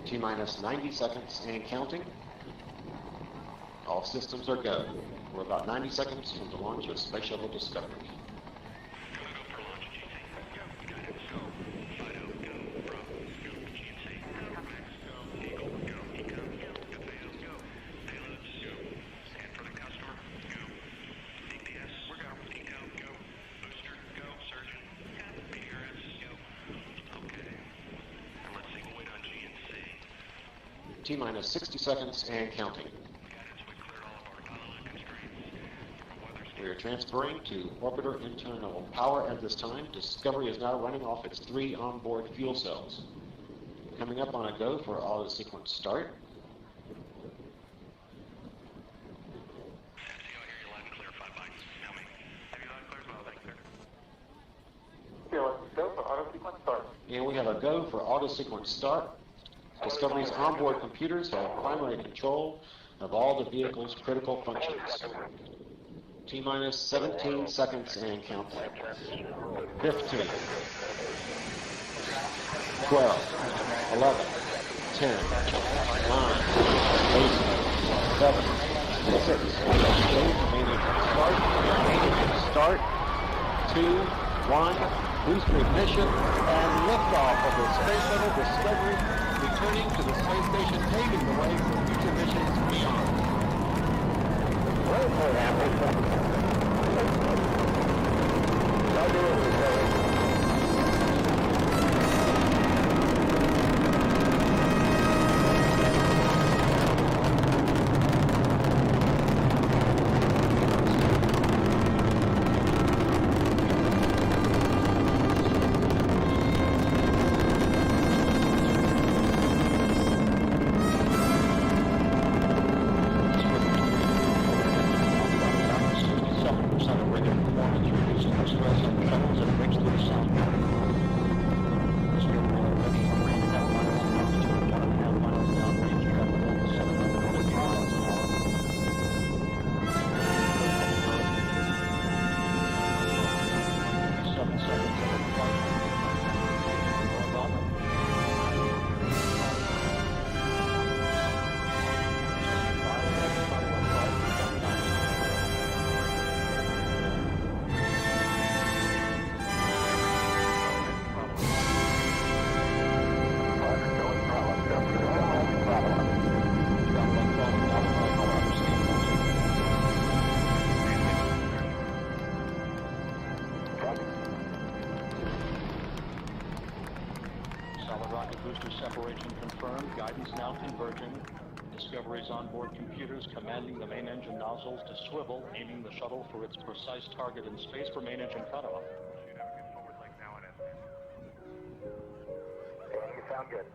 T-minus 90 seconds and counting. All systems are go. We're about 90 seconds from the launch of Space Shuttle Discovery. T-minus 60 seconds and counting. We are transferring to orbiter internal power at this time. Discovery is now running off its 3 onboard fuel cells. Coming up on a go for auto sequence start. And we have a go for auto sequence start. Discovery's onboard computers have primary control of all the vehicle's critical functions. T-minus 17 seconds and counting. 15, 12, 11, 10, 9, 8, 7, 6, start, 2, 1, booster ignition, and liftoff of the Space Shuttle Discovery, returning to the space station, paving the way for future missions beyond. Separation confirmed. Guidance now converging. Discovery's onboard computers commanding the main engine nozzles to swivel, aiming the shuttle for its precise target in space for main engine cutoff. Dan, you sound good.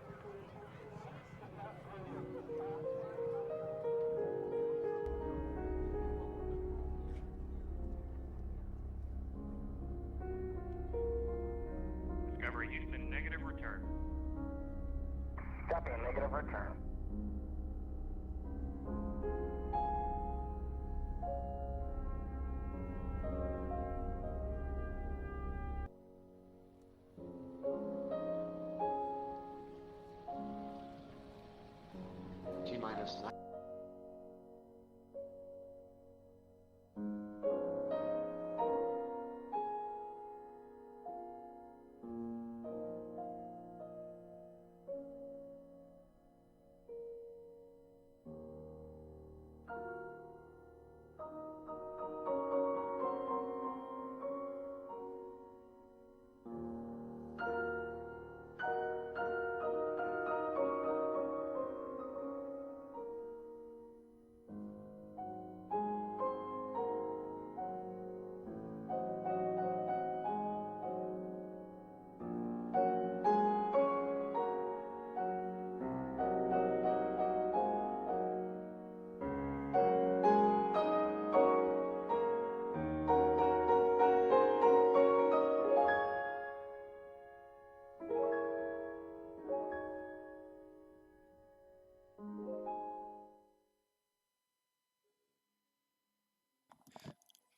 Discovery Houston, negative return. Copy, a negative return. T-minus 9.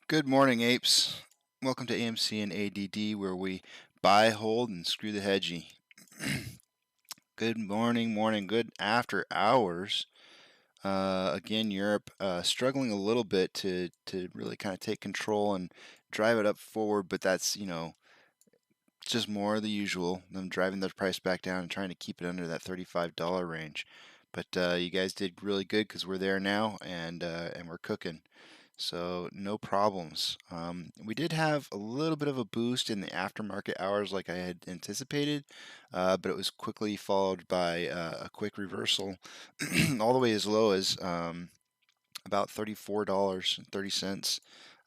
Good morning, apes. Welcome to AMC and ADD, where we buy, hold, and screw the hedgie. Good morning, good after hours. Again, Europe struggling a little bit to really kind of take control and drive it up forward, but that's, just more of the usual, them driving their price back down and trying to keep it under that $35 range. But you guys did really good because we're there now and we're cooking. So no problems. We did have a little bit of a boost in the aftermarket hours like I had anticipated, but it was quickly followed by a quick reversal all the way as low as about $34.30.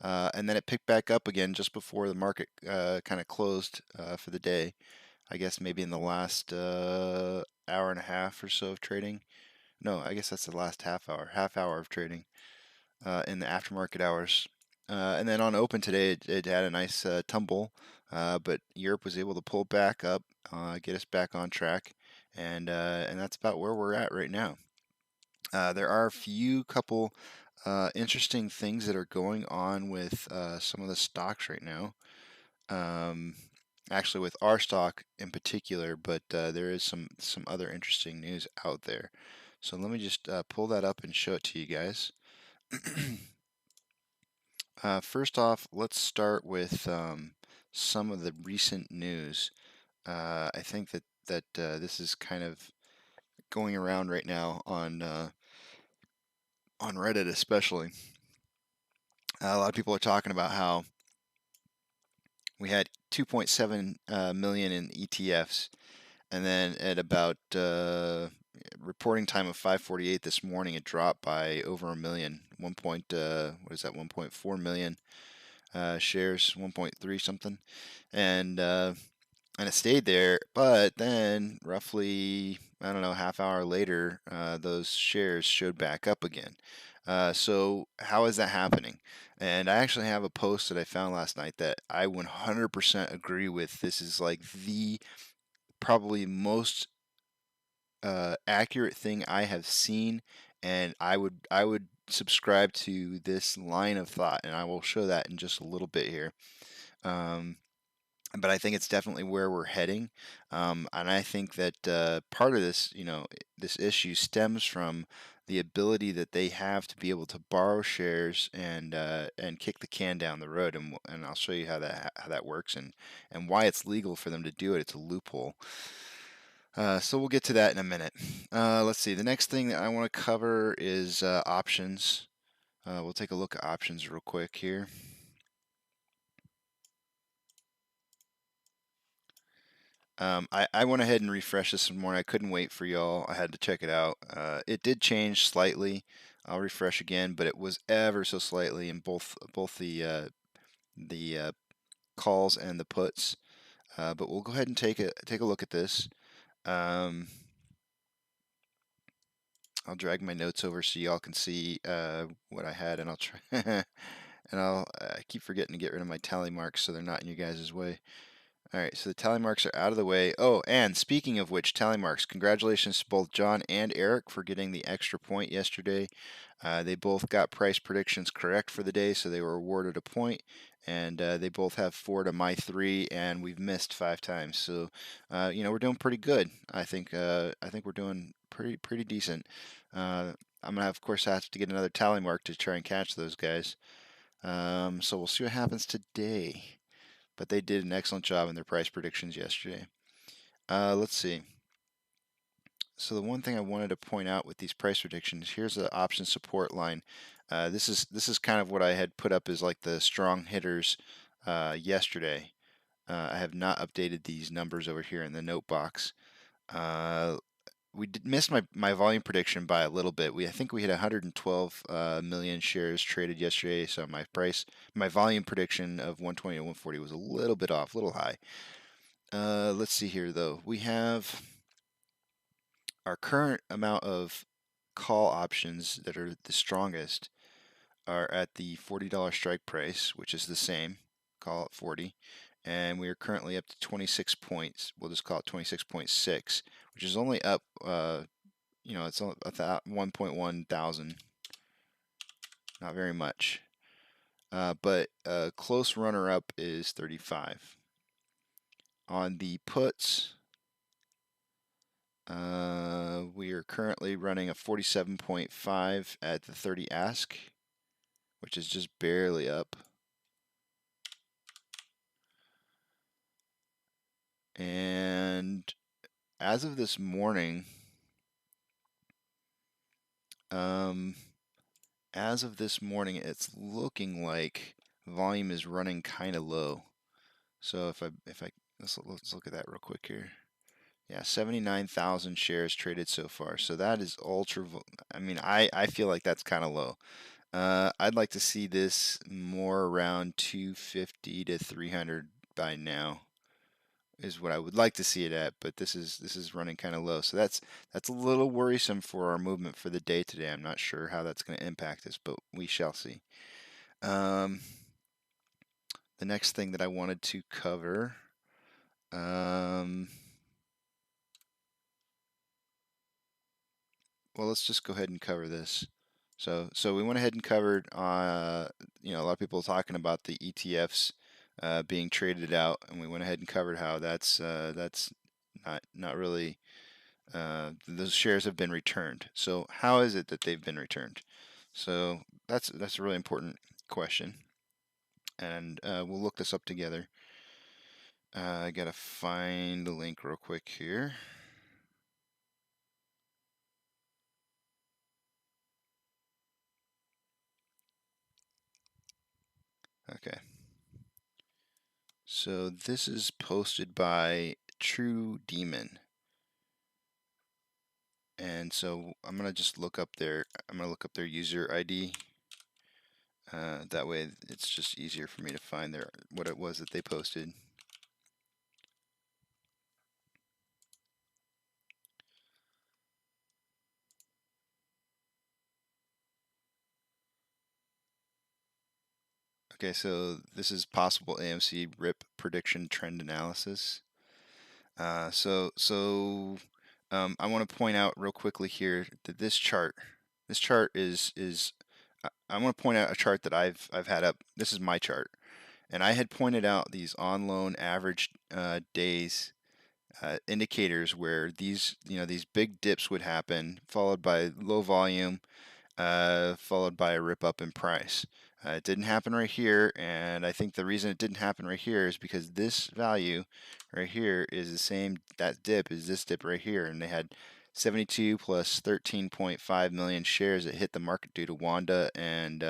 And then it picked back up again just before the market kind of closed for the day. I guess maybe in the last hour and a half or so of trading. No, I guess that's the last half hour of trading in the aftermarket hours. And then on open today, it had a nice tumble, but Europe was able to pull back up, get us back on track, and that's about where we're at right now. There are a few couple interesting things that are going on with some of the stocks right now. Um, Actually, with our stock in particular, but there is some other interesting news out there. So let me just pull that up and show it to you guys. First off, let's start with some of the recent news. I think that this is kind of going around right now on Reddit, especially. A lot of people are talking about how we had 2.7 million in ETFs, and then at about reporting time of 5:48 this morning, it dropped by over a million. What is that? 1.4 million shares, 1.3 something, and it stayed there. But then, roughly, I don't know, half hour later, those shares showed back up again. So how is that happening? And I actually have a post that I found last night that I 100% agree with. This is like the probably most accurate thing I have seen, and I would subscribe to this line of thought, and I will show that in just a little bit here. Um, but I think it's definitely where we're heading, and I think that part of this, this issue stems from the ability that they have to be able to borrow shares and kick the can down the road, and I'll show you how that works and why it's legal for them to do it. It's a loophole. So we'll get to that in a minute. Let's see. The next thing that I want to cover is options. We'll take a look at options real quick here. I went ahead and refreshed this morning. I couldn't wait for y'all. I had to check it out. It did change slightly. I'll refresh again, but it was ever so slightly in both the calls and the puts. But we'll go ahead and take a look at this. I'll drag my notes over so y'all can see what I had, and I'll try. And I keep forgetting to get rid of my tally marks so they're not in you guys' way. All right, so the tally marks are out of the way. Oh, and speaking of which, tally marks, congratulations to both John and Eric for getting the extra point yesterday. They both got price predictions correct for the day, so they were awarded a point. And they both have 4 to my 3, and we've missed 5 times. So, we're doing pretty good. I think we're doing pretty decent. I'm gonna of course have to get another tally mark to try and catch those guys. So we'll see what happens today. But they did an excellent job in their price predictions yesterday. Let's see. So the one thing I wanted to point out with these price predictions, here's the option support line. This is kind of what I had put up as like the strong hitters yesterday. I have not updated these numbers over here in the note box. We missed my volume prediction by a little bit. I think we had 112 million shares traded yesterday, so my volume prediction of 120 to 140 was a little bit off, a little high. Let's see here though. We have our current amount of call options that are the strongest are at the $40 strike price, which is the same. Call it 40. And we are currently up to 26 points. We'll just call it 26.6, which is only up, it's only 1.1 thousand. Not very much. But a close runner-up is 35. On the puts, We are currently running a 47.5 at the 30 ask, which is just barely up. And as of this morning, it's looking like volume is running kind of low. So if I let's look at that real quick here. Yeah, 79,000 shares traded so far. So that is ultra. I mean, I feel like that's kind of low. I'd like to see this more around 250 to 300 by now. Is what I would like to see it at, but this is running kind of low. So that's a little worrisome for our movement for the day today. I'm not sure how that's going to impact us, but we shall see. The next thing that I wanted to cover, well, let's just go ahead and cover this. So we went ahead and covered, a lot of people talking about the ETFs being traded out, and we went ahead and covered how that's not really. Those shares have been returned. So how is it that they've been returned? So that's a really important question, and we'll look this up together. I gotta find the link real quick here. Okay. So this is posted by True Demon. And so I'm gonna just look up their user ID. That way it's just easier for me to find what it was that they posted. Okay, so this is possible AMC RIP prediction trend analysis. I want to point out real quickly here that this chart is I want to point out a chart that I've had up. This is my chart, and I had pointed out these on loan average days indicators where these big dips would happen, followed by low volume, followed by a rip up in price. It didn't happen right here, and I think the reason it didn't happen right here is because this value right here is the same, that dip is this dip right here, and they had 72 plus 13.5 million shares that hit the market due to Wanda and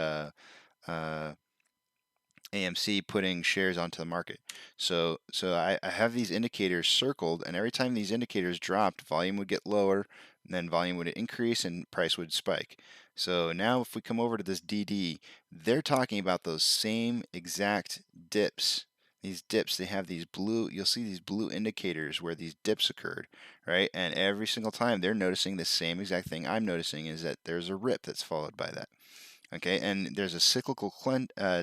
AMC putting shares onto the market. So I have these indicators circled, and every time these indicators dropped, volume would get lower, and then volume would increase and price would spike. So now if we come over to this DD, they're talking about those same exact dips. These dips, they have these blue, you'll see these blue indicators where these dips occurred, right? And every single time they're noticing the same exact thing I'm noticing, is that there's a rip that's followed by that. Okay, and there's a cyclical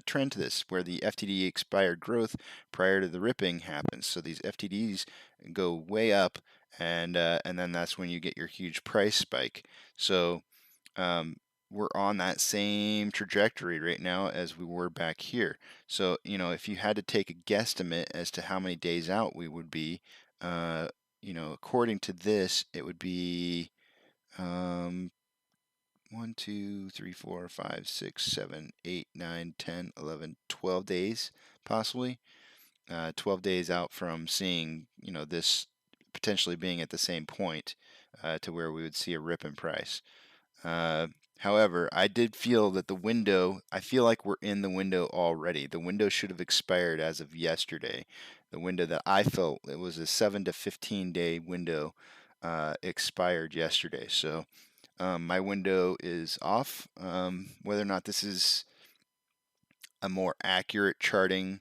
trend to this where the FTD expired growth prior to the ripping happens. So these FTDs go way up, and then that's when you get your huge price spike. So we're on that same trajectory right now as we were back here. So if you had to take a guesstimate as to how many days out we would be, according to this, it would be 1, 2, 3, 4, 5, 6, 7, 8, 9, 10, 11, 12 days, possibly. 12 days out from seeing, this potentially being at the same point to where we would see a rip in price. However, I did feel that I feel like we're in the window already. The window should have expired as of yesterday. The window that I felt, it was a 7 to 15 day window, expired yesterday. So my window is off. Whether or not this is a more accurate charting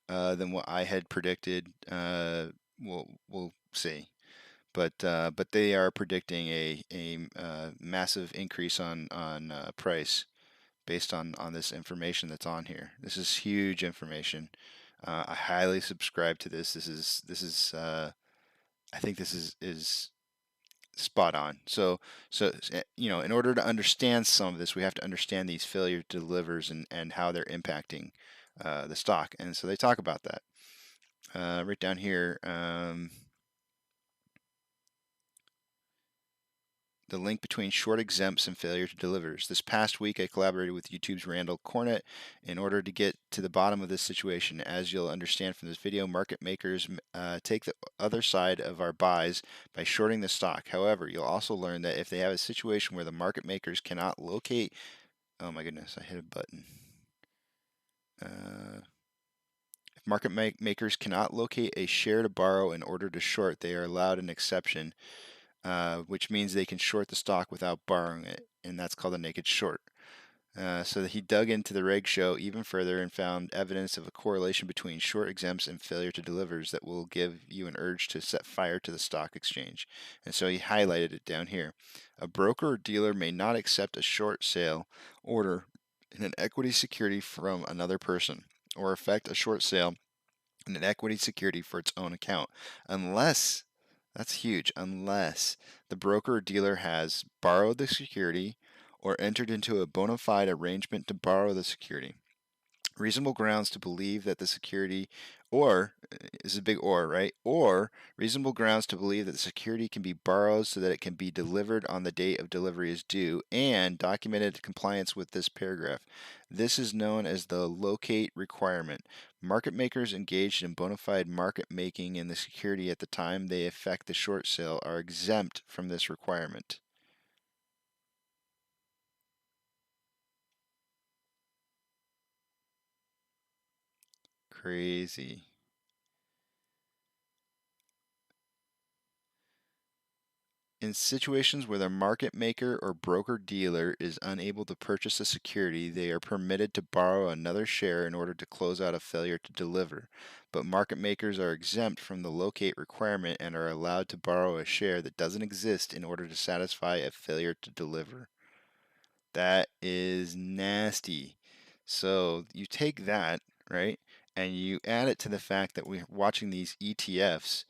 than what I had predicted, we'll see. But they are predicting a massive increase on price based on this information that's on here. This is huge information. I highly subscribe to this. This is I think this is spot on. So in order to understand some of this, we have to understand these failure delivers and how they're impacting the stock. And so they talk about that right down here. the link between short exempts and failure to delivers. This past week, I collaborated with YouTube's Randall Cornett in order to get to the bottom of this situation. As you'll understand from this video, market makers take the other side of our buys by shorting the stock. However, you'll also learn that if they have a situation where the market makers cannot locate, oh my goodness, I hit a button. If market makers cannot locate a share to borrow in order to short, they are allowed an exception, which means they can short the stock without borrowing it, and that's called a naked short. So he dug into the reg show even further and found evidence of a correlation between short exempts and failure to delivers that will give you an urge to set fire to the stock exchange. And so he highlighted it down here. A broker or dealer may not accept a short sale order in an equity security from another person or effect a short sale in an equity security for its own account unless, that's huge, unless the broker or dealer has borrowed the security or entered into a bona fide arrangement to borrow the security. Reasonable grounds to believe that the security, or, is a big or, right? Or reasonable grounds to believe that the security can be borrowed so that it can be delivered on the date of delivery is due, and documented compliance with this paragraph. This is known as the locate requirement. Market makers engaged in bona fide market making in the security at the time they effect the short sale are exempt from this requirement. Crazy. In situations where the market maker or broker dealer is unable to purchase a security, they are permitted to borrow another share in order to close out a failure to deliver. But market makers are exempt from the locate requirement and are allowed to borrow a share that doesn't exist in order to satisfy a failure to deliver. That is nasty. So you take that, right, and you add it to the fact that we're watching these ETFs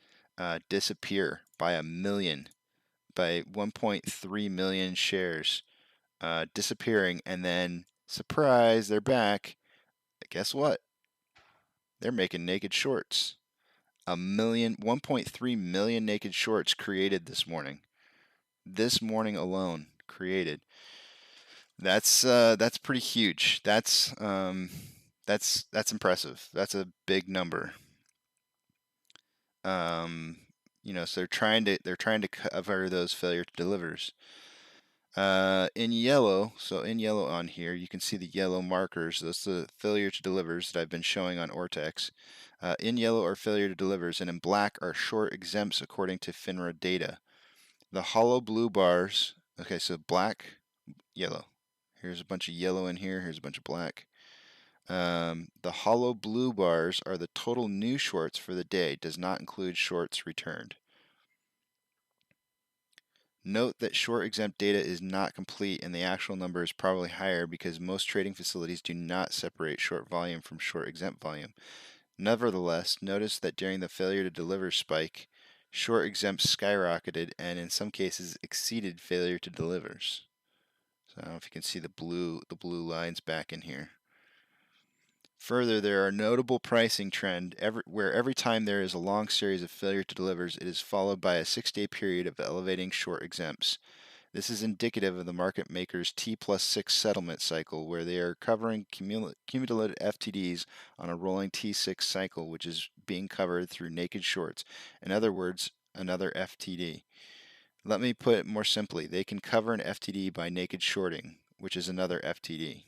disappear by 1.3 million shares disappearing, and then surprise, they're back. Guess what? They're making naked shorts. 1.3 million naked shorts created this morning. This morning alone, created. That's pretty huge. That's impressive. That's a big number. So they're trying to cover those failure to delivers. In yellow, so in yellow on here, you can see the yellow markers. Those are the failure to delivers that I've been showing on Ortex. In yellow are failure to delivers, and in black are short exempts according to FINRA data. The hollow blue bars, okay, so black, yellow. Here's a bunch of yellow in here. Here's a bunch of black. The hollow blue bars are the total new shorts for the day. Does not include shorts returned. Note that short exempt data is not complete and the actual number is probably higher because most trading facilities do not separate short volume from short exempt volume. Nevertheless, notice that during the failure to deliver spike, short exempts skyrocketed and in some cases exceeded failure to delivers. So I don't know if you can see the blue lines back in here. Further, there are notable pricing trend where every time there is a long series of failure to delivers, it is followed by a 6-day period of elevating short exempts. This is indicative of the market maker's T+6 settlement cycle, where they are covering cumulative FTDs on a rolling T6 cycle, which is being covered through naked shorts. In other words, another FTD. Let me put it more simply. They can cover an FTD by naked shorting, which is another FTD.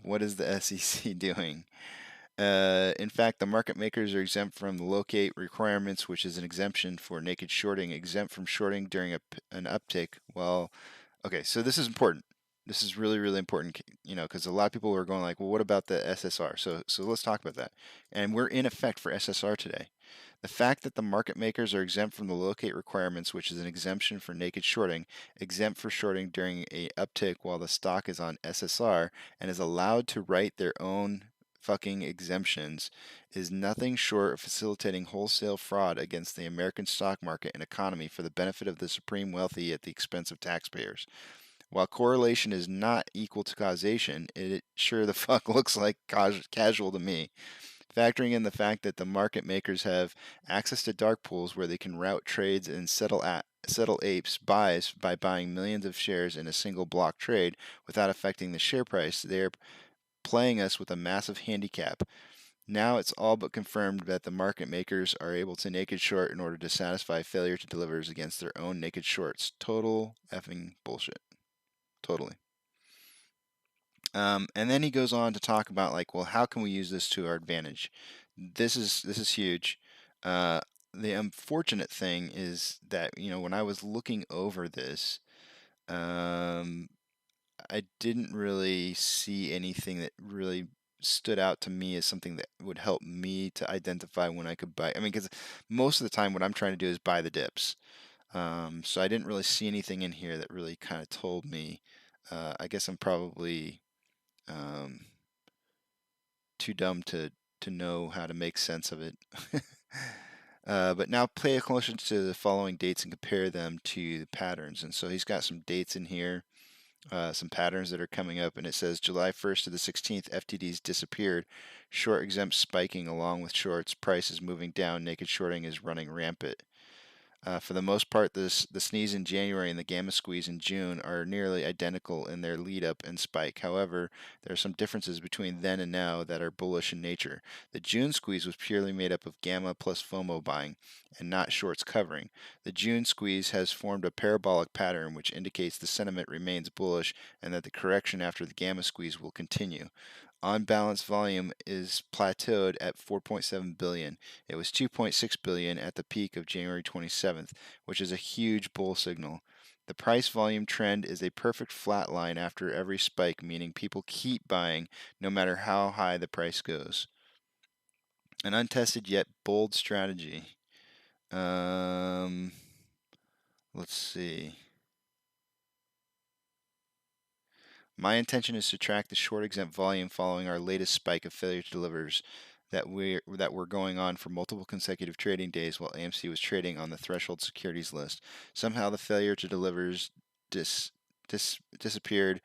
What is the SEC doing? In fact, the market makers are exempt from the locate requirements, which is an exemption for naked shorting, exempt from shorting during an uptick. Well, okay, so this is important. This is really, really important, because a lot of people are going like, well, what about the SSR? So let's talk about that. And we're in effect for SSR today. The fact that the market makers are exempt from the locate requirements, which is an exemption for naked shorting, exempt for shorting during a uptick while the stock is on SSR, and is allowed to write their own fucking exemptions, is nothing short of facilitating wholesale fraud against the American stock market and economy for the benefit of the supreme wealthy at the expense of taxpayers. While correlation is not equal to causation, it sure the fuck looks like casual to me. Factoring in the fact that the market makers have access to dark pools where they can route trades and settle Apes buys by buying millions of shares in a single block trade without affecting the share price, they are playing us with a massive handicap. Now it's all but confirmed that the market makers are able to naked short in order to satisfy failure to delivers against their own naked shorts. Total effing bullshit. Totally. And then he goes on to talk about like, well, how can we use this to our advantage? This is huge. Uh, the unfortunate thing is that when I was looking over this, um, I didn't really see anything that really stood out to me as something that would help me to identify when I could buy. I mean, because most of the time what I'm trying to do is buy the dips. So I didn't really see anything in here that really kind of told me. I guess I'm probably um, too dumb to know how to make sense of it. But now pay closer to the following dates and compare them to the patterns. And so he's got some dates in here, some patterns that are coming up, and it says July 1st to the 16th, FTDs disappeared, short exempt spiking along with shorts, price is moving down, naked shorting is running rampant. For the most part, the sneeze in January and the gamma squeeze in June are nearly identical in their lead up and spike. However, there are some differences between then and now that are bullish in nature. The June squeeze was purely made up of gamma plus FOMO buying and not shorts covering. The June squeeze has formed a parabolic pattern which indicates the sentiment remains bullish and that the correction after the gamma squeeze will continue. On balance volume is plateaued at 4.7 billion. It was 2.6 billion at the peak of January 27th, which is a huge bull signal. The price volume trend is a perfect flat line after every spike, meaning people keep buying no matter how high the price goes. An untested yet bold strategy. Let's see. My intention is to track the short exempt volume following our latest spike of failure to delivers that were going on for multiple consecutive trading days while AMC was trading on the threshold securities list. Somehow the failure to delivers disappeared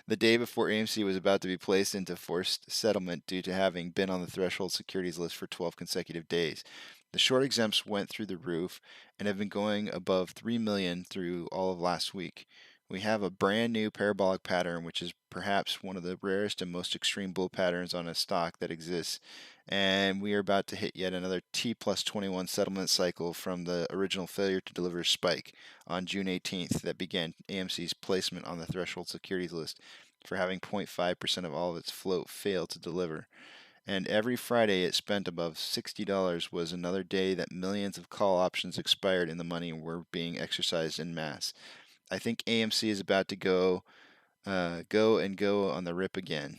the day before AMC was about to be placed into forced settlement due to having been on the threshold securities list for 12 consecutive days. The short exempts went through the roof and have been going above 3 million through all of last week. We have a brand new parabolic pattern, which is perhaps one of the rarest and most extreme bull patterns on a stock that exists. And we are about to hit yet another T plus 21 settlement cycle from the original failure to deliver spike on June 18th that began AMC's placement on the threshold securities list for having 0.5% of all of its float fail to deliver. And every Friday it spent above $60 was another day that millions of call options expired in the money and were being exercised en masse. I think AMC is about to go on the rip again.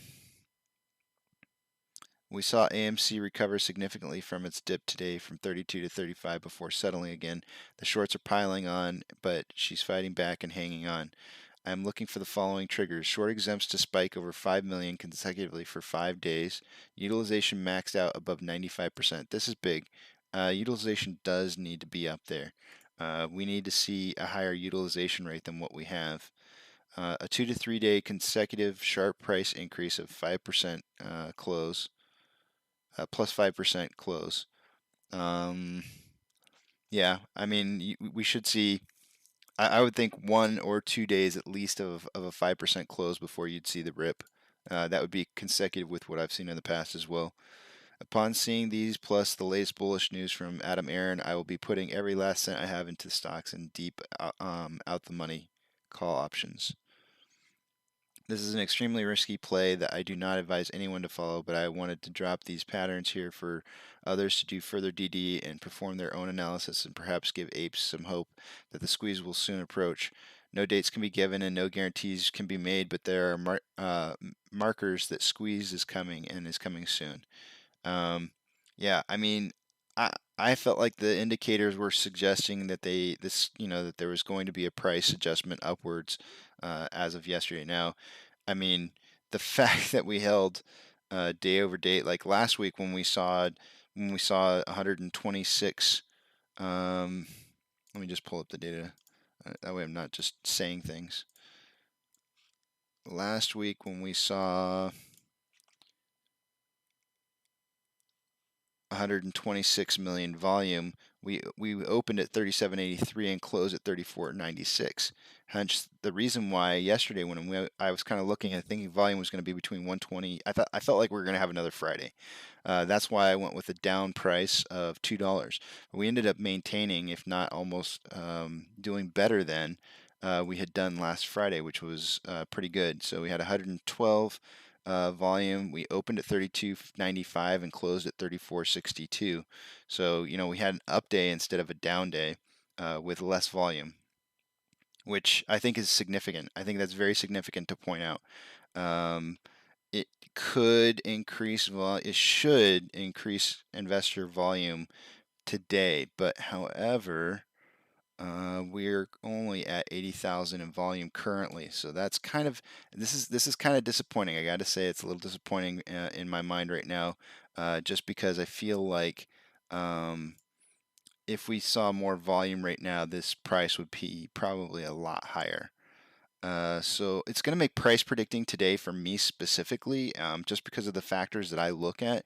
We saw AMC recover significantly from its dip today from 32 to 35 before settling again. The shorts are piling on, but she's fighting back and hanging on. I'm looking for the following triggers. Short exempts to spike over 5 million consecutively for 5 days. Utilization maxed out above 95%. This is big. Utilization does need to be up there. We need to see a higher utilization rate than what we have. A 2 to 3 day consecutive sharp price increase of 5% close, plus 5% close. Yeah, I mean, we should see, I would think 1 or 2 days at least of a 5% close before you'd see the rip. That would be consecutive with what I've seen in the past as well. Upon seeing these, plus the latest bullish news from Adam Aaron, I will be putting every last cent I have into stocks and deep out the money call options. This is an extremely risky play that I do not advise anyone to follow, but I wanted to drop these patterns here for others to do further DD and perform their own analysis and perhaps give Apes some hope that the squeeze will soon approach. No dates can be given and no guarantees can be made, but there are markers that squeeze is coming and is coming soon. Yeah, I mean, I felt like the indicators were suggesting that that there was going to be a price adjustment upwards as of yesterday. Now, I mean, the fact that we held day over day, like last week when we saw 126. Let me just pull up the data. That way I'm not just saying things. Last week when we saw 126 million volume. We opened at 37.83 and closed at 34.96. Hence the reason why yesterday when I was kind of looking and thinking volume was going to be between 120. I felt like we were going to have another Friday. That's why I went with a down price of $2. We ended up maintaining, if not almost doing better than we had done last Friday, which was pretty good. So we had 112 volume. We opened at 32.95 and closed at 34.62. So we had an up day instead of a down day with less volume, which I think is significant. I think that's very significant to point out. It could increase, it should increase investor volume today, but however, we're only at 80,000 in volume currently, so that's kind of this is kind of disappointing. I got to say it's a little disappointing in my mind right now, just because I feel like if we saw more volume right now, this price would be probably a lot higher. So it's going to make price predicting today for me specifically, just because of the factors that I look at,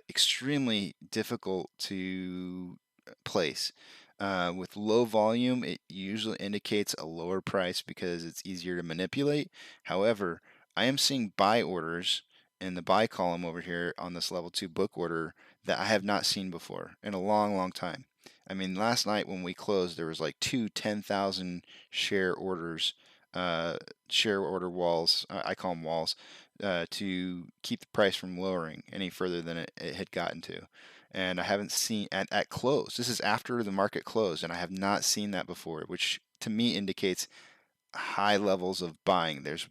extremely difficult to place. With low volume, it usually indicates a lower price because it's easier to manipulate. However, I am seeing buy orders in the buy column over here on this level 2 book order that I have not seen before in a long, long time. I mean, last night when we closed, there was like 10,000 share orders, share order walls. I call them walls, to keep the price from lowering any further than it had gotten to. And I haven't seen at close. This is after the market closed, and I have not seen that before, which to me indicates high levels of buying. There's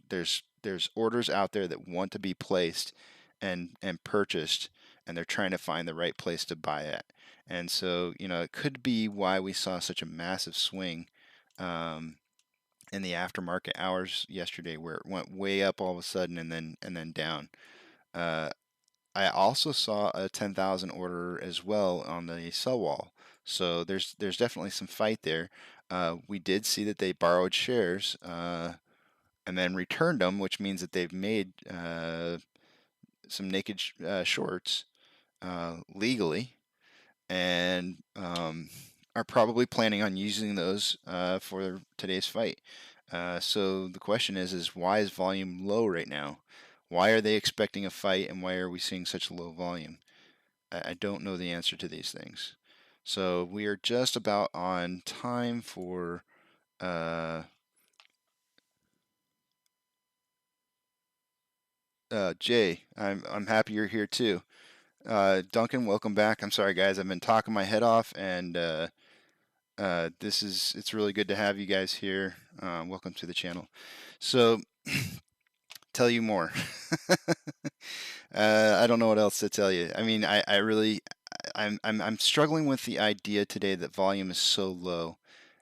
orders out there that want to be placed and purchased, and they're trying to find the right place to buy at. And so, it could be why we saw such a massive swing in the aftermarket hours yesterday, where it went way up all of a sudden and then down. I also saw a 10,000 order as well on the sell wall. So there's definitely some fight there. We did see that they borrowed shares and then returned them, which means that they've made some naked shorts legally, and are probably planning on using those for today's fight. So the question is why is volume low right now? Why are they expecting a fight, and why are we seeing such low volume? I don't know the answer to these things. So we are just about on time for Jay. I'm happy you're here too. Duncan, welcome back. I'm sorry guys, I've been talking my head off, and it's really good to have you guys here. Welcome to the channel. So tell you more. I don't know what else to tell you. I mean, I really, I'm struggling with the idea today that volume is so low.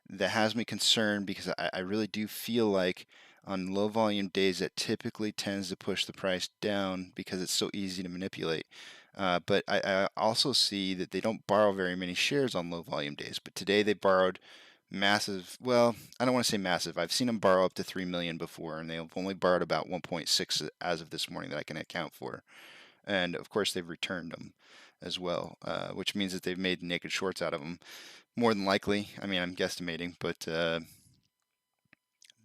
That has me concerned because I really do feel like on low volume days that typically tends to push the price down because it's so easy to manipulate. But I also see that they don't borrow very many shares on low volume days. But today they borrowed massive. Well, I don't want to say massive. I've seen them borrow up to 3 million before, and they've only borrowed about 1.6 as of this morning that I can account for. And of course, they've returned them as well, which means that they've made naked shorts out of them. More than likely. I mean, I'm guesstimating, but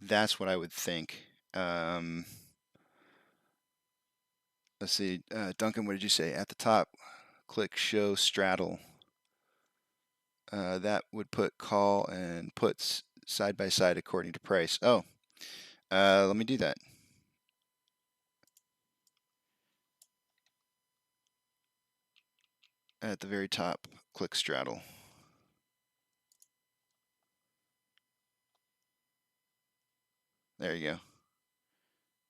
that's what I would think. Let's see, Duncan, what did you say? At the top, click Show Straddle. That would put call and puts side by side according to price. Oh, let me do that. At the very top, click Straddle. There you go.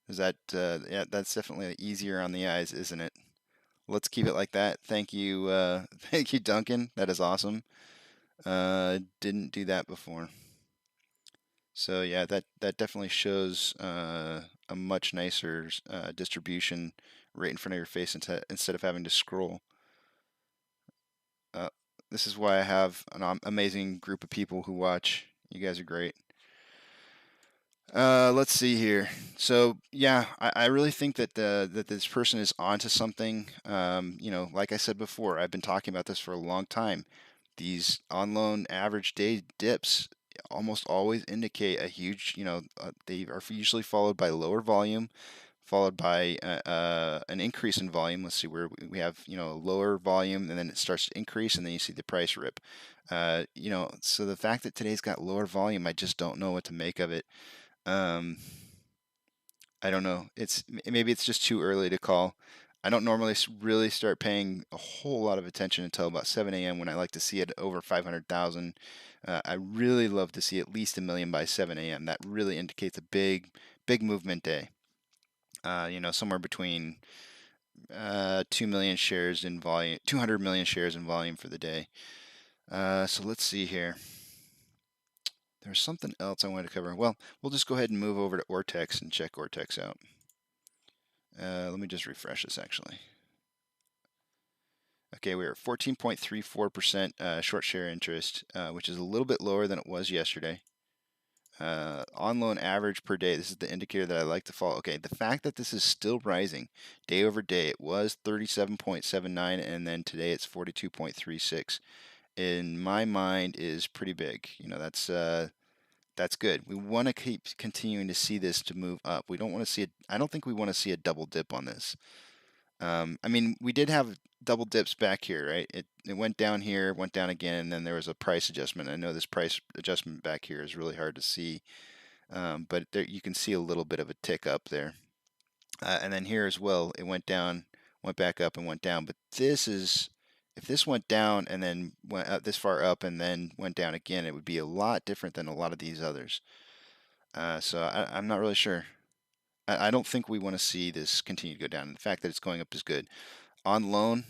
Is that, yeah, that's definitely easier on the eyes, isn't it? Let's keep it like that. Thank you, thank you, Duncan. That is awesome. Didn't do that before. So yeah, that definitely shows a much nicer distribution right in front of your face instead of having to scroll. This is why I have an amazing group of people who watch. You guys are great. Let's see here. So yeah, I really think that that this person is onto something. Like I said before, I've been talking about this for a long time. These on loan average day dips almost always indicate a huge, they are usually followed by lower volume, followed by an increase in volume. Let's see where we have, lower volume, and then it starts to increase, and then you see the price rip. So the fact that today's got lower volume, I just don't know what to make of it. Um, I don't know. Maybe it's just too early to call. I don't normally really start paying a whole lot of attention until about 7 a.m. when I like to see it over 500,000. I really love to see at least a million by 7 a.m. That really indicates a big movement day. Somewhere between 2 million shares in volume, 200 million shares in volume for the day. So let's see here. There's something else I wanted to cover. Well, we'll just go ahead and move over to Ortex and check Ortex out. Let me just refresh this actually. Okay, we are 14.34% short share interest, which is a little bit lower than it was yesterday. On loan average per day, this is the indicator that I like to follow. Okay, the fact that this is still rising day over day, it was 37.79 and then today it's 42.36. In my mind is pretty big. That's good. We want to keep continuing to see this to move up. We don't want to see it. I don't think we want to see a double dip on this. We did have double dips back here, right? It went down here, went down again, and then there was a price adjustment. I know this price adjustment back here is really hard to see, but there you can see a little bit of a tick up there. And then here as well, it went down, went back up, and went down. But if this went down and then went up this far up and then went down again, it would be a lot different than a lot of these others. So I'm not really sure. I don't think we want to see this continue to go down. The fact that it's going up is good. On loan,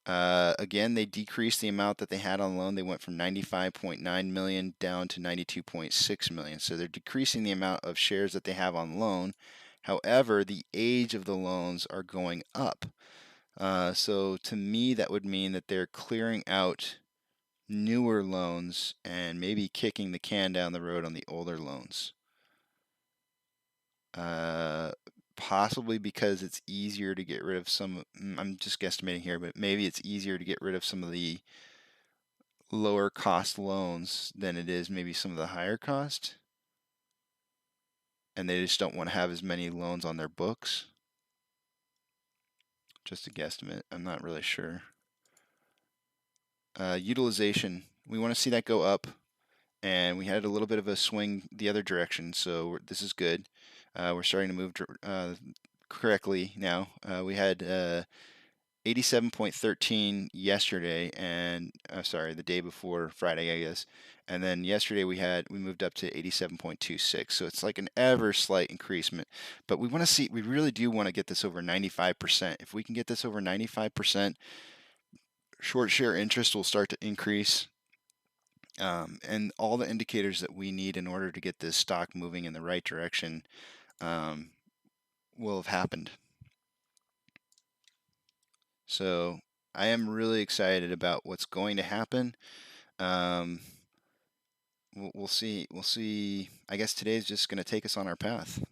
again, they decreased the amount that they had on loan. They went from 95.9 million down to 92.6 million. So they're decreasing the amount of shares that they have on loan. However, the age of the loans are going up. So to me, that would mean that they're clearing out newer loans and maybe kicking the can down the road on the older loans. Possibly because it's easier to get rid of some, I'm just guesstimating here, but maybe it's easier to get rid of some of the lower cost loans than it is maybe some of the higher cost. And they just don't want to have as many loans on their books. Just a guesstimate. I'm not really sure. Utilization, we want to see that go up. And we had a little bit of a swing the other direction, so this is good. We're starting to move correctly now. We had 87.13 yesterday, and sorry, the day before Friday, I guess. And then yesterday we moved up to 87.26. So it's like an ever slight increasement. But we really do want to get this over 95%. If we can get this over 95%, short share interest will start to increase. And all the indicators that we need in order to get this stock moving in the right direction will have happened. So I am really excited about what's going to happen. We'll see. We'll see. I guess today is just going to take us on our path.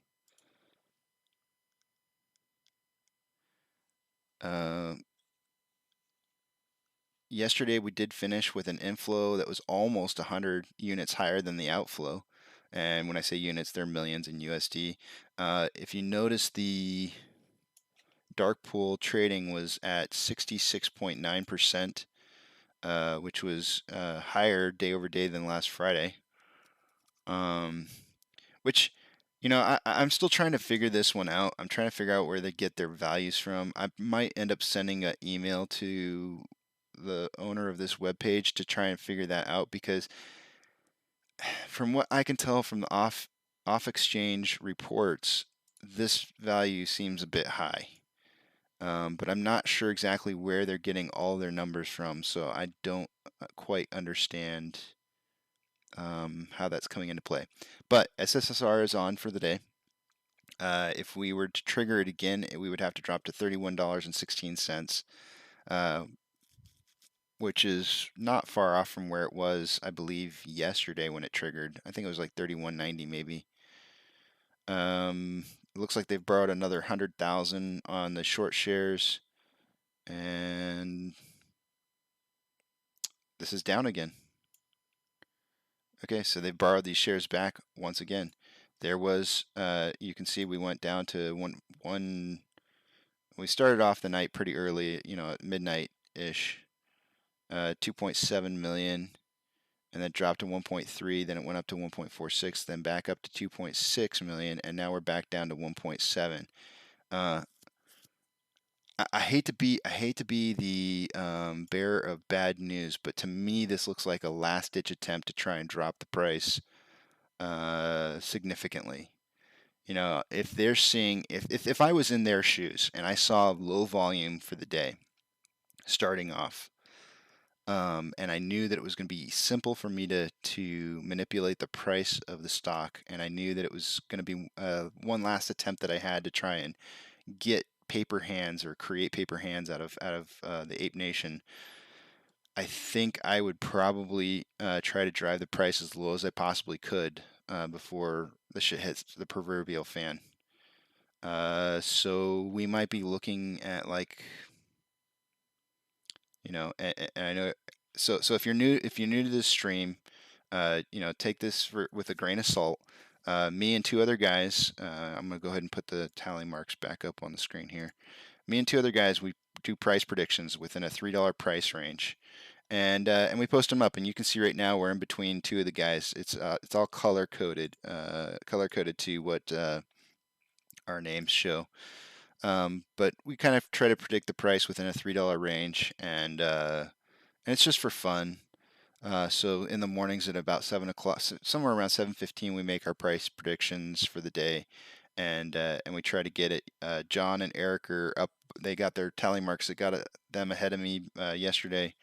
Yesterday we did finish with an inflow that was almost 100 units higher than the outflow. And when I say units, they're millions in USD. If you notice, the dark pool trading was at 66.9%, which was higher day over day than last Friday. Which, I'm still trying to figure this one out. I'm trying to figure out where they get their values from. I might end up sending an email to the owner of this webpage to try and figure that out, because from what I can tell from the off exchange reports, this value seems a bit high. But I'm not sure exactly where they're getting all their numbers from, so I don't quite understand how that's coming into play. But SSSR is on for the day. If we were to trigger it again, we would have to drop to $31.16, which is not far off from where it was, I believe, yesterday when it triggered. I think it was like $31.90 maybe. It looks like they've borrowed another 100,000 on the short shares, and this is down again. Okay, so they borrowed these shares back once again. There was, you can see we went down to one. We started off the night pretty early, at midnight-ish, 2.7 million, and then dropped to 1.3. Then it went up to 1.46, then back up to 2.6 million, and now we're back down to 1.7. I hate to be the bearer of bad news, but to me this looks like a last-ditch attempt to try and drop the price significantly. If they're seeing, if I was in their shoes and I saw low volume for the day starting off, and I knew that it was going to be simple for me to manipulate the price of the stock, and I knew that it was going to be one last attempt that I had to try and get paper hands or create paper hands out of the Ape Nation, I think I would probably try to drive the price as low as I possibly could before the shit hits the proverbial fan. So we might be looking at like, and I know. So if you're new to this stream, take this with a grain of salt. Me and two other guys, I'm gonna go ahead and put the tally marks back up on the screen here. Me and two other guys, we do price predictions within a $3 price range, and we post them up. And you can see right now we're in between two of the guys. It's all color coded to what our names show. But we kind of try to predict the price within a $3 range, and it's just for fun. So in the mornings at about 7 o'clock, somewhere around 7:15, we make our price predictions for the day, and we try to get it. John and Eric are up. They got their tally marks. That got them ahead of me yesterday.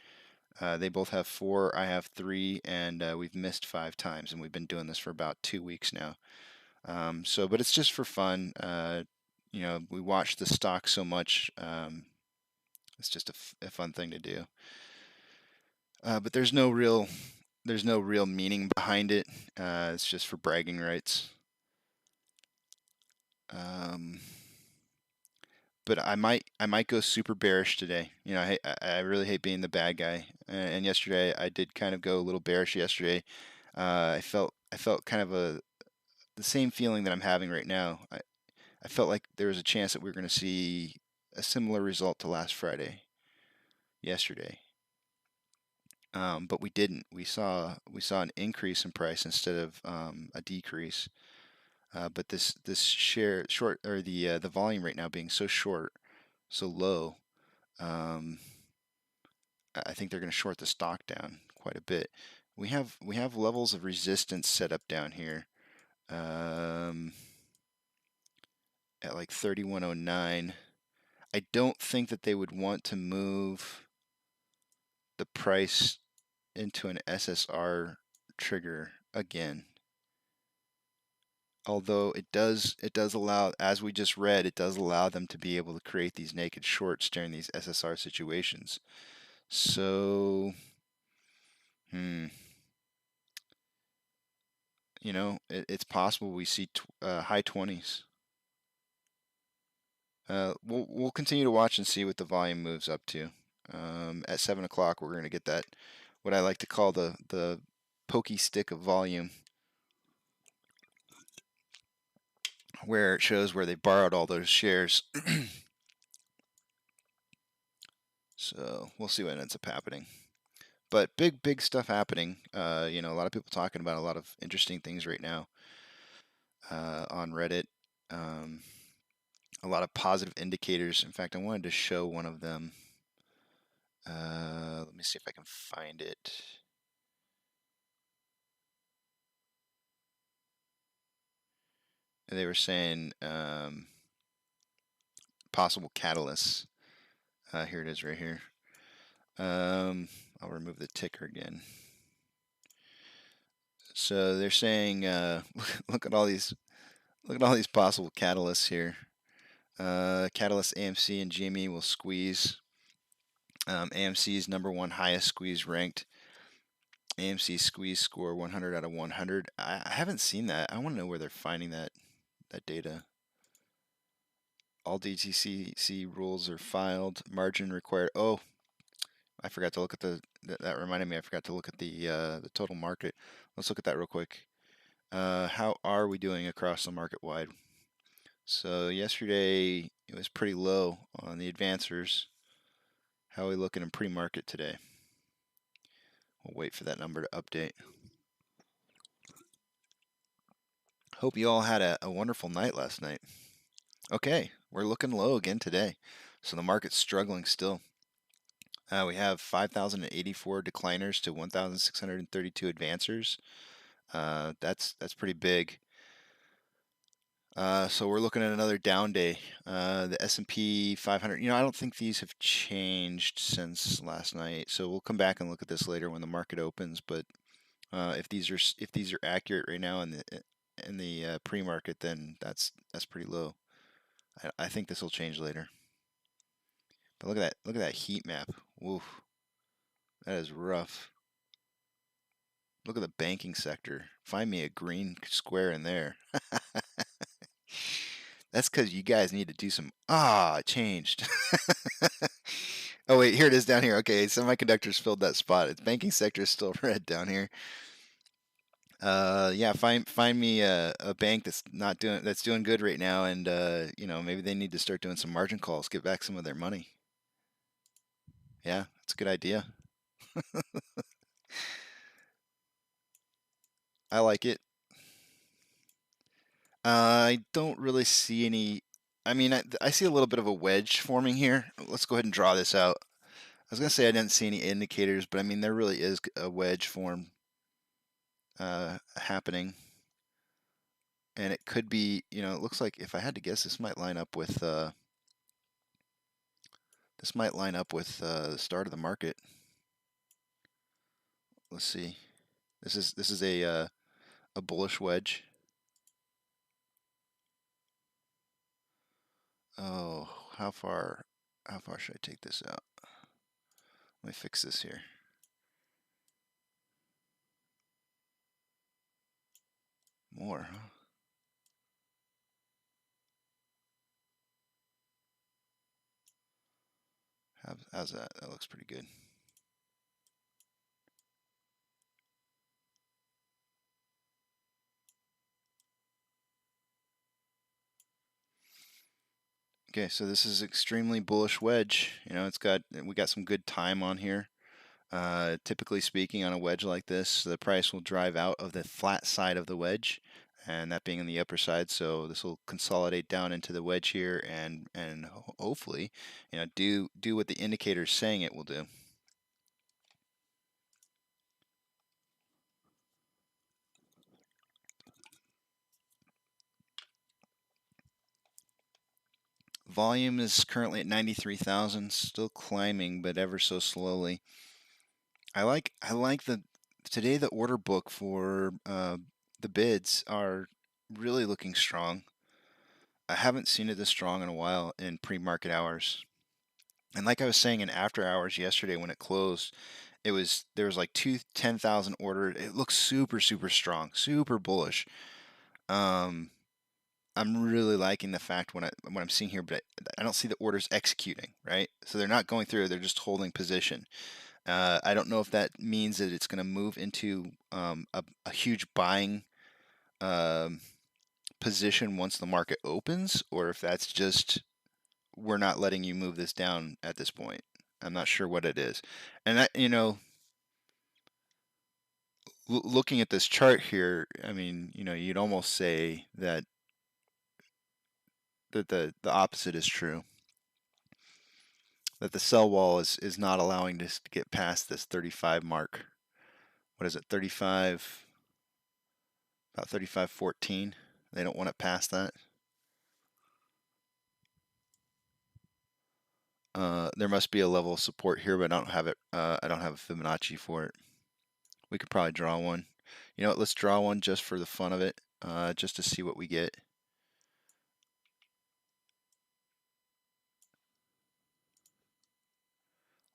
They both have 4. I have 3, and we've missed 5 times, and we've been doing this for about 2 weeks now. But it's just for fun. We watch the stock so much. It's just a fun thing to do. But there's no real meaning behind it. It's just for bragging rights. But I might go super bearish today. I really hate being the bad guy. And yesterday I did kind of go a little bearish yesterday. I felt kind of the same feeling that I'm having right now. I felt like there was a chance that we were going to see a similar result to last Friday, yesterday. But we didn't. We saw an increase in price instead of a decrease. But this short, or the volume right now being so short, so low, I think they're going to short the stock down quite a bit. We have levels of resistance set up down here at like 3109. I don't think that they would want to move the price into an SSR trigger again. Although it does allow, as we just read, it does allow them to be able to create these naked shorts during these SSR situations. So, it's possible we see high 20s. We'll continue to watch and see what the volume moves up to. At 7 o'clock, we're going to get that, what I like to call the pokey stick of volume, where it shows where they borrowed all those shares. So we'll see what ends up happening. But big stuff happening. A lot of people talking about a lot of interesting things right now on Reddit. A lot of positive indicators. In fact, I wanted to show one of them. Let me see if I can find it. They were saying possible catalysts. Here it is right here. I'll remove the ticker again. So they're saying, look at all these possible catalysts here. Catalyst AMC and GME will squeeze. AMC's #1 highest squeeze ranked. AMC squeeze score 100 out of 100. I haven't seen that. I want to know where they're finding that that data. All DTCC rules are filed. Margin required. Oh, I forgot to look at that reminded me. I forgot to look at the total market. Let's look at that real quick. How are we doing across the market wide? So yesterday it was pretty low on the advancers. How are we looking in pre-market today? We'll wait for that number to update. Hope you all had a wonderful night last night. Okay, we're looking low again today. So the market's struggling still. We have 5,084 decliners to 1,632 advancers. That's pretty big. So we're looking at another down day. The S&P 500, I don't think these have changed since last night. So we'll come back and look at this later when the market opens. But if these are accurate right now in the pre-market, then that's pretty low. I think this will change later. But look at that heat map. Woof, that is rough. Look at the banking sector. Find me a green square in there. That's because you guys need to do some. It changed. Oh wait, here it is down here. Okay, semiconductors filled that spot. Its banking sector is still red down here. Yeah, find me a bank that's doing good right now, and maybe they need to start doing some margin calls, get back some of their money. Yeah, that's a good idea. I like it. I don't really see any. I mean, I see a little bit of a wedge forming here. Let's go ahead and draw this out. I was gonna say I didn't see any indicators, but I mean there really is a wedge form happening, and it could be. It looks like, if I had to guess, this might line up with the start of the market. Let's see. This is a bullish wedge. Oh, how far should I take this out? Let me fix this here. More, huh? How's that? That looks pretty good. Okay, so this is extremely bullish wedge. We got some good time on here. Typically speaking, on a wedge like this, the price will drive out of the flat side of the wedge, and that being on the upper side. So this will consolidate down into the wedge here, and hopefully, do what the indicator is saying it will do. Volume is currently at 93,000, still climbing, but ever so slowly. I like today the order book for the bids are really looking strong. I haven't seen it this strong in a while in pre-market hours. And like I was saying in after hours yesterday when it closed, there was like 10,000 ordered. It looks super strong, super bullish. I'm really liking the fact what I'm seeing here, but I don't see the orders executing, right? So they're not going through, they're just holding position. I don't know if that means that it's going to move into a huge buying position once the market opens, or if that's just, we're not letting you move this down at this point. I'm not sure what it is. And that, looking at this chart here, I mean, you'd almost say that the opposite is true. That the sell wall is not allowing this to get past this 35 mark. What is it? 35, about 35.14. They don't want it past that. There must be a level of support here, but I don't have it. I don't have a Fibonacci for it. We could probably draw one. You know what? Let's draw one just for the fun of it, just to see what we get.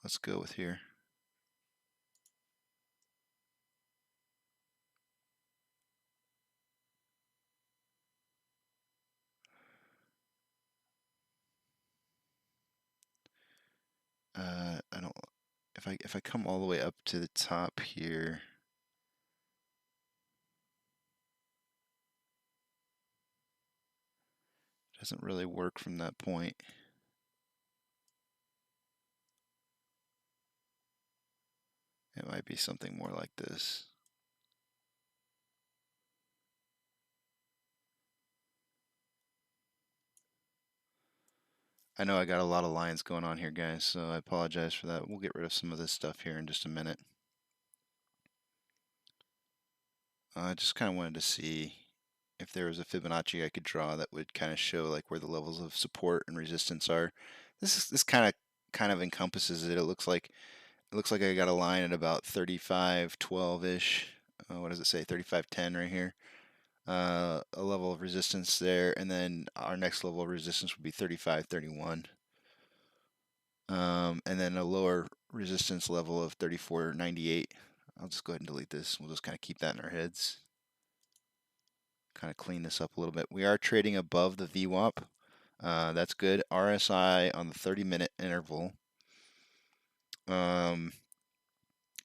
Let's go with here. I don't. If I come all the way up to the top here, it doesn't really work from that point. It might be something more like this. I know I got a lot of lines going on here, guys, so I apologize for that. We'll get rid of some of this stuff here in just a minute. I just kind of wanted to see if there was a Fibonacci I could draw that would kind of show like where the levels of support and resistance are. This kind of encompasses it. It looks like I got a line at about 35.12-ish. What does it say? 35.10 right here. A level of resistance there, and then our next level of resistance would be 35.31. And then a lower resistance level of 34.98. I'll just go ahead and delete this. We'll just kind of keep that in our heads. Kind of clean this up a little bit. We are trading above the VWAP. That's good. RSI on the 30-minute interval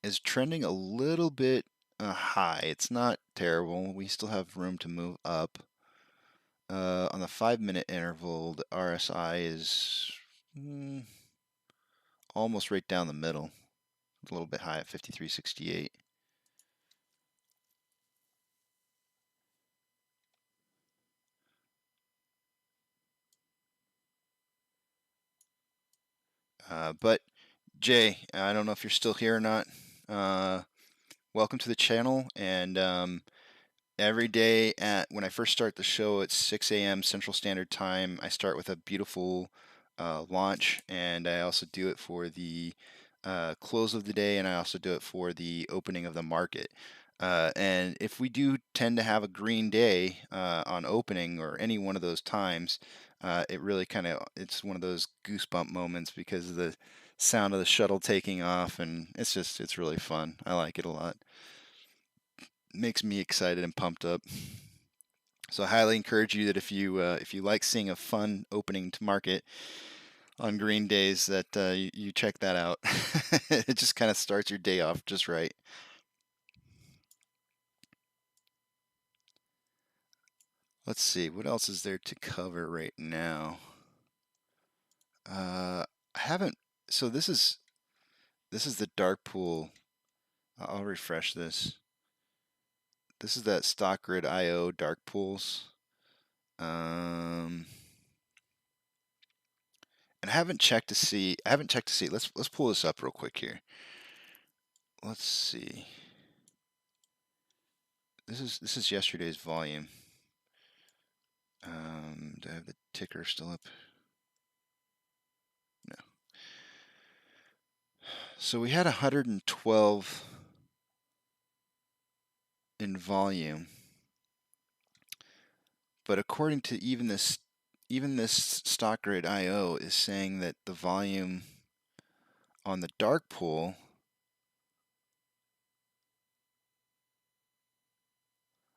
is trending a little bit high. It's not terrible. We still have room to move up. On the 5-minute interval, the RSI is almost right down the middle. A little bit high at 53.68. But Jay, I don't know if you're still here or not. Welcome to the channel, and every day when I first start the show at 6 a.m. Central Standard Time, I start with a beautiful launch, and I also do it for the close of the day, and I also do it for the opening of the market. And if we do tend to have a green day on opening or any one of those times, it really it's one of those goosebump moments because of the sound of the shuttle taking off, and it's really fun. I like it a lot. Makes me excited and pumped up. So I highly encourage you that if you like seeing a fun opening to market on green days, that you check that out. It just kind of starts your day off just right. Let's see, what else is there to cover right now? I haven't. So this is the dark pool. I'll refresh this. This is that stock grid IO dark pools. And I haven't checked to see. Let's pull this up real quick here. Let's see. This is yesterday's volume. Do I have the ticker still up? No. So we had 112 in volume, but according to even this stock grid IO is saying that the volume on the dark pool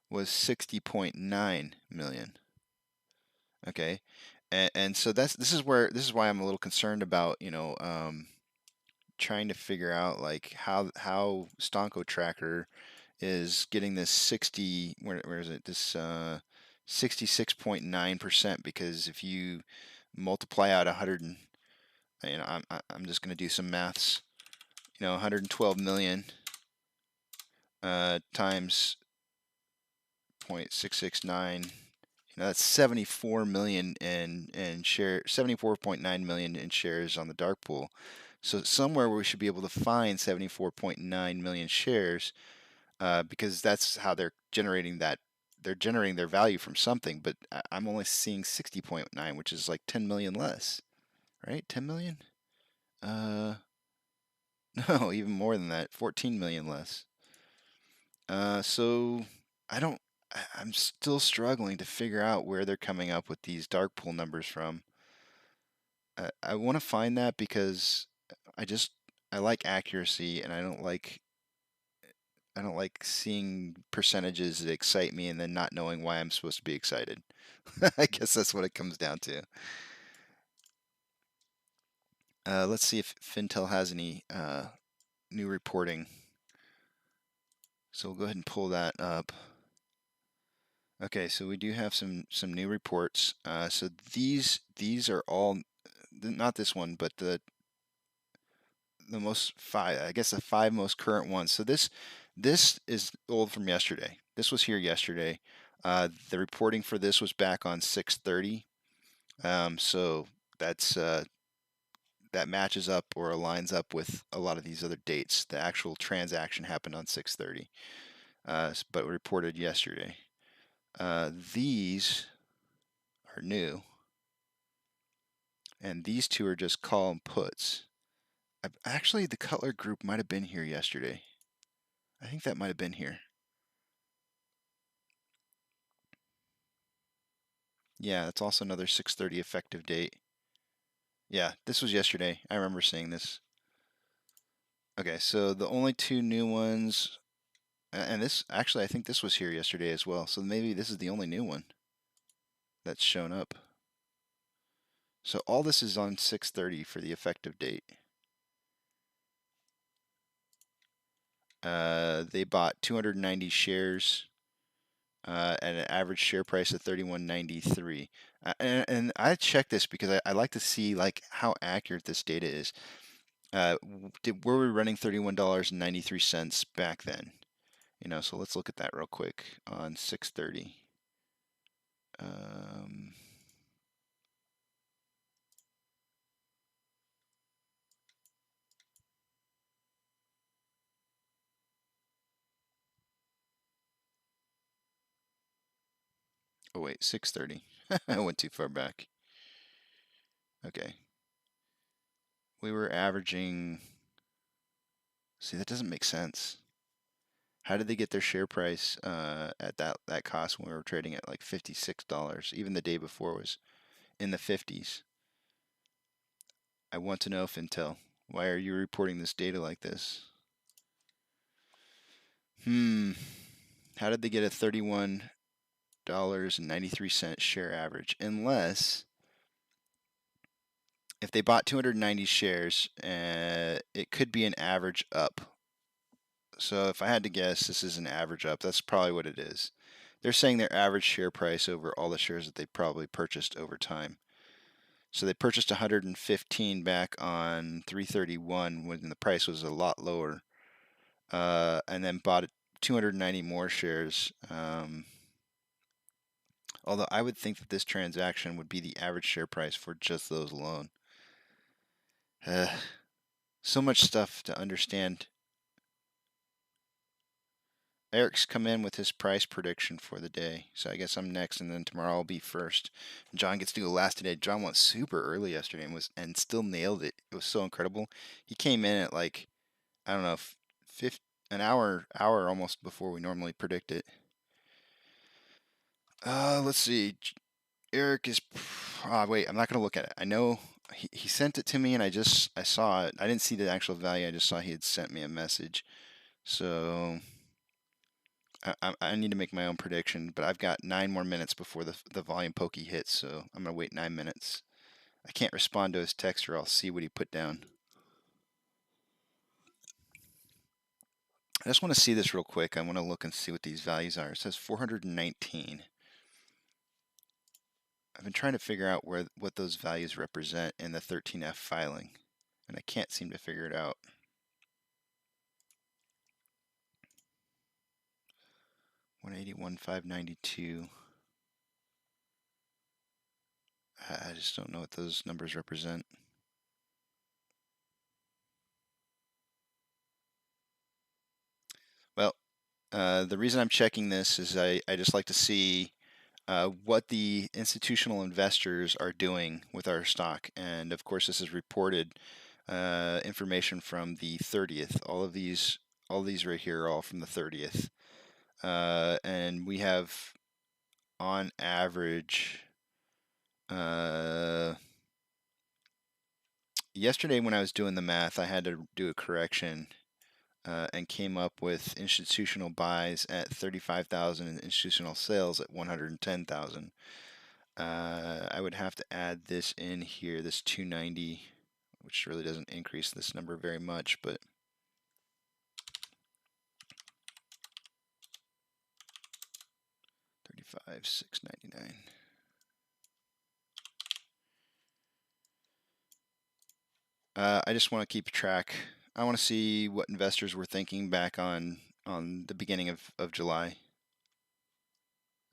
was 60.9 million. Okay, and so this is why I'm a little concerned about trying to figure out like how Stonko Tracker is getting this 60 where is it this 66.9%, because if you multiply out 100 and I'm just going to do some maths, 112 million times 0.669, that's 74 million in share, 74.9 million in shares on the dark pool. So somewhere we should be able to find 74.9 million shares, because that's how they're generating that. They're generating their value from something, but I'm only seeing 60.9, which is like 10 million less, right? 10 million? No, even more than that, 14 million less. So I'm still struggling to figure out where they're coming up with these dark pool numbers from. I want to find that because I like accuracy, and I don't like seeing percentages that excite me and then not knowing why I'm supposed to be excited. I guess that's what it comes down to. Let's see if Fintel has any new reporting. So we'll go ahead and pull that up. Okay, so we do have some new reports. So these are all, not this one, but the most five, I guess the 5 most current ones. So this is old from yesterday. This was here yesterday. The reporting for this was back on 6/30. So that's that matches up or aligns up with a lot of these other dates. The actual transaction happened on 6/30, but reported yesterday. These are new, and these two are just call and puts. Actually, the Cutler group might have been here yesterday. I think that might have been here. Yeah, it's also another 6/30 effective date. Yeah, this was yesterday. I remember seeing this. Okay, so the only 2 new ones, and this, actually, I think this was here yesterday as well. So maybe this is the only new one that's shown up. So all this is on 6/30 for the effective date. They bought 290 shares at an average share price of 31.93. And I checked this because I like to see like how accurate this data is. Were we running $31.93 back then? You know, so let's look at that real quick on 6/30. Oh wait, 6/30. I went too far back. Okay. We were averaging. See, that doesn't make sense. How did they get their share price at that cost when we were trading at like $56? Even the day before was in the 50s. I want to know, Fintel, why are you reporting this data like this? How did they get a $31.93 share average? Unless, if they bought 290 shares, it could be an average up. So if I had to guess, this is an average up. That's probably what it is. They're saying their average share price over all the shares that they probably purchased over time. So they purchased 115 back on 3/31 when the price was a lot lower, and then bought 290 more shares. Although I would think that this transaction would be the average share price for just those alone. So much stuff to understand. Eric's come in with his price prediction for the day. So I guess I'm next, and then tomorrow I'll be first. John gets to go last today. John went super early yesterday and still nailed it. It was so incredible. He came in at like, I don't know, an hour almost before we normally predict it. Let's see. Eric is. Wait, I'm not gonna look at it. I know he sent it to me, and I saw it. I didn't see the actual value. I just saw he had sent me a message. So I need to make my own prediction, but I've got 9 more minutes before the volume pokey hits, so I'm gonna wait 9 minutes. I can't respond to his text, or I'll see what he put down. I just want to see this real quick. I want to look and see what these values are. It says 419. I've been trying to figure out what those values represent in the 13F filing, and I can't seem to figure it out. $181,592. I just don't know what those numbers represent. Well, the reason I'm checking this is I just like to see what the institutional investors are doing with our stock. And of course, this is reported information from the 30th. All these right here are all from the 30th. And we have, on average, yesterday when I was doing the math, I had to do a correction and came up with institutional buys at 35,000 and institutional sales at 110,000. I would have to add this in here, this 290. which really doesn't increase this number very much, but $35,699. I just want to keep track. I want to see what investors were thinking back on the beginning of July.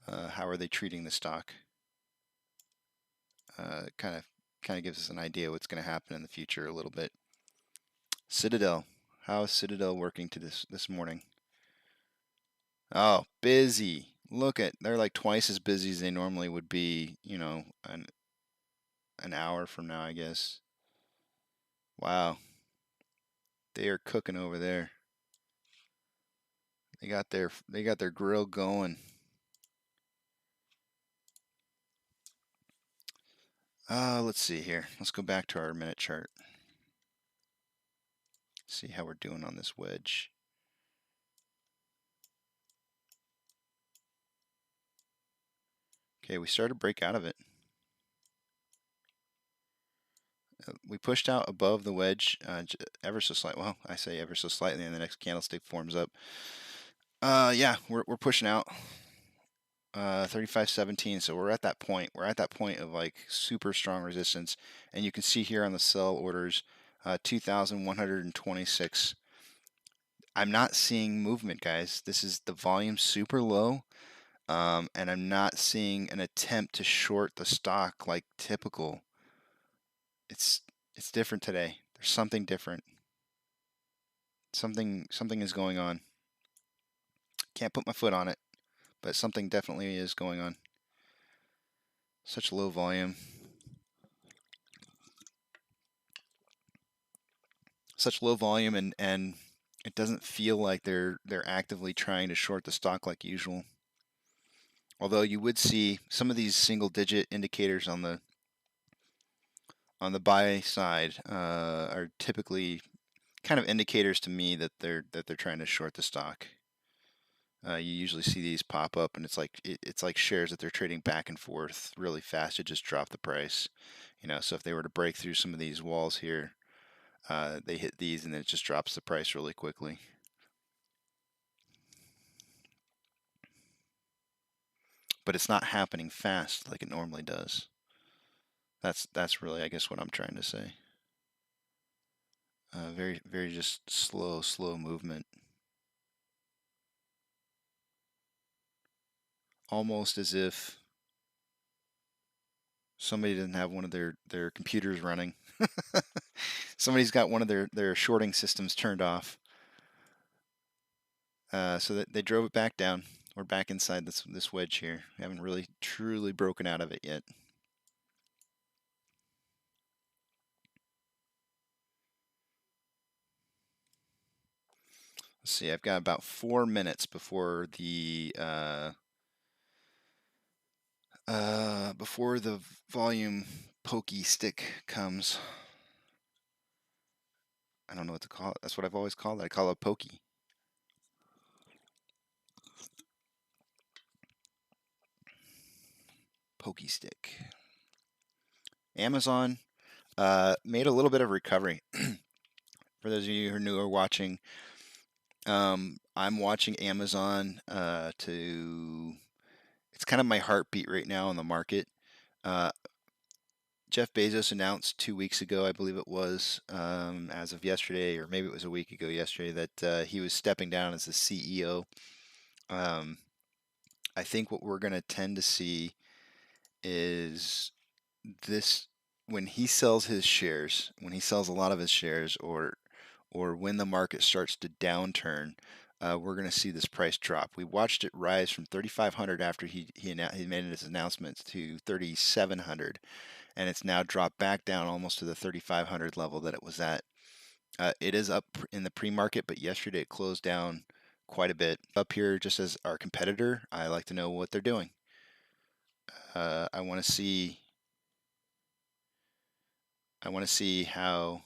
How are they treating the stock? Kind of gives us an idea what's going to happen in the future a little bit. Citadel. How is Citadel working to this morning? Oh, busy. Look at, they're like twice as busy as they normally would be, you know, an hour from now, I guess. Wow. They are cooking over there. They got their grill going. Let's see here. Let's go back to our minute chart. See how we're doing on this wedge. Okay, we started to break out of it. We pushed out above the wedge ever so slightly. Well, I say ever so slightly, and the next candlestick forms up. Yeah, we're pushing out 35.17. So we're at that point. We're at that point of like super strong resistance, and you can see here on the sell orders, 2,126. I'm not seeing movement, guys. This is the volume super low. And I'm not seeing an attempt to short the stock like typical. It's different today. There's something different. Something is going on. Can't put my foot on it, but something definitely is going on. Such low volume. Such low volume, and it doesn't feel like they're actively trying to short the stock like usual. Although you would see some of these single digit indicators on the buy side are typically kind of indicators to me that they're trying to short the stock. You usually see these pop up, and it's like shares that they're trading back and forth really fast to just drop the price. You know, so if they were to break through some of these walls here, they hit these, and then it just drops the price really quickly. But it's not happening fast like it normally does. That's really, I guess, what I'm trying to say. Very just slow movement. Almost as if somebody didn't have one of their computers running. Somebody's got one of their shorting systems turned off. So that they drove it back down. We're back inside this wedge here. We haven't really truly broken out of it yet. Let's see, I've got about 4 minutes before the volume pokey stick comes. I don't know what to call it. That's what I've always called it. I call it pokey. Pokey stick. Amazon made a little bit of recovery. For those of you who are new or watching, I'm watching Amazon it's kind of my heartbeat right now in the market. Jeff Bezos announced 2 weeks ago, I believe it was, as of yesterday, or maybe it was a week ago yesterday, that he was stepping down as the CEO. I think what we're going to tend to see is this, when he sells his shares, when he sells a lot of his shares, or when the market starts to downturn, we're going to see this price drop. We watched it rise from 3,500 after he made his announcements to 3,700, and it's now dropped back down almost to the 3,500 level that it was at. It is up in the pre-market, but yesterday it closed down quite a bit. Up here, just as our competitor, I like to know what they're doing. I want to see how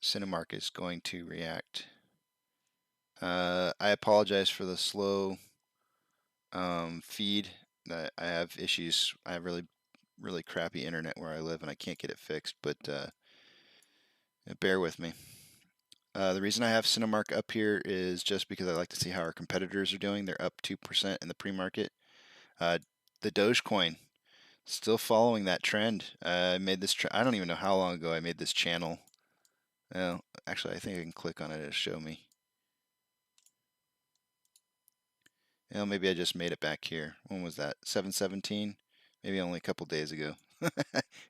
Cinemark is going to react. I apologize for the slow feed. I have issues. I have really really crappy internet where I live, and I can't get it fixed. But bear with me. The reason I have Cinemark up here is just because I like to see how our competitors are doing. They're up 2% in the pre-market. The Dogecoin still following that trend. I made this. I don't even know how long ago I made this channel. Well, actually, I think I can click on it to show me. Well, maybe I just made it back here. When was that? 7/17? Maybe only a couple days ago.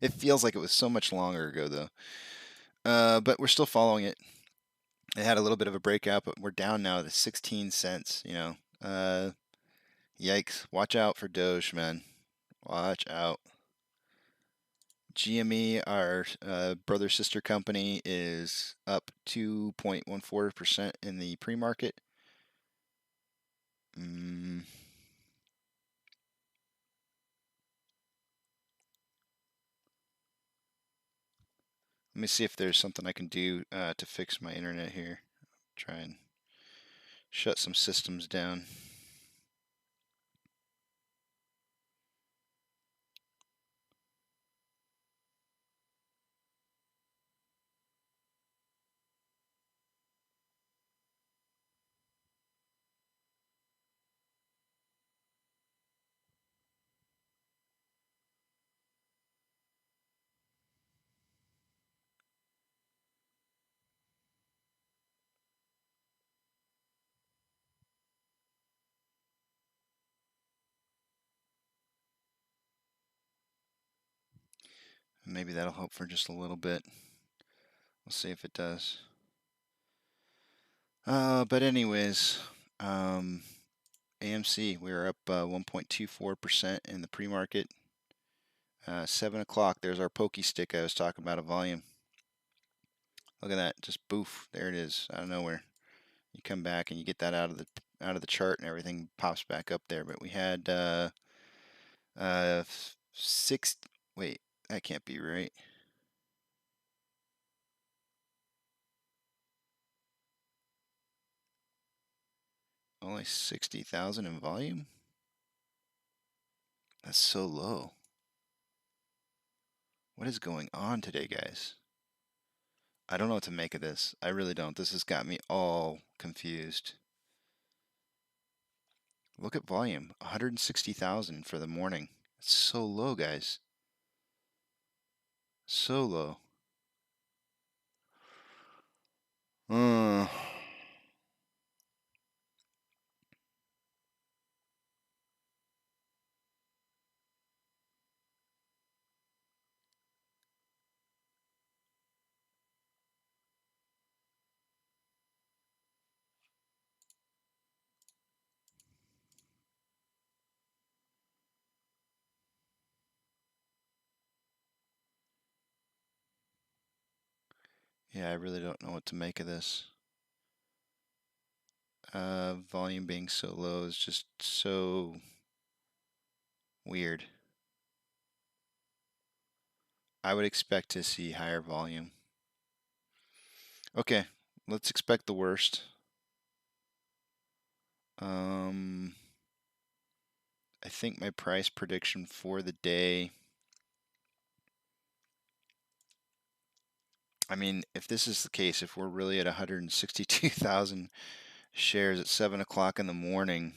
It feels like it was so much longer ago, though. But we're still following it. It had a little bit of a breakout, but we're down now to 16 cents. Yikes! Watch out for Doge, man. Watch out. GME, our brother sister company, is up 2.14% in the pre-market. Let me see if there's something I can do to fix my internet here. Try and shut some systems down. Maybe that'll help for just a little bit. We'll see if it does. But anyways, AMC, we are up 1.24% in the pre-market. 7 o'clock, there's our pokey stick I was talking about, a volume. Look at that, just boof, there it is, out of nowhere. You come back and you get that out of the chart and everything pops back up there. But we had wait, that can't be right. Only 60,000 in volume? That's so low. What is going on today, guys? I don't know what to make of this. I really don't. This has got me all confused. Look at volume, 160,000 for the morning. It's so low, guys. So low. Yeah, I really don't know what to make of this. Volume being so low is just so weird. I would expect to see higher volume. Okay, let's expect the worst. I think my price prediction for the day, I mean, if this is the case, if we're really at 162,000 shares at 7 o'clock in the morning,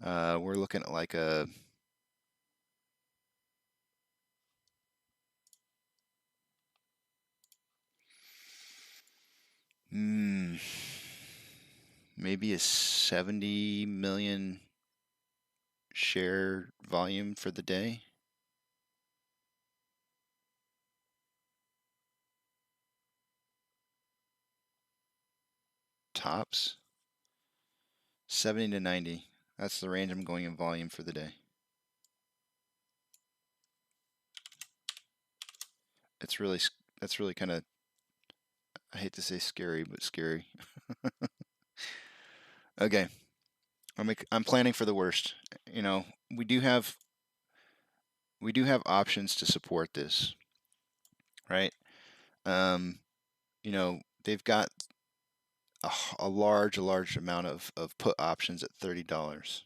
we're looking at like a maybe a 70 million share volume for the day. Tops 70 to 90. That's the range I'm going in volume for the day. That's really kind of, I hate to say scary, but scary. Okay, I'm planning for the worst. You know, we do have options to support this, right? You know, they've got a large amount of put options at $30.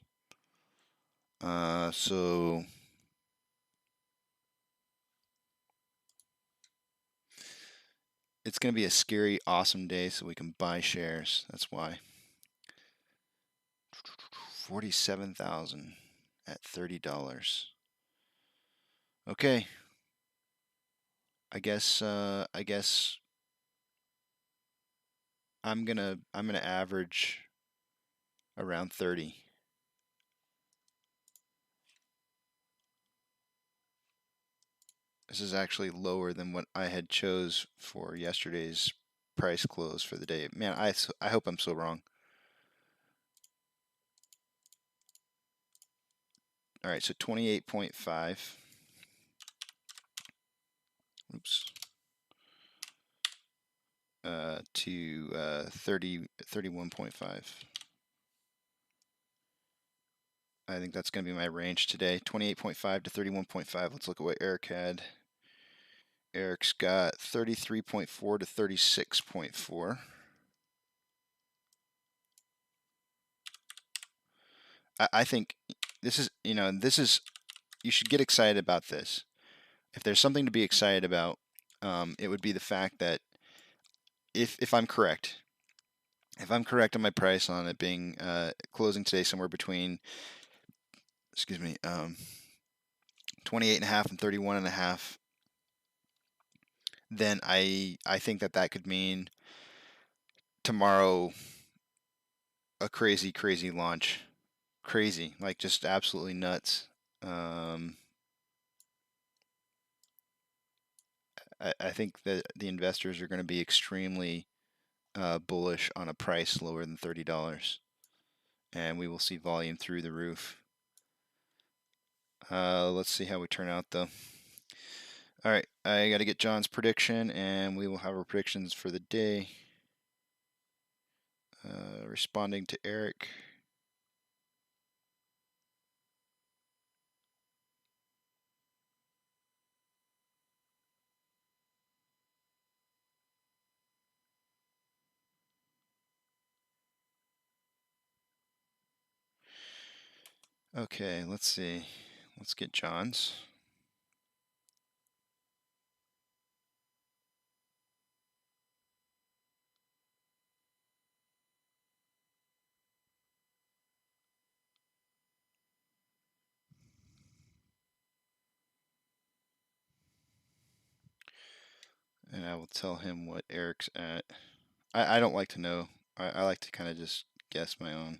So it's going to be a scary, awesome day so we can buy shares. That's why. 47,000 at $30. Okay. I guess I'm gonna average around 30. This is actually lower than what I had chose for yesterday's price close for the day. Man, I hope I'm so wrong. All right, so 28.5. Oops. To 31.5. I think that's going to be my range today. 28.5 to 31.5. Let's look at what Eric had. Eric's got 33.4 to 36.4. I think this is, you should get excited about this. If there's something to be excited about, it would be the fact that if I'm correct, on my price on it being closing today somewhere between, 28.5 and 31.5, then I think that could mean tomorrow a crazy launch. Crazy, like just absolutely nuts. I think that the investors are going to be extremely bullish on a price lower than $30, and we will see volume through the roof. Let's see how we turn out though. All right, I got to get John's prediction, and we will have our predictions for the day. Responding to Eric. Okay, let's see. Let's get John's. And I will tell him what Eric's at. I don't like to know. I like to kind of just guess my own.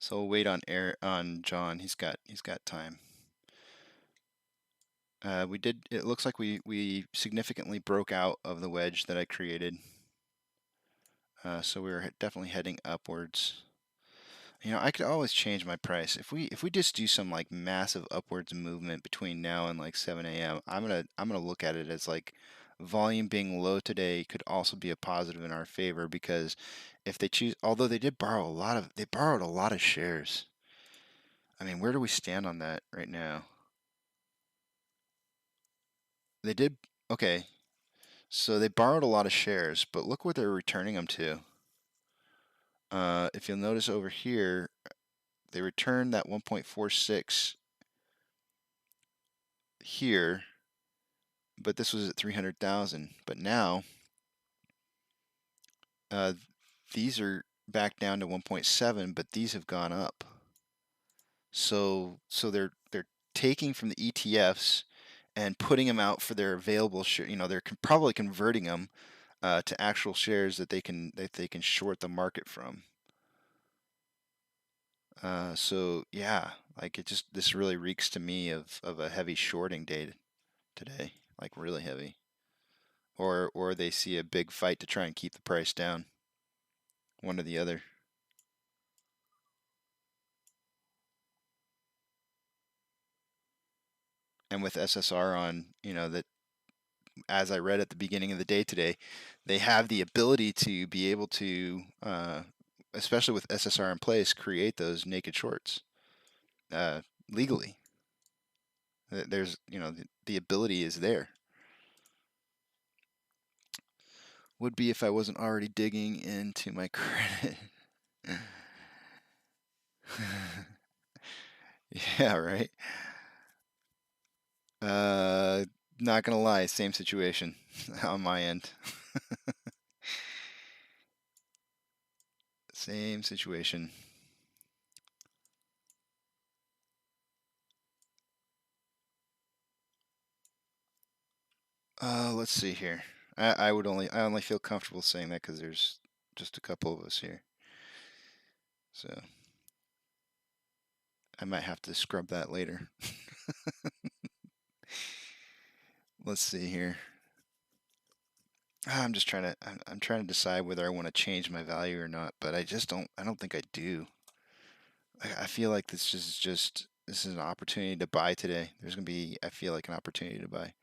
So we'll wait on John. He's got time. It looks like we significantly broke out of the wedge that I created. So we're definitely heading upwards. I could always change my price. If we just do some like massive upwards movement between now and like 7 a.m., I'm gonna look at it as like volume being low today could also be a positive in our favor, because if they choose, although they borrowed a lot of shares. I mean, where do we stand on that right now? They did, okay. So they borrowed a lot of shares, but look what they're returning them to. If you'll notice over here, they returned that 1.46 here, but this was at 300,000. But now, these are back down to 1.7, but these have gone up. So they're taking from the ETFs and putting them out for their available share. They're probably converting them to actual shares that they can short the market from. So yeah, like this really reeks to me of a heavy shorting day today, like really heavy. Or they see a big fight to try and keep the price down. One or the other. And with SSR on, that, as I read at the beginning of the day today, they have the ability to be able to, especially with SSR in place, create those naked shorts. legally. There's, the ability is there. Would be if I wasn't already digging into my credit. Yeah, right. Not gonna lie, same situation on my end. Same situation. Let's see here. I only feel comfortable saying that because there's just a couple of us here. So I might have to scrub that later. Let's see here. I'm trying to decide whether I want to change my value or not, but I don't think I do. I feel like this is an opportunity to buy today. There's gonna be, I feel like, an opportunity to buy.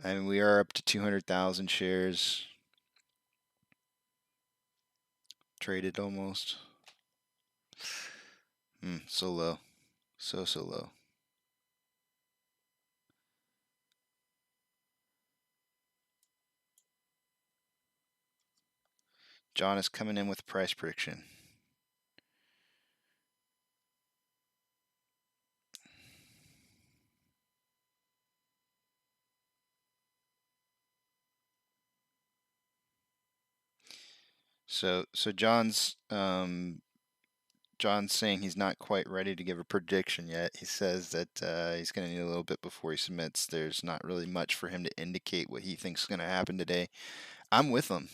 I mean, we are up to 200,000 shares traded almost. So low, so low. John is coming in with price prediction. So John's saying he's not quite ready to give a prediction yet. He says that he's going to need a little bit before he submits. There's not really much for him to indicate what he thinks is going to happen today. I'm with him.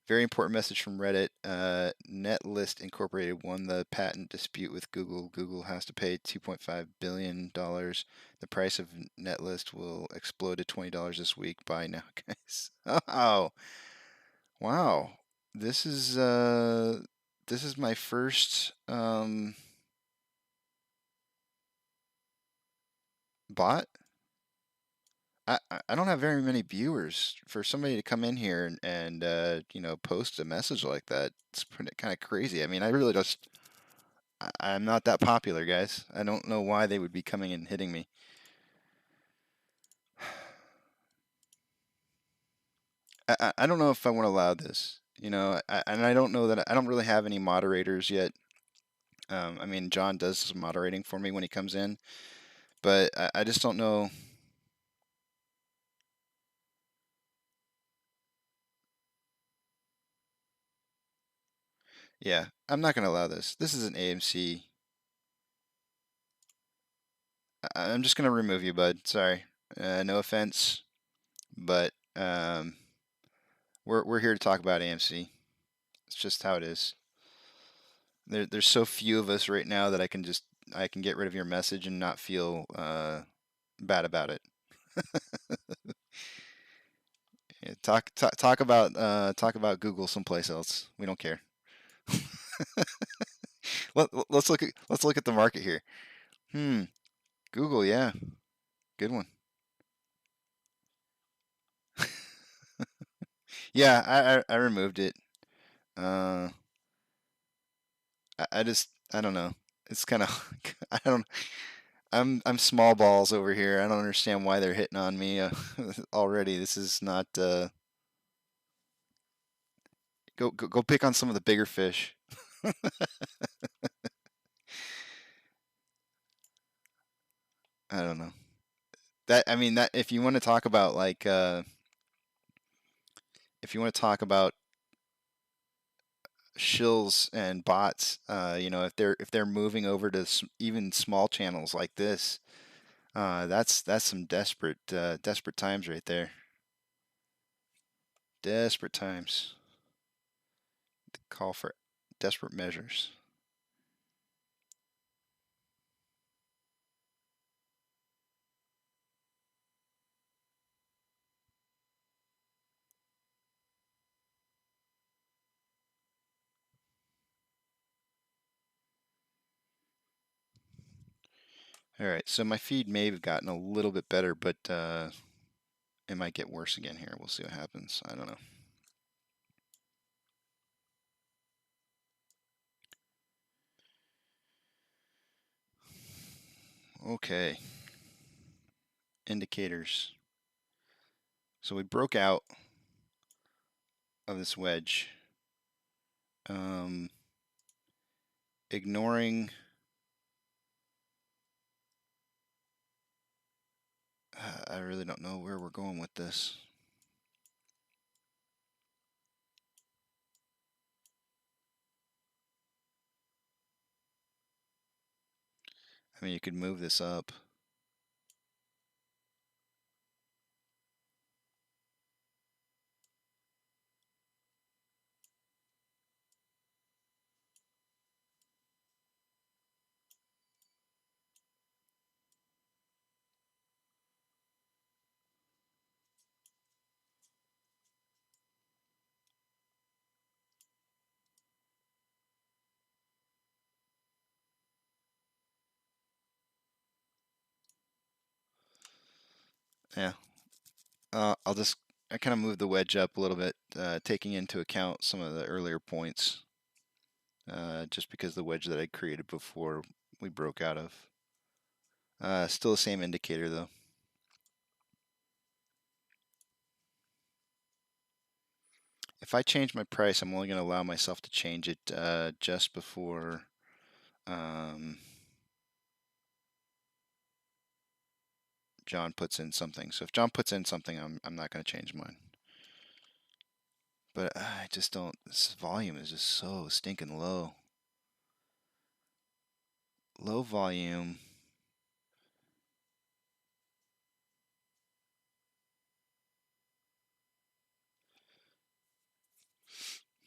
Very important message from Reddit. Netlist Incorporated won the patent dispute with Google. Google has to pay $2.5 billion. The price of Netlist will explode to $20 this week. Buy now, guys. Oh, wow. This is my first bot. I don't have very many viewers. For somebody to come in here and post a message like that, it's kind of crazy. I mean, I'm not that popular, guys. I don't know why they would be coming and hitting me. I don't know if I want to allow this. And I don't know that I don't really have any moderators yet. I mean, John does some moderating for me when he comes in, but I just don't know. Yeah, I'm not going to allow this. This is an AMC. I'm just going to remove you, bud. Sorry. No offense, but we're here to talk about AMC. It's just how it is. There's so few of us right now that I can get rid of your message and not feel bad about it. Yeah, talk about Google someplace else. We don't care. Let's look at the market here. Google, yeah, good one. Yeah, I removed it. I don't know. It's kind of I don't. I'm small balls over here. I don't understand why they're hitting on me already. This is not. Go pick on some of the bigger fish. I don't know. That if you want to talk about if you want to talk about shills and bots, if they're moving over to even small channels like this, that's some desperate times right there. Desperate times. The call for desperate measures. All right, so my feed may have gotten a little bit better, but it might get worse again here. We'll see what happens. I don't know. Okay. Indicators. So we broke out of this wedge. Ignoring I really don't know where we're going with this. I mean, you could move this up. Yeah. I kind of moved the wedge up a little bit, taking into account some of the earlier points, just because the wedge that I created before we broke out of. Still the same indicator though. If I change my price, I'm only going to allow myself to change it just before John puts in something. So if John puts in something, I'm not going to change mine. But I just don't. This volume is just so stinking low. Low volume.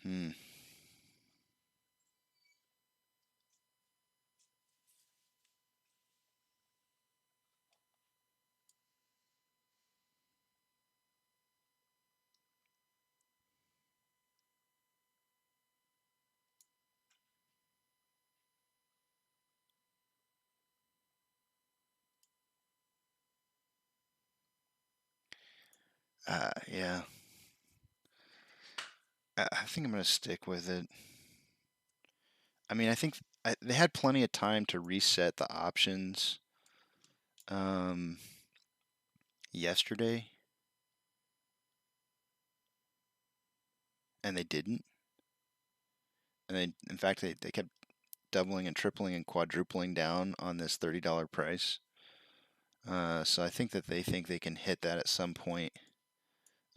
Hmm. Yeah. I think I'm going to stick with it. I mean, I think they had plenty of time to reset the options yesterday, and they didn't. And in fact, they kept doubling and tripling and quadrupling down on this $30 price. So I think that they think they can hit that at some point,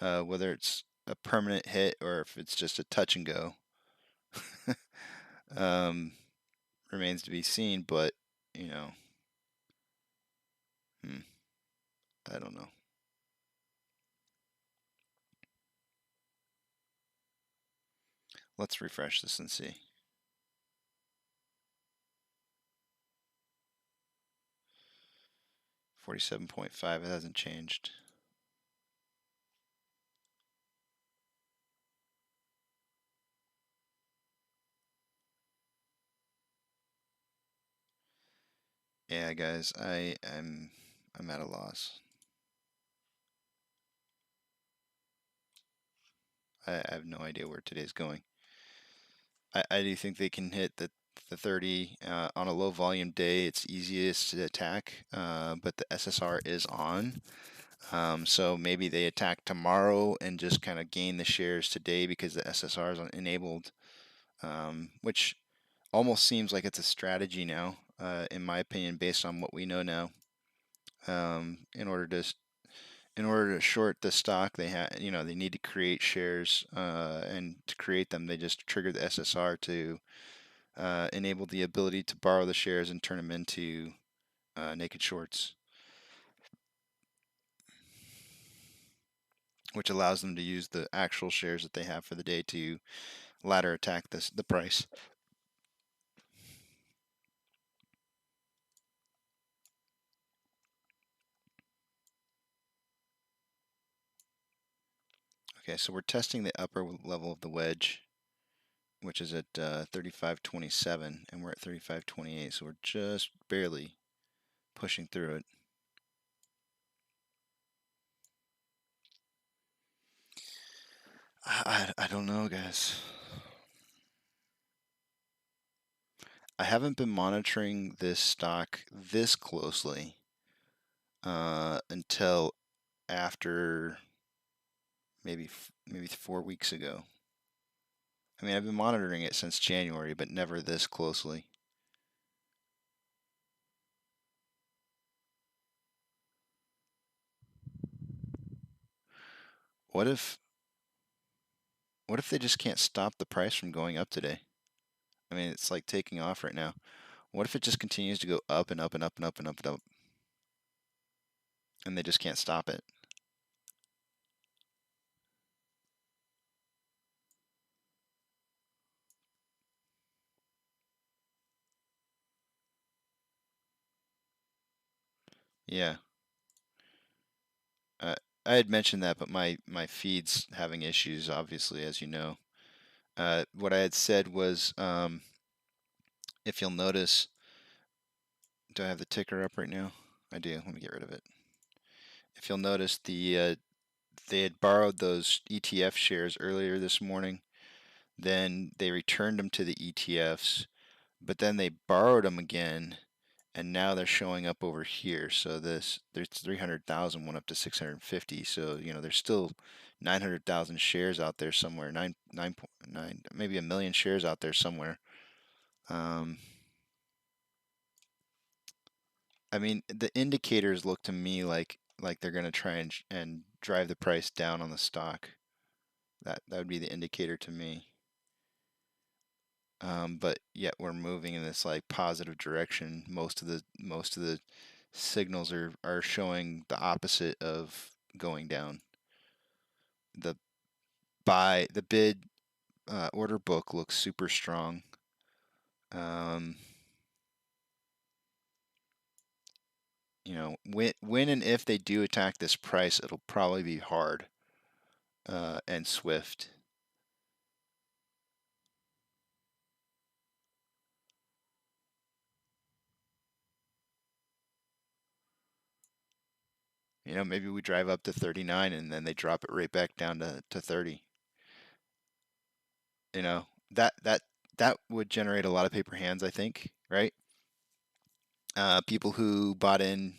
whether it's a permanent hit or if it's just a touch and go. Remains to be seen, but you know, I don't know. Let's refresh this and see. 47.5, it hasn't changed. Yeah, guys, I'm at a loss. I have no idea where today's going. I do think they can hit the 30 on a low volume day. It's easiest to attack, but the SSR is on. So maybe they attack tomorrow and just kind of gain the shares today because the SSR is enabled, which almost seems like it's a strategy now, in my opinion, based on what we know now. In order to short the stock, they need to create shares, and to create them, they just trigger the SSR to enable the ability to borrow the shares and turn them into naked shorts, which allows them to use the actual shares that they have for the day to ladder attack the price. Okay, so we're testing the upper level of the wedge, which is at 35.27, and we're at 35.28, so we're just barely pushing through it. I don't know, guys. I haven't been monitoring this stock this closely until after maybe 4 weeks ago. I mean, I've been monitoring it since January, but never this closely. What if they just can't stop the price from going up today? I mean, it's like taking off right now. What if it just continues to go up and up and up and up and up and up, and they just can't stop it? Yeah. I had mentioned that, but my feed's having issues, obviously, as you know. What I had said was, if you'll notice, do I have the ticker up right now? I do. Let me get rid of it. If you'll notice, they had borrowed those ETF shares earlier this morning. Then they returned them to the ETFs, but then they borrowed them again, and now they're showing up over here. So there's 300,000 went up to 650. So there's still 900,000 shares out there somewhere. 9.9, maybe a million shares out there somewhere. I mean, the indicators look to me like they're going to try and drive the price down on the stock. That would be the indicator to me. But yet we're moving in this like positive direction. Most of the signals are showing the opposite of going down. The bid order book looks super strong. When and if they do attack this price, it'll probably be hard and swift. Maybe we drive up to 39 and then they drop it right back down to 30. That would generate a lot of paper hands, I think, right? People who bought in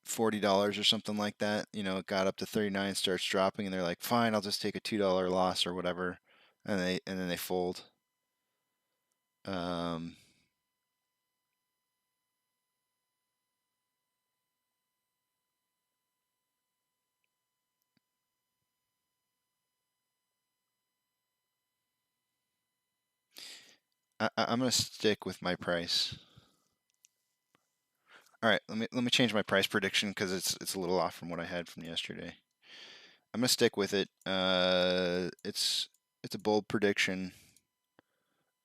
$40 or something like that, it got up to 39, starts dropping, and they're like, fine, I'll just take a $2 loss or whatever, and then they fold. I'm gonna stick with my price. All right, let me change my price prediction because it's a little off from what I had from yesterday. I'm gonna stick with it. It's a bold prediction.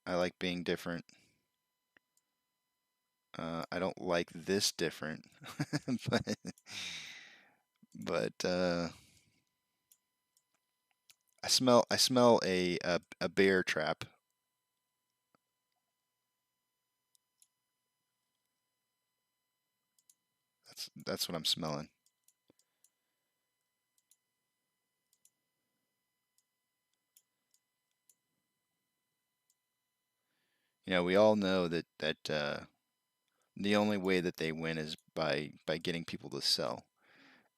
I like being different. I don't like this different, but I smell a bear trap. That's what I'm smelling. We all know that the only way that they win is by getting people to sell.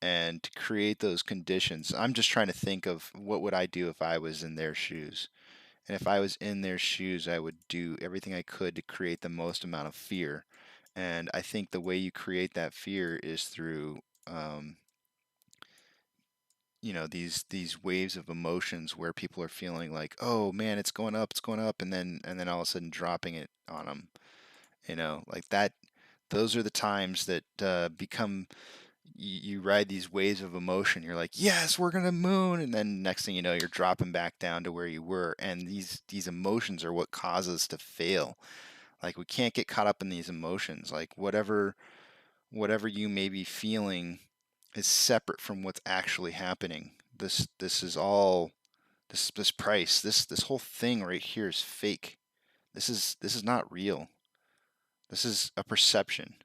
And to create those conditions, I'm just trying to think of what would I do if I was in their shoes. And if I was in their shoes, I would do everything I could to create the most amount of fear. And I think the way you create that fear is through these waves of emotions where people are feeling like, oh man, it's going up, and then all of a sudden dropping it on them. Like that. Those are the times that become you ride these waves of emotion. You're like, yes, we're gonna moon, and then next thing you know, you're dropping back down to where you were. And these emotions are what cause us to fail. Like we can't get caught up in these emotions. Like whatever you may be feeling is separate from what's actually happening. This is all this price. This whole thing right here is fake. This is not real. This is a perception.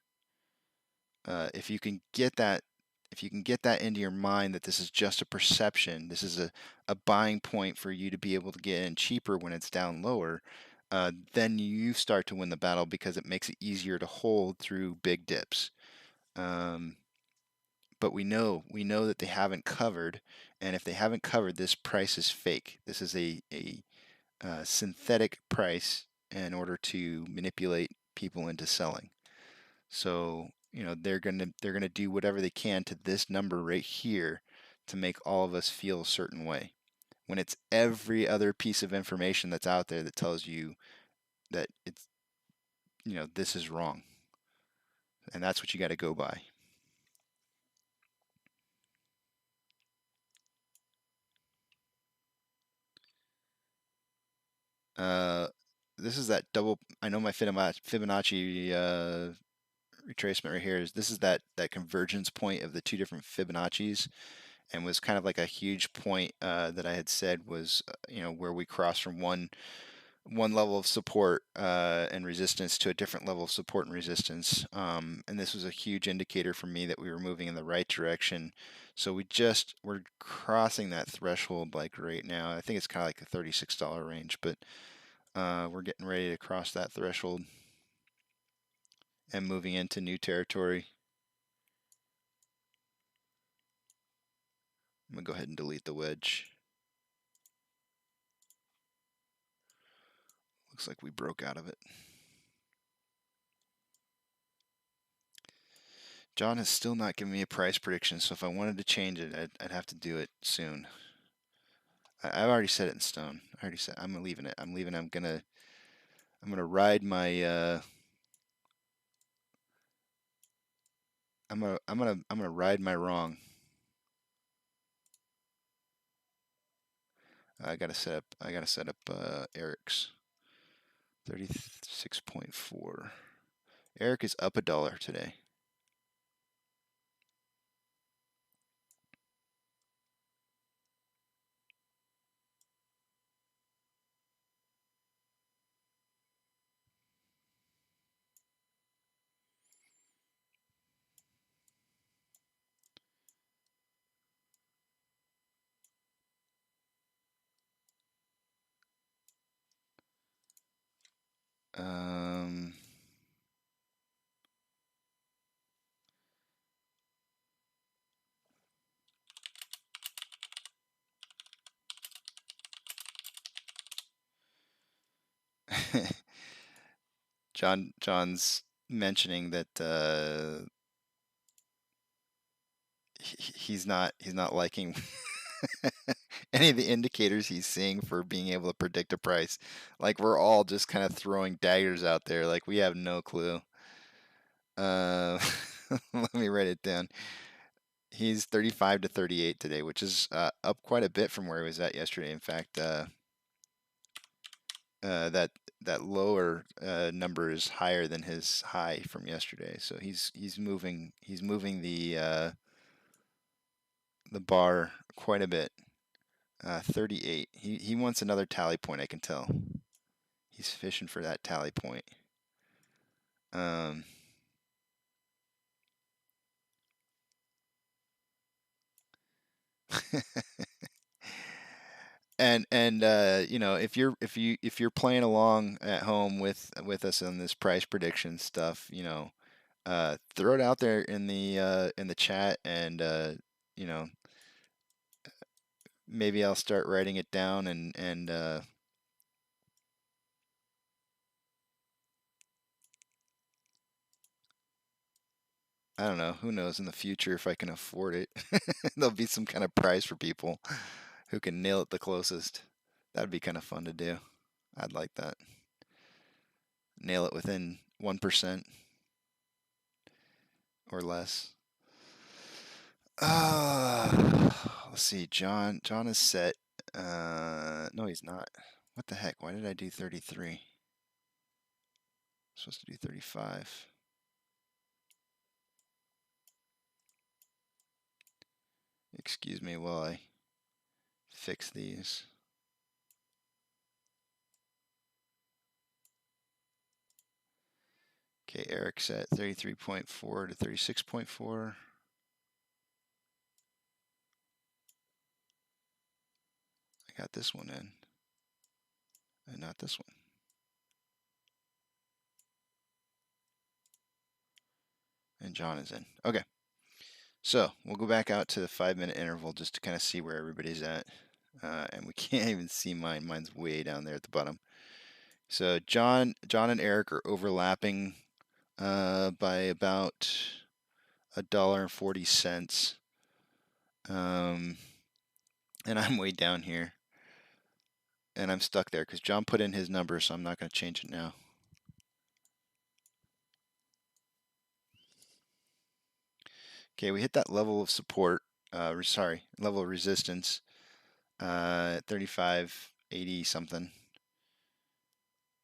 If you can get that into your mind that this is just a perception, this is a buying point for you to be able to get in cheaper when it's down lower, then you start to win the battle because it makes it easier to hold through big dips. But we know that they haven't covered, and if they haven't covered, this price is fake. This is a synthetic price in order to manipulate people into selling. So they're gonna do whatever they can to this number right here to make all of us feel a certain way, when it's every other piece of information that's out there that tells you that it's this is wrong, and that's what you got to go by. This is that double. I know my Fibonacci retracement right here this is that convergence point of the two different Fibonacci's, and was kind of like a huge point that I had said was where we cross from one level of support and resistance to a different level of support and resistance. And this was a huge indicator for me that we were moving in the right direction. So we're crossing that threshold like right now. I think it's kind of like the $36 range, but we're getting ready to cross that threshold and moving into new territory. I'm going to go ahead and delete the wedge. Looks like we broke out of it. John has still not given me a price prediction, so if I wanted to change it, I'd have to do it soon. I've already set it in stone. I already said I'm leaving it. I'm leaving. I'm gonna ride my. I'm gonna ride my wrong. I gotta set up Eric's 36.4. Eric is up $1 today. John's mentioning that he's not liking any of the indicators he's seeing for being able to predict a price. Like, we're all just kind of throwing daggers out there, like we have no clue. Let me write it down. He's 35 to 38 today, which is up quite a bit from where he was at yesterday. In fact, that lower number is higher than his high from yesterday. So he's moving the bar quite a bit. 38. He wants another tally point, I can tell. He's fishing for that tally point. And if you're playing along at home with us on this price prediction stuff, throw it out there in the chat, and maybe I'll start writing it down, and I don't know, who knows in the future if I can afford it. There'll be some kind of prize for people who can nail it the closest. That'd be kind of fun to do. I'd like that. Nail it within 1% or less. Let's see. John is set. No, he's not. What the heck? Why did I do 33? I'm supposed to do 35. Excuse me while I fix these. Okay, Eric's at 33.4 to 36.4. I got this one in, and not this one. And John is in. Okay. So we'll go back out to the 5-minute interval just to kind of see where everybody's at. And we can't even see mine. Mine's way down there at the bottom. So John and Eric are overlapping by about $1.40. And I'm way down here. And I'm stuck there because John put in his number, so I'm not going to change it now. Okay, we hit that level of support, level of resistance, 35.80 something.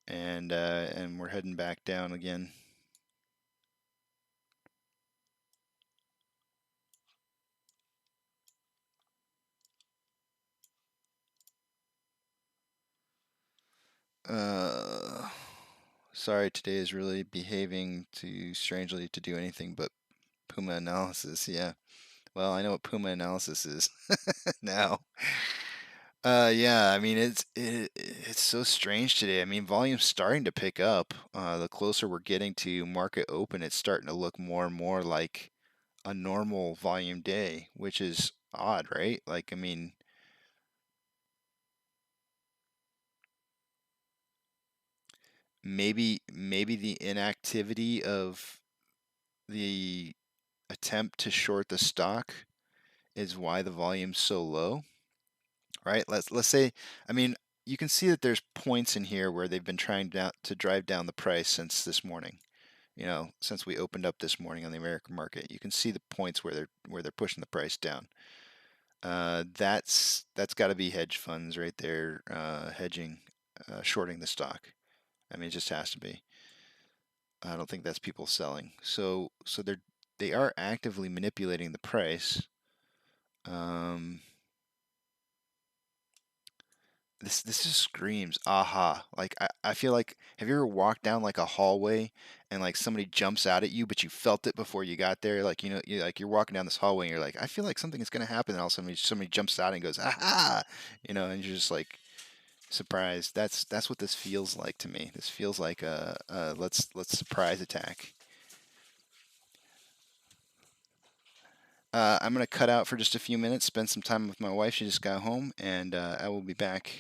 And we're heading back down again. Sorry, today is really behaving too strangely to do anything but Puma analysis. Yeah. Well, I know what Puma analysis is now. Yeah, I mean it's so strange today. I mean, volume's starting to pick up. The closer we're getting to market open, it's starting to look more and more like a normal volume day, which is odd, right? Like, I mean, maybe the inactivity of the attempt to short the stock is why the volume's so low, right? Let's say, I mean, you can see that there's points in here where they've been trying to drive down the price since this morning. You know, since we opened up this morning on the American market, you can see the points where they're pushing the price down. That's got to be hedge funds right there, hedging, shorting the stock. I mean, it just has to be. I don't think that's people selling. So they are actively manipulating the price. This just screams aha. Like I feel like, have you ever walked down like a hallway and like somebody jumps out at you, but you felt it before you got there? Like, you know, you're walking down this hallway and you're like, I feel like something is gonna happen, and all of a sudden somebody jumps out and goes aha, you know, and you're just like surprised. That's what this feels like to me. This feels like a let's surprise attack. I'm gonna cut out for just a few minutes, spend some time with my wife. She just got home, and I will be back.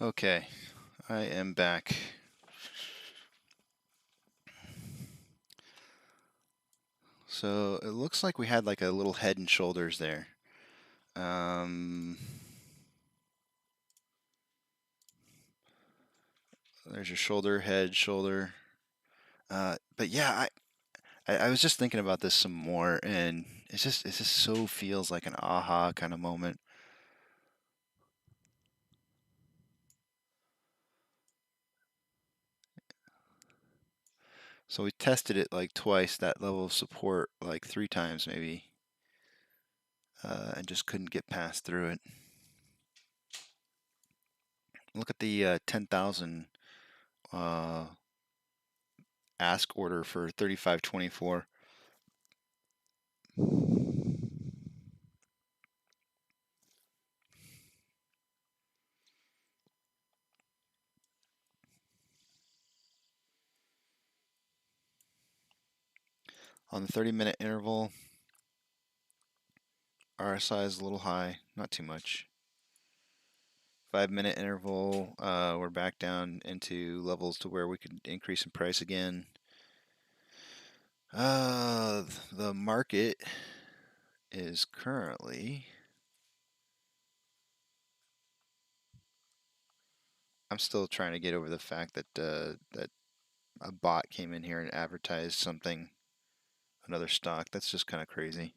Okay, I am back. So it looks like we had like a little head and shoulders there. There's your shoulder, head, shoulder. But yeah, I was just thinking about this some more, and it just so feels like an aha kind of moment. So we tested it like twice, that level of support, like 3 times maybe, and just couldn't get past through it. Look at the 10,000 ask order for 35.24. On the 30-minute interval, RSI is a little high, not too much. 5-minute interval, we're back down into levels to where we could increase in price again. The market is currently, I'm still trying to get over the fact that that a bot came in here and advertised something, another stock. That's just kind of crazy.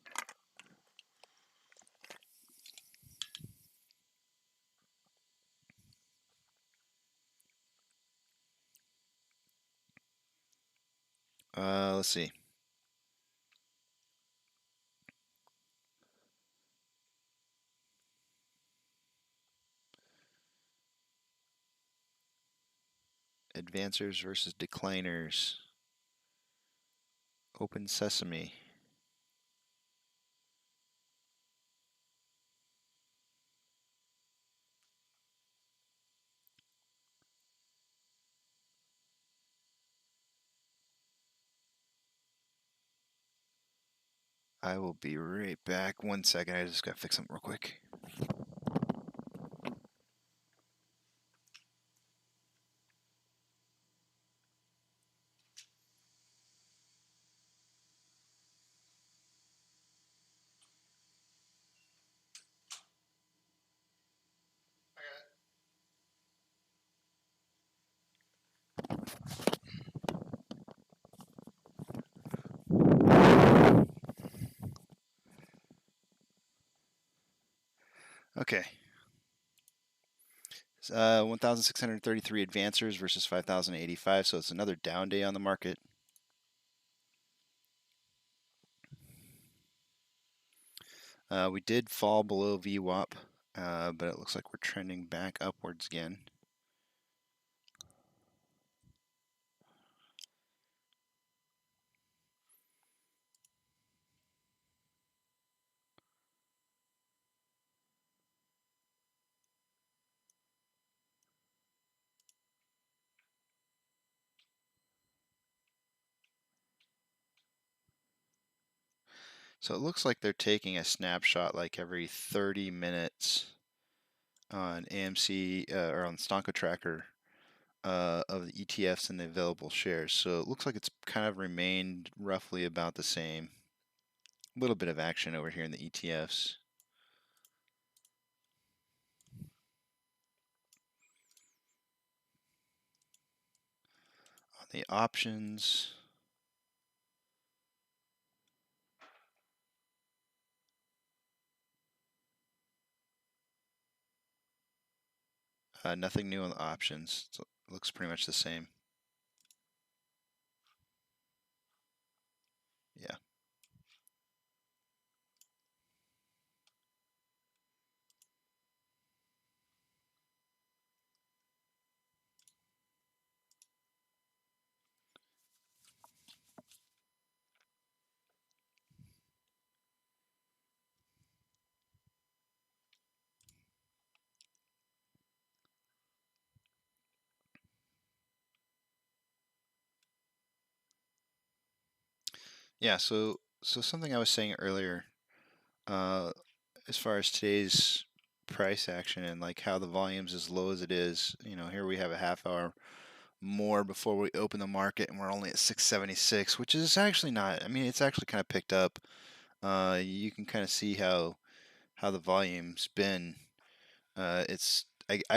Let's see. Advancers versus decliners. Open Sesame. I will be right back. 1 second. I just got to fix something real quick. Okay. 1,633 advancers versus 5,085, so it's another down day on the market. We did fall below VWAP, but it looks like we're trending back upwards again. So it looks like they're taking a snapshot like every 30 minutes on AMC or on Stonk Tracker of the ETFs and the available shares. So it looks like it's kind of remained roughly about the same. A little bit of action over here in the ETFs. On the options, nothing new on the options. So it looks pretty much the same. Yeah. Yeah, so something I was saying earlier, as far as today's price action and like how the volume's as low as it is. You know, here we have a half hour more before we open the market, and we're only at 676, which is actually not. I mean, it's actually kind of picked up. You can kind of see how the volume's been. I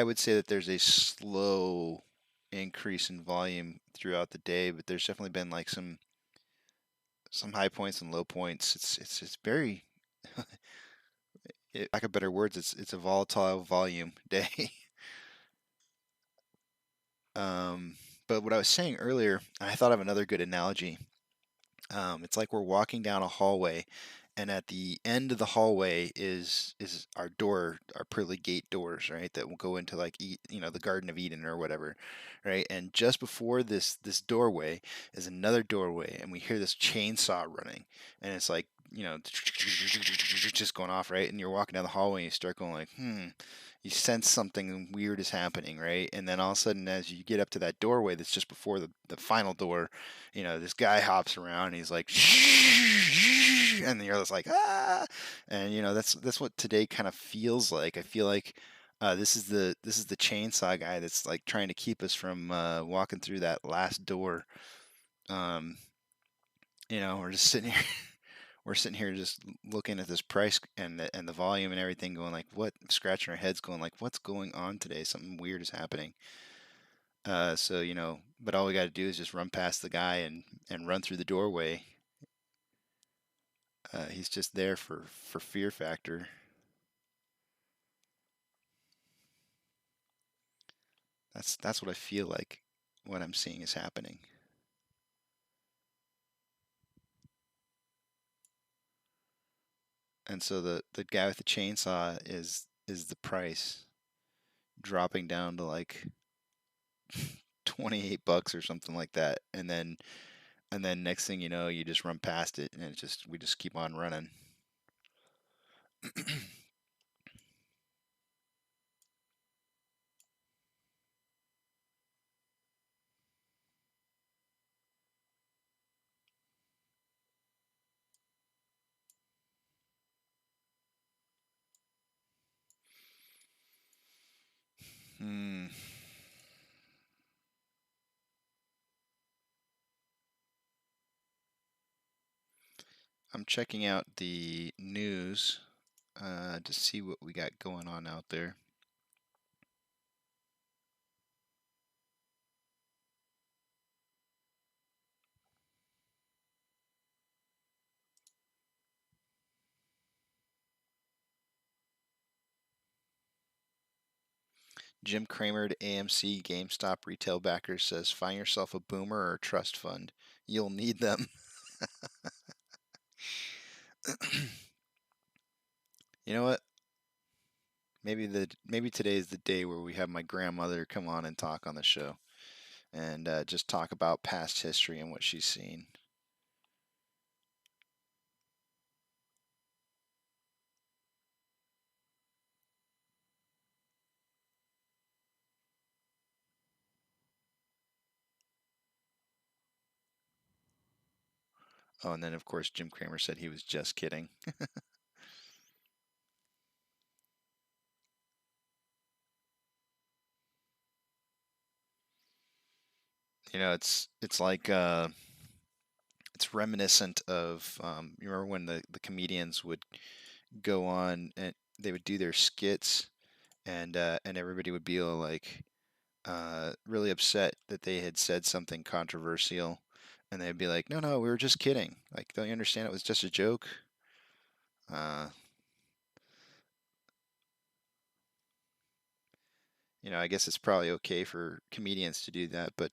would say that there's a slow increase in volume throughout the day, but there's definitely been like some high points and low points. It's very, lack of better words, it's a volatile volume day. But what I was saying earlier, I thought of another good analogy. It's like we're walking down a hallway, and at the end of the hallway is our door, our pearly gate doors, right? That will go into like the Garden of Eden or whatever, right? And just before this doorway is another doorway, and we hear this chainsaw running, and it's like just going off, right? And you're walking down the hallway, and you start going like, You sense something weird is happening, right? And then all of a sudden, as you get up to that doorway that's just before the final door, this guy hops around and he's like, and the other's like, ah, and that's what today kind of feels like. I feel like this is the chainsaw guy that's like trying to keep us from walking through that last door. We're just sitting here. We're sitting here just looking at this price and the volume and everything, going like, what? Scratching our heads, going like, what's going on today? Something weird is happening. But all we got to do is just run past the guy and run through the doorway. He's just there for fear factor. That's what I feel like what I'm seeing is happening. And so the guy with the chainsaw is the price dropping down to like $28 or something like that, and then next thing you know, you just run past it, and we just keep on running. I'm checking out the news to see what we got going on out there. Jim Cramer to AMC GameStop retail backers says, find yourself a boomer or a trust fund. You'll need them. You know what? Maybe today is the day where we have my grandmother come on and talk on the show, and just talk about past history and what she's seen. Oh, and then of course Jim Cramer said he was just kidding. It's like it's reminiscent of you remember when the comedians would go on and they would do their skits, and everybody would be like really upset that they had said something controversial, and they'd be like, no, we were just kidding. Like, don't you understand? It was just a joke. I guess it's probably okay for comedians to do that, but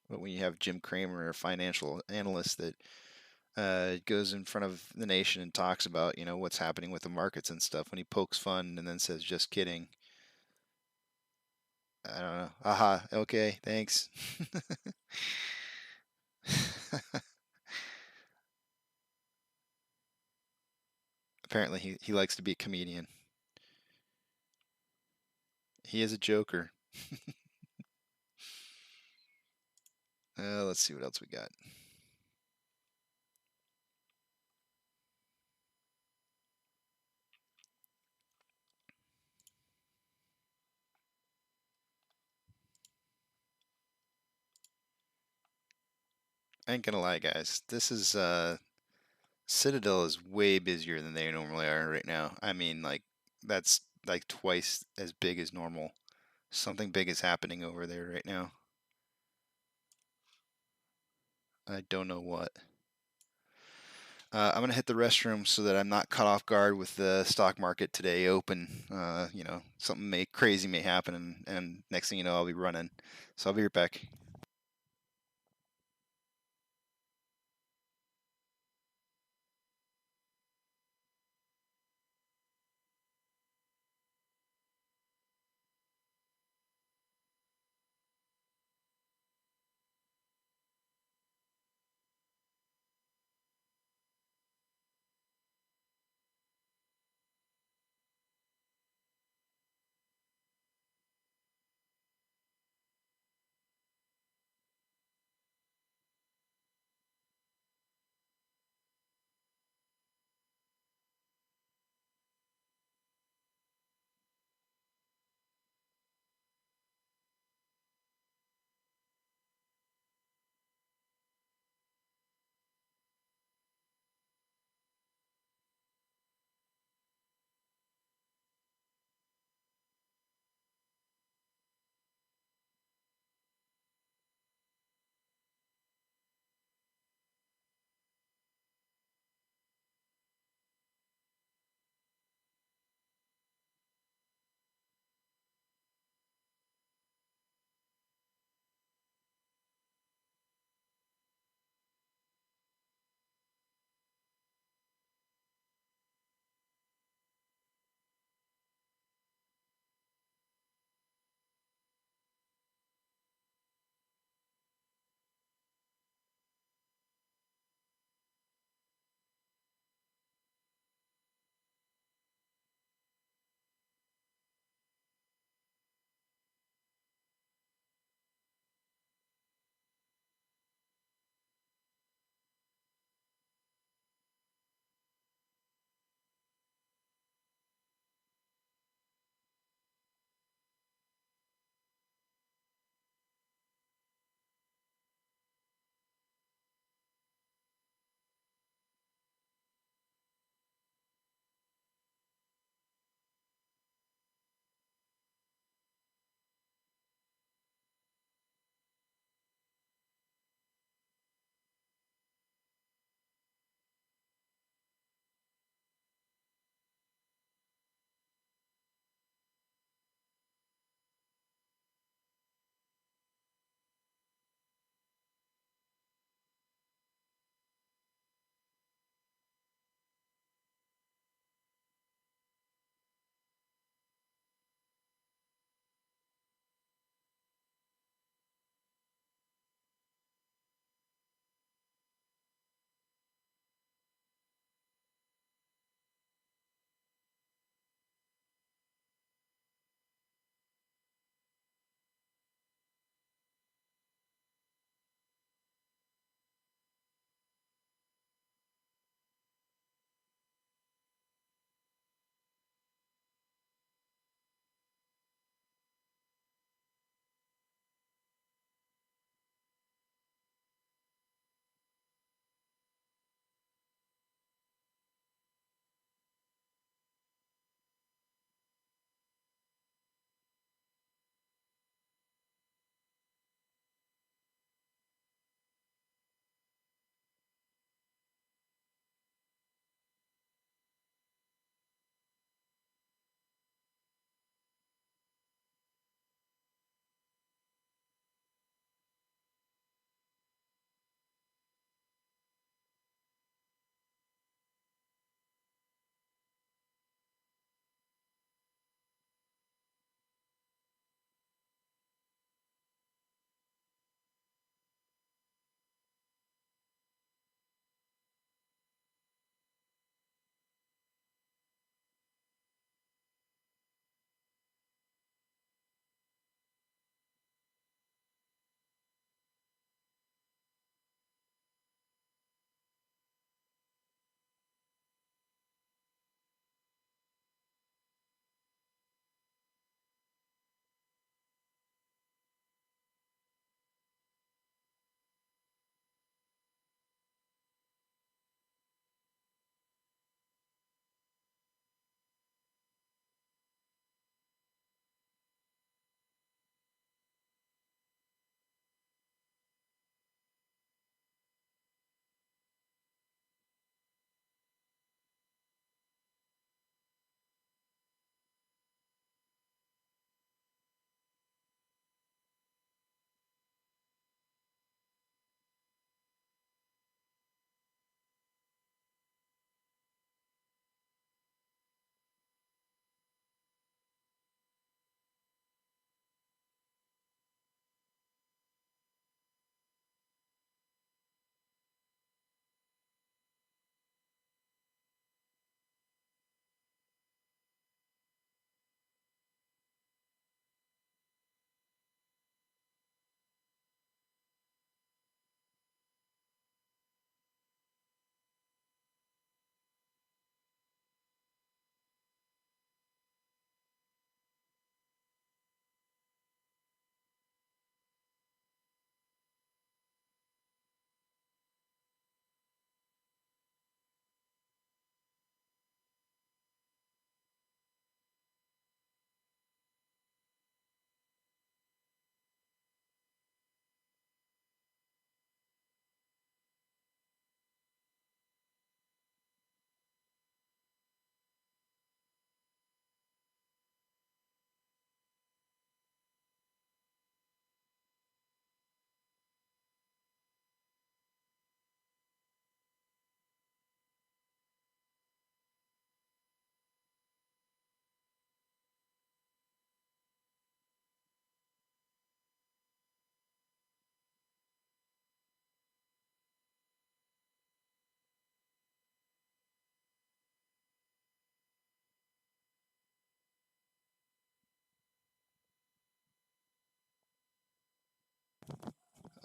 when you have Jim Cramer, a financial analyst that goes in front of the nation and talks about what's happening with the markets and stuff, when he pokes fun and then says just kidding, I don't know. Aha, okay, thanks. Apparently he likes to be a comedian. He is a joker. Let's see what else we got. I ain't gonna lie, guys. This is Citadel is way busier than they normally are right now. I mean, like that's like twice as big as normal. Something big is happening over there right now. I don't know what. I'm gonna hit the restroom so that I'm not caught off guard with the stock market today open. You know, something crazy may happen, and next thing you know, I'll be running. So I'll be right back.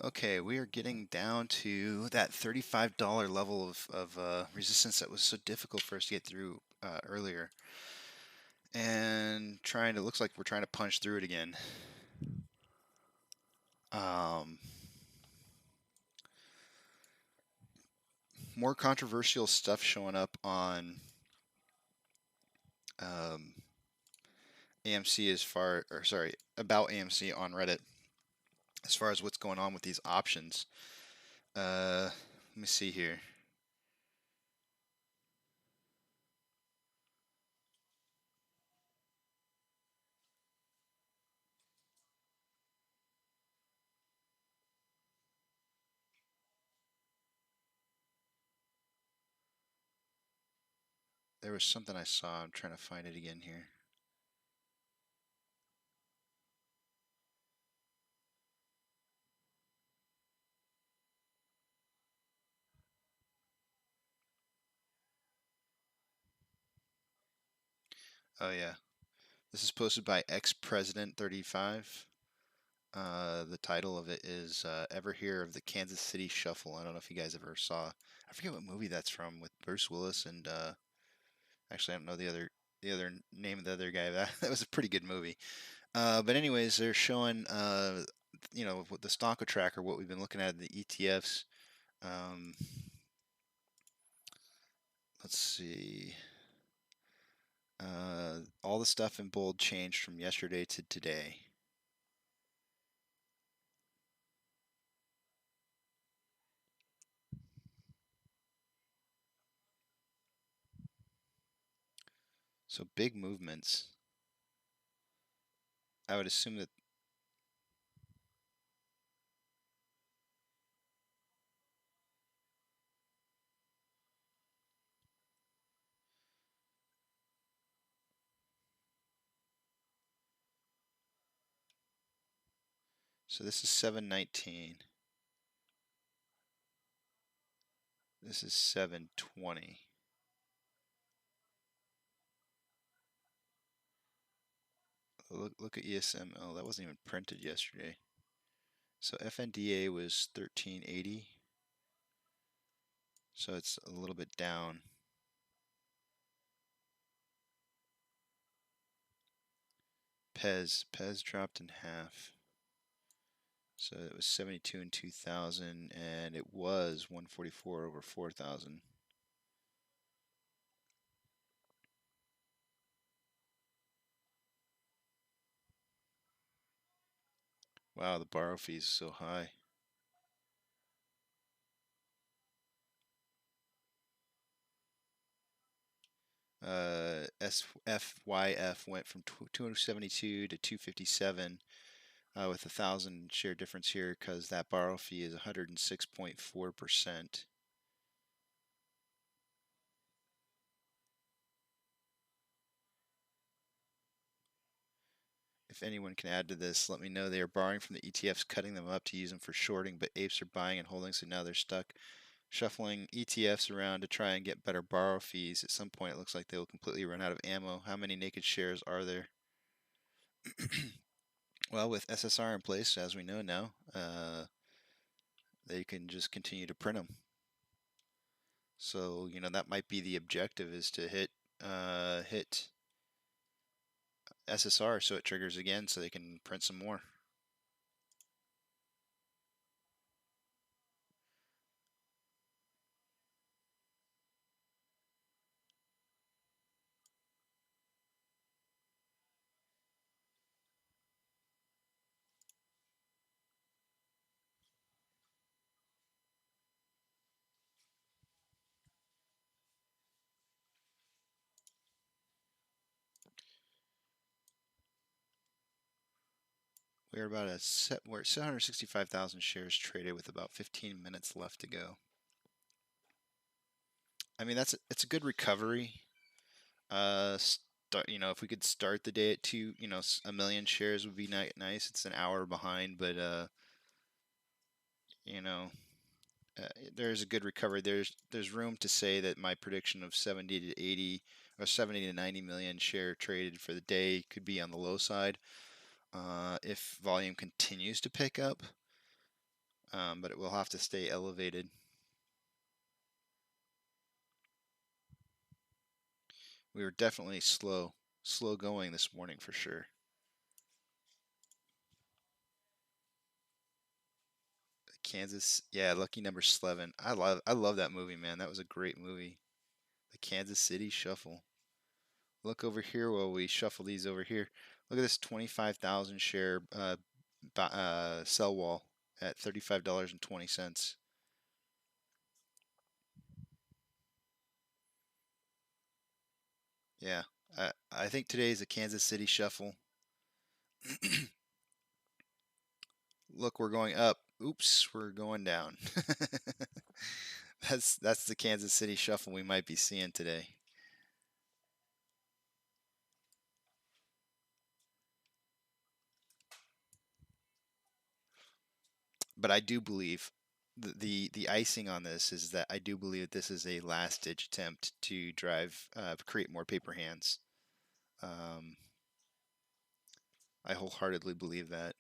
Okay, we are getting down to that $35 level of resistance that was so difficult for us to get through earlier. And looks like we're trying to punch through it again. More controversial stuff showing up on AMC about AMC on Reddit as far as what's going on with these options. Let me see here. There was something I saw. I'm trying to find it again here. Oh yeah, this is posted by ex-president 35. The title of it is "Ever Hear of the Kansas City Shuffle?" I don't know if you guys ever saw. I forget what movie that's from with Bruce Willis and actually I don't know the other name of the other guy. That was a pretty good movie. But anyways, they're showing you know, the stonk tracker, what we've been looking at in the ETFs. Let's see. All the stuff in bold changed from yesterday to today. So big movements. I would assume that. So this is 719. This is 720. Look at ESML. That wasn't even printed yesterday. So FNDA was 1380. So it's a little bit down. Pez dropped in half. So it was 72 in 2000, and it was 144 over 4,000. Wow, the borrow fee is so high. SFYF went from 272 to 257 with 1,000 share difference here because that borrow fee is 106.4%. If anyone can add to this, let me know. They are borrowing from the ETFs, cutting them up to use them for shorting, but apes are buying and holding, so now they're stuck shuffling ETFs around to try and get better borrow fees. At some point, it looks like they will completely run out of ammo. How many naked shares are there? Well, with SSR in place, as we know now, they can just continue to print them. So, you know, that might be the objective, is to hit SSR so it triggers again so they can print some more. We're at 765,000 shares traded with about 15 minutes left to go. I mean, it's a good recovery. You know, if we could start the day at a million shares would be nice. It's an hour behind, but you know, there's a good recovery. There's room to say that my prediction of 70 to 80 or 70 to 90 million share traded for the day could be on the low side. If volume continues to pick up, but it will have to stay elevated. We were definitely slow going this morning for sure. Kansas, yeah, Lucky Number 11. I love that movie, man. That was a great movie. The Kansas City Shuffle. Look over here while we shuffle these over here. Look at this 25,000 share sell wall at $35.20. Yeah, I think today is a Kansas City Shuffle. Look, we're going up. Oops, we're going down. That's the Kansas City Shuffle we might be seeing today. But I do believe the icing on this is that I do believe that this is a last ditch attempt to create more paper hands. I wholeheartedly believe that.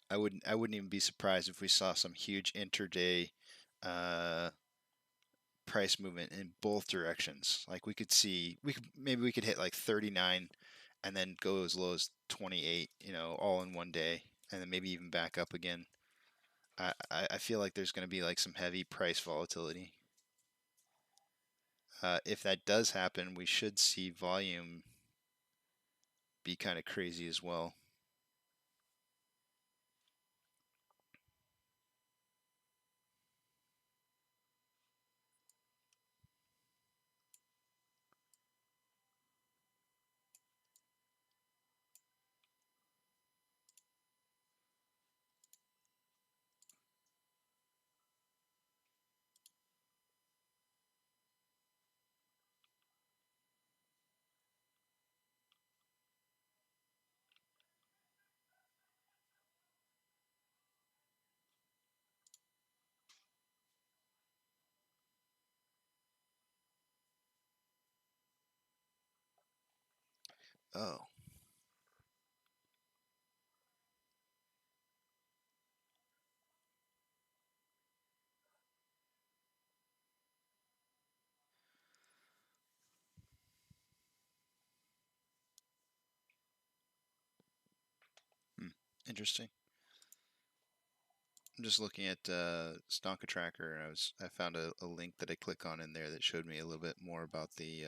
I wouldn't even be surprised if we saw some huge intraday uh, price movement in both directions. Like maybe we could hit like 39 and then go as low as 28, all in one day, and then maybe even back up again. I feel like there's going to be like some heavy price volatility. If that does happen, we should see volume be kind of crazy as well. Oh, interesting. I'm just looking at Stonka Tracker, and I found a link that I click on in there that showed me a little bit more about the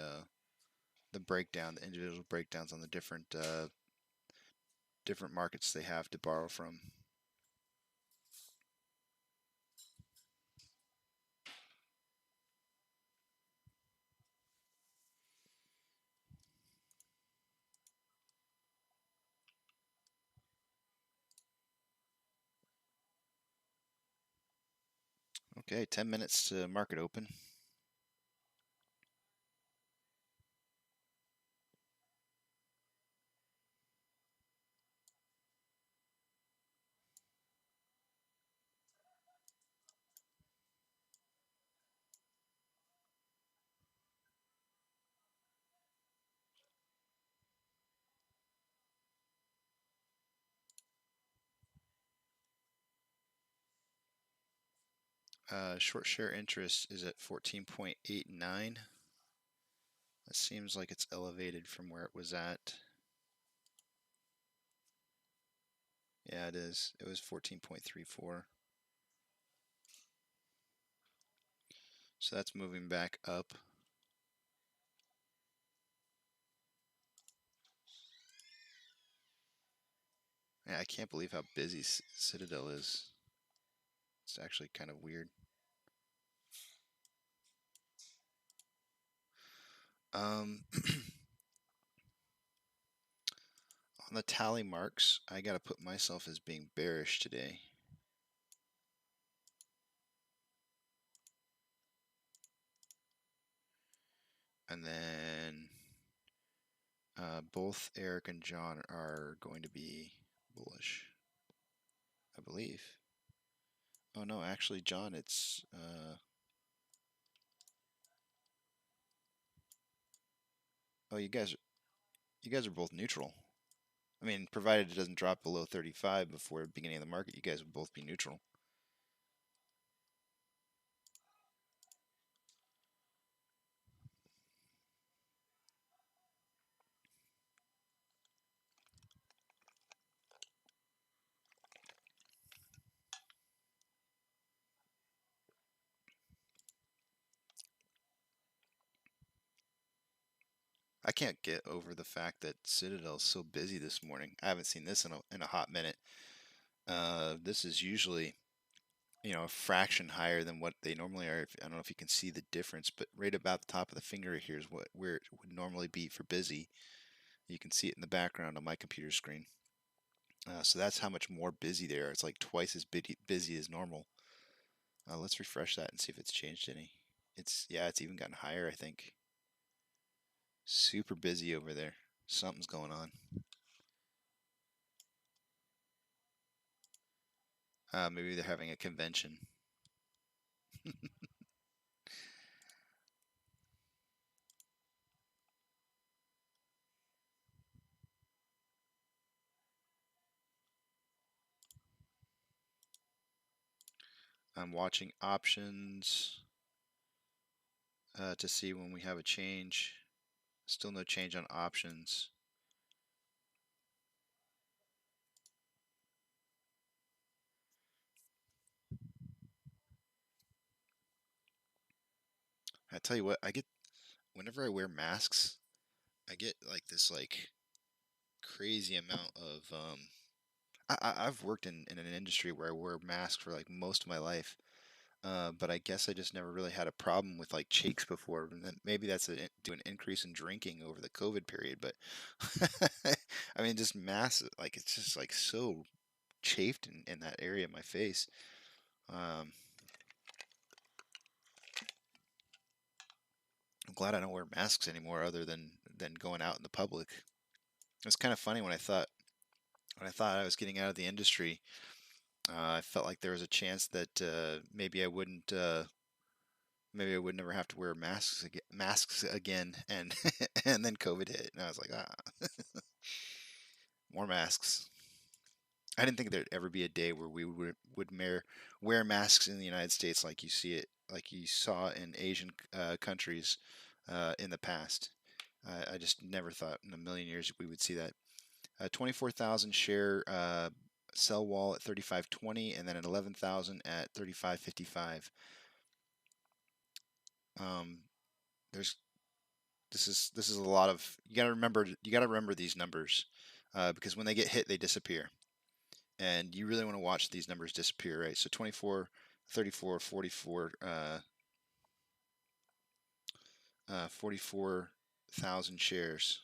breakdown, the individual breakdowns on the different markets they have to borrow from. Okay, 10 minutes to market open. Short share interest is at 14.89. That seems like it's elevated from where it was at. Yeah, it is. It was 14.34. So that's moving back up. Yeah, I can't believe how busy Citadel is. It's actually kind of weird. On the tally marks, I gotta put myself as being bearish today. And then both Eric and John are going to be bullish, I believe. Oh no, actually, John, it's oh, you guys are both neutral. I mean, provided it doesn't drop below 35 before the beginning of the market, you guys would both be neutral. I can't get over the fact that Citadel's so busy this morning. I haven't seen this in a hot minute. This is usually, a fraction higher than what they normally are. I don't know if you can see the difference, but right about the top of the finger here is where it would normally be for busy. You can see it in the background on my computer screen. So that's how much more busy they are. It's like twice as busy as normal. Let's refresh that and see if it's changed any. It's even gotten higher, I think. Super busy over there. Something's going on. Maybe they're having a convention. I'm watching options to see when we have a change. Still no change on options. I tell you what, whenever I wear masks, I get like this crazy amount of I've worked in an industry where I wear masks for like most of my life. But I guess I just never really had a problem with like cheeks before. And then maybe that's due an increase in drinking over the COVID period. But I mean, just massive. Like it's just like so chafed in that area of my face. Um, I'm glad I don't wear masks anymore, other than going out in the public. It's kind of funny when I thought I was getting out of the industry. I felt like there was a chance that maybe I wouldn't. Maybe I would never have to wear masks again, and and then COVID hit, and I was like, more masks. I didn't think there'd ever be a day where we would wear masks in the United States like you saw in Asian countries in the past. I just never thought in a million years we would see that. 24,000 share sell wall at 35.20, and then an 11,000 at 35.55. Um, there's this is a lot of you got to remember these numbers because when they get hit they disappear, and you really want to watch these numbers disappear, right? So 24, 34, 44, 44,000 shares.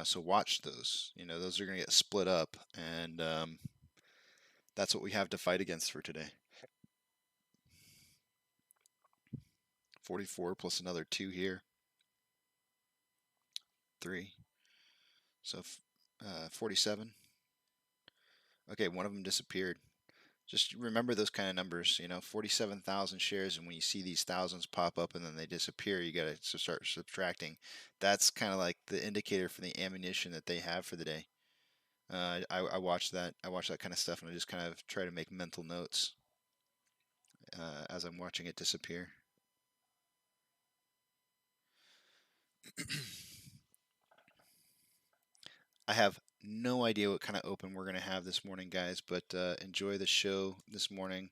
So watch those. Those are going to get split up, and that's what we have to fight against for today. 44 plus another 2 here. 3. So 47. Okay, one of them disappeared. Just remember those kind of numbers, 47,000 shares, and when you see these thousands pop up and then they disappear, you got to start subtracting. That's kind of like the indicator for the ammunition that they have for the day. I watch that. I watch that kind of stuff, and I just kind of try to make mental notes as I'm watching it disappear. I have no idea what kind of open we're going to have this morning, guys, but enjoy the show this morning.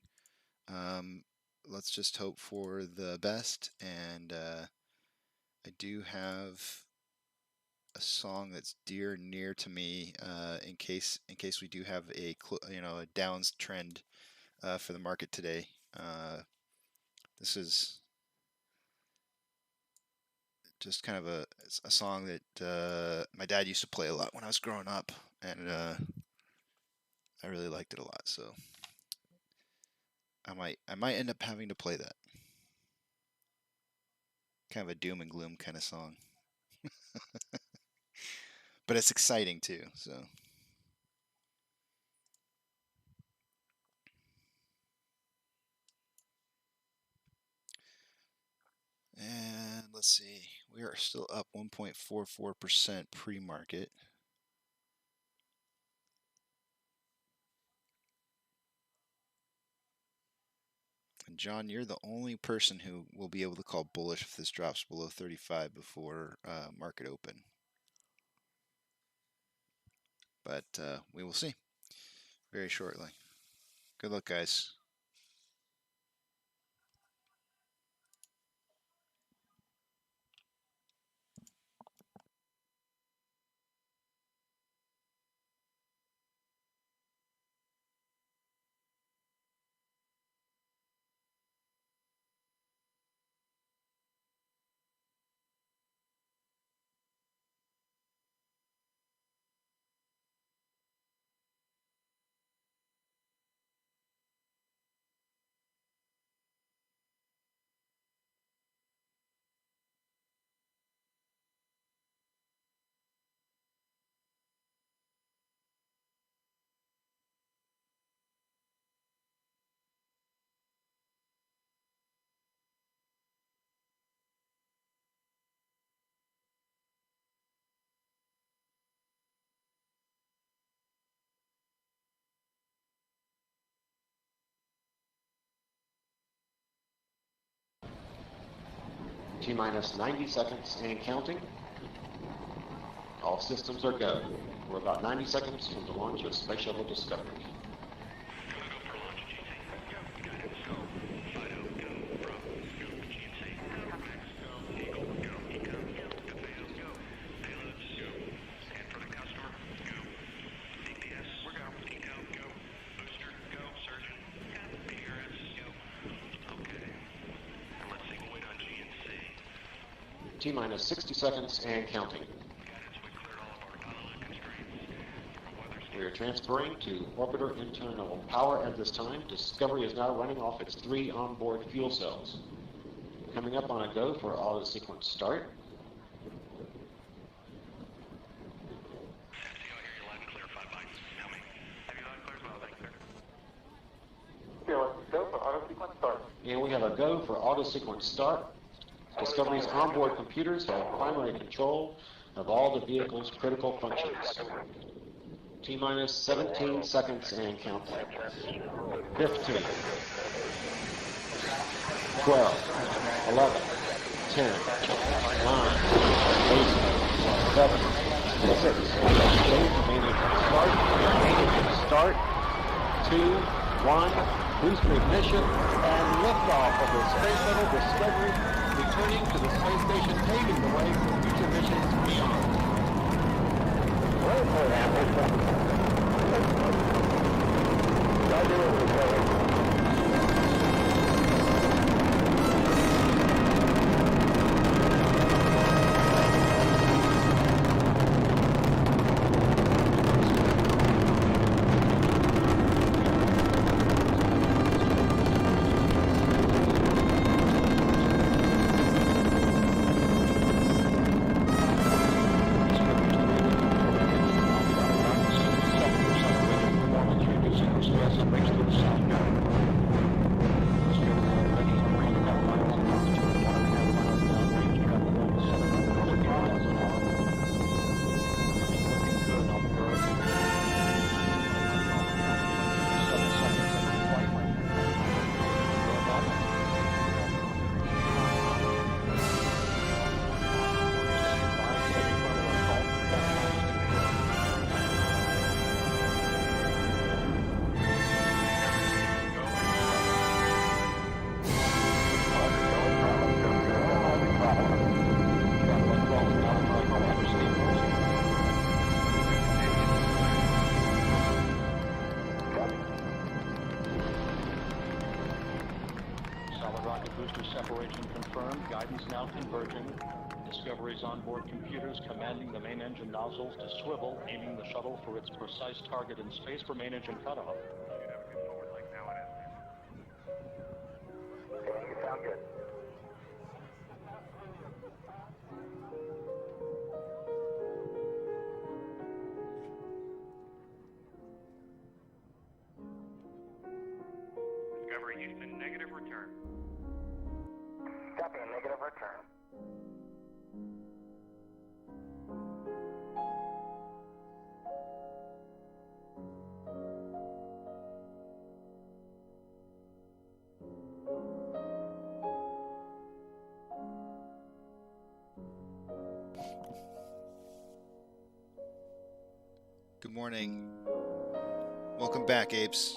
Let's just hope for the best, and I do have a song that's dear and near to me in case we do have a downs trend for the market today. This is just kind of a song that my dad used to play a lot when I was growing up, and I really liked it a lot. So I might end up having to play that. Kind of a doom and gloom kind of song, but it's exciting too. So. And let's see, we are still up 1.44% pre-market. John, you're the only person who will be able to call bullish if this drops below 35 before market open. But we will see very shortly. Good luck, guys. T-minus 90 seconds and counting. All systems are go. We're about 90 seconds from the launch of Space Shuttle Discovery. T-minus 60 seconds and counting. We are transferring to orbiter internal power at this time. Discovery is now running off its 3 onboard fuel cells. Coming up on a go for auto sequence start. And we have a go for auto sequence start. Discovery's onboard computers have primary control of all the vehicle's critical functions. T-minus 17 seconds and counting. 15, 12, 11, 10, 9, 8, 7, 6, start, 2, 1, booster ignition, and liftoff of the Space Shuttle Discovery, returning to the space station, paving the way for future missions beyond. Separation confirmed. Guidance now converging. Discovery's onboard computers commanding the main engine nozzles to swivel, aiming the shuttle for its precise target in space for main engine cutoff. You sound good. Discovery Houston, negative return. Copy, a negative return. Good morning. Welcome back, Apes.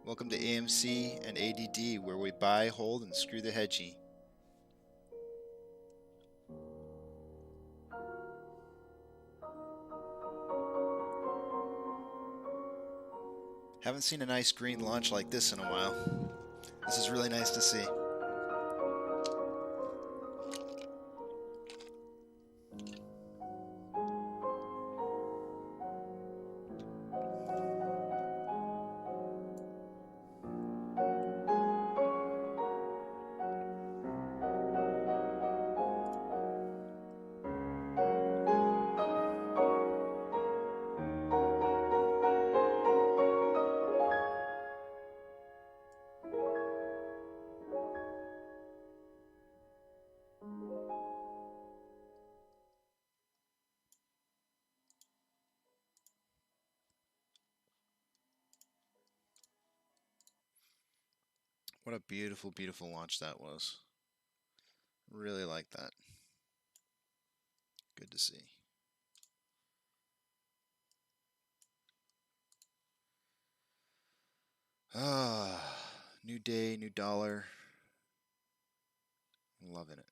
Welcome to AMC and ADD, where we buy, hold, and screw the hedgie. Haven't seen a nice green launch like this in a while. This is really nice to see. What a beautiful, beautiful launch that was. Really like that. Good to see. Ah, new day, new dollar. Loving it.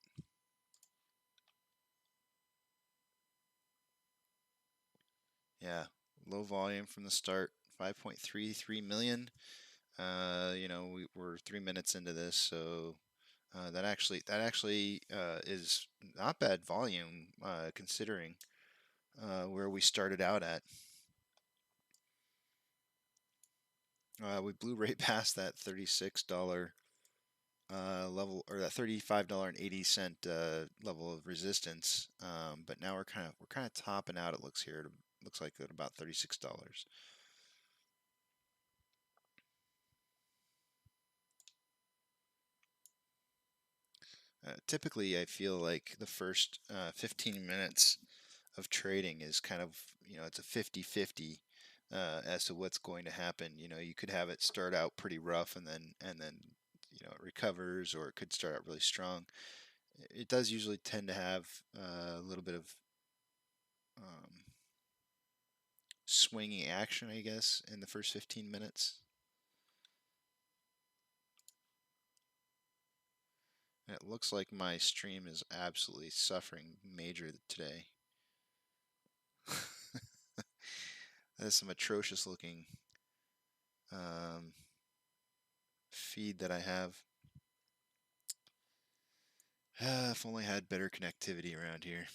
Yeah, low volume from the start, 5.33 million. We're 3 minutes into this, so that actually is not bad volume considering where we started out at. We blew right past that $36 level, or that $35.80 level of resistance. But now we're kind of topping out. It looks here. It looks like at about $36. Typically, I feel like the first 15 minutes of trading is kind of, it's a 50-50 as to what's going to happen. You could have it start out pretty rough and then it recovers, or it could start out really strong. It does usually tend to have a little bit of um, swinging action, I guess, in the first 15 minutes. And it looks like my stream is absolutely suffering major today. That is some atrocious looking feed that I have. If only I had better connectivity around here.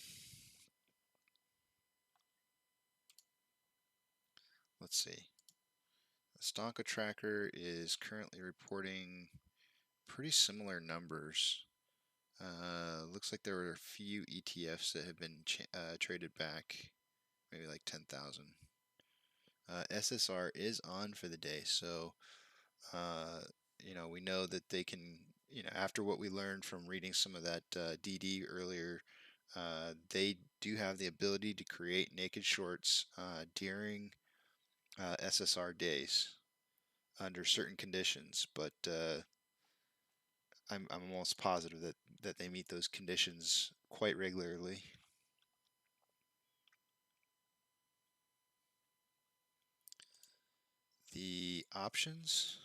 Let's see. The Stonk tracker is currently reporting pretty similar numbers. Looks like there were a few ETFs that have been traded back, maybe like 10,000. SSR is on for the day, so we know that they can, after what we learned from reading some of that DD earlier, they do have the ability to create naked shorts during SSR days under certain conditions, but I'm almost positive that they meet those conditions quite regularly. The options.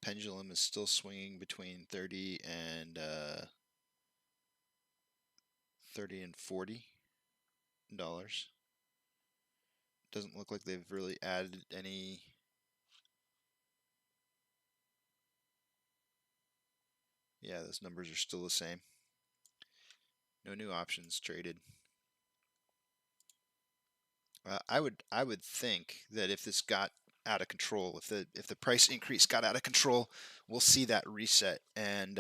Pendulum is still swinging between 30 and $40. Doesn't look like they've really added any. Yeah, those numbers are still the same. No new options traded. I would think that if this got out of control, if the price increase got out of control, we'll see that reset. And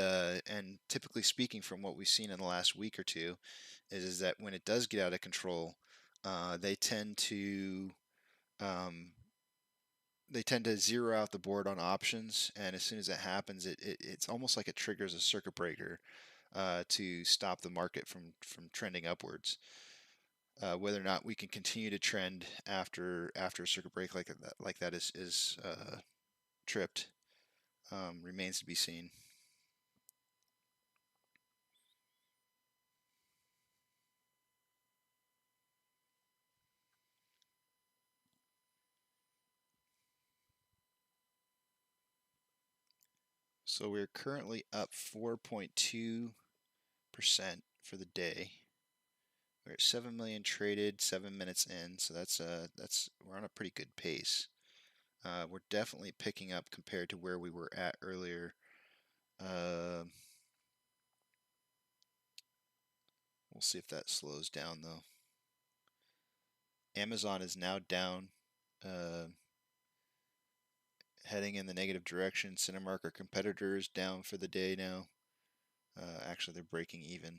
typically speaking, from what we've seen in the last week or two, is that when it does get out of control, they tend to zero out the board on options, and as soon as that happens, it's almost like it triggers a circuit breaker to stop the market from trending upwards. Whether or not we can continue to trend after a circuit break like that is tripped, Remains to be seen. So we're currently up 4.2% for the day. We're at 7 million traded, 7 minutes in, so that's we're on a pretty good pace. We're definitely picking up compared to where we were at earlier. We'll see if that slows down though. Amazon is now down, heading in the negative direction. Cinemark, our competitor, is down for the day now. Actually, they're breaking even.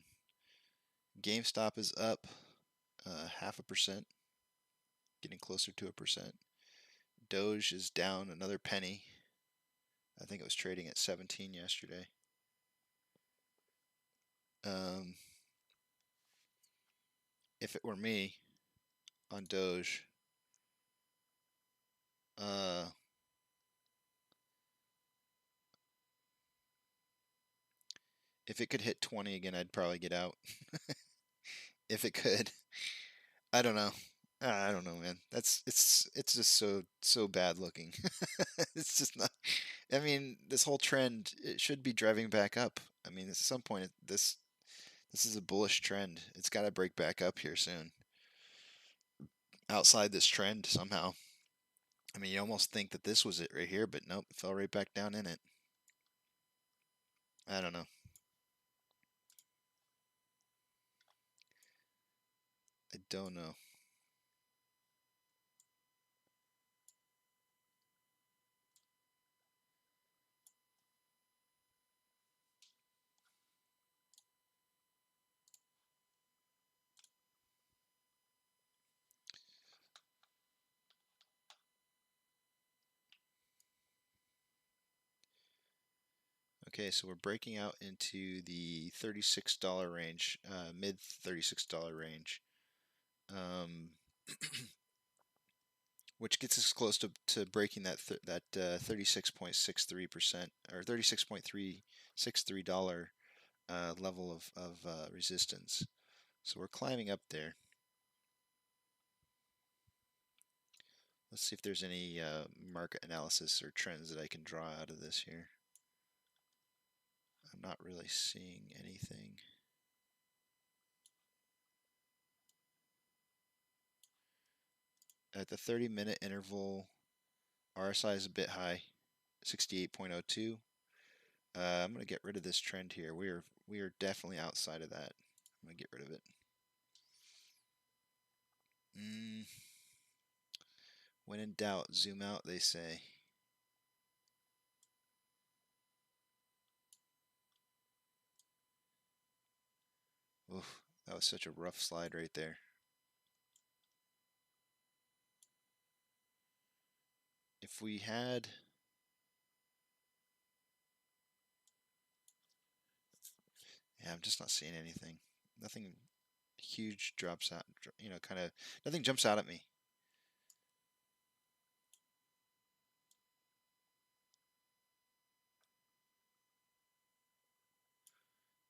GameStop is up 0.5%, getting closer to 1%. Doge is down another penny. I think it was trading at 17 yesterday. If it were me on Doge, if it could hit 20 again, I'd probably get out. If it could. I don't know. I don't know, man. It's just so bad looking. It's just not. I mean, this whole trend, it should be driving back up. I mean, at some point, this is a bullish trend. It's got to break back up here soon. Outside this trend somehow. I mean, you almost think that this was it right here, but nope, it fell right back down in it. I don't know. I don't know. Okay, so we're breaking out into the $36 range, mid $36 range, which gets us close to breaking that 36.63% or $36.363 level of resistance. So we're climbing up there. Let's see if there's any market analysis or trends that I can draw out of this here. I'm not really seeing anything. At the 30-minute interval, RSI is a bit high, 68.02. I'm going to get rid of this trend here. We are definitely outside of that. I'm going to get rid of it. When in doubt, zoom out, they say. Oof, that was such a rough slide right there. If we had... Yeah, I'm just not seeing anything. Nothing huge drops out, you know, kind of, nothing jumps out at me.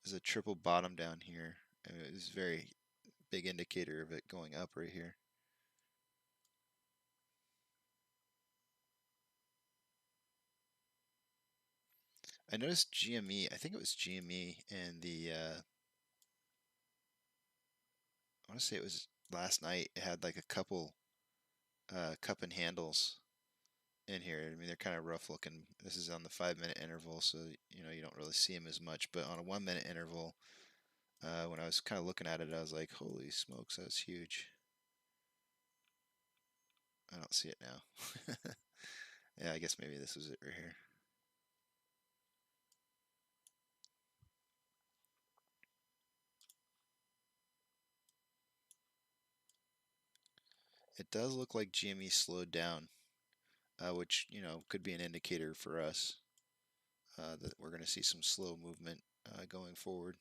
There's a triple bottom down here. And it was a very big indicator of it going up right here. I noticed GME, I think it was GME and the, I want to say it was last night, it had like a couple cup and handles in here. I mean, they're kind of rough looking. This is on the 5-minute interval, so you know you don't really see them as much. But on a 1-minute interval, when I was kind of looking at it, I was like, "Holy smokes, that's huge!" I don't see it now. Yeah, I guess maybe this was it right here. It does look like GME slowed down, which you know could be an indicator for us that we're going to see some slow movement going forward.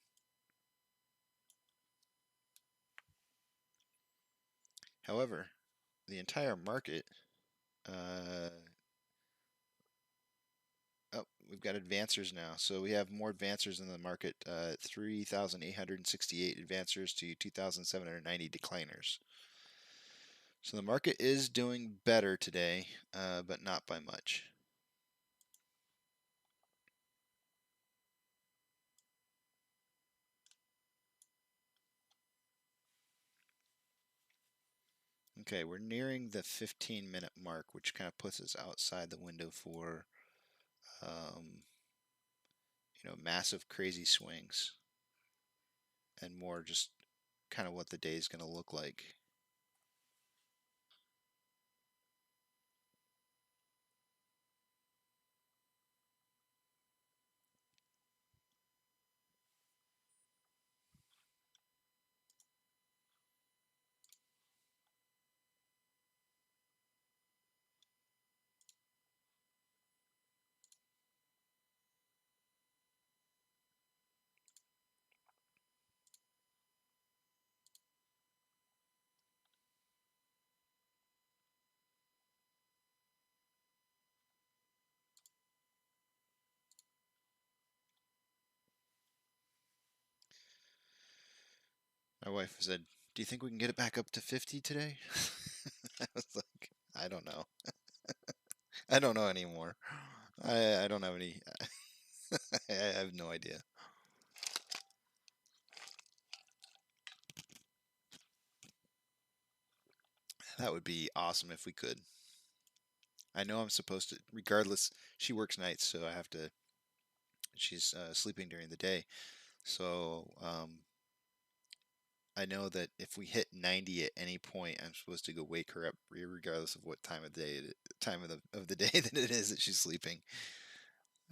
However, the entire market, oh, we've got advancers now. So we have more advancers in the market. 3,868 advancers to 2,790 decliners. So the market is doing better today, but not by much. Okay, we're nearing the 15-minute mark, which kind of puts us outside the window for, massive crazy swings and more just kind of what the day is going to look like. My wife said, "Do you think we can get it back up to 50 today?" I was like, "I don't know. I don't know anymore. I don't have any. I have no idea." That would be awesome if we could. I know I'm supposed to, regardless. She works nights, so I have to. She's sleeping during the day, so I know that if we hit 90 at any point, I'm supposed to go wake her up, regardless of what time of day, of the day that it is that she's sleeping.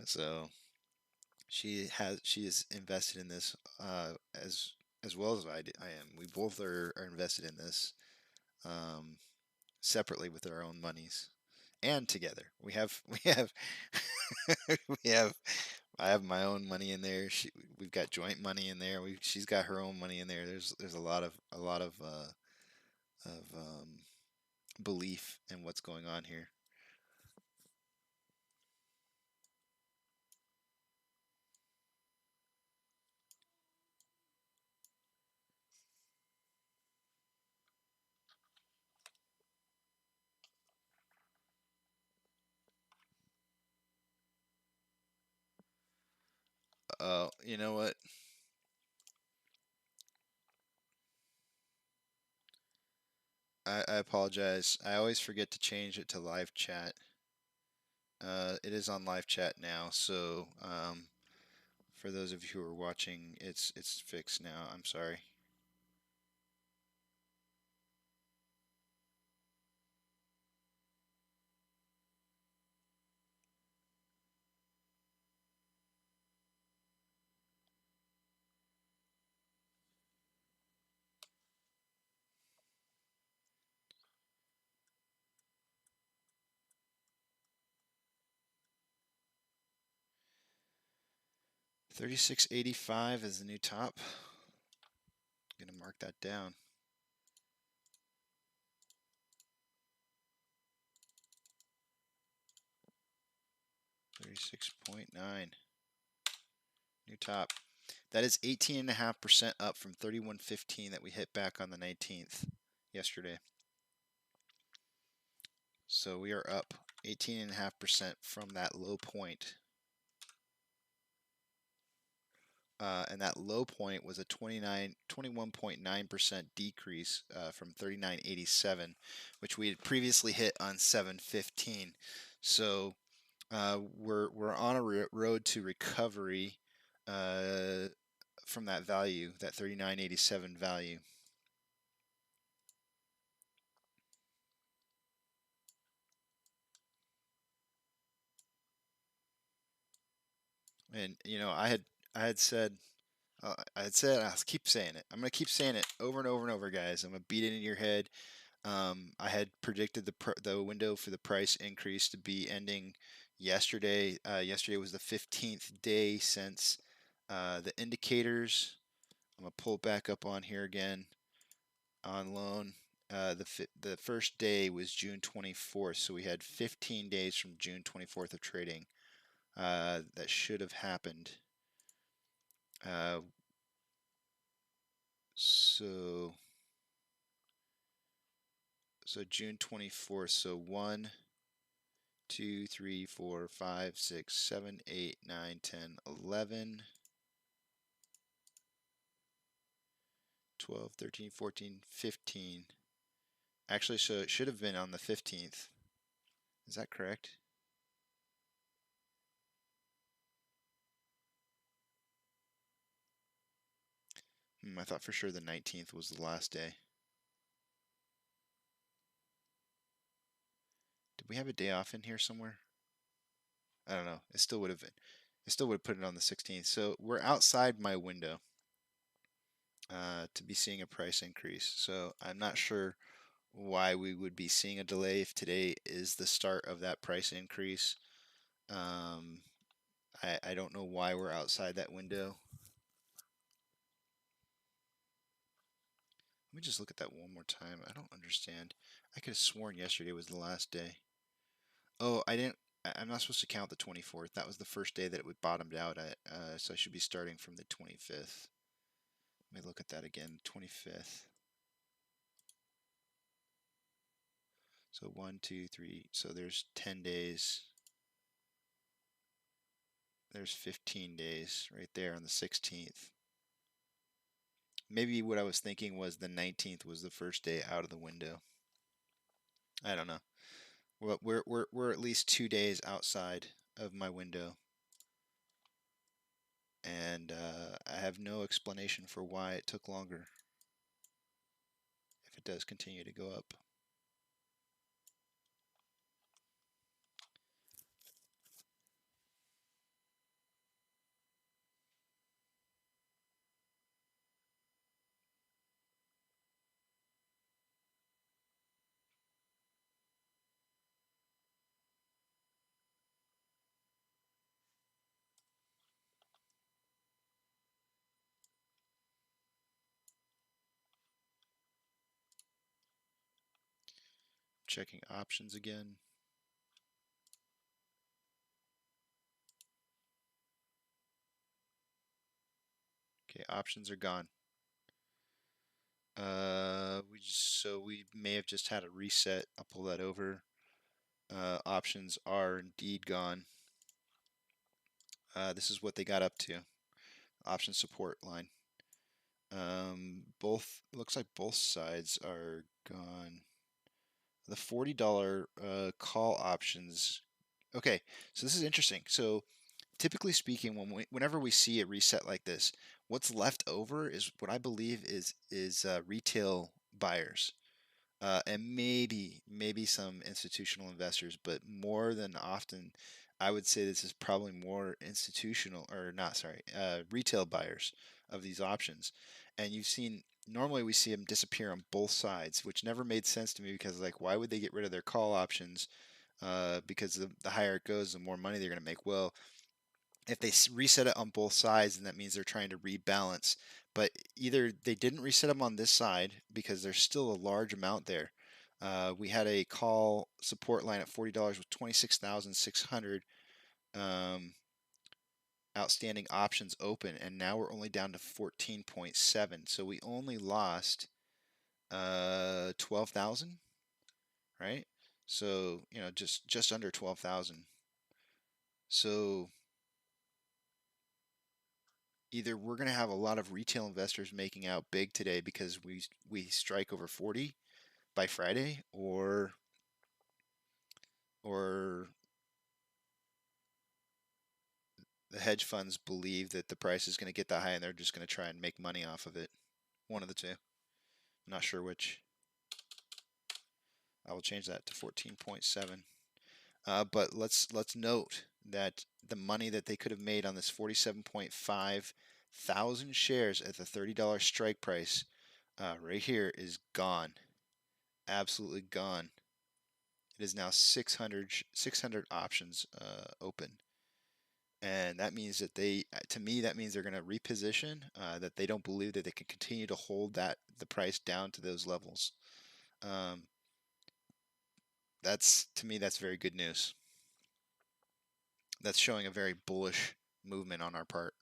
So she is invested in this as well as I am. We both are invested in this um, separately with our own monies and together. We have we have I have my own money in there. We've got joint money in there. She's got her own money in there. There's a lot of belief in what's going on here. You know what? I apologize. I always forget to change it to live chat. It is on live chat now, so for those of you who are watching, it's fixed now. I'm sorry. $36.85 is the new top. I'm gonna mark that down. 36.9. New top. That is 18.5% up from 31.15 that we hit back on the 19th yesterday. So we are up 18.5% from that low point. And that low point was a 21.9% decrease from 39.87, which we had previously hit on 7.15. So we're on a road to recovery from that value, that 39.87 value. And I had said I'll keep saying it. I'm gonna keep saying it over and over and over, guys. I'm gonna beat it in your head. I had predicted the window for the price increase to be ending yesterday. Yesterday was the 15th day since the indicators. I'm gonna pull back up on here again on loan. The first day was June 24th, so we had 15 days from June 24th of trading that should have happened. So June 24th. So 1, 2, 3, 4, 5, 6, 7, 8, 9, 10, 11, 12, 13, 14, 15. Actually, so it should have been on the 15th. Is that correct? I thought for sure the 19th was the last day. Did we have a day off in here somewhere? I don't know. It still would have been. It still would have put it on the 16th. So we're outside my window to be seeing a price increase. So I'm not sure why we would be seeing a delay if today is the start of that price increase. I don't know why we're outside that window. Let me just look at that one more time. I don't understand. I could have sworn yesterday was the last day. Oh, I didn't. I'm not supposed to count the 24th. That was the first day that it bottomed out at. So I should be starting from the 25th. Let me look at that again. 25th. So 1, 2, 3. So there's 10 days. There's 15 days right there on the 16th. Maybe what I was thinking was the 19th was the first day out of the window. I don't know. Well, we're at least 2 days outside of my window, and I have no explanation for why it took longer. If it does continue to go up. Checking options again. Okay, options are gone. So we may have just had a reset. I'll pull that over. Options are indeed gone. This is what they got up to. Option support line. Looks like both sides are gone. The $40 call options. Okay, so this is interesting. So typically speaking, whenever we see a reset like this, what's left over is what I believe is retail buyers, and maybe some institutional investors, but more than often, I would say this is probably more institutional or not, sorry, retail buyers of these options. And you've seen normally we see them disappear on both sides, which never made sense to me because like why would they get rid of their call options? Because the higher it goes, the more money they're going to make. Well, if they reset it on both sides, then that means they're trying to rebalance. But either they didn't reset them on this side because there's still a large amount there. We had a call support line at $40 with 26,600 outstanding options open, and now we're only down to 14.7. So we only lost 12,000, right? So just under 12,000. So either we're going to have a lot of retail investors making out big today because we strike over 40 by Friday, or the hedge funds believe that the price is going to get that high and they're just going to try and make money off of it. One of the two. I'm not sure which. I will change that to 14.7. But let's note that the money that they could have made on this 47.5 thousand shares at the $30 strike price right here is gone. Absolutely gone. It is now 600 options open. And that means that to me, that means they're going to reposition, that they don't believe that they can continue to hold the price down to those levels. To me, that's very good news. that's showing a very bullish movement on our part.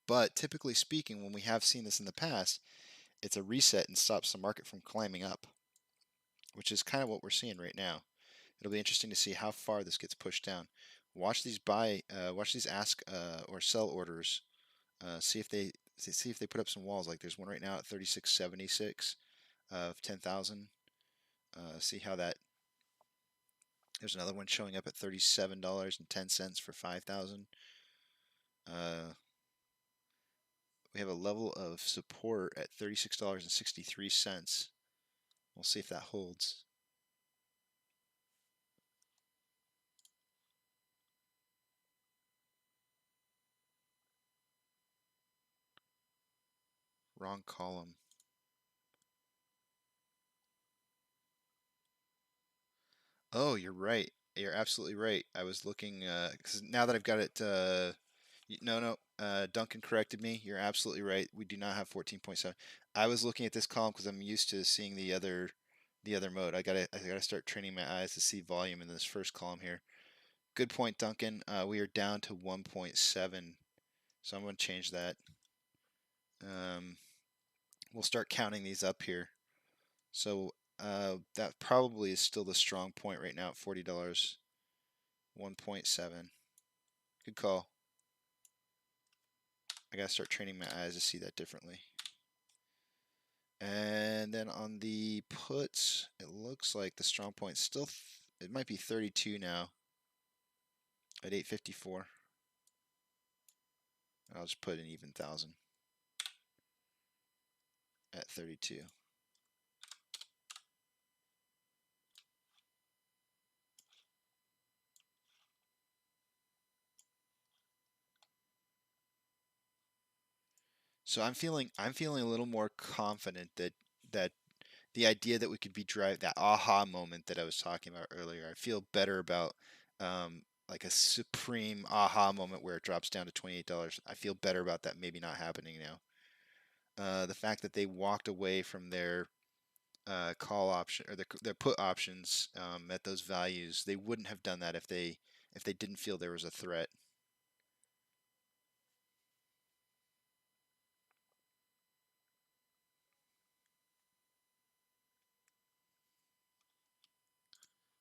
But typically speaking, when we have seen this in the past, it's a reset and stops the market from climbing up, which is kind of what we're seeing right now. It'll be interesting to see how far this gets pushed down. Watch these ask or sell orders. See if they put up some walls. Like there's one right now at 36.76 of 10,000. See how that. There's another one showing up at $37.10 for 5,000. We have a level of support at $36.63. We'll see if that holds. Wrong column. Oh, you're right. You're absolutely right. I was looking, because now that I've got it, no, Duncan corrected me. You're absolutely right. We do not have 14.7. I was looking at this column because I'm used to seeing the other mode. I gotta start training my eyes to see volume in this first column here. Good point, Duncan. We are down to 1.7, so I'm going to change that. We'll start counting these up here. So that probably is still the strong point right now at $40. 1.7. Good call. I gotta start training my eyes to see that differently. And then on the puts, it looks like the strong point still, it might be 32 now at 854. I'll just put an even 1,000 at 32. So I'm feeling a little more confident that the idea that we could be that aha moment that I was talking about earlier. I feel better about like a supreme aha moment where it drops down to $28. I feel better about that maybe not happening now. The fact that they walked away from their call option or their put options at those values, they wouldn't have done that if they didn't feel there was a threat.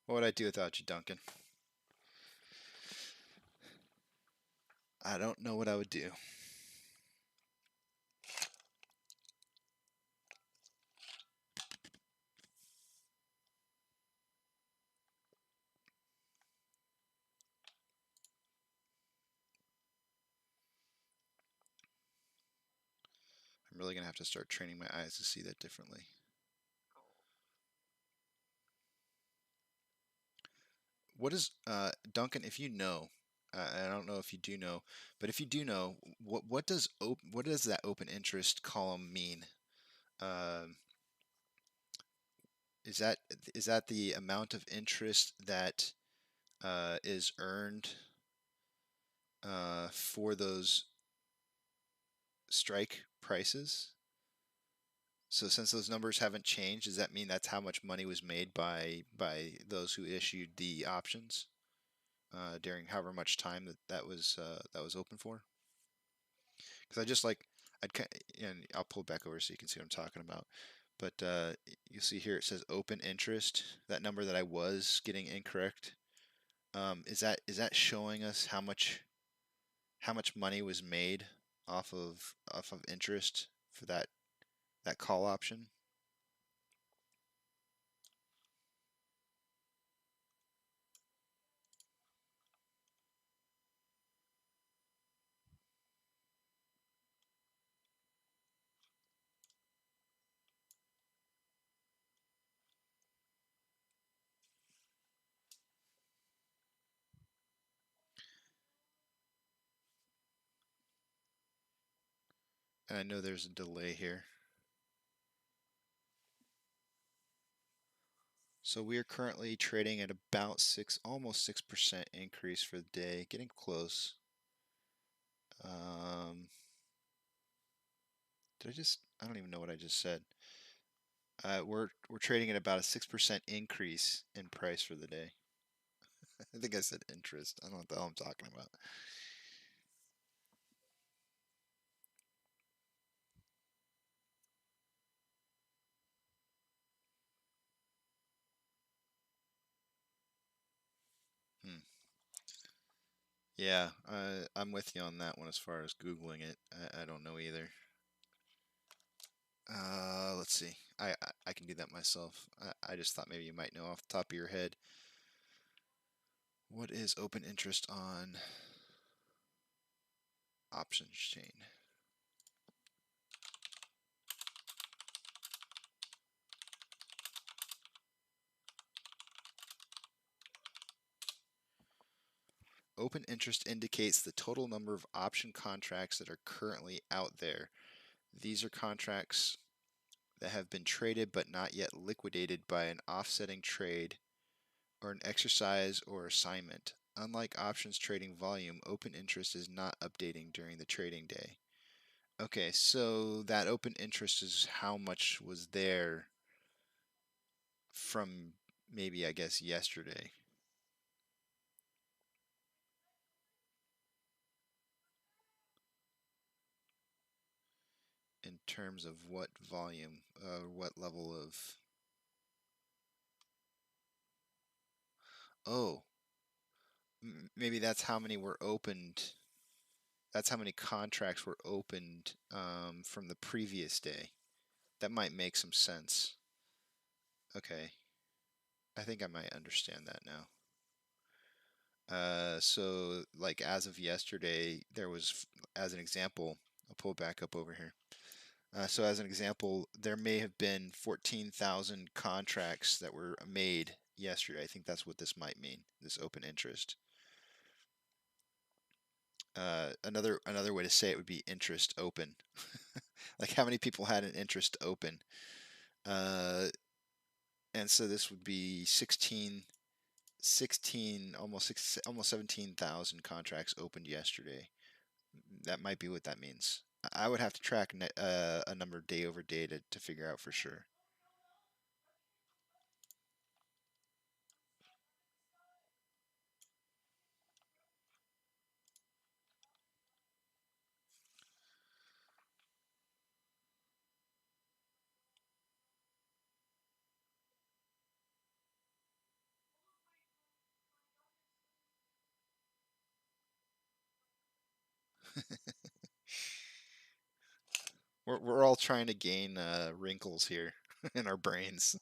What would I do without you, Duncan? I don't know what I would do. I'm really going to have to start training my eyes to see that differently. What is, Duncan, if you know, I don't know if you do know, but if you do know, what does that open interest column mean? Is that the amount of interest that is earned for those strike prices? So since those numbers haven't changed, does that mean that's how much money was made by those who issued the options during however much time that was open for? Because I just like and I'll pull it back over so you can see what I'm talking about. But you see here it says open interest. That number that I was getting incorrect. Is that showing us how much money was made off of interest for that call option? And I know there's a delay here. So we are currently trading at about almost 6% increase for the day, getting close. I don't even know what I just said. We're trading at about a 6% increase in price for the day. I think I said interest. I don't know what the hell I'm talking about. Hmm. Yeah, I'm with you on that one as far as Googling it. I don't know either. Let's see. I can do that myself. I just thought maybe you might know off the top of your head. What is open interest on options chain? Open interest indicates the total number of option contracts that are currently out there. These are contracts that have been traded but not yet liquidated by an offsetting trade or an exercise or assignment. Unlike options trading volume, open interest is not updating during the trading day. Okay, so that open interest is how much was there from maybe, I guess, yesterday. In terms of what volume, what level of. Oh, maybe that's how many were opened. That's how many contracts were opened from the previous day. That might make some sense. Okay. I think I might understand that now. So like as of yesterday, there was, as an example, I'll pull it back up over here. So as an example, there may have been 14,000 contracts that were made yesterday. I think that's what this might mean, this open interest. Another way to say it would be interest open. Like how many people had an interest open? And so this would be 16, almost 17,000 contracts opened yesterday. That might be what that means. I would have to track a number day over day to figure out for sure. We're all trying to gain wrinkles here in our brains.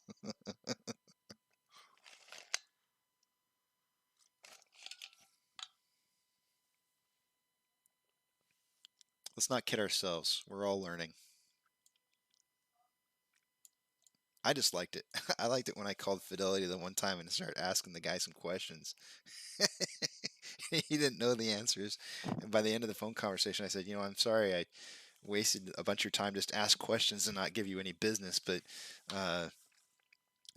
Let's not kid ourselves. We're all learning. I just liked it. I liked it when I called Fidelity the one time and started asking the guy some questions. He didn't know the answers. And by the end of the phone conversation, I said, I'm sorry I wasted a bunch of your time just to ask questions and not give you any business. But, and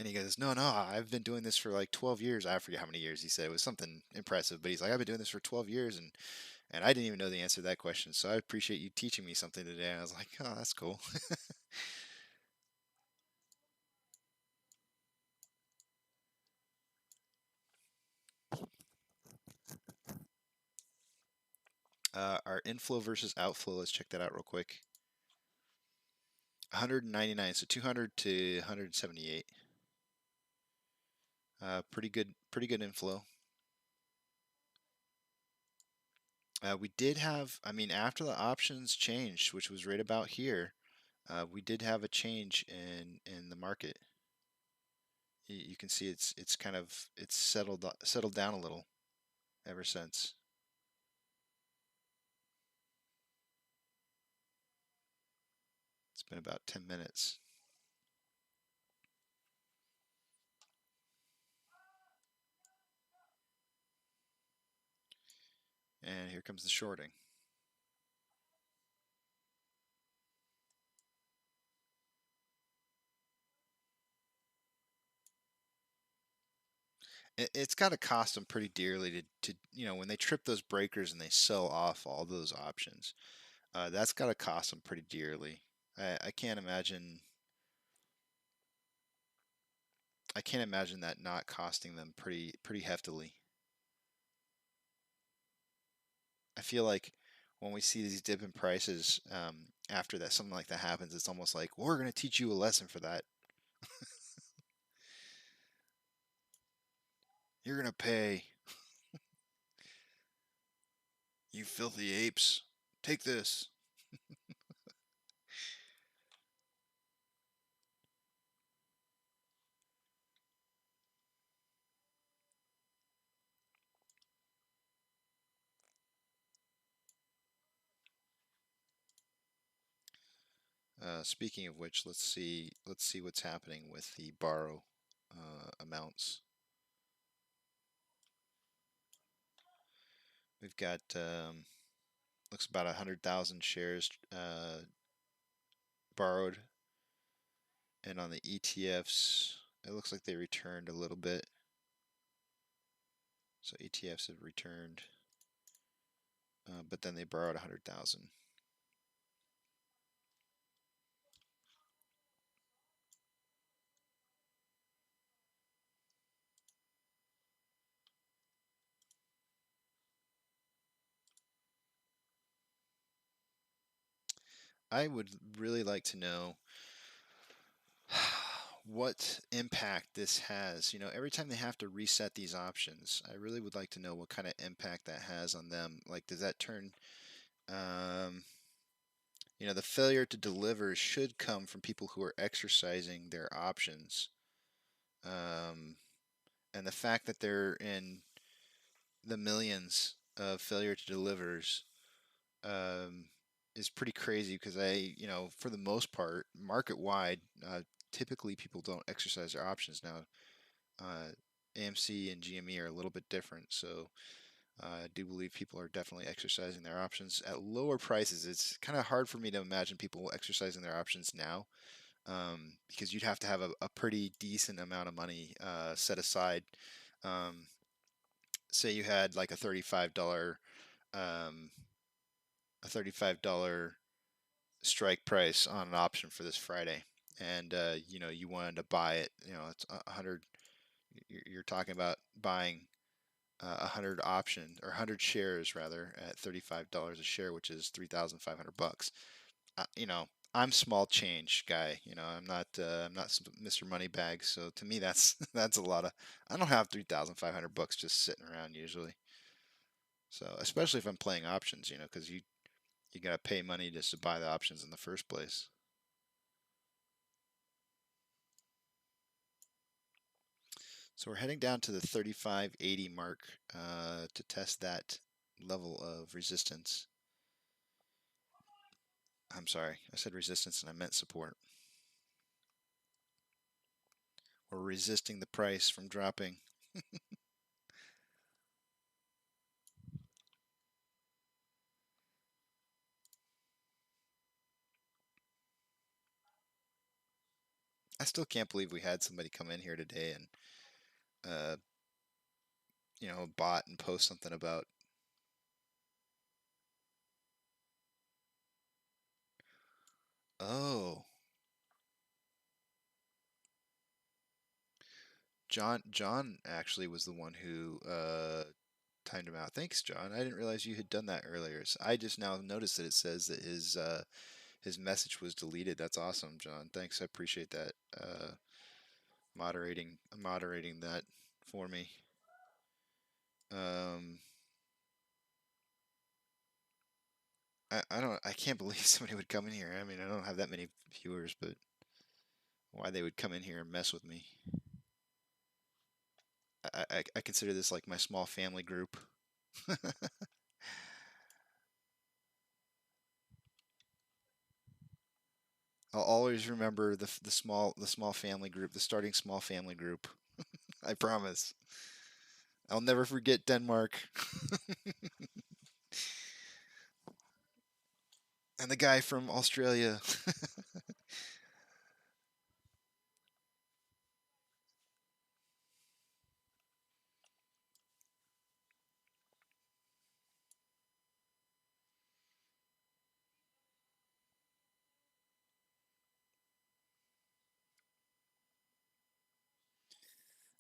he goes, no, I've been doing this for like 12 years. I forget how many years he said. It was something impressive. But he's like, I've been doing this for 12 years and I didn't even know the answer to that question. So I appreciate you teaching me something today. And I was like, oh, that's cool. Our inflow versus outflow, let's check that out real quick. 199, so 200 to 178. Pretty good inflow. We did have, after the options changed, which was right about here, we did have a change in the market. You can see it's settled down a little ever since. It's been about 10 minutes. And here comes the shorting. It's got to cost them pretty dearly to when they trip those breakers and they sell off all those options. That's got to cost them pretty dearly. I can't imagine. I can't imagine that not costing them pretty heftily. I feel like when we see these dip in prices after that, something like that happens, it's almost like we're going to teach you a lesson for that. You're going to pay. You filthy apes. Take this. Speaking of which, let's see what's happening with the borrow amounts. We've got looks about 100,000 shares borrowed, and on the ETFs, it looks like they returned a little bit. So ETFs have returned, but then they borrowed 100,000. I would really like to know what impact this has. You know, every time they have to reset these options, I really would like to know what kind of impact that has on them. Like, does that turn, you know, the failure to deliver should come from people who are exercising their options. And the fact that they're in the millions of failure to delivers um, is pretty crazy because you know, for the most part, market wide, typically people don't exercise their options now. AMC and GME are a little bit different, so I do believe people are definitely exercising their options at lower prices. It's kind of hard for me to imagine people exercising their options now, because you'd have to have a pretty decent amount of money set aside. Um, Say you had like um, a $35 strike price on an option for this Friday, and you know, you wanted to buy it. You know, it's 100. You're talking about buying 100 option or 100 shares rather at $35 a share, which is $3,500. You know, I'm small change guy. You know, I'm not Mr. Moneybags. So to me, that's that's a lot of. I don't have $3,500 just sitting around usually. So especially if I'm playing options, you know, because you gotta pay money just to buy the options in the first place. So we're heading down to the 35.80 mark to test that level of resistance. I'm sorry, I said resistance and I meant support. We're resisting the price from dropping. I still can't believe we had somebody come in here today and, uh, you know, bot and post something about. Oh, John actually was the one who timed him out. Thanks, John. I didn't realize you had done that earlier. So I just now noticed that it says that his message was deleted. That's awesome, John. Thanks. I appreciate that. Moderating that for me. Um, I can't believe somebody would come in here. I mean, I don't have that many viewers, but why they would come in here and mess with me. I consider this like my small family group. I'll always remember the small family group, the starting small family group. I promise. I'll never forget Denmark and the guy from Australia.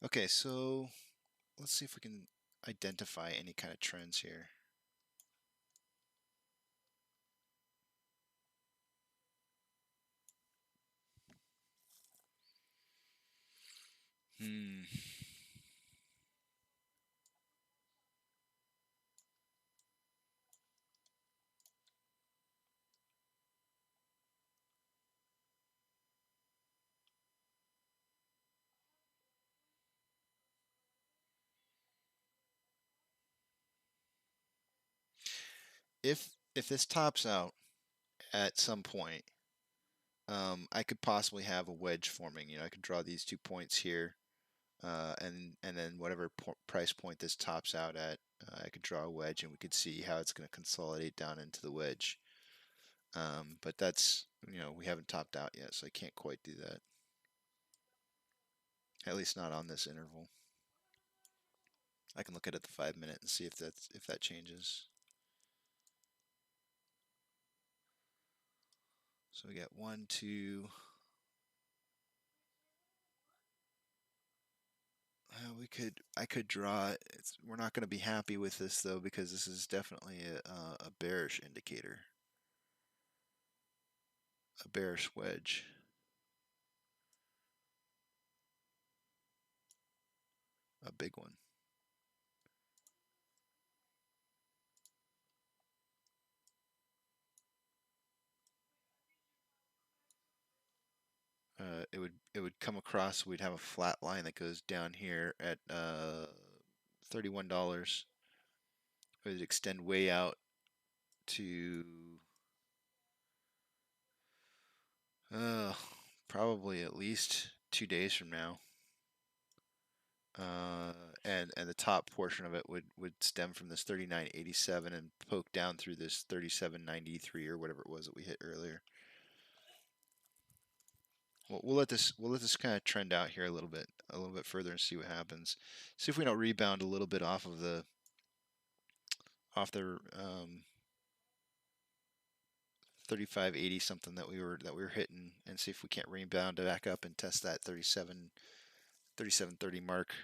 Okay, so let's see if we can identify any kind of trends here. If this tops out at some point, I could possibly have a wedge forming. You know, I could draw these 2 points here, and then whatever price point this tops out at, I could draw a wedge, and we could see how it's going to consolidate down into the wedge. But that's, you know, we haven't topped out yet, so I can't quite do that. At least not on this interval. I can look at it the 5-minute and see if that changes. So we got 1, 2. I could draw. We're not going to be happy with this though, because this is definitely a bearish indicator, a bearish wedge. A big one. It would come across. We'd have a flat line that goes down here at $31. It would extend way out to probably at least 2 days from now. And the top portion of it would stem from this 39.87 and poke down through this 37.93 or whatever it was that we hit earlier. We'll let this kind of trend out here a little bit further and see what happens. See if we don't rebound a little bit off the 35.80 something that we were hitting, and see if we can't rebound back up and test that 37.30 mark.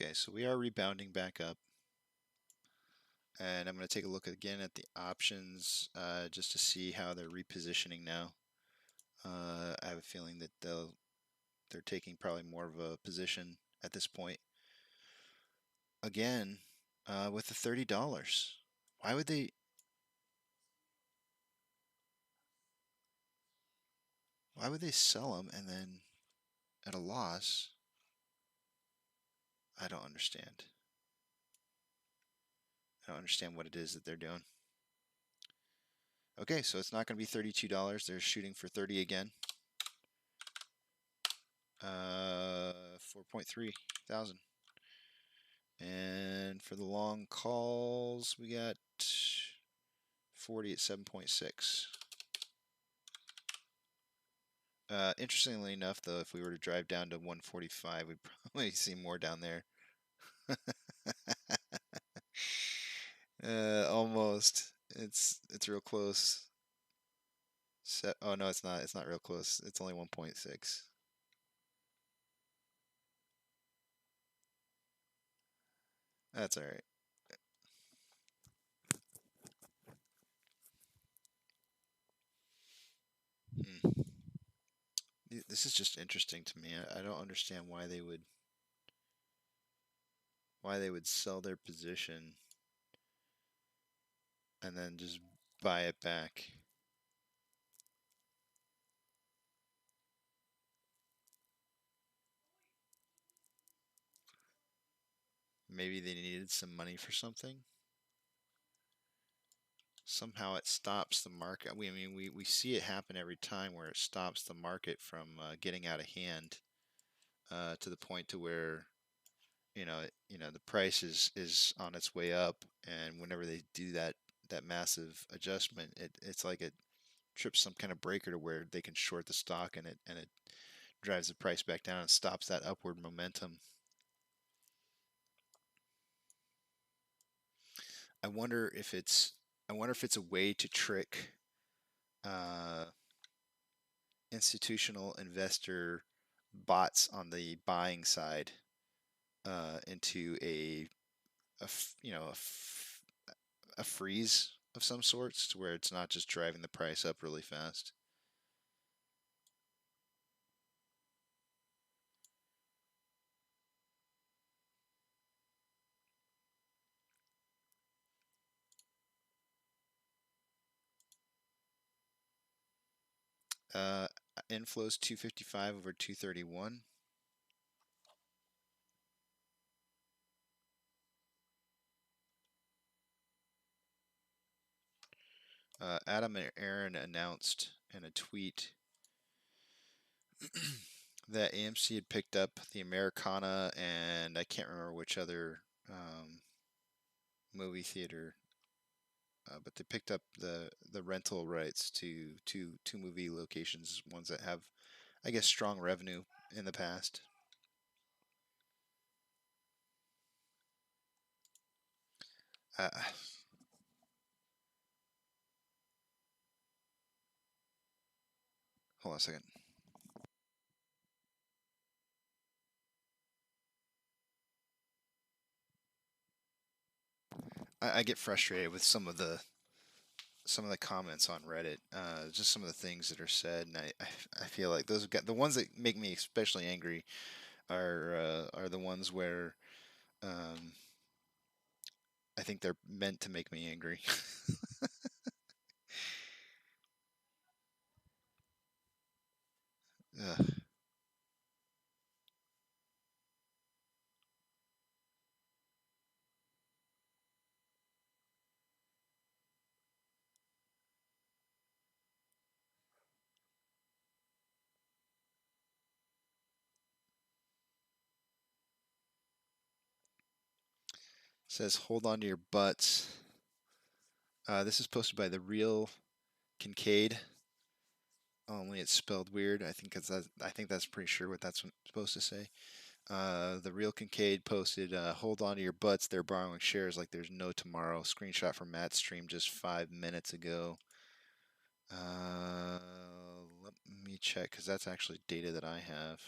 Okay, so we are rebounding back up. And I'm going to take a look again at the options just to see how they're repositioning now. I have a feeling that they're taking probably more of a position at this point. Again, with the $30. Why would they? Why would they sell them and then at a loss? I don't understand. I don't understand what it is that they're doing. Okay, so it's not going to be $32. They're shooting for 30 again. 4.3 thousand. And for the long calls, we got 40 at 7.6. Interestingly enough, though, if we were to drive down to 145, we'd probably see more down there. Almost. It's real close. Oh no, it's not. It's not real close. It's only 1.6. That's all right. This is just interesting to me. I don't understand why they would sell their position and then just buy it back. Maybe they needed some money for something. Somehow it stops the market. I mean, we see it happen every time where it stops the market from getting out of hand to the point to where the price is on its way up, and whenever they do that massive adjustment, it's like it trips some kind of breaker to where they can short the stock, and it drives the price back down and stops that upward momentum. I wonder if it's a way to trick institutional investor bots on the buying side into a freeze of some sorts, to where it's not just driving the price up really fast. Inflows 255 over 231. Adam and Aaron announced in a tweet that AMC had picked up the Americana, and I can't remember which other movie theater, but they picked up the rental rights to two movie locations, ones that have, I guess, strong revenue in the past. Hold on a second. I get frustrated with some of the comments on Reddit, just some of the things that are said, and I feel like those the ones that make me especially angry are the ones where I think they're meant to make me angry. Ugh. Says hold on to your butts. This is posted by the real Kincaid. Only it's spelled weird. I think that's pretty sure what that's supposed to say. The real Kincaid posted, hold on to your butts. They're borrowing shares like there's no tomorrow. Screenshot from Matt's stream just 5 minutes ago. Let me check, because that's actually data that I have.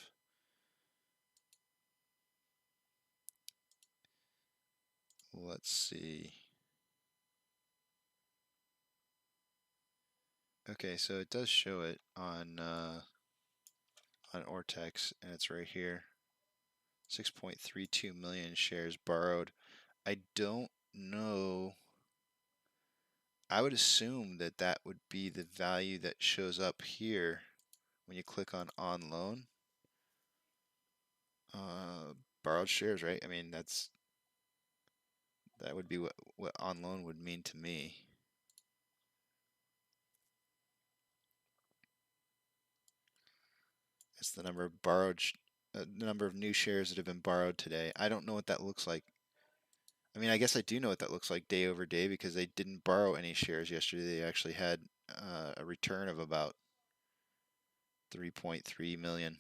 Let's see. Okay, so it does show it on Ortex, and it's right here. 6.32 million shares borrowed. I don't know. I would assume that that would be the value that shows up here when you click on loan. Borrowed shares, right? I mean, that would be what on loan would mean to me. It's the number of the number of new shares that have been borrowed today. I don't know what that looks like. I mean, I guess I do know what that looks like day over day, because they didn't borrow any shares yesterday. They actually had a return of about 3.3 million.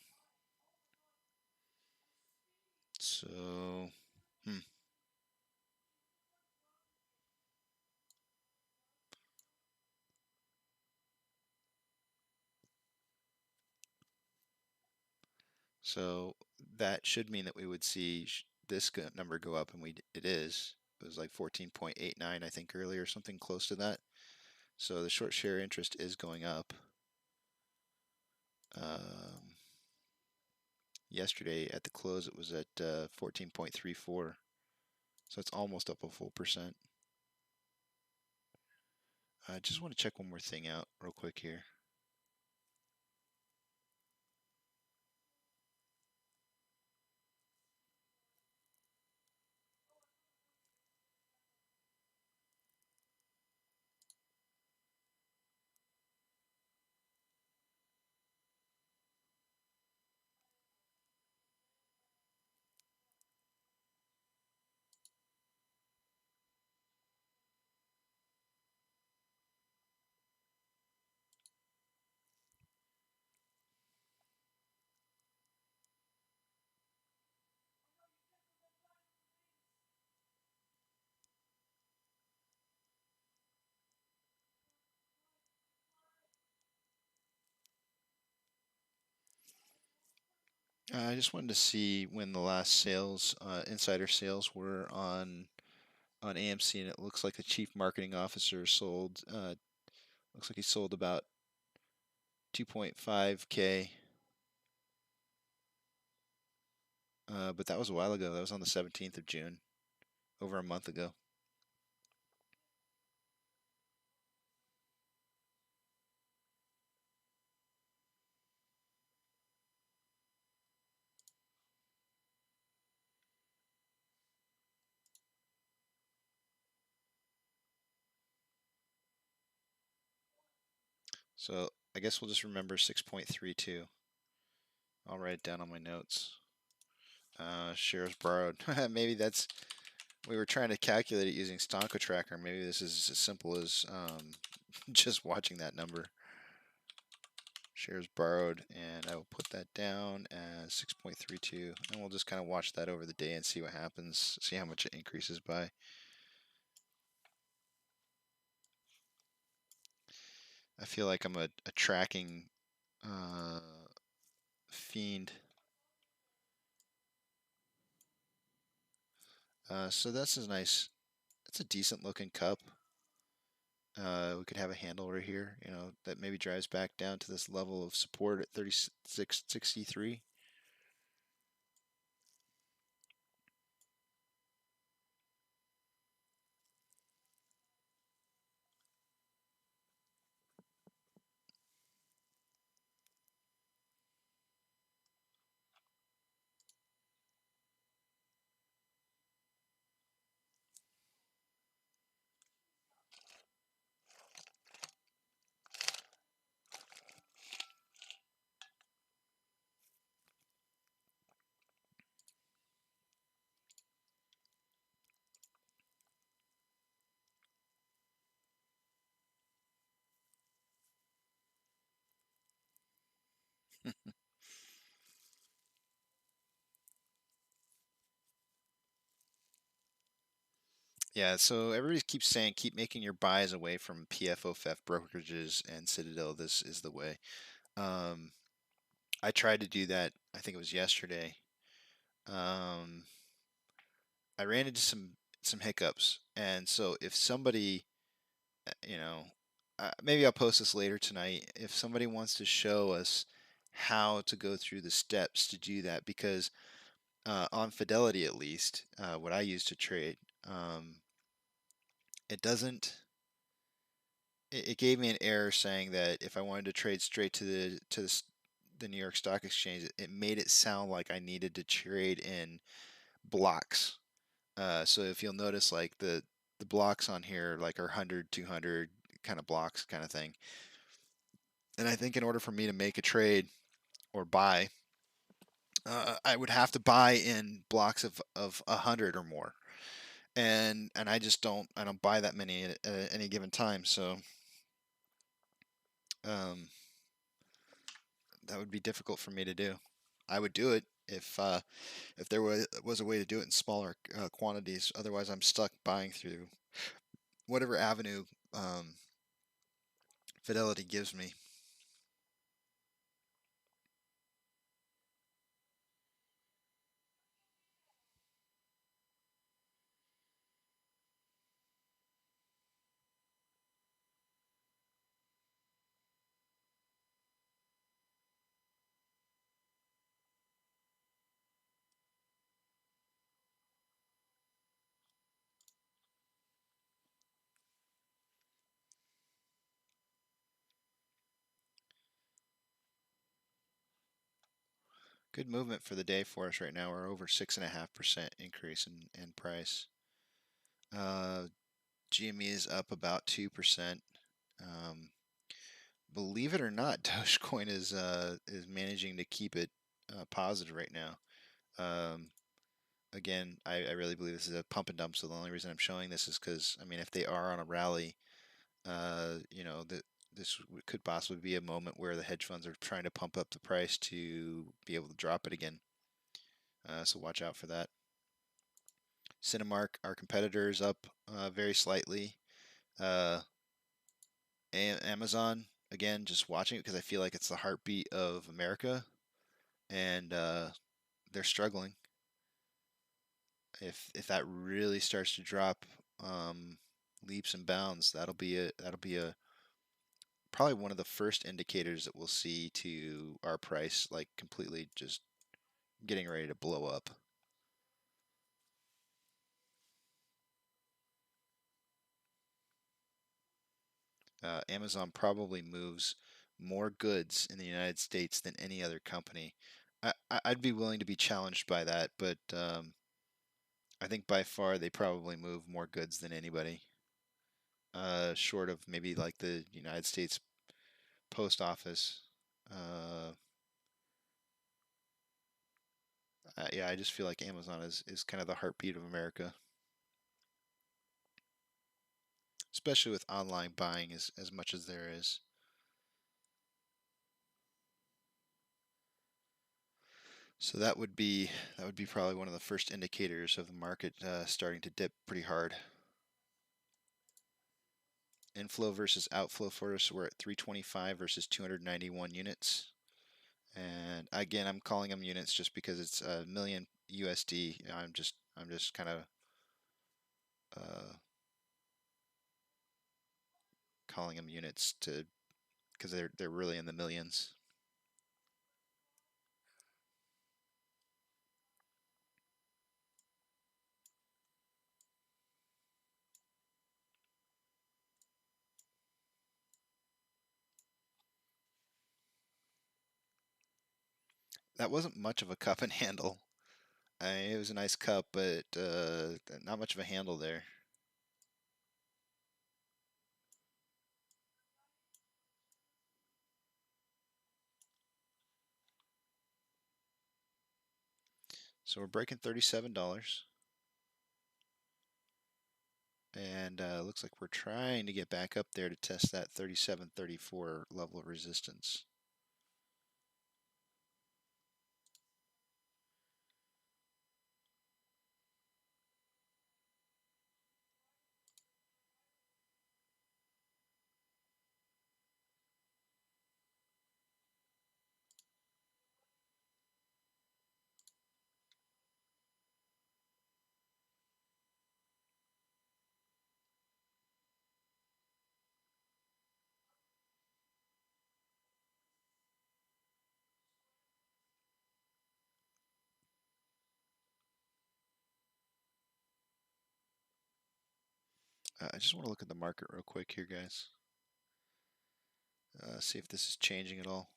So, So that should mean that we would see this number go up, and it is. It was like 14.89, I think, earlier, something close to that. So the short share interest is going up. Yesterday at the close it was at 14.34, so it's almost up a full percent. I just want to check one more thing out real quick here. I just wanted to see when the last sales, insider sales, were on AMC, and it looks like the chief marketing officer sold. Looks like he sold about 2.5K, but that was a while ago. That was on the 17th of June, over a month ago. So I guess we'll just remember 6.32. I'll write it down on my notes. Shares borrowed. Maybe that's, we were trying to calculate it using Stonk tracker. Maybe this is as simple as just watching that number. Shares borrowed, and I will put that down as 6.32, and we'll just kind of watch that over the day and see what happens, see how much it increases by. I feel like I'm a tracking fiend. So that's a nice, that's a decent looking cup. We could have a handle right here, you know, that maybe drives back down to this level of support at 36.63. Yeah, so everybody keeps saying keep making your buys away from PFOFF brokerages and Citadel. This is the way. Um, I tried to do that. I think it was yesterday. Um, I ran into some hiccups, and so if somebody, you know, maybe I'll post this later tonight. If somebody wants to show us how to go through the steps to do that, because on Fidelity at least, what I use to trade, it doesn't. It gave me an error saying that if I wanted to trade straight to the New York Stock Exchange, it made it sound like I needed to trade in blocks. So if you'll notice, like the blocks on here, like are 100, 200 kind of blocks, kind of thing. And I think in order for me to make a trade or buy, I would have to buy in blocks of 100 or more. And I just don't buy that many at any given time. So um, that would be difficult for me to do. I would do it if there was a way to do it in smaller quantities. Otherwise, I'm stuck buying through whatever avenue Fidelity gives me. Good movement for the day for us right now. We're over 6.5% increase in price. GME is up about 2%. Believe it or not, Dogecoin is managing to keep it positive right now. Again, I really believe this is a pump and dump. So the only reason I'm showing this is because, I mean, if they are on a rally, you know, this could possibly be a moment where the hedge funds are trying to pump up the price to be able to drop it again. So watch out for that. Cinemark, our competitor, is up very slightly. Amazon, again, just watching it because I feel like it's the heartbeat of America, and they're struggling. If that really starts to drop leaps and bounds, that'll be a probably one of the first indicators that we'll see to our price like completely just getting ready to blow up. Amazon probably moves more goods in the United States than any other company. I'd be willing to be challenged by that, but I think by far they probably move more goods than anybody, short of maybe like the United States Post Office. Yeah, I just feel like Amazon is kind of the heartbeat of America, especially with online buying as much as there is. So that would be probably one of the first indicators of the market starting to dip pretty hard. Inflow versus outflow for us, we're at 325 versus 291 units. And again, I'm calling them units just because it's a million USD. I'm just kind of calling them units to because they're really in the millions. That wasn't much of a cup and handle. It was a nice cup, but not much of a handle there. So we're breaking $37. And looks like we're trying to get back up there to test that 37.34 level of resistance. I just want to look at the market real quick here, guys. See if this is changing at all.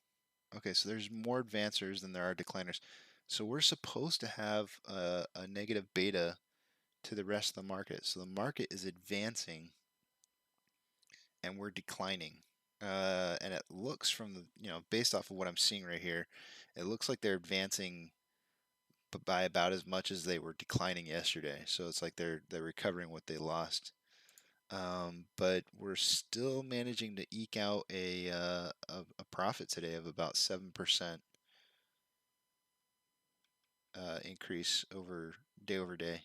Okay, so there's more advancers than there are decliners. So we're supposed to have a negative beta to the rest of the market. So the market is advancing and we're declining. And it looks from the, based off of what I'm seeing right here, it looks like they're advancing by about as much as they were declining yesterday. So it's like they're recovering what they lost. But we're still managing to eke out a profit today of about 7% increase over day.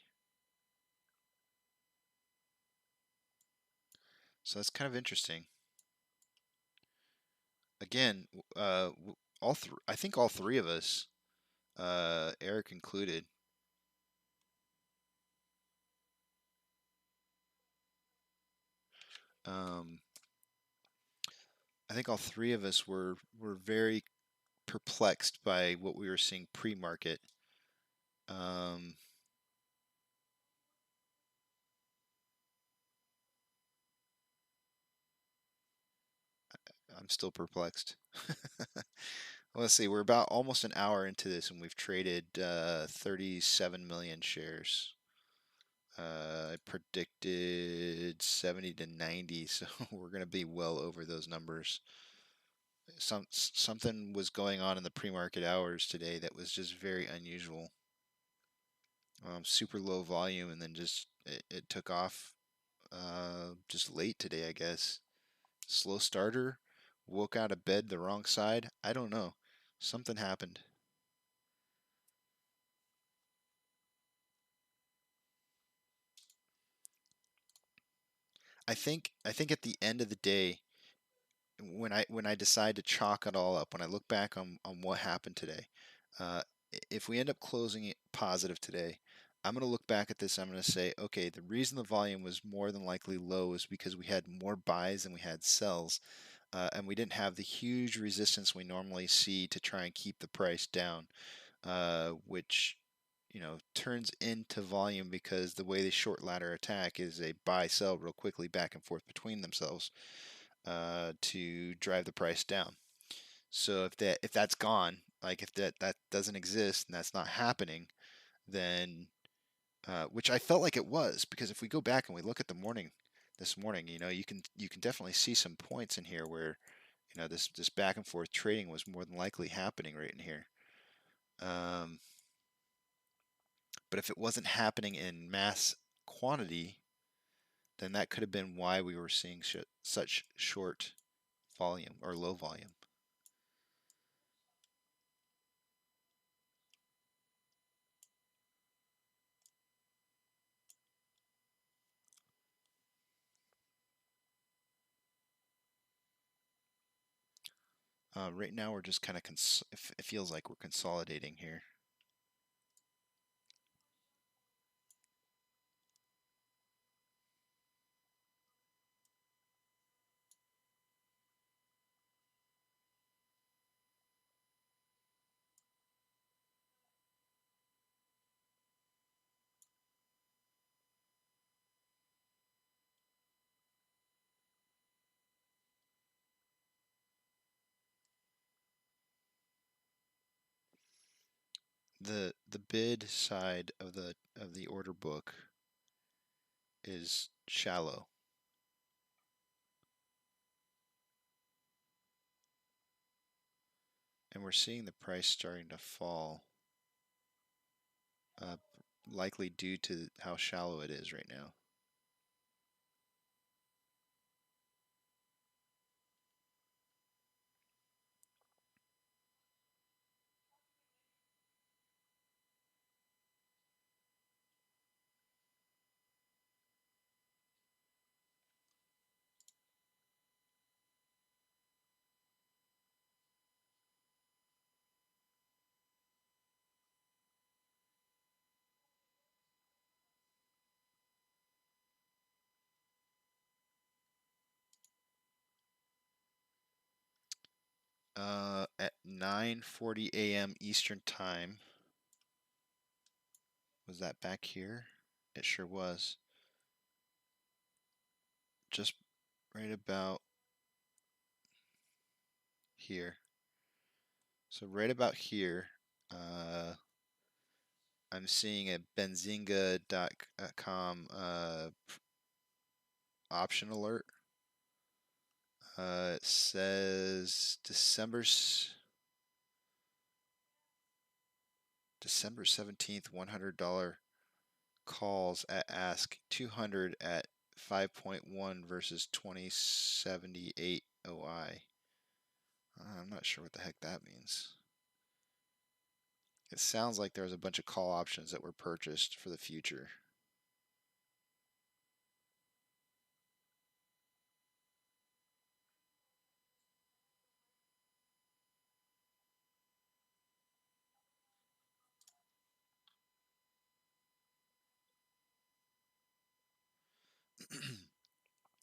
So that's kind of interesting. Again, I think all three of us, Eric included, I think all three of us were very perplexed by what we were seeing pre-market. I'm still perplexed. Let's see, we're about almost an hour into this, and we've traded 37 million shares. I predicted 70 to 90, so we're going to be well over those numbers. Something was going on in the pre-market hours today that was just very unusual. Super low volume, and then just it took off just late today, I guess. Slow starter, woke out of bed the wrong side. I don't know. Something happened. I think at the end of the day, when I decide to chalk it all up, when I look back on what happened today, uh, if we end up closing it positive today, I'm going to look back at this. I'm going to say, okay, the reason the volume was more than likely low is because we had more buys than we had sells, and we didn't have the huge resistance we normally see to try and keep the price down, which turns into volume because the way they short ladder attack is a buy sell real quickly back and forth between themselves to drive the price down. So if that's gone, like if that doesn't exist and that's not happening, then which I felt like it was, because if we go back and we look at this morning, you can definitely see some points in here where this back and forth trading was more than likely happening right in here. But if it wasn't happening in mass quantity, then that could have been why we were seeing such short volume or low volume. Right now, we're just kind of it feels like we're consolidating here. The bid side of the order book is shallow. And we're seeing the price starting to fall, likely due to how shallow it is right now. At 9:40 a.m. Eastern Time, was that back here? It sure was. Just right about here. So right about here, I'm seeing a benzinga.com option alert. It says December 17th, $100 calls at ask 200 at 5.1 versus 2078 OI. I'm not sure what the heck that means. It sounds like there was a bunch of call options that were purchased for the future.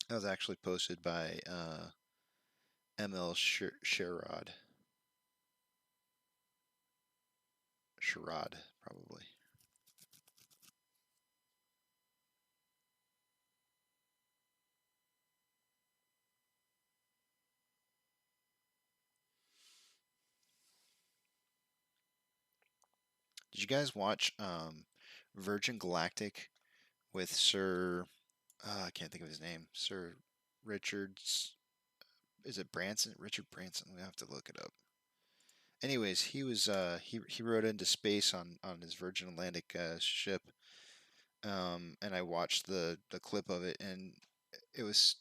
That was actually posted by ML Sherrod. Sherrod, probably. Did you guys watch Virgin Galactic with Sir? I can't think of his name. Sir Richards. Is it Branson? Richard Branson. We have to look it up. Anyways, he was he rode into space on his Virgin Atlantic ship, and I watched the clip of it, and it was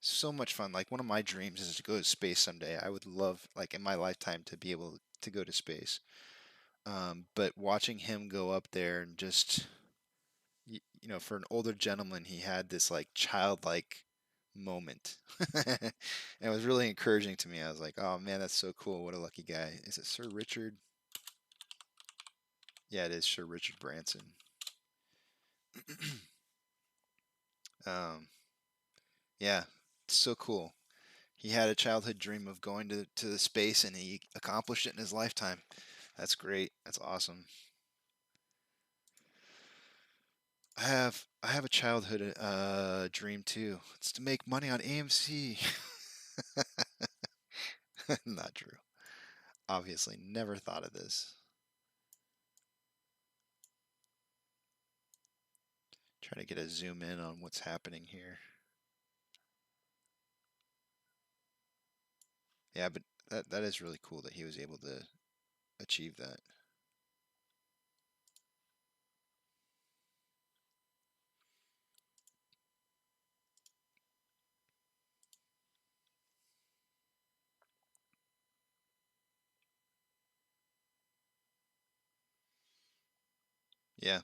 so much fun. Like one of my dreams is to go to space someday. I would love, like in my lifetime, to be able to go to space. But watching him go up there and just, you know, for an older gentleman, he had this like childlike moment. And it was really encouraging to me. I was like, oh man, that's so cool. What a lucky guy. Is it Sir Richard? Yeah, it is Sir Richard Branson. um, yeah, it's so cool. He had a childhood dream of going to the space and he accomplished it in his lifetime. That's great. That's awesome. I have a childhood dream too. It's to make money on AMC. Not true. Obviously, never thought of this. Trying to get a zoom in on what's happening here. Yeah, but that is really cool that he was able to achieve that. Yeah.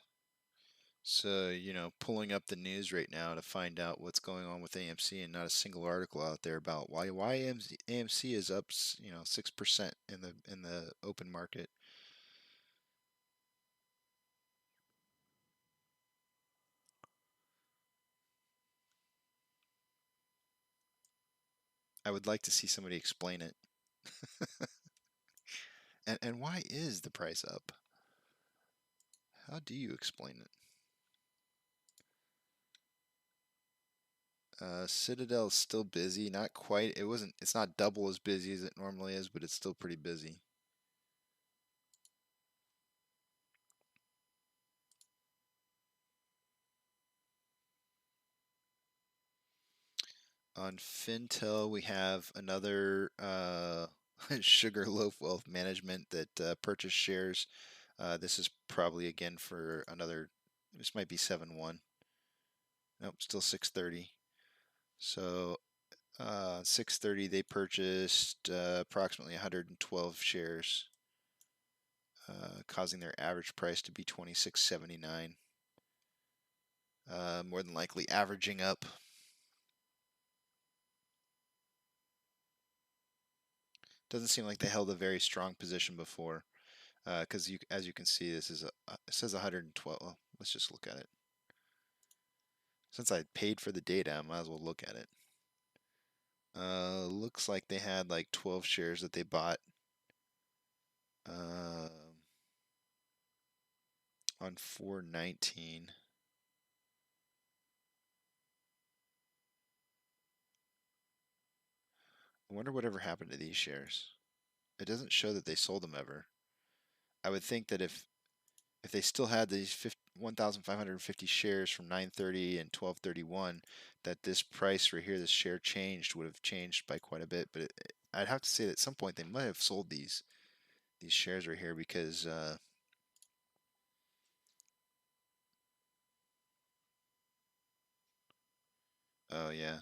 So, you know, pulling up the news right now to find out what's going on with AMC, and not a single article out there about why AMC is up, you know, 6% in the open market. I would like to see somebody explain it. And why is the price up? How do you explain it? Citadel is still busy, not quite. It's not double as busy as it normally is, but it's still pretty busy. On Fintel, we have another Sugar Loaf Wealth Management that purchased shares. This is probably again for another. This might be 7-1. Nope, still 630. So 630 they purchased approximately 112 shares, causing their average price to be 26.79. More than likely averaging up. Doesn't seem like they held a very strong position before, because as you can see, this is it says 112. Well, let's just look at it. Since I paid for the data, I might as well look at it. Looks like they had like 12 shares that they bought on 419. I wonder whatever happened to these shares. It doesn't show that they sold them ever. I would think that if they still had these 1,550 shares from 930 and 1231, that this price right here, this share changed, would have changed by quite a bit. But I'd have to say that at some point they might have sold these shares right here, because oh yeah,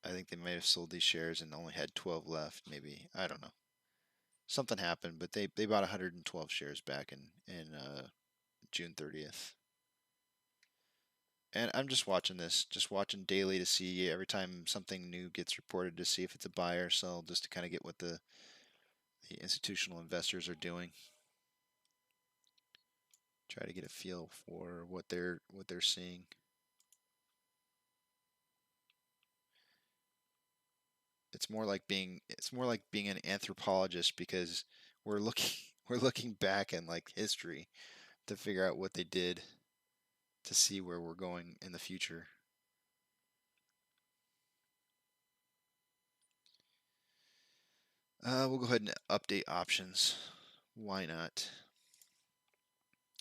I think they might have sold these shares and only had 12 left. Maybe, I don't know. Something happened, but they bought 112 shares back in June 30th. And I'm just watching this, just watching daily to see every time something new gets reported, to see if it's a buy or sell, just to kind of get what the institutional investors are doing. Try to get a feel for what they're seeing. It's more like being an anthropologist, because we're looking we're looking back in like history to figure out what they did, to see where we're going in the future. We'll go ahead and update options. why not?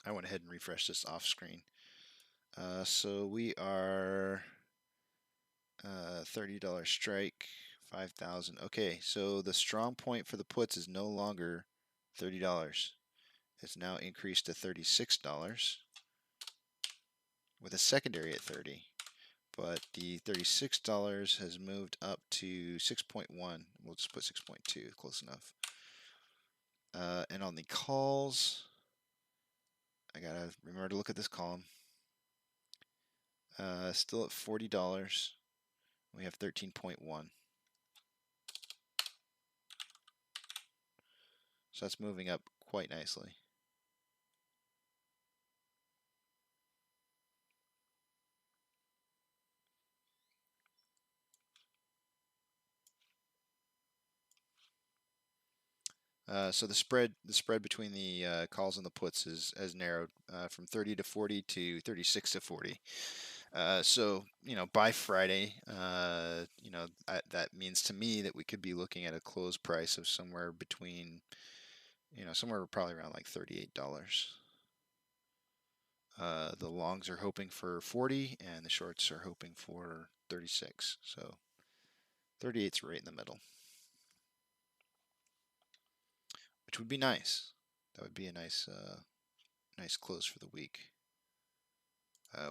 I went ahead and refreshed this off screen. So we are $30 strike, 5,000. Okay, so the strong point for the puts is no longer $30. It's now increased to $36 with a secondary at 30. But the $36 has moved up to 6.1. We'll just put 6.2, close enough. And on the calls, I gotta remember to look at this column. Still at $40. We have 13.1. So that's moving up quite nicely. So the spread between the calls and the puts has narrowed from 30 to 40 to 36 to 40. So by Friday, that means to me that we could be looking at a close price of somewhere between, somewhere probably around like $38. The longs are hoping for 40, and the shorts are hoping for 36. So 38's right in the middle, which would be nice. That would be a nice close for the week.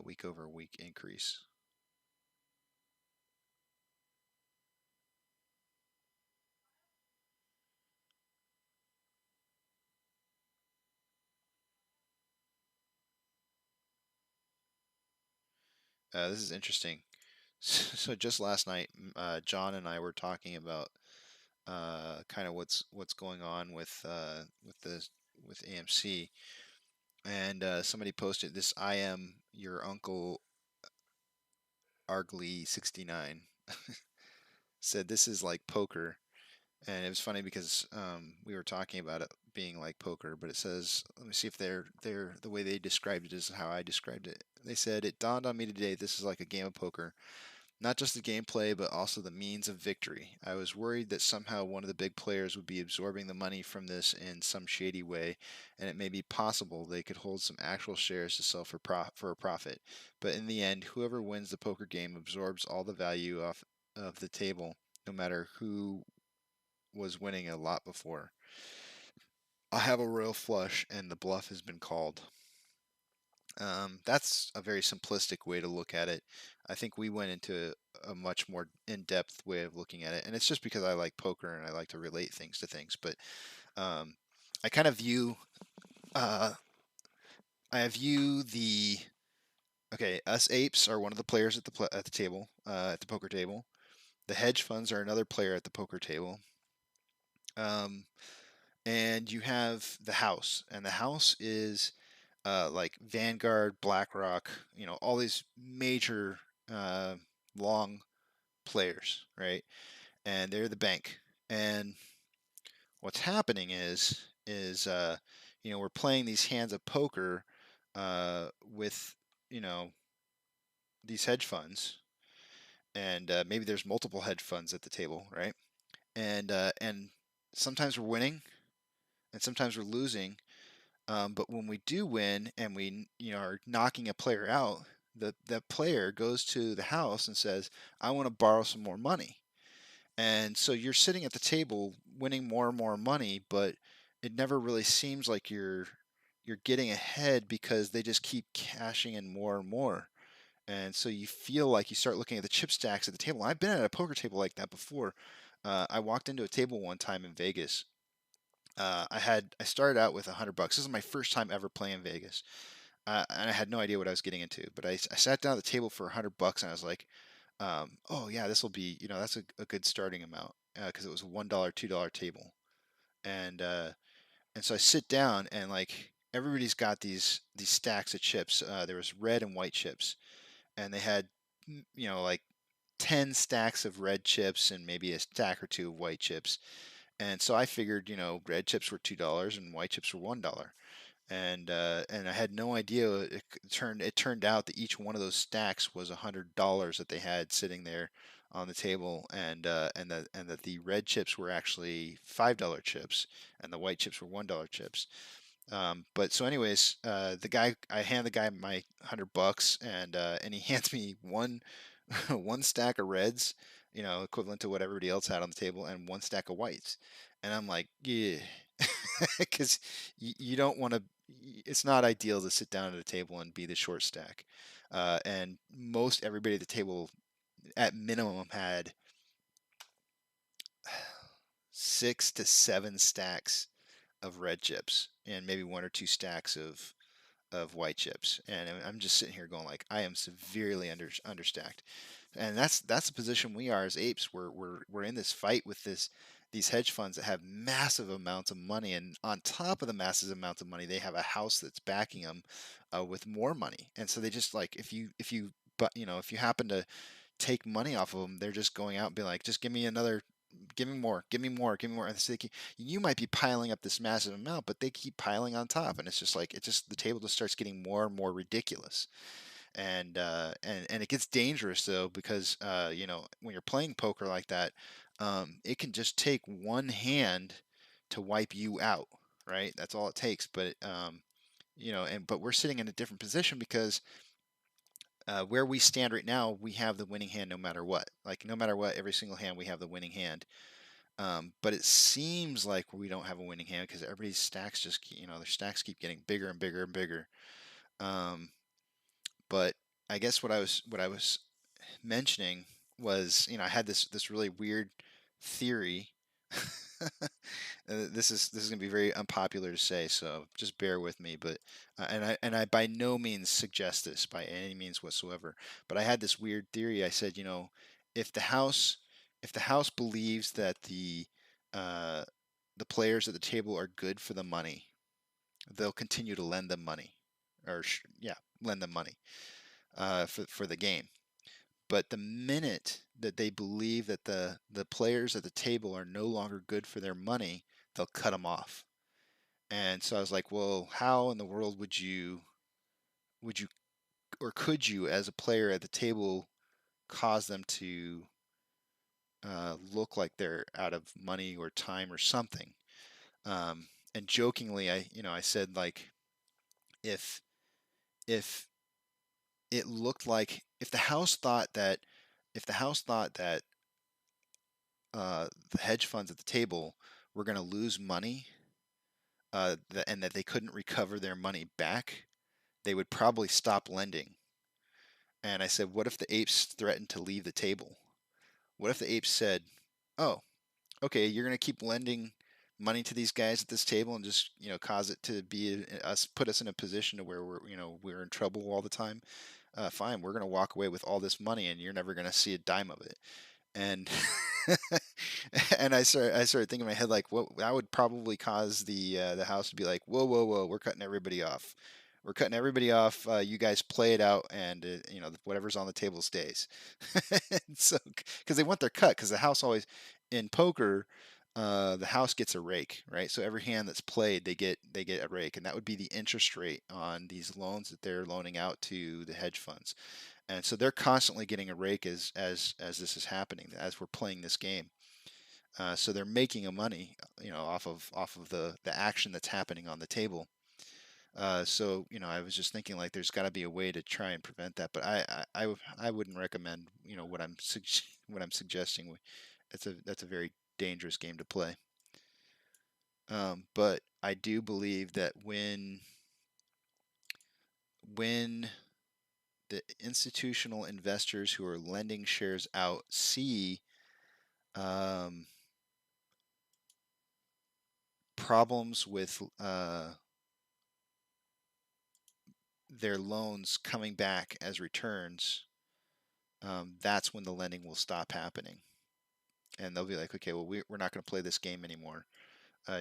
Week over week increase. This is interesting. So just last night, John and I were talking about kind of what's going on with AMC, and somebody posted this. I am your uncle Argley 69 said this is like poker, and it was funny because we were talking about it being like poker, but it says, let me see if they're the way they described it is how I described it. They said it dawned on me today this is like a game of poker. Not just the gameplay, but also the means of victory. I was worried that somehow one of the big players would be absorbing the money from this in some shady way, and it may be possible they could hold some actual shares to sell for a profit. But in the end, whoever wins the poker game absorbs all the value off of the table, no matter who was winning a lot before. I have a royal flush, and the bluff has been called. That's a very simplistic way to look at it. I think we went into a much more in-depth way of looking at it, and it's just because I like poker and I like to relate things to things. But I kind of view, us apes are one of the players at the table, at the poker table. The hedge funds are another player at the poker table. And you have the house, and the house is like Vanguard, BlackRock, all these major long players, right? And they're the bank. And what's happening is we're playing these hands of poker with these hedge funds, and maybe there's multiple hedge funds at the table, right? And sometimes we're winning, and sometimes we're losing. But when we do win and we are knocking a player out, that player goes to the house and says, "I want to borrow some more money." And so you're sitting at the table winning more and more money, but it never really seems like you're getting ahead because they just keep cashing in more and more. And so you feel like you start looking at the chip stacks at the table. I've been at a poker table like that before. I walked into a table one time in Vegas. I started out with $100. This is my first time ever playing in Vegas, and I had no idea what I was getting into. But I sat down at the table for $100, and I was like, "Oh yeah, this will be that's a good starting amount," because it was a $1, $2 table, and so I sit down and like everybody's got these stacks of chips. There was red and white chips, and they had like 10 stacks of red chips and maybe a stack or two of white chips. And so I figured, red chips were $2 and white chips were $1. and I had no idea. It turned out that each one of those stacks was $100 that they had sitting there on the table, and that the red chips were actually $5 chips, and the white chips were $1 chips. But so anyways, I hand the guy my $100, and he hands me one stack of reds, equivalent to what everybody else had on the table, and one stack of whites. And I'm like, yeah, because you don't want to. It's not ideal to sit down at a table and be the short stack. And most everybody at the table, at minimum, had 6 to 7 stacks of red chips and maybe 1 or 2 stacks of white chips, and I'm just sitting here going like, I am severely understacked, and that's the position we are as apes. We're in this fight with these hedge funds that have massive amounts of money, and on top of the massive amounts of money, they have a house that's backing them with more money, and so they just like if you happen to take money off of them, they're just going out and being like, just give me another. Give me more, give me more, give me more. And so you might be piling up this massive amount, but they keep piling on top, and it's just like the table just starts getting more and more ridiculous, and it gets dangerous though because when you're playing poker like that, it can just take one hand to wipe you out, right? That's all it takes. But but we're sitting in a different position because where we stand right now, we have the winning hand no matter what. Like no matter what, every single hand we have the winning hand. But it seems like we don't have a winning hand because everybody's stacks their stacks keep getting bigger and bigger and bigger. But I guess what I was mentioning was, I had this really weird theory. This is gonna be very unpopular to say, so just bear with me. But and I by no means suggest this by any means whatsoever. But I had this weird theory. I said, if the house if the house believes that uh, the players at the table are good for the money, they'll continue to lend them money, or yeah, lend them money for the game. But the minute that they believe that the players at the table are no longer good for their money, they'll cut them off. And so I was like, well, how in the world would you or could you, as a player at the table, cause them to look like they're out of money or time or something? And jokingly, I said, like, if if it looked like if the house thought that the hedge funds at the table were going to lose money, and that they couldn't recover their money back, they would probably stop lending. And I said, what if the apes threatened to leave the table? What if the apes said, oh, okay, you're going to keep lending money to these guys at this table and just cause it to be put us in a position to where we're in trouble all the time? Fine, we're going to walk away with all this money, and you're never going to see a dime of it. And and I started thinking in my head, like, what that would probably cause the house to be like, whoa, whoa, whoa, we're cutting everybody off. We're cutting everybody off. You guys play it out, and whatever's on the table stays. So, because they want their cut, because the house always in poker, the house gets a rake, right? So every hand that's played, they get a rake, and that would be the interest rate on these loans that they're loaning out to the hedge funds. And so they're constantly getting a rake as this is happening, as we're playing this game. So they're making a money, off of the action that's happening on the table. So I was just thinking, like, there's got to be a way to try and prevent that. But I wouldn't recommend what what I'm suggesting. That's a very dangerous game to play. But I do believe that when the institutional investors who are lending shares out see problems with their loans coming back as returns, that's when the lending will stop happening. And they'll be like, okay, well, we're not going to play this game anymore.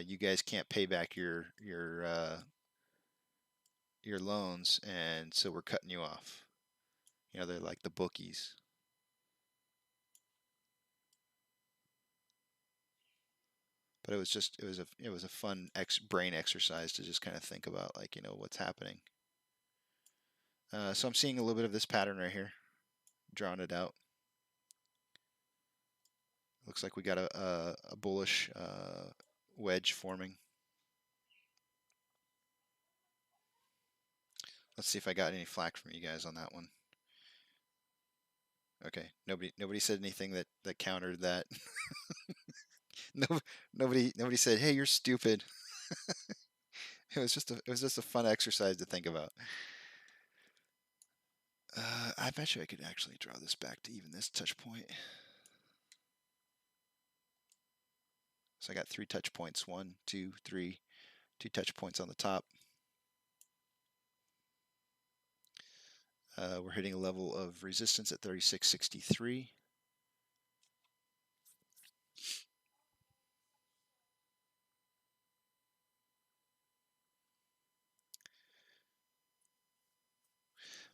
You guys can't pay back your loans, and so we're cutting you off. They're like the bookies. But it was a fun brain exercise to just kind of think about, like, what's happening. So I'm seeing a little bit of this pattern right here, drawing it out. Looks like we got a bullish wedge forming. Let's see if I got any flack from you guys on that one. Okay, nobody said anything that countered that. Nobody said, "Hey, you're stupid." It was just a fun exercise to think about. I bet you I could actually draw this back to even this touch point. So I got 3 touch points. 1, 2, 3. 2 touch points on the top. We're hitting a level of resistance at 36.63.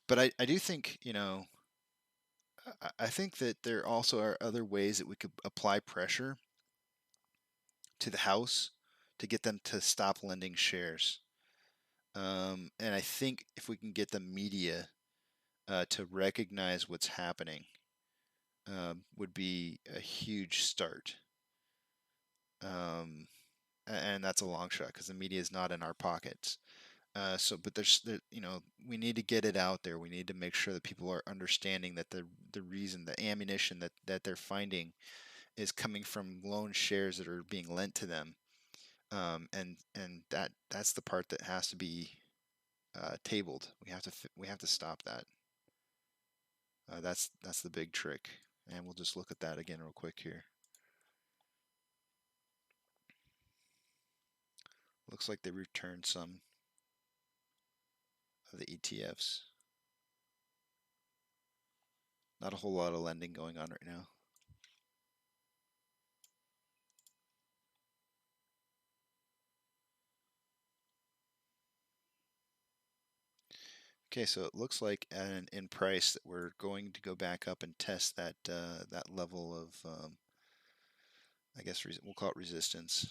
But I do think, I think that there also are other ways that we could apply pressure to the House to get them to stop lending shares. And I think if we can get the media to recognize what's happening, would be a huge start. And that's a long shot because the media is not in our pockets. But we need to get it out there. We need to make sure that people are understanding that the reason, the ammunition that they're finding is coming from loan shares that are being lent to them. And that's the part that has to be tabled. We have to stop that. That's the big trick. And we'll just look at that again real quick here. Looks like they returned some of the ETFs. Not a whole lot of lending going on right now. Okay, so it looks like in price that we're going to go back up and test that that level of, I guess we'll call it resistance.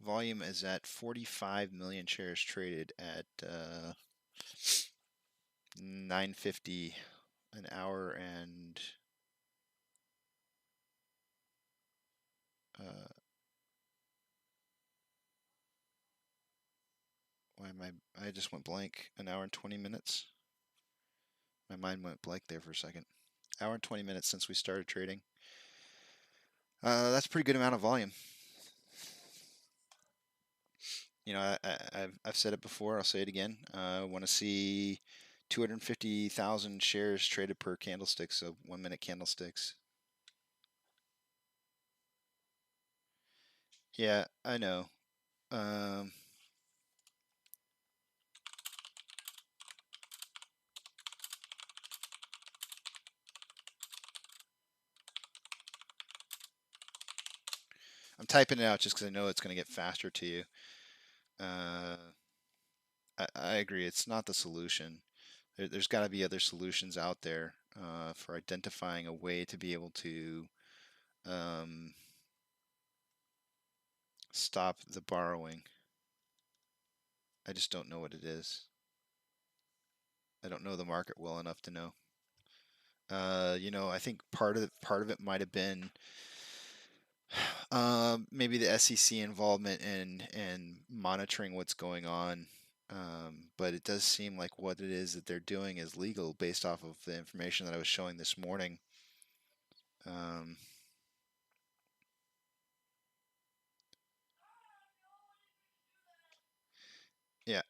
Volume is at 45 million shares traded at 950 an hour, and why am I just went blank. An hour and 20 minutes. My mind went blank there for a second. Hour and 20 minutes since we started trading. That's a pretty good amount of volume. I've said it before. I'll say it again. I want to see 250,000 shares traded per candlestick, so 1-minute candlesticks. Yeah, I know. I'm typing it out just because I know it's going to get faster to you. I agree. It's not the solution. There's got to be other solutions out there for identifying a way to be able to stop the borrowing. I just don't know what it is. I don't know the market well enough to know. I think part of it might have been maybe the SEC involvement in monitoring what's going on. But it does seem like what it is that they're doing is legal based off of the information that I was showing this morning. Yeah,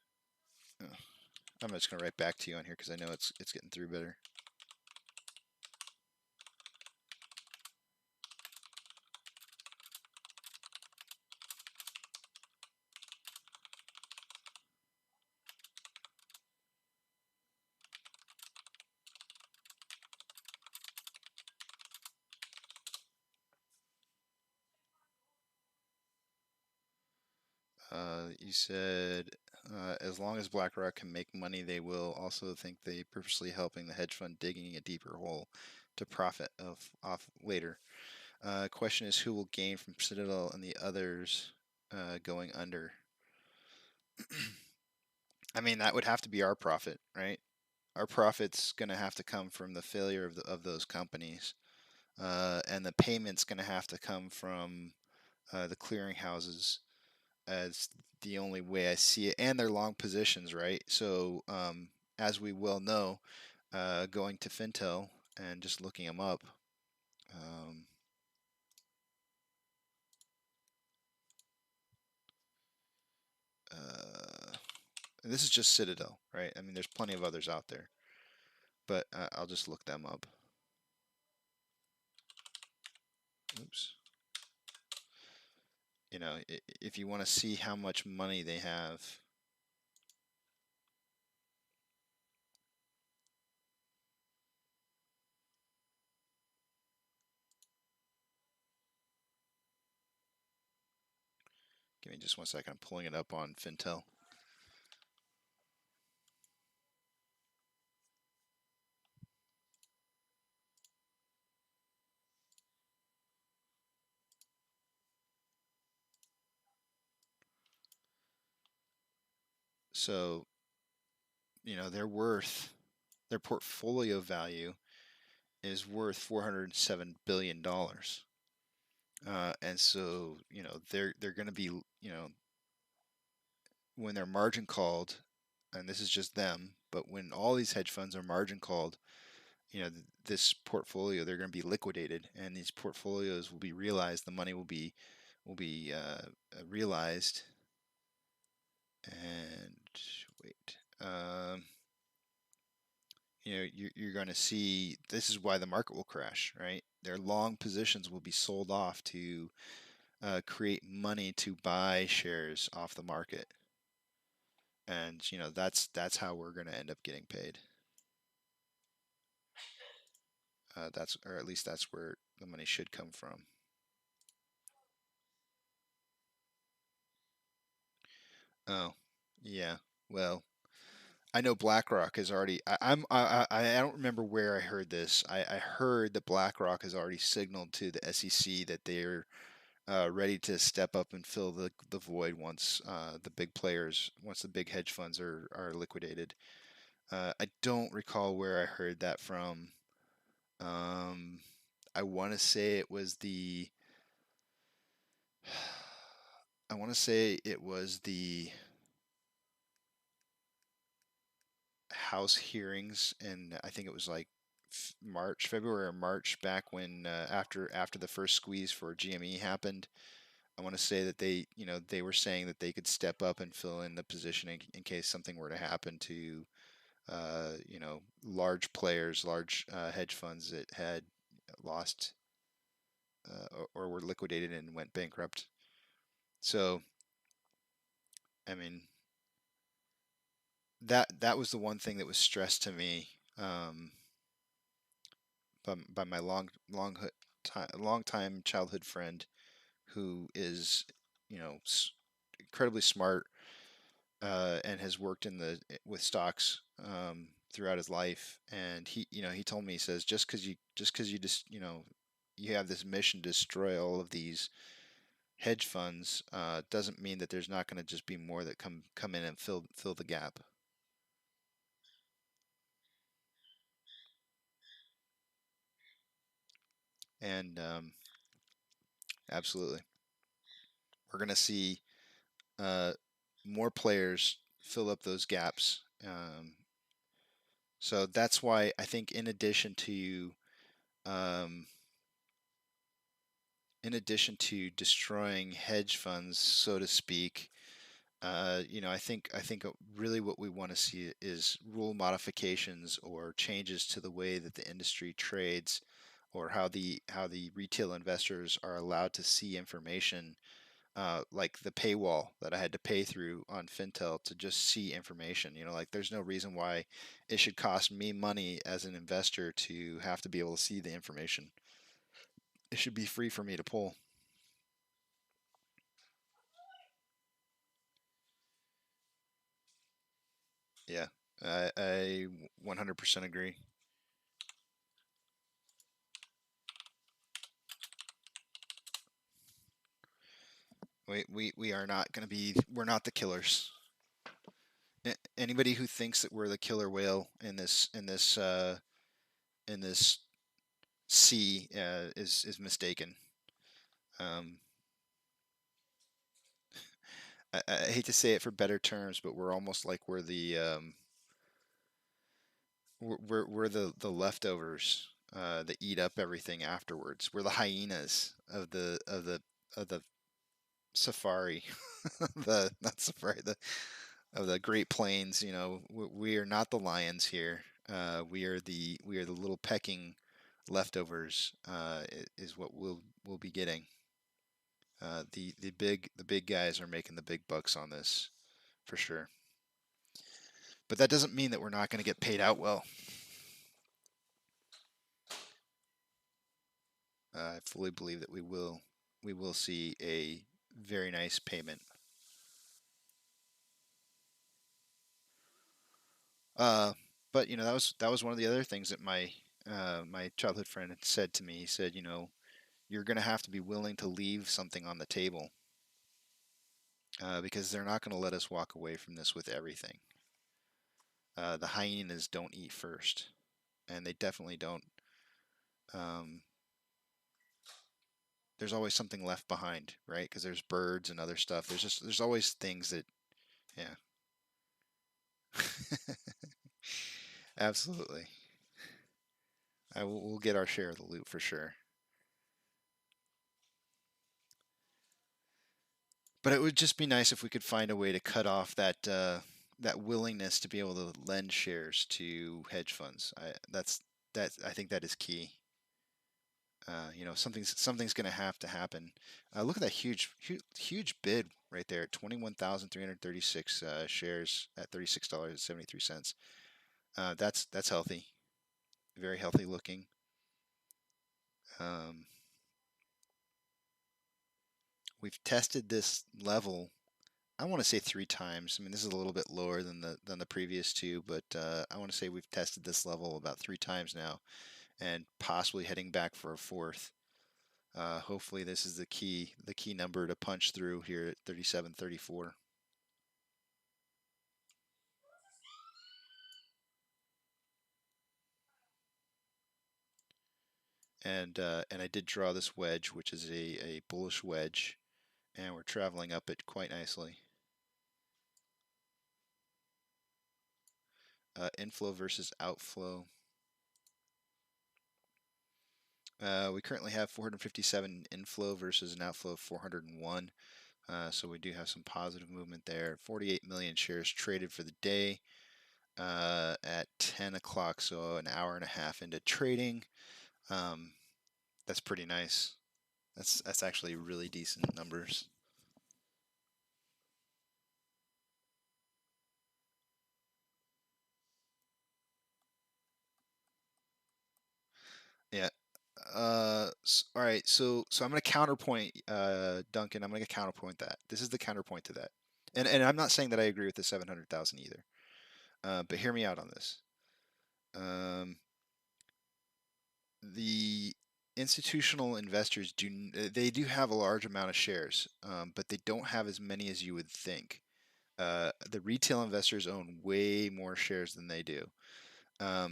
I'm just gonna write back to you on here because I know it's getting through better. You said as long as BlackRock can make money, they will also think they purposely helping the hedge fund digging a deeper hole to profit off later. Question is who will gain from Citadel and the others going under? I mean, that would have to be our profit, right? Our profit's going to have to come from the failure of those companies, and the payment's going to have to come from the clearinghouses as the only way I see it, and their long positions, right? So, as we well know, going to Fintel and just looking them up, and this is just Citadel, right? I mean, there's plenty of others out there, but I'll just look them up. Oops. You know, if you want to see how much money they have, give me just 1 second. I'm pulling it up on Fintel. So, you know, their portfolio value is worth $407 billion. And so, you know, they're going to be, you know, when they're margin called, and this is just them, but when all these hedge funds are margin called, you know, this portfolio, they're going to be liquidated, and these portfolios will be realized. The money will be realized. And wait, you know, you're going to see this is why the market will crash, right? Their long positions will be sold off to create money to buy shares off the market, and you know that's how we're going to end up getting paid. That's or at least that's where the money should come from. Oh, yeah. Well, I know BlackRock has already. I don't remember where I heard this. I heard that BlackRock has already signaled to the SEC that they're ready to step up and fill the void once the big players, once the big hedge funds are liquidated. I don't recall where I heard that from. I want to say it was the. I want to say it was the House hearings, and I think it was like February or March, back when after the first squeeze for GME happened. I want to say that they were saying that they could step up and fill in the position in case something were to happen to large players, large hedge funds that had lost or were liquidated and went bankrupt. So, I mean, that was the one thing that was stressed to me by my long time childhood friend, who is, you know, incredibly smart and has worked with stocks throughout his life. And he told me, he says, just because you just you have this mission to destroy all of these hedge funds doesn't mean that there's not going to just be more that come in and fill the gap. And absolutely, we're going to see more players fill up those gaps. So that's why I think, um, in addition to destroying hedge funds, so to speak, I think really what we want to see is rule modifications or changes to the way that the industry trades, or how the retail investors are allowed to see information, like the paywall that I had to pay through on Fintel to just see information. You know, like there's no reason why it should cost me money as an investor to have to be able to see the information. It should be free for me to pull. Yeah, I 100% agree. We are not going to be, we're not the killers. Anybody who thinks that we're the killer whale in this sea is mistaken. I hate to say it for better terms, but we're almost like we're the leftovers that eat up everything afterwards. We're the hyenas of the safari, the not safari, the of the Great Plains. You know, we are not the lions here. We are the little pecking leftovers. Is what we'll be getting. The big guys are making the big bucks on this for sure. But that doesn't mean that we're not going to get paid out well. I fully believe that we will see a very nice payment. But you know, that was one of the other things that my childhood friend had said to me. He said, you know, you're going to have to be willing to leave something on the table because they're not going to let us walk away from this with everything. The hyenas don't eat first, and they definitely don't. There's always something left behind, right? Because there's birds and other stuff. There's always things that, yeah. Absolutely. We'll get our share of the loot for sure. But it would just be nice if we could find a way to cut off that willingness to be able to lend shares to hedge funds. I think that is key. You know, something's going to have to happen. Look at that huge bid right there, 21,336 shares at $36.73. That's healthy, very healthy looking. We've tested this level, I want to say 3 times. I mean, this is a little bit lower than the previous two, but I want to say we've tested this level about 3 times now, and possibly heading back for a 4th. Hopefully, this is the key number to punch through here at 37.34. And I did draw this wedge, which is a bullish wedge, and we're traveling up it quite nicely. Inflow versus outflow. We currently have 457 inflow versus an outflow of 401. So we do have some positive movement there. 48 million shares traded for the day at 10 o'clock, so an hour and a half into trading. That's pretty nice. That's actually really decent numbers. Yeah. All right. So I'm going to counterpoint, Duncan. I'm going to counterpoint that. This is the counterpoint to that. And I'm not saying that I agree with the 700,000 either. But hear me out on this. The institutional investors do have a large amount of shares, but they don't have as many as you would think. The retail investors own way more shares than they do.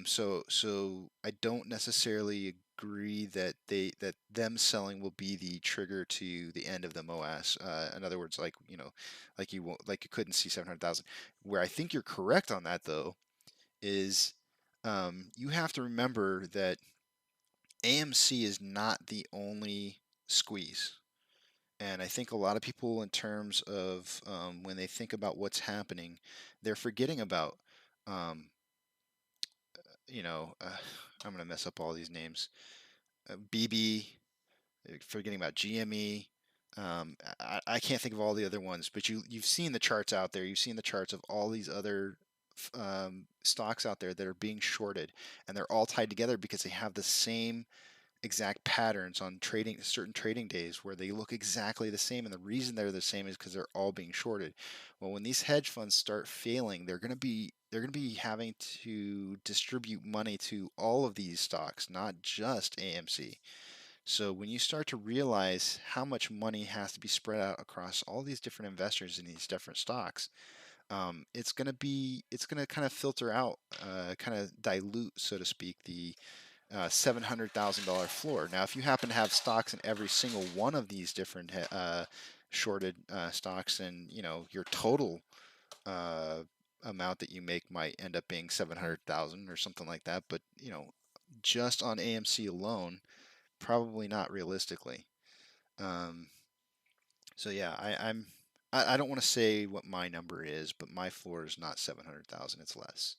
So I don't necessarily agree that them selling will be the trigger to the end of the MOAS. In other words, like you couldn't see 700,000. Where I think you're correct on that though is you have to remember that AMC is not the only squeeze. And I think a lot of people, in terms of when they think about what's happening, they're forgetting about, um, I'm going to mess up all these names. BB, forgetting about GME. I can't think of all the other ones, but you've seen the charts out there. You've seen the charts of all these other stocks out there that are being shorted, and they're all tied together because they have the same exact patterns on certain trading days where they look exactly the same, and the reason they're the same is because they're all being shorted. Well, when these hedge funds start failing, they're going to be having to distribute money to all of these stocks, not just AMC. So when you start to realize how much money has to be spread out across all these different investors in these different stocks, it's going to kind of filter out, kind of dilute, so to speak, the $700,000 floor. Now, if you happen to have stocks in every single one of these different shorted stocks, and your total uh, amount that you make might end up being 700,000 or something like that. But just on AMC alone, probably not realistically. Um, so yeah, I don't want to say what my number is, but my floor is not 700,000. It's less.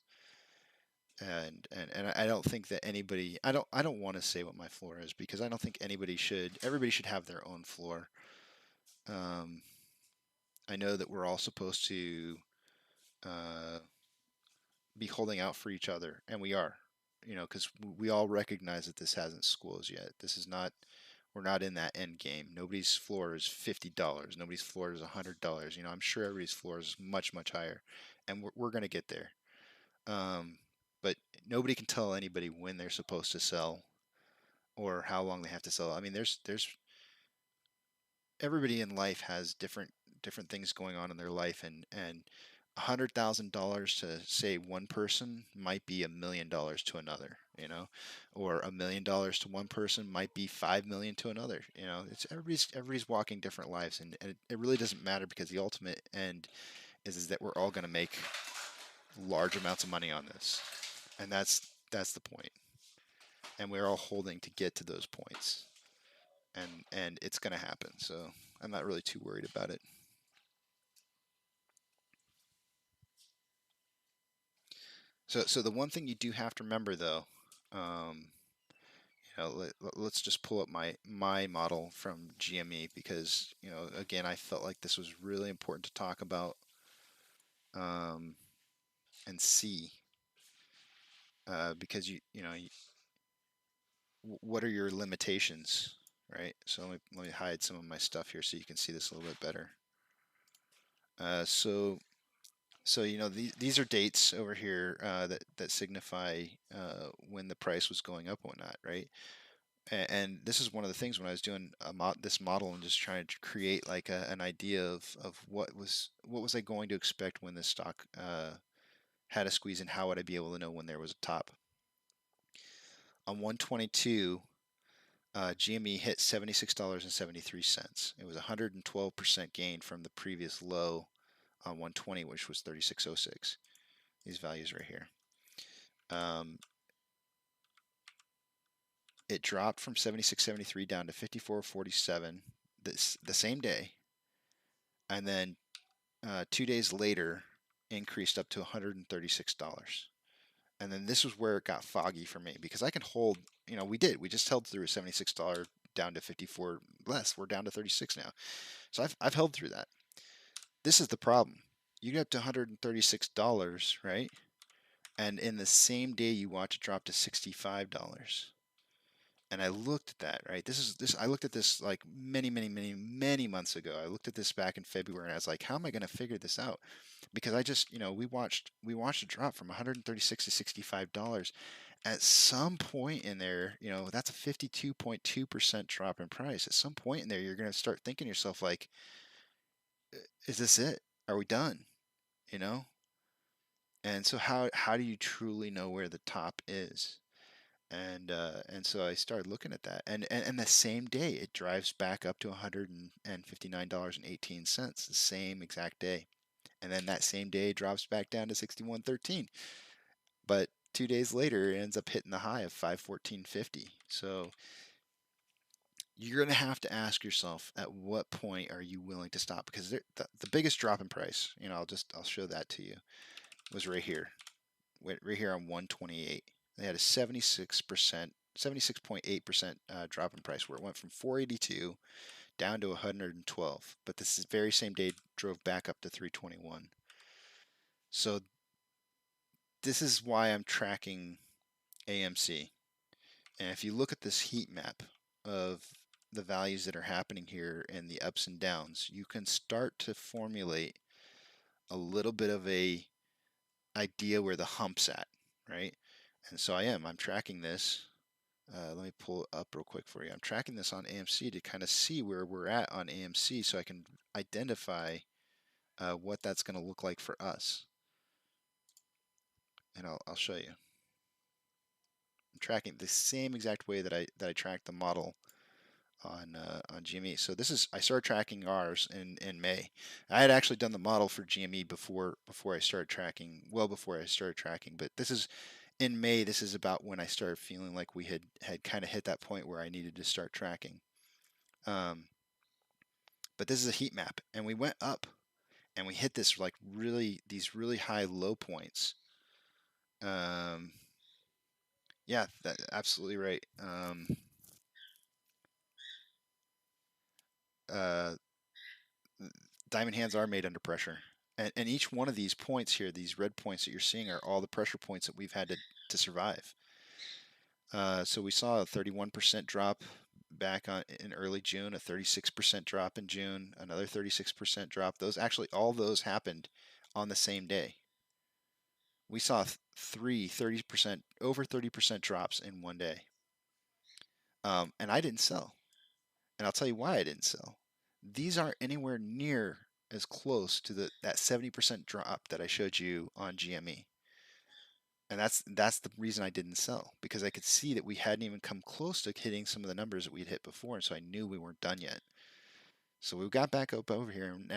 And I don't think that anybody, I don't want to say what my floor is, because I don't think everybody should have their own floor. I know that we're all supposed to uh, be holding out for each other, and we are, because we all recognize that this hasn't schooled yet. This is not, we're not in that end game. Nobody's floor is $50. Nobody's floor is $100. I'm sure everybody's floor is much, much higher, and we're going to get there. Um, but nobody can tell anybody when they're supposed to sell or how long they have to sell. I mean, there's everybody in life has different things going on in their life, and $100,000 to, say, one person might be $1 million to another, or $1 million to one person might be 5 million to another. It's everybody's walking different lives, and it really doesn't matter, because the ultimate end is that we're all going to make large amounts of money on this, and that's the point, and we're all holding to get to those points, and it's going to happen. So I'm not really too worried about it. So the one thing you do have to remember, though, um, let's just pull up my model from GME, because again, I felt like this was really important to talk about, and see, because what are your limitations, right? So let me hide some of my stuff here so you can see this a little bit better. So these are dates over here, that signify when the price was going up and whatnot, right? And this is one of the things when I was doing this model and just trying to create like an idea of what was I going to expect when this stock had a squeeze, and how would I be able to know when there was a top. On 122, GME hit $76.73. It was 112% gain from the previous low on 120, which was 36.06. These values right here. It dropped from 76.73 down to 54.47 the same day, and then 2 days later increased up to $136. And then this was where it got foggy for me, because I can hold, we just held through a $76 down to 54 less. We're down to 36 now. So I've held through that. This is the problem. You get up to $136, right? And in the same day you watch it drop to $65. And I looked at that, right? I looked at this like many months ago. I looked at this back in February, and I was like, how am I going to figure this out? Because I just, we watched it drop from 136 to $65. At some point in there, that's a 52.2% drop in price. At some point in there, you're going to start thinking to yourself, like, is this it? Are we done? And so how do you truly know where the top is? And so I started looking at that, and the same day it drives back up to $159.18, the same exact day, and then that same day it drops back down to 61.13. But 2 days later, it ends up hitting the high of 514.50. So you're going to have to ask yourself, at what point are you willing to stop? Because the biggest drop in price, I'll show that to you, was right here on 128. They had a 76.8% drop in price, where it went from 482 down to 112. But this is very same day drove back up to 321. So this is why I'm tracking AMC. And if you look at this heat map of the values that are happening here and the ups and downs, you can start to formulate a little bit of a idea where the hump's at, right? And so I'm tracking this. Let me pull it up real quick for you. I'm tracking this on AMC to kind of see where we're at on AMC so I can identify what that's going to look like for us. And I'll show you. I'm tracking the same exact way that I tracked the model on GME. So I started tracking ours in May. I had actually done the model for GME before I started tracking, well before I started tracking. But this is in May. This is about when I started feeling like we had kind of hit that point where I needed to start tracking. But this is a heat map, and we went up, and we hit this like these really high low points. Yeah, that's absolutely right. Diamond hands are made under pressure. And each one of these points here, these red points that you're seeing, are all the pressure points that we've had to survive. So we saw a 31% drop back in early June, a 36% drop in June, another 36% drop. All those happened on the same day. We saw 30%, over 30% drops in one day. And I didn't sell. And I'll tell you why I didn't sell. These aren't anywhere near as close to that 70% drop that I showed you on GME. And that's the reason I didn't sell, because I could see that we hadn't even come close to hitting some of the numbers that we'd hit before, and so I knew we weren't done yet. So we got back up over here, and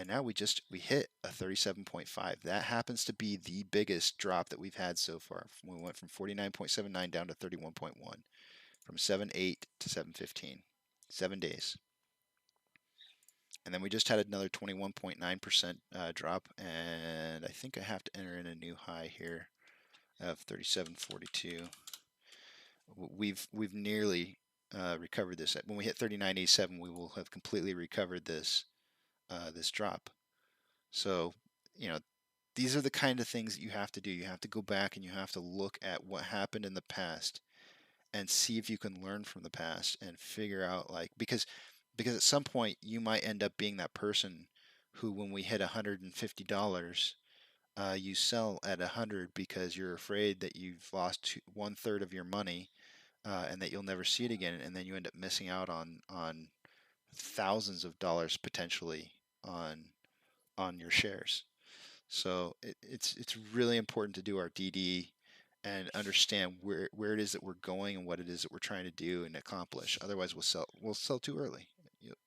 now we hit a 37.5. That happens to be the biggest drop that we've had so far. We went from 49.79 down to 31.1, from 7.8 to 7.15, 7 days. And then we just had another 21.9% drop, and I think I have to enter in a new high here of 37.42. We've nearly recovered this. When we hit 39.87, we will have completely recovered this this drop. So, these are the kind of things that you have to do. You have to go back and you have to look at what happened in the past and see if you can learn from the past and figure out, like, because at some point you might end up being that person who, when we hit $150, you sell at 100 because you're afraid that you've lost 1/3 of your money, and that you'll never see it again, and then you end up missing out on thousands of dollars potentially on your shares. So it's really important to do our DD and understand where it is that we're going and what it is that we're trying to do and accomplish. Otherwise, we'll sell too early.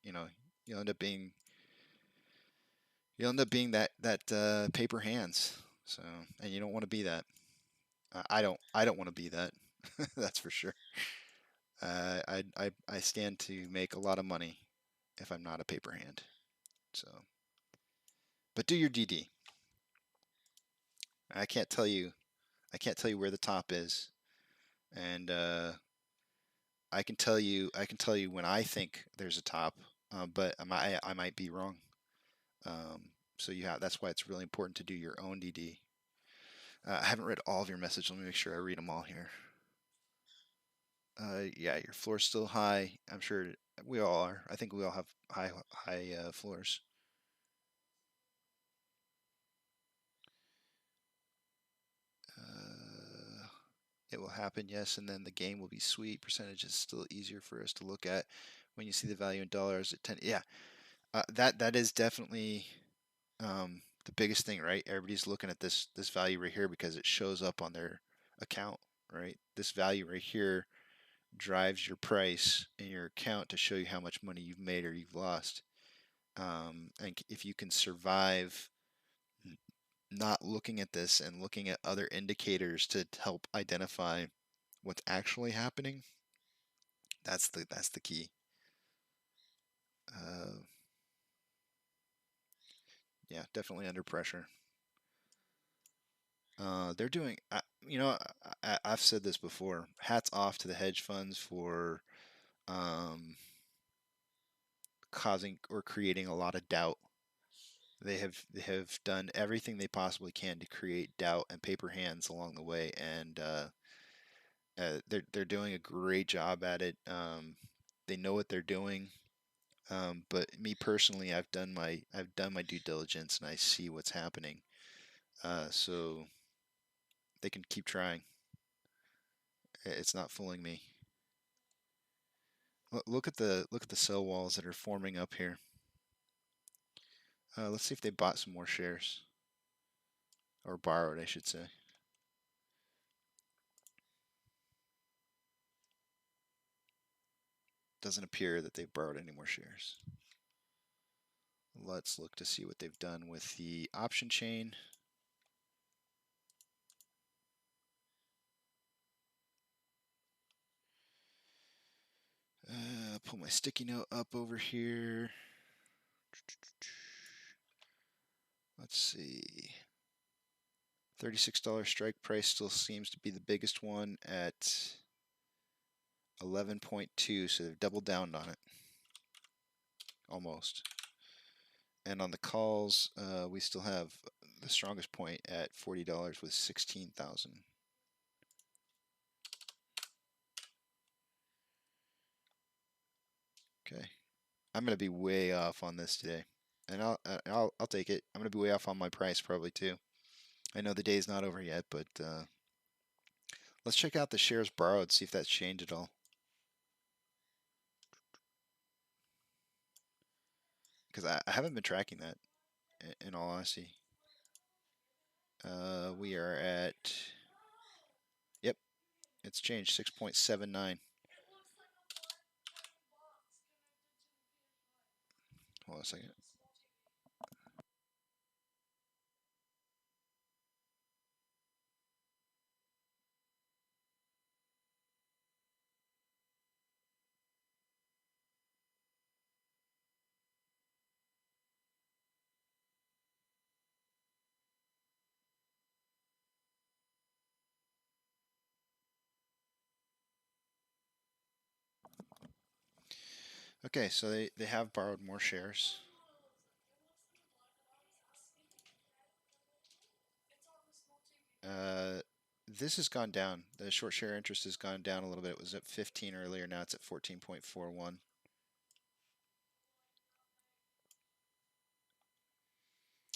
You'll end up being that paper hands. So, and you don't want to be that. I don't want to be that. That's for sure. I stand to make a lot of money if I'm not a paper hand. So, but do your DD. I can't tell you where the top is, and I can tell you when I think there's a top, but I might be wrong. So that's why it's really important to do your own DD. I haven't read all of your message. Let me make sure I read them all here. Yeah, your floor's still high. I'm sure we all are. I think we all have high floors. It will happen, yes, and then the game will be sweet. Percentage is still easier for us to look at when you see the value in dollars at 10. Yeah, that is definitely the biggest thing, right? Everybody's looking at this value right here because it shows up on their account, right? This value right here drives your price in your account to show you how much money you've made or you've lost. And if you can survive not looking at this and looking at other indicators to help identify what's actually happening, that's the key. Yeah, definitely under pressure. They're doing, I've said this before. Hats off to the hedge funds for causing or creating a lot of doubt. They have done everything they possibly can to create doubt and paper hands along the way, and They're doing a great job at it. They know what they're doing. But me personally, I've done my due diligence and I see what's happening. So they can keep trying. It's not fooling me. Look at the sell walls that are forming up here. Let's see if they bought some more shares or borrowed, I should say. Doesn't appear that they've borrowed any more shares. Let's look to see what they've done with the option chain. Pull my sticky note up over here. Let's see. $36 strike price still seems to be the biggest one at 11.2, so they've doubled down on it. Almost. And on the calls, we still have the strongest point at $40 with 16,000. Okay. I'm going to be way off on this today. And I'll take it. I'm going to be way off on my price probably too. I know the day's not over yet, but let's check out the shares borrowed, see if that's changed at all. Because I haven't been tracking that, in all honesty. We are at, yep, it's changed, 6.79. Hold on a second. Okay, so they have borrowed more shares. This has gone down. The short share interest has gone down a little bit. It was at 15 earlier. Now it's at 14.41.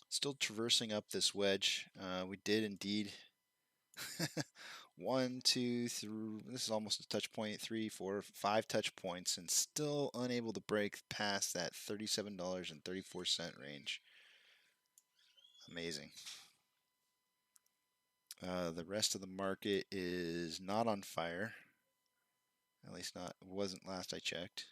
Still traversing up this wedge. We did indeed. 1, 2, 3. This is almost a touch point. 3, 4, 5 touch points, and still unable to break past that $37.34 range. Amazing. The rest of the market is not on fire. At least not, it wasn't last I checked.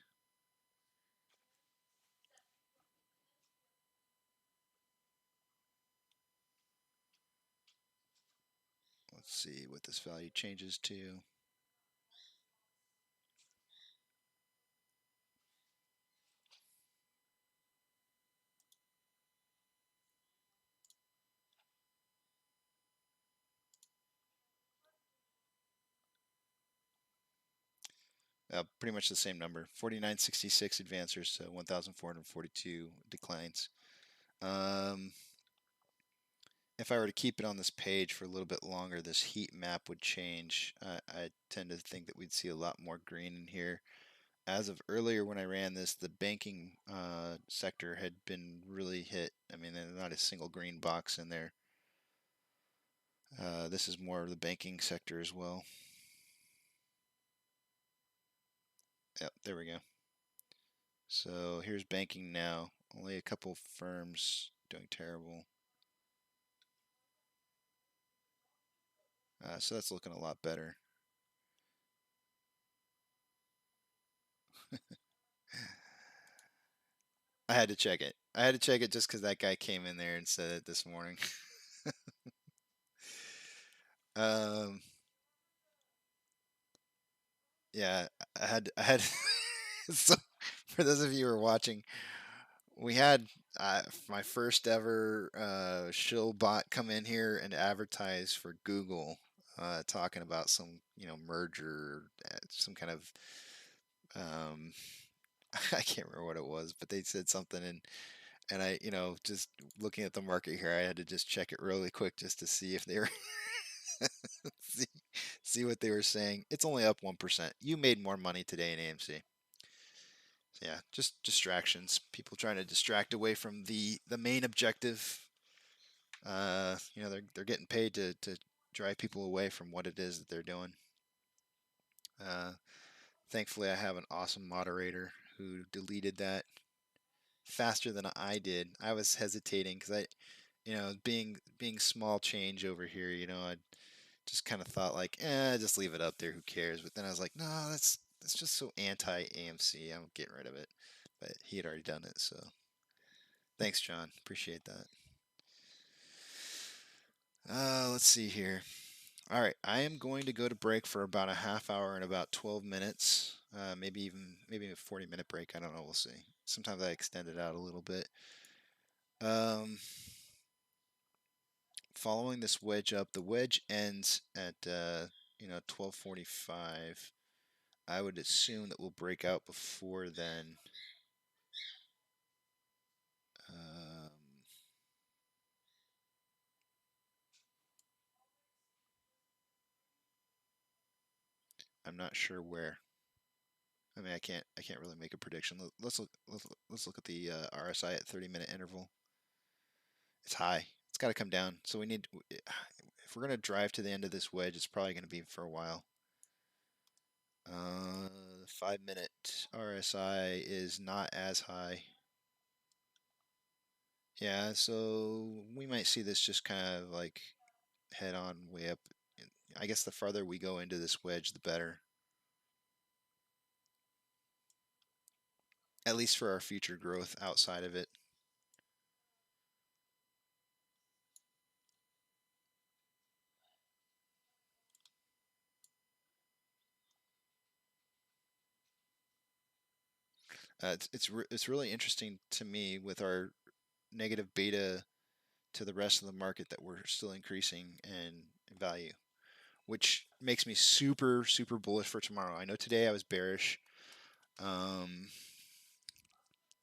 Let's see what this value changes to. Pretty much the same number. 4966 advancers to 1442 declines. If I were to keep it on this page for a little bit longer, this heat map would change. I tend to think that we'd see a lot more green in here. As of earlier when I ran this, the banking sector had been really hit. I mean, there's not a single green box in there. This is more of the banking sector as well. Yep, there we go. So here's banking now. Only a couple firms doing terrible. So that's looking a lot better. I had to check it. I had to check it just because that guy came in there and said it this morning. Yeah, I had. So, for those of you who are watching, we had my first ever shill bot come in here and advertise for Google, talking about some merger, some kind of I can't remember what it was, but they said something and I just looking at the market here, I had to just check it really quick just to see if they were see, see what they were saying. It's only up 1%. You made more money today in AMC. So yeah, just distractions. People trying to distract away from the main objective. You know, they're getting paid to drive people away from what it is that they're doing. Thankfully, I have an awesome moderator who deleted that faster than I did. I was hesitating because being small change over here, I just kind of thought like, just leave it up there. Who cares? But then I was like, no, that's just so anti-AMC. I'm getting rid of it. But he had already done it, so thanks, John. Appreciate that. Let's see here. All right, I am going to go to break for about a half hour and about 12 minutes. Maybe a 40-minute break. I don't know. We'll see. Sometimes I extend it out a little bit. Following this wedge up, the wedge ends at 12:45. I would assume that we'll break out before then. I'm not sure where. I mean, I can't really make a prediction. Let's look at the RSI at 30-minute interval. It's high. It's got to come down. So we need, if we're gonna drive to the end of this wedge, it's probably gonna be for a while. 5-minute RSI is not as high. Yeah, so we might see this just kind of like head on way up. I guess the farther we go into this wedge, the better. At least for our future growth outside of it. It's really interesting to me with our negative beta to the rest of the market that we're still increasing in value, which makes me super bullish for tomorrow. I know today I was bearish.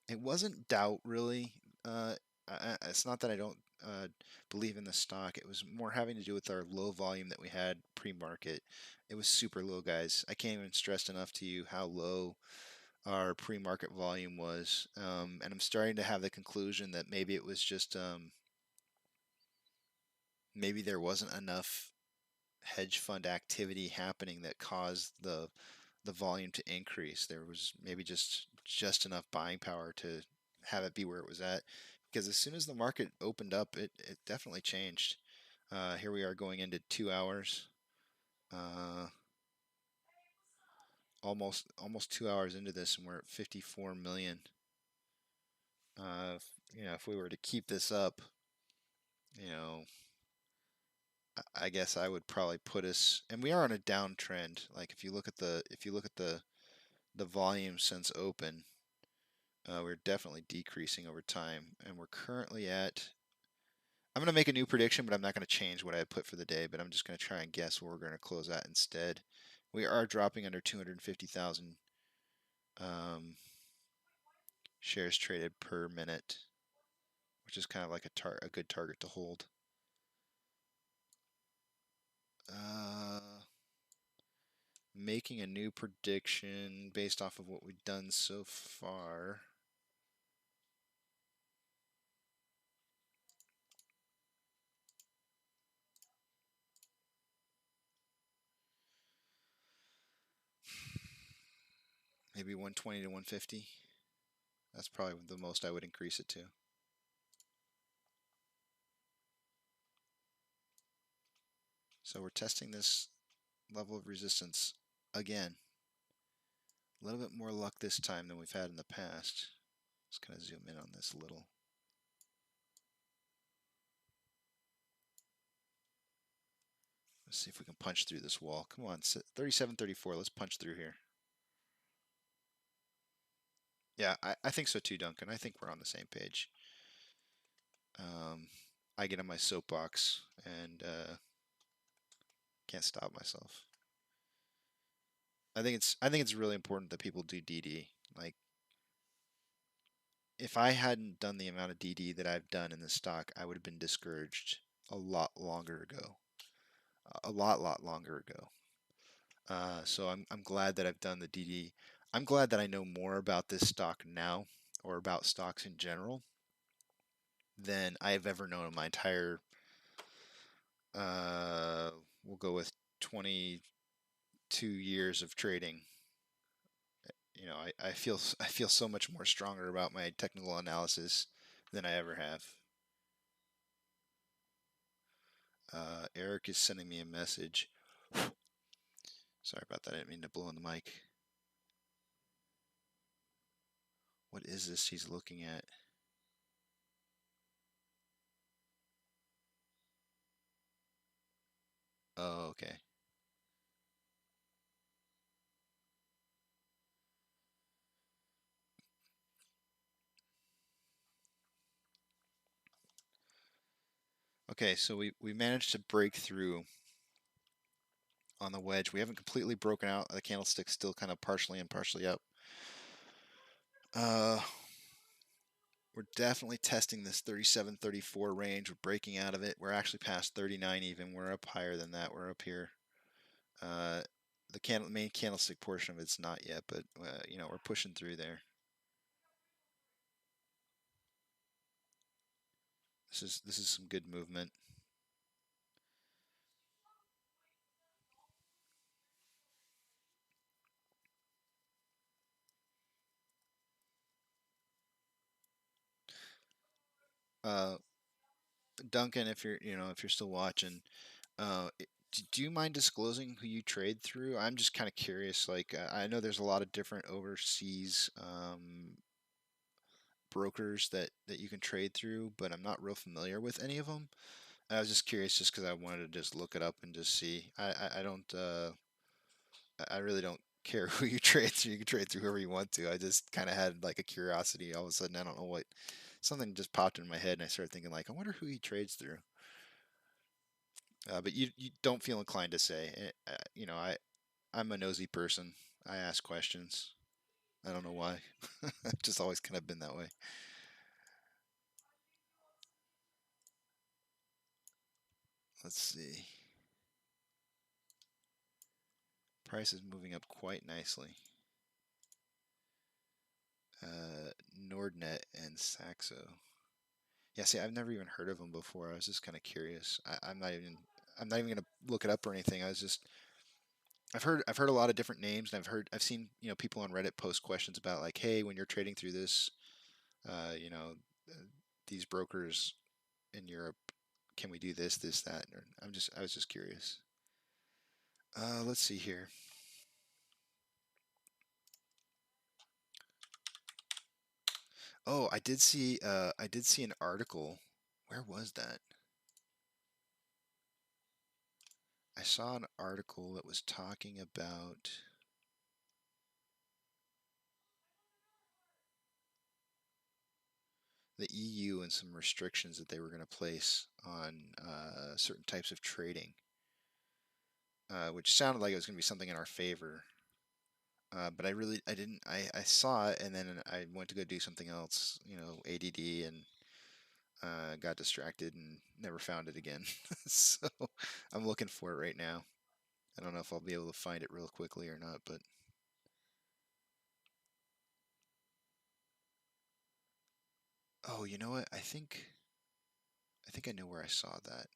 It wasn't doubt really. It's not that I don't believe in the stock. It was more having to do with our low volume that we had pre-market. It was super low, guys. I can't even stress enough to you how low our pre-market volume was, and I'm starting to have the conclusion that maybe it was just maybe there wasn't enough hedge fund activity happening that caused the volume to increase. There was maybe just enough buying power to have it be where it was at, because as soon as the market opened up, it definitely changed. Here we are going into 2 hours. Almost 2 hours into this, and we're at 54 million. If we were to keep this up, I guess I would probably put us, and we are on a downtrend. Like if you look at the volume since open, we're definitely decreasing over time, and we're currently at. I'm going to make a new prediction, but I'm not going to change what I put for the day. But I'm just going to try and guess where we're going to close at instead. We are dropping under 250,000 shares traded per minute, which is kind of like a good target to hold. Making a new prediction based off of what we've done so far. Maybe 120 to 150. That's probably the most I would increase it to. So we're testing this level of resistance again. A little bit more luck this time than we've had in the past. Let's kind of zoom in on this a little. Let's see if we can punch through this wall. Come on, 37.34. Let's punch through here. Yeah, I think so too, Duncan. I think we're on the same page. I get on my soapbox and can't stop myself. I think it's really important that people do DD. Like, if I hadn't done the amount of DD that I've done in this stock, I would have been discouraged a lot longer ago. A lot longer ago. So I'm glad that I've done the DD. I'm glad that I know more about this stock now, or about stocks in general, than I've ever known in my entire, we'll go with 22 years of trading. You know, I feel so much more stronger about my technical analysis than I ever have. Eric is sending me a message. Sorry about that. I didn't mean to blow on the mic. What is this he's looking at? Oh, okay. Okay, so we managed to break through on the wedge. We haven't completely broken out. The candlestick's still kind of partially in, partially up. We're definitely testing this 37, 34 range. We're breaking out of it. We're actually past 39 even. We're up higher than that. We're up here. The main candlestick portion of it's not yet, but you know, we're pushing through there. This is some good movement. Duncan, if you're still watching, do you mind disclosing who you trade through? I'm just kind of curious. Like, I know there's a lot of different overseas brokers that you can trade through, but I'm not real familiar with any of them. And I was just curious, just because I wanted to just look it up and just see. I don't. I really don't care who you trade through. You can trade through whoever you want to. I just kind of had like a curiosity. All of a sudden, I don't know what. Something just popped in my head, and I started thinking like, I wonder who he trades through. But you don't feel inclined to say. You know, I'm a nosy person. I ask questions. I don't know why. I've just always kind of been that way. Let's see. Price is moving up quite nicely. Nordnet and Saxo. Yeah, see, I've never even heard of them before. I was just kind of curious. I'm not even gonna look it up or anything. I've heard a lot of different names, and I've seen people on Reddit post questions about like, hey, when you're trading through this, you know, these brokers in Europe, can we do this, that? Or I was just curious. Let's see here. Oh, I did see an article. Where was that? I saw an article that was talking about the EU and some restrictions that they were going to place on certain types of trading, which sounded like it was going to be something in our favor. But I didn't. I saw it and then I went to go do something else, ADD, and got distracted and never found it again. So I'm looking for it right now. I don't know if I'll be able to find it real quickly or not, but oh, you know what? I think I know where I saw that.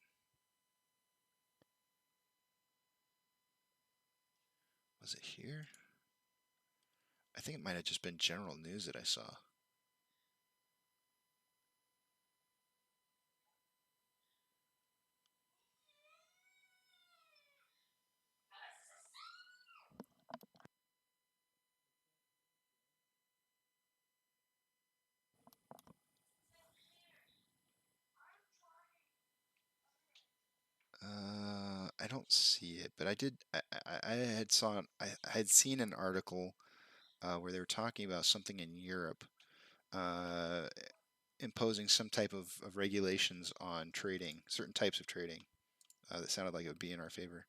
Was it here? I think it might have just been general news that I saw. I don't see it, but I did. I had seen an article where they were talking about something in Europe, uh, imposing some type of regulations on trading, certain types of trading, that sounded like it would be in our favor.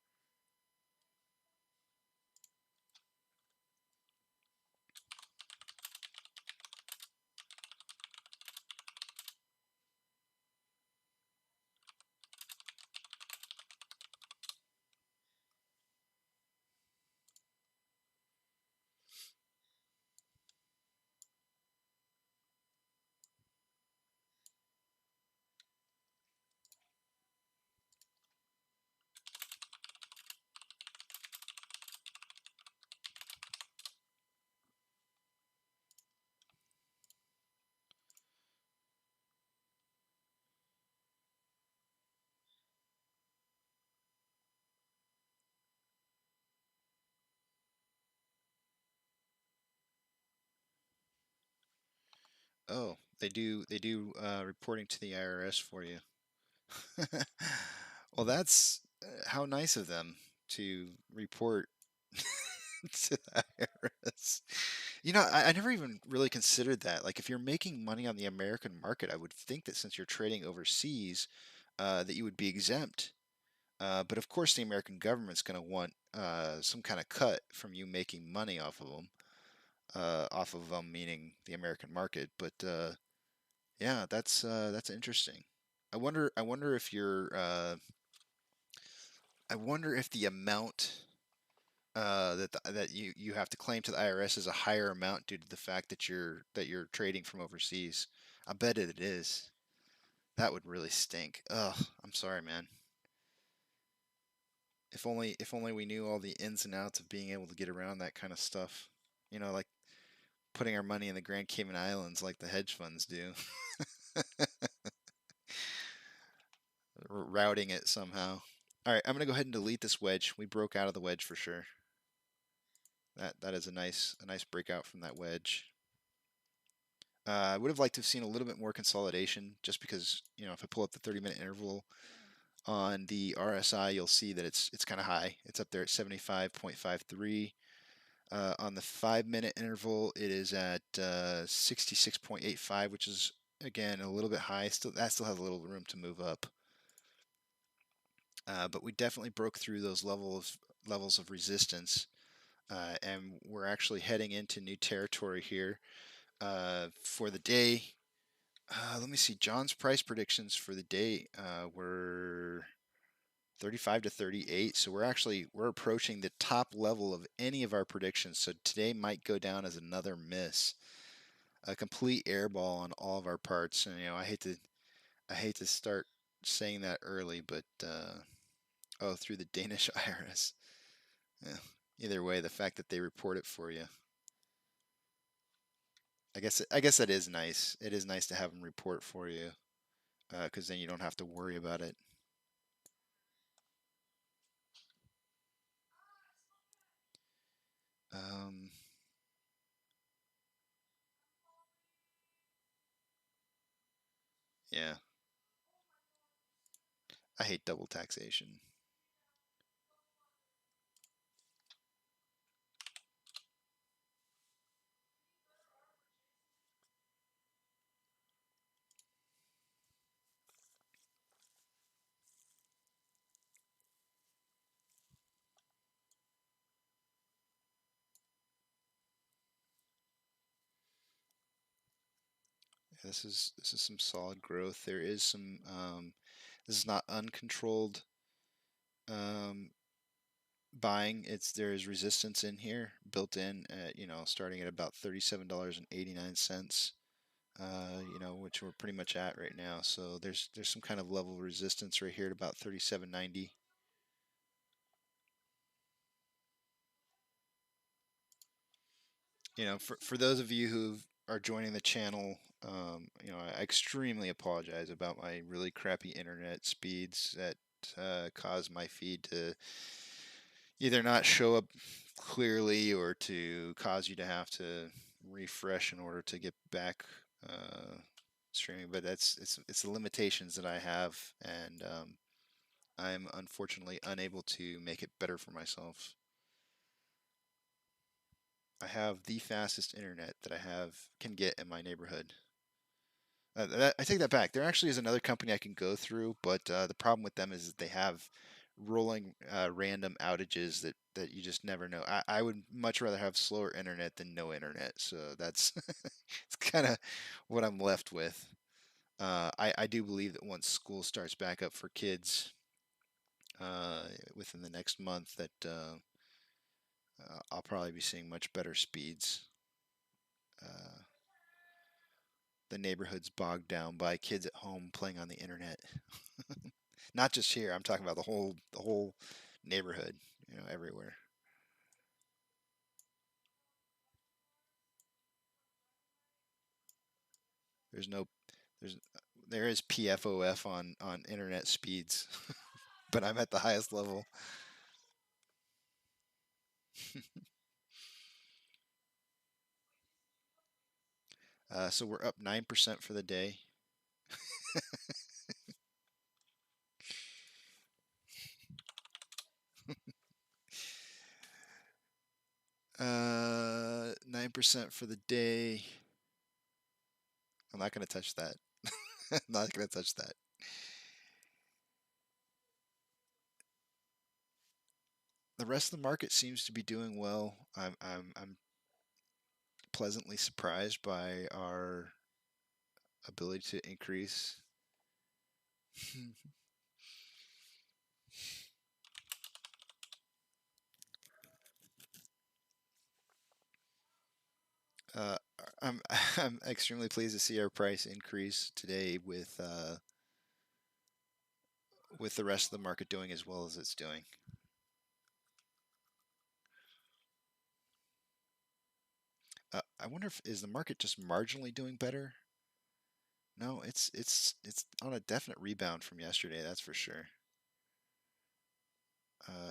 Oh, they do reporting to the IRS for you. Well, that's how nice of them to report to the IRS. You know, I never even really considered that. Like, if you're making money on the American market, I would think that since you're trading overseas, that you would be exempt. But of course, the American government's going to want some kind of cut from you making money off of them, meaning the American market. But yeah, that's interesting. I wonder if you're I wonder if the amount that you have to claim to the IRS is a higher amount due to the fact that you're trading from overseas. I bet it is. That would really stink. Ugh, I'm sorry, man. If only we knew all the ins and outs of being able to get around that kind of stuff. You know, like putting our money in the Grand Cayman Islands like the hedge funds do. Routing it somehow. All right, I'm gonna go ahead and delete this wedge. We broke out of the wedge for sure. That is a nice breakout from that wedge. I would have liked to have seen a little bit more consolidation, just because if I pull up the 30-minute interval on the RSI, you'll see that it's kind of high. It's up there at 75.53. On the 5-minute interval, it is at 66.85, which is again a little bit high. That still has a little room to move up. But we definitely broke through those levels of resistance, and we're actually heading into new territory here for the day. Let me see. John's price predictions for the day were 35 to 38. So we're approaching the top level of any of our predictions. So today might go down as another miss, a complete airball on all of our parts. And I hate to start saying that early, but oh, through the Danish IRS. Yeah. Either way, the fact that they report it for you, I guess that is nice. It is nice to have them report for you, because then you don't have to worry about it. Um, yeah, I hate double taxation. This is some solid growth. There is some. This is not uncontrolled um, buying. There is resistance in here built in at starting at about $37.89. Which we're pretty much at right now. So there's some kind of level of resistance right here at about 37.90. For those of you who are joining the channel, I extremely apologize about my really crappy internet speeds that cause my feed to either not show up clearly or to cause you to have to refresh in order to get back streaming. But it's the limitations that I have, and I'm unfortunately unable to make it better for myself. I have the fastest internet that I can get in my neighborhood. I take that back. There actually is another company I can go through, but the problem with them is that they have rolling random outages that you just never know. I would much rather have slower internet than no internet, so that's it's kind of what I'm left with. I do believe that once school starts back up for kids uh, within the next month, that I'll probably be seeing much better speeds. Uh, the neighborhood's bogged down by kids at home playing on the internet. Not just here. I'm talking about the whole neighborhood. Everywhere. There's no there's there is PFOF on internet speeds, but I'm at the highest level. So we're up 9% for the day. 9% for the day. I'm not going to touch that. I'm not going to touch that. The rest of the market seems to be doing well. I'm pleasantly surprised by our ability to increase. uh, I'm I'm extremely pleased to see our price increase today with the rest of the market doing as well as it's doing. I wonder if is the market just marginally doing better? No, it's on a definite rebound from yesterday, that's for sure.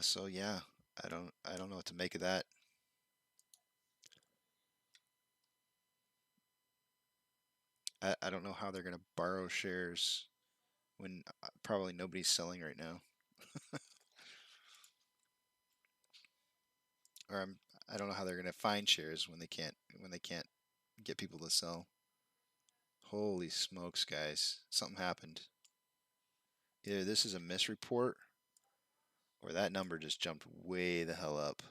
So yeah, I don't know what to make of that. I don't know how they're gonna borrow shares when probably nobody's selling right now. Or I don't know how they're gonna find shares when they can't get people to sell. Holy smokes, guys. Something happened. Either this is a misreport or that number just jumped way the hell up.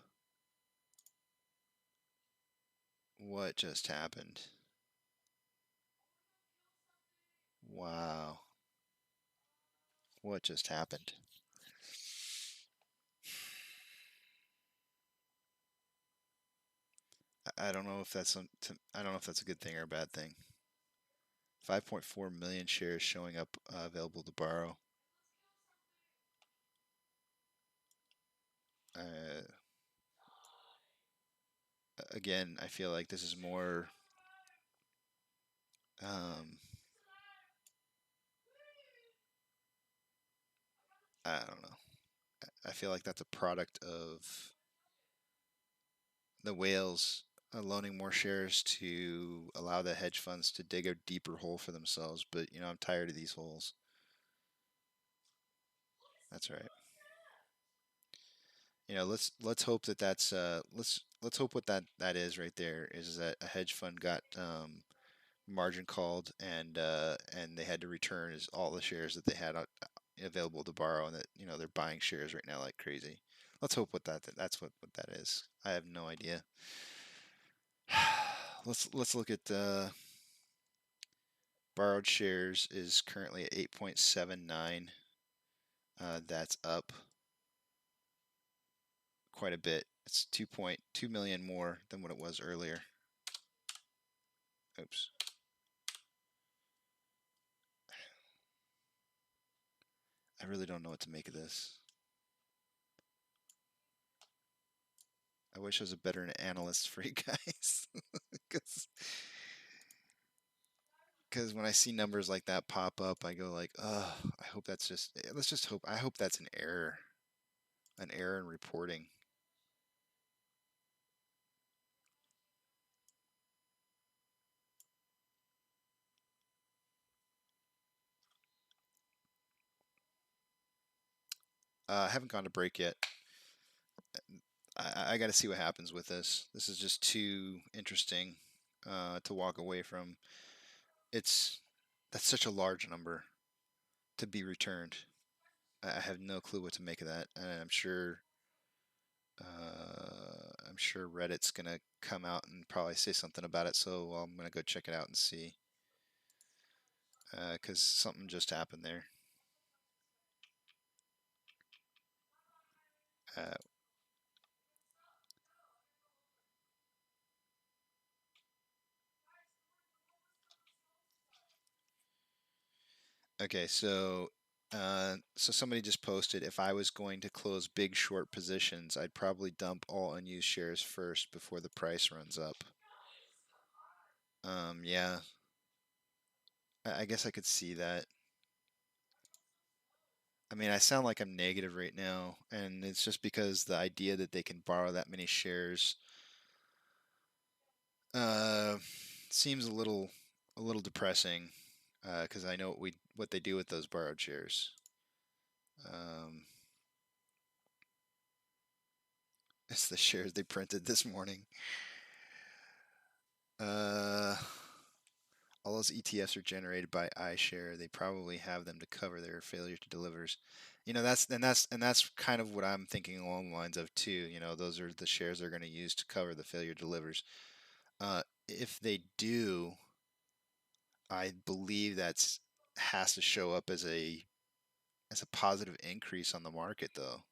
What just happened? Wow. What just happened? I don't know if that's I don't know if that's a good thing or a bad thing. 5.4 million shares showing up available to borrow. Again, I feel like this is more I don't know. I feel like that's a product of the whales loaning more shares to allow the hedge funds to dig a deeper hole for themselves. But you know, I'm tired of these holes. That's right. You know, let's hope that that's let's hope what that is right there is that a hedge fund got margin called and they had to return is all the shares that they had available to borrow, and that you know they're buying shares right now like crazy. Let's hope that's what that is. I have no idea. Let's look at borrowed shares is currently at 8.79. That's up quite a bit. It's 2.2 million more than what it was earlier. Oops. I really don't know what to make of this. I wish I was a better analyst for you guys. Because when I see numbers like that pop up, I go like, oh, I hope that's just, let's just hope, I hope that's an error in reporting. I haven't gone to break yet. I got to see what happens with this. This is just too interesting to walk away from. That's such a large number to be returned. I have no clue what to make of that, and I'm sure Reddit's gonna come out and probably say something about it. So I'm gonna go check it out and see, because something just happened there. Uh, Okay, so somebody just posted, if I was going to close big short positions, I'd probably dump all unused shares first before the price runs up. Yeah, I guess I could see that. I mean, I sound like I'm negative right now, and it's just because the idea that they can borrow that many shares uh, seems a little depressing because I know what they do with those borrowed shares. It's the shares they printed this morning. All those ETFs are generated by iShare. They probably have them to cover their failure to delivers. You know, that's kind of what I'm thinking along the lines of too. You know, those are the shares they're going to use to cover the failure delivers. If they do, I believe that's has to show up as a positive increase on the market, though.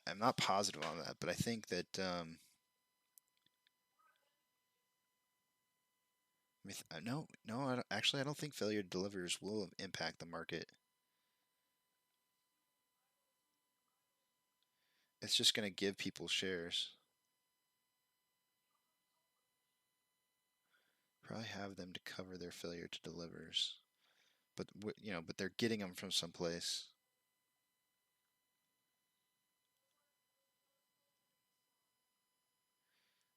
I'm not positive on that, but I think that no, I don't, actually I don't think failure delivers will impact the market. It's just going to give people shares. Probably have them to cover their failure to delivers, but you know, but they're getting them from someplace.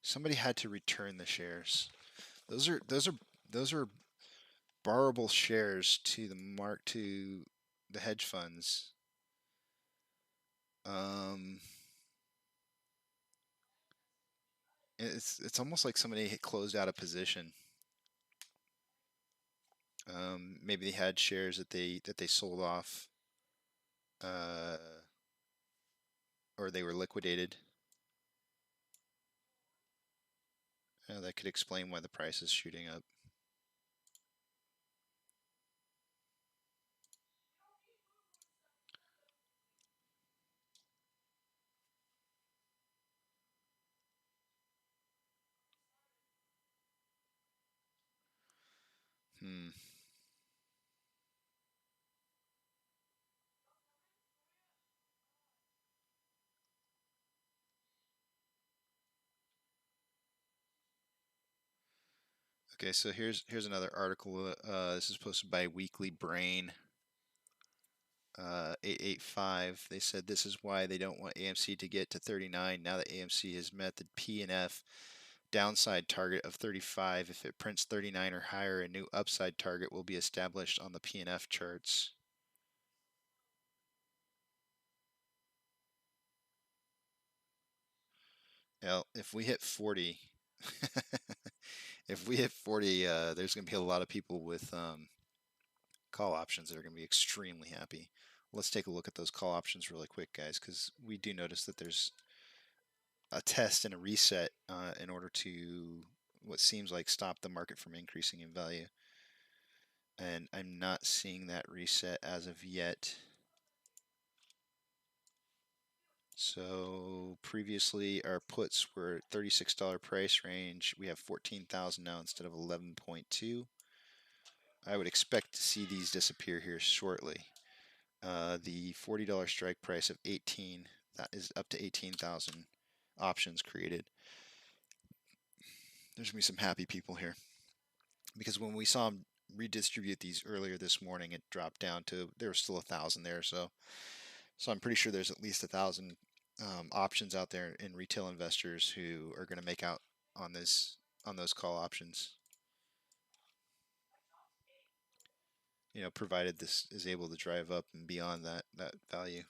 Somebody had to return the shares. Those are borrowable shares to the hedge funds. It's almost like somebody had closed out a position. Maybe they had shares that they sold off, or they were liquidated. That could explain why the price is shooting up. Okay, so here's another article. This is posted by Weekly Brain. 885. They said this is why they don't want AMC to get to 39 now that AMC has met the P&F downside target of 35. If it prints 39 or higher, a new upside target will be established on the P&F charts. Now, if we hit 40, if we hit 40, there's going to be a lot of people with call options that are going to be extremely happy. Let's take a look at those call options really quick, guys, because we do notice that there's a test and a reset in order to what seems like stop the market from increasing in value. And I'm not seeing that reset as of yet. So previously our puts were $36 price range. We have 14,000 now instead of 11.2. I would expect to see these disappear here shortly. The $40 strike price of 18, that is up to 18,000 options created. There's gonna be some happy people here, because when we saw them redistribute these earlier this morning, it dropped down to there was still 1,000 there. So I'm pretty sure there's at least 1,000 options out there in retail investors who are going to make out on those call options. You know, provided this is able to drive up and beyond that value.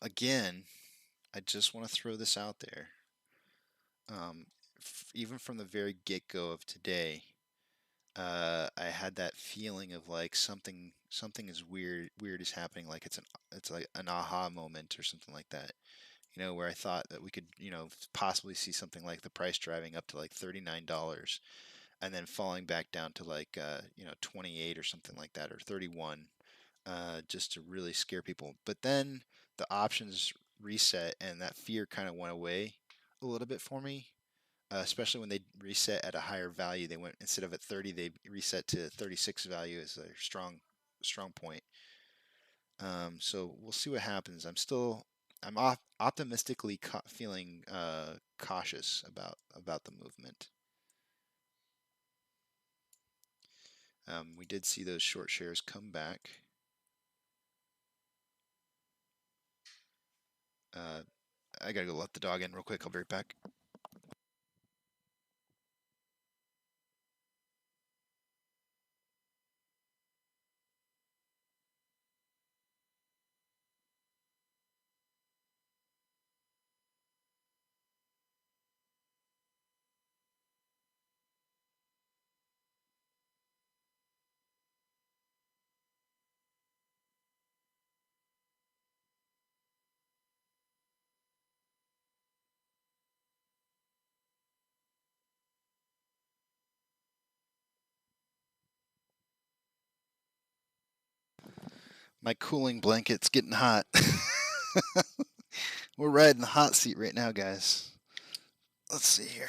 Again, I just want to throw this out there. Even from the very get-go of today, I had that feeling of like something is weird is happening. Like it's like an aha moment or something like that. You know, where I thought that we could, you know, possibly see something like the price driving up to like $39 and then falling back down to like, you know, 28 or something like that, or 31, just to really scare people. But then the options reset and that fear kind of went away a little bit for me, especially when they reset at a higher value. They went, instead of at 30, they reset to 36 value as a strong point. So we'll see what happens. I'm optimistically feeling cautious about the movement. We did see those short shares come back. I gotta go let the dog in real quick. I'll be right back. My cooling blanket's getting hot. We're riding the hot seat right now, guys. Let's see here.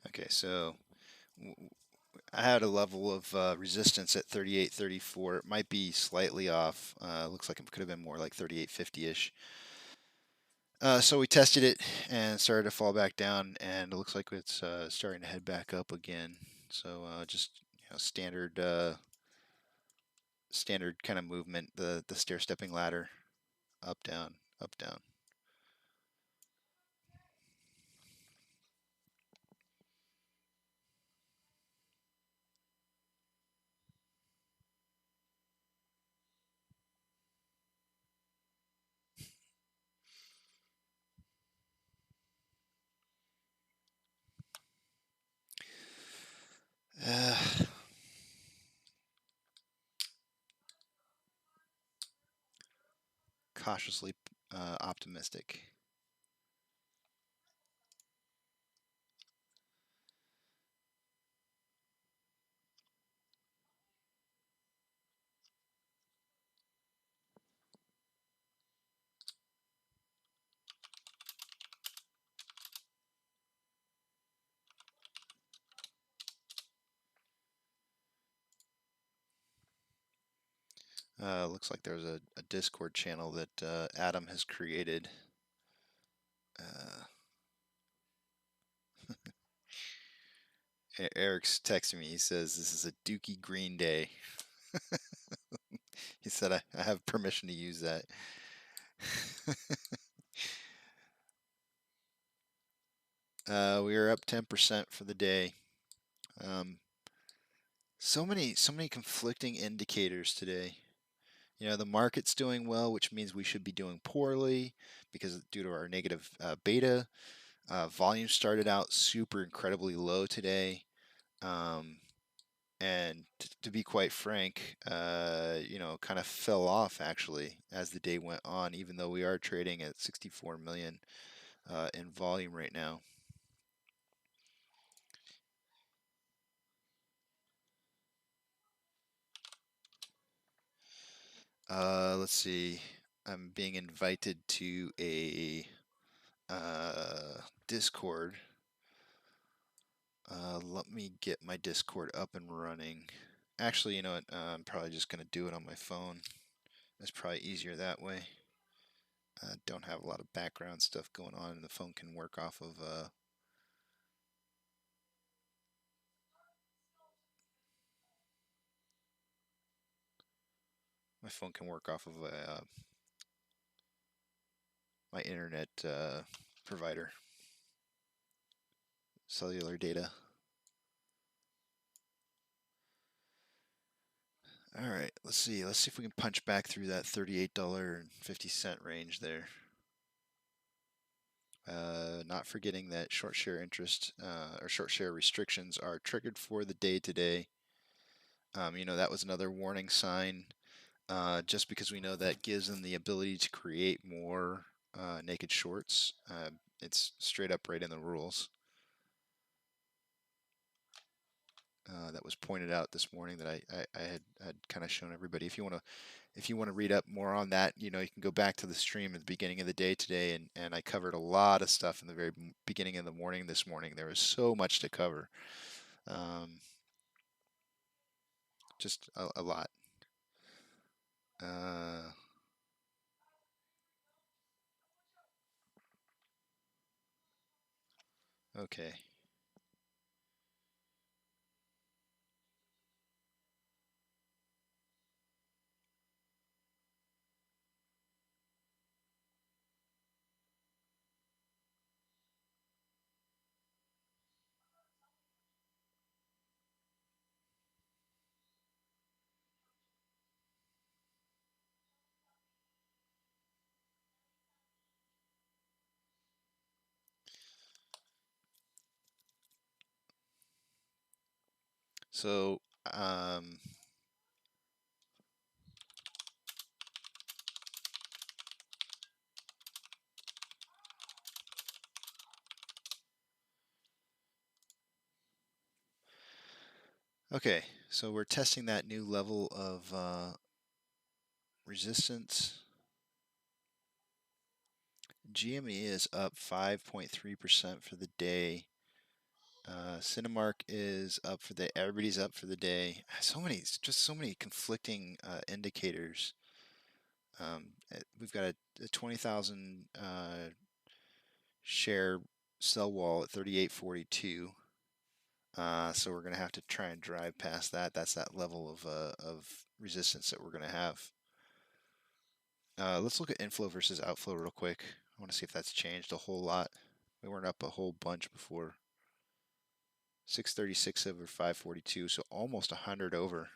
Okay, so I had a level of resistance at 38.34. It might be slightly off. Looks like it could have been more like 38.50-ish. So we tested it and started to fall back down, and it looks like it's starting to head back up again. So just standard kind of movement, the stair stepping ladder, up down, up down. Cautiously optimistic. Looks like there's a Discord channel that Adam has created. Eric's texting me. He says this is a Dookie Green Day. He said I have permission to use that. We are up 10% for the day. So many conflicting indicators today. The market's doing well, which means we should be doing poorly because due to our negative beta. Volume started out super incredibly low today. And to be quite frank, kind of fell off actually as the day went on, even though we are trading at 64 million in volume right now. Let's see. I'm being invited to a Discord. Let me get my Discord up and running. Actually, you know what? I'm probably just going to do it on my phone. It's probably easier that way. Don't have a lot of background stuff going on, and the phone can work off of my phone can work off of my internet provider, cellular data. All right, let's see if we can punch back through that $38.50 range there. Not forgetting that short share interest or short share restrictions are triggered for the day today. That was another warning sign. Just because we know that gives them the ability to create more naked shorts. It's straight up right in the rules. That was pointed out this morning that I had kind of shown everybody. If you want to read up more on that, you can go back to the stream at the beginning of the day today, and I covered a lot of stuff in the very beginning of the morning this morning. There was so much to cover, just a lot. Okay. So, okay, so we're testing that new level of resistance. GME is up 5.3% for the day. Cinemark is up for the. Everybody's up for the day. So many, just so many conflicting indicators. We've got a 20,000 share sell wall at 38.42. So we're going to have to try and drive past that. That's that level of resistance that we're going to have. Let's look at inflow versus outflow real quick. I want to see if that's changed a whole lot. We weren't up a whole bunch before. 636 over 542, so almost 100 over.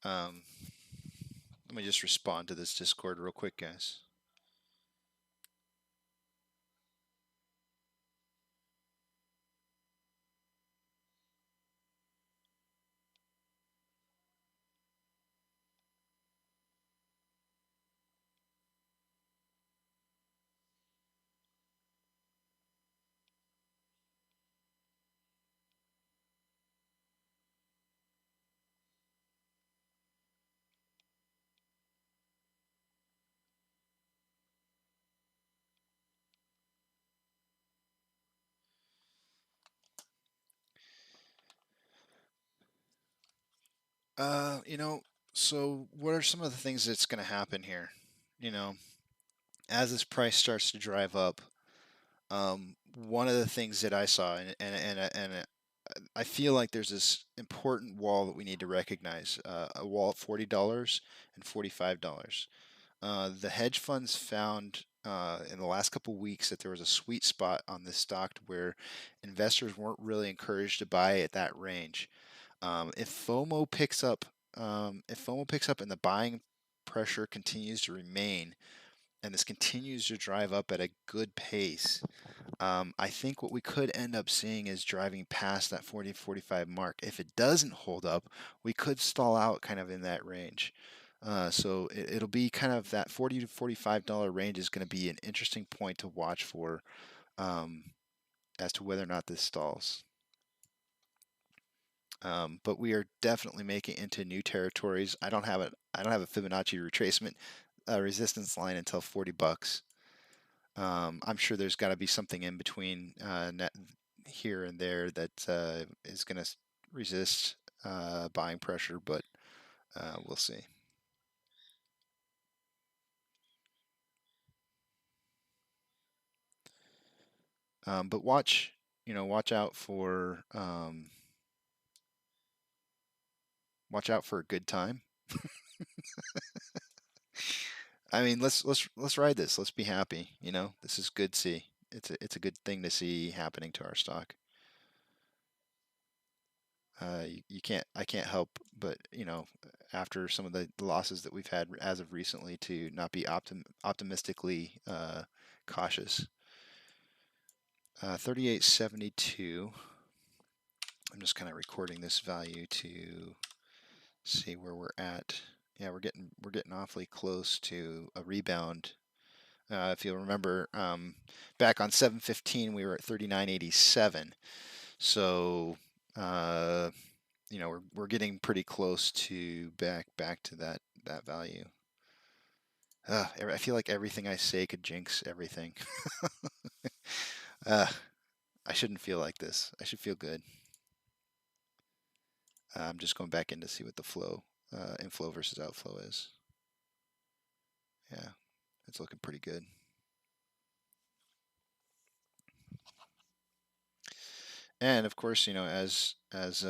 Let me just respond to this Discord real quick, guys. You know, so what are some of the things that's going to happen here? You know, as this price starts to drive up, one of the things that I saw, and I feel like there's this important wall that we need to recognize, a wall at $40 and $45. The hedge funds found in the last couple weeks that there was a sweet spot on this stock where investors weren't really encouraged to buy at that range. If FOMO picks up, and the buying pressure continues to remain, and this continues to drive up at a good pace, I think what we could end up seeing is driving past that 40-45 mark. If it doesn't hold up, we could stall out kind of in that range. So it'll be kind of that $40 to $45 range is going to be an interesting point to watch for as to whether or not this stalls. But we are definitely making into new territories. I don't have a Fibonacci retracement resistance line until $40. I'm sure there's got to be something in between here and there that is going to resist buying pressure, but we'll see. But watch out for a good time. I mean, let's ride this. Let's be happy. You know, this is good. See, it's a good thing to see happening to our stock. I can't help but, after some of the losses that we've had as of recently, to not be optimistically cautious. 38.72. I'm just kind of recording this value to see where we're at. Yeah, we're getting awfully close to a rebound If you'll remember, back on 7/15 we were at 39.87. So you know, we're getting pretty close to back to that value. I feel like everything I say could jinx everything. I shouldn't feel like this. I should feel good. I'm just going back in to see what the flow, inflow versus outflow is. Yeah, it's looking pretty good. And of course, you know, as as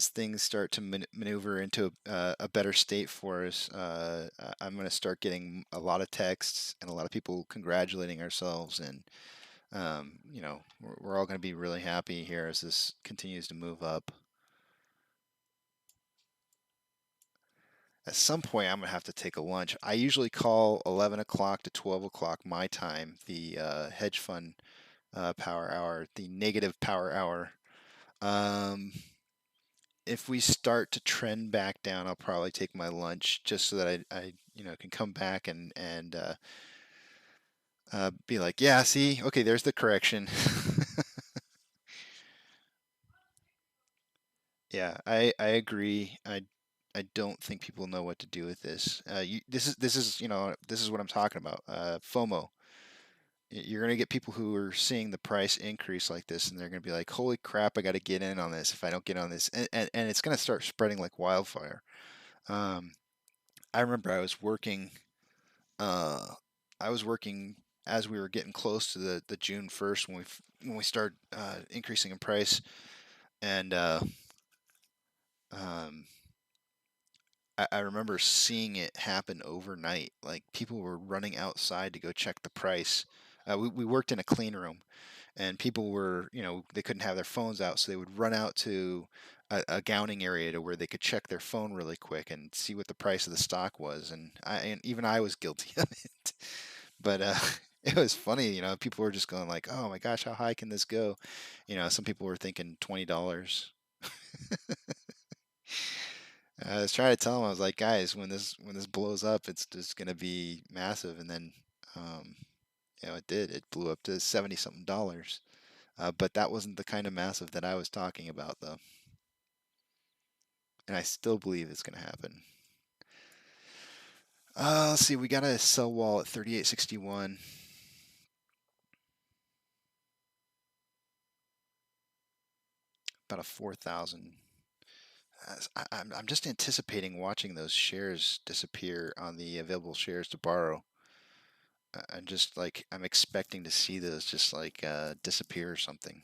things start to maneuver into a better state for us, I'm going to start getting a lot of texts and a lot of people congratulating ourselves, and you know, we're all going to be really happy here as this continues to move up. At some point, I'm going to have to take a lunch. I usually call 11 o'clock to 12 o'clock my time, the hedge fund power hour, the negative power hour. If we start to trend back down, I'll probably take my lunch just so that I you know, can come back and be like, yeah, see, okay, there's the correction. Yeah, I agree. I don't think people know what to do with this. This is you know, this is what I'm talking about. FOMO. You're gonna get people who are seeing the price increase like this, and they're gonna be like, "Holy crap! I got to get in on this. If I don't get on this, and it's gonna start spreading like wildfire." Um, I remember Uh, I was working as we were getting close to the June 1st when we start increasing in price, and um, I remember seeing it happen overnight. Like people were running outside to go check the price. We worked in a clean room, and people were, you know, they couldn't have their phones out, so they would run out to a gowning area to where they could check their phone really quick and see what the price of the stock was. And even I was guilty of it. But it was funny, you know, people were just going like, "Oh my gosh, how high can this go?" You know, some people were thinking $20. I was trying to tell them, I was like, "Guys, when this blows up, it's just gonna be massive." And then, um, you know, it did. It blew up to 70 something dollars. But that wasn't the kind of massive that I was talking about, though. And I still believe it's gonna happen. Let's see, we got a sell wall at 38.61. About a 4,000. I'm just anticipating watching those shares disappear on the available shares to borrow. I'm just like, I'm expecting to see those just like disappear or something.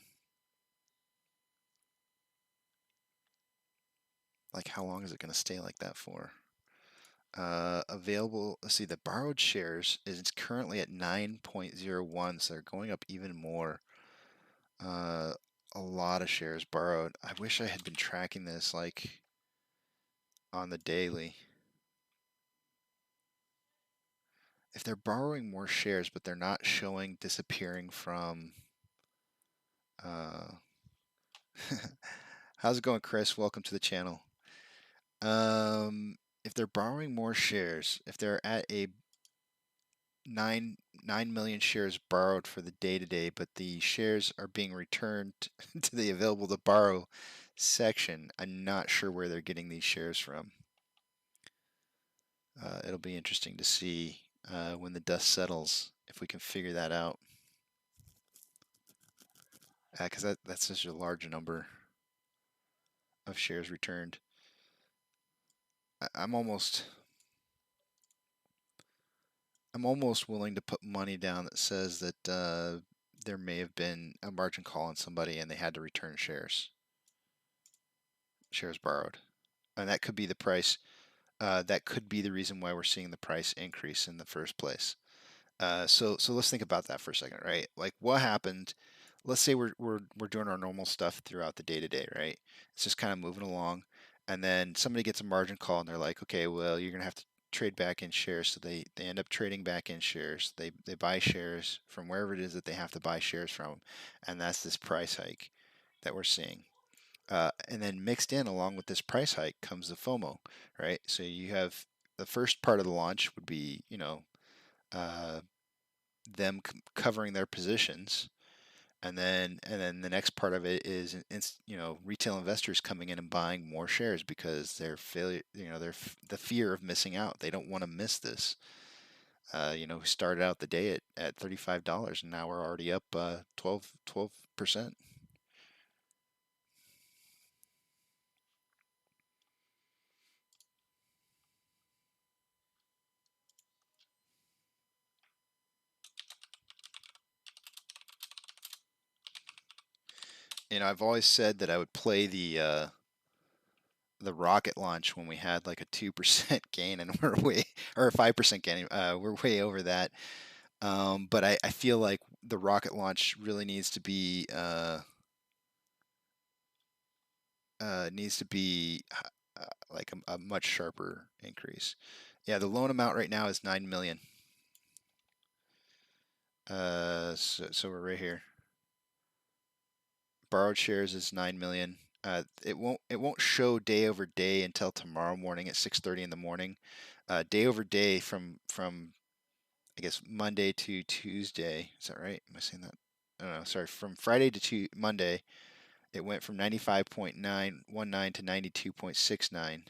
Like, how long is it going to stay like that for? Available, let's see, the borrowed shares is currently at 9.01, so they're going up even more. A lot of shares borrowed. I wish I had been tracking this like on the daily. If they're borrowing more shares, but they're not showing disappearing from. Uh, how's it going, Chris? Welcome to the channel. If they're borrowing more shares, if they're at a 9 million shares borrowed for the day to day, but the shares are being returned to the available to borrow section, I'm not sure where they're getting these shares from. It'll be interesting to see when the dust settles if we can figure that out. Because that's such a large number of shares returned. I'm almost willing to put money down that says that there may have been a margin call on somebody and they had to return shares borrowed, and that could be the price. That could be the reason why we're seeing the price increase in the first place. So let's think about that for a second, right? Like what happened? Let's say we're doing our normal stuff throughout the day to day, right? It's just kind of moving along, and then somebody gets a margin call and they're like, okay, well you're gonna have to trade back in shares. So they end up trading back in shares. They buy shares from wherever it is that they have to buy shares from, and that's this price hike that we're seeing. And then mixed in along with this price hike comes the FOMO, right? So you have the first part of the launch would be, them covering their positions, and then the next part of it is, retail investors coming in and buying more shares because their failure, the fear of missing out. They don't want to miss this. We started out the day at $35, and now we're already up 12%. I've always said that I would play the rocket launch when we had like a 2% gain, and we're or a 5% gain. We're way over that. But I feel like the rocket launch really needs to be like a much sharper increase. Yeah, the loan amount right now is 9 million. So we're right here. Borrowed shares is 9 million. It won't show day over day until tomorrow morning at 6:30 in the morning. Day over day from I guess Monday to Tuesday. Is that right? Am I saying that? I don't know. Sorry, from Friday to Monday, it went from 95.919 to 92.69.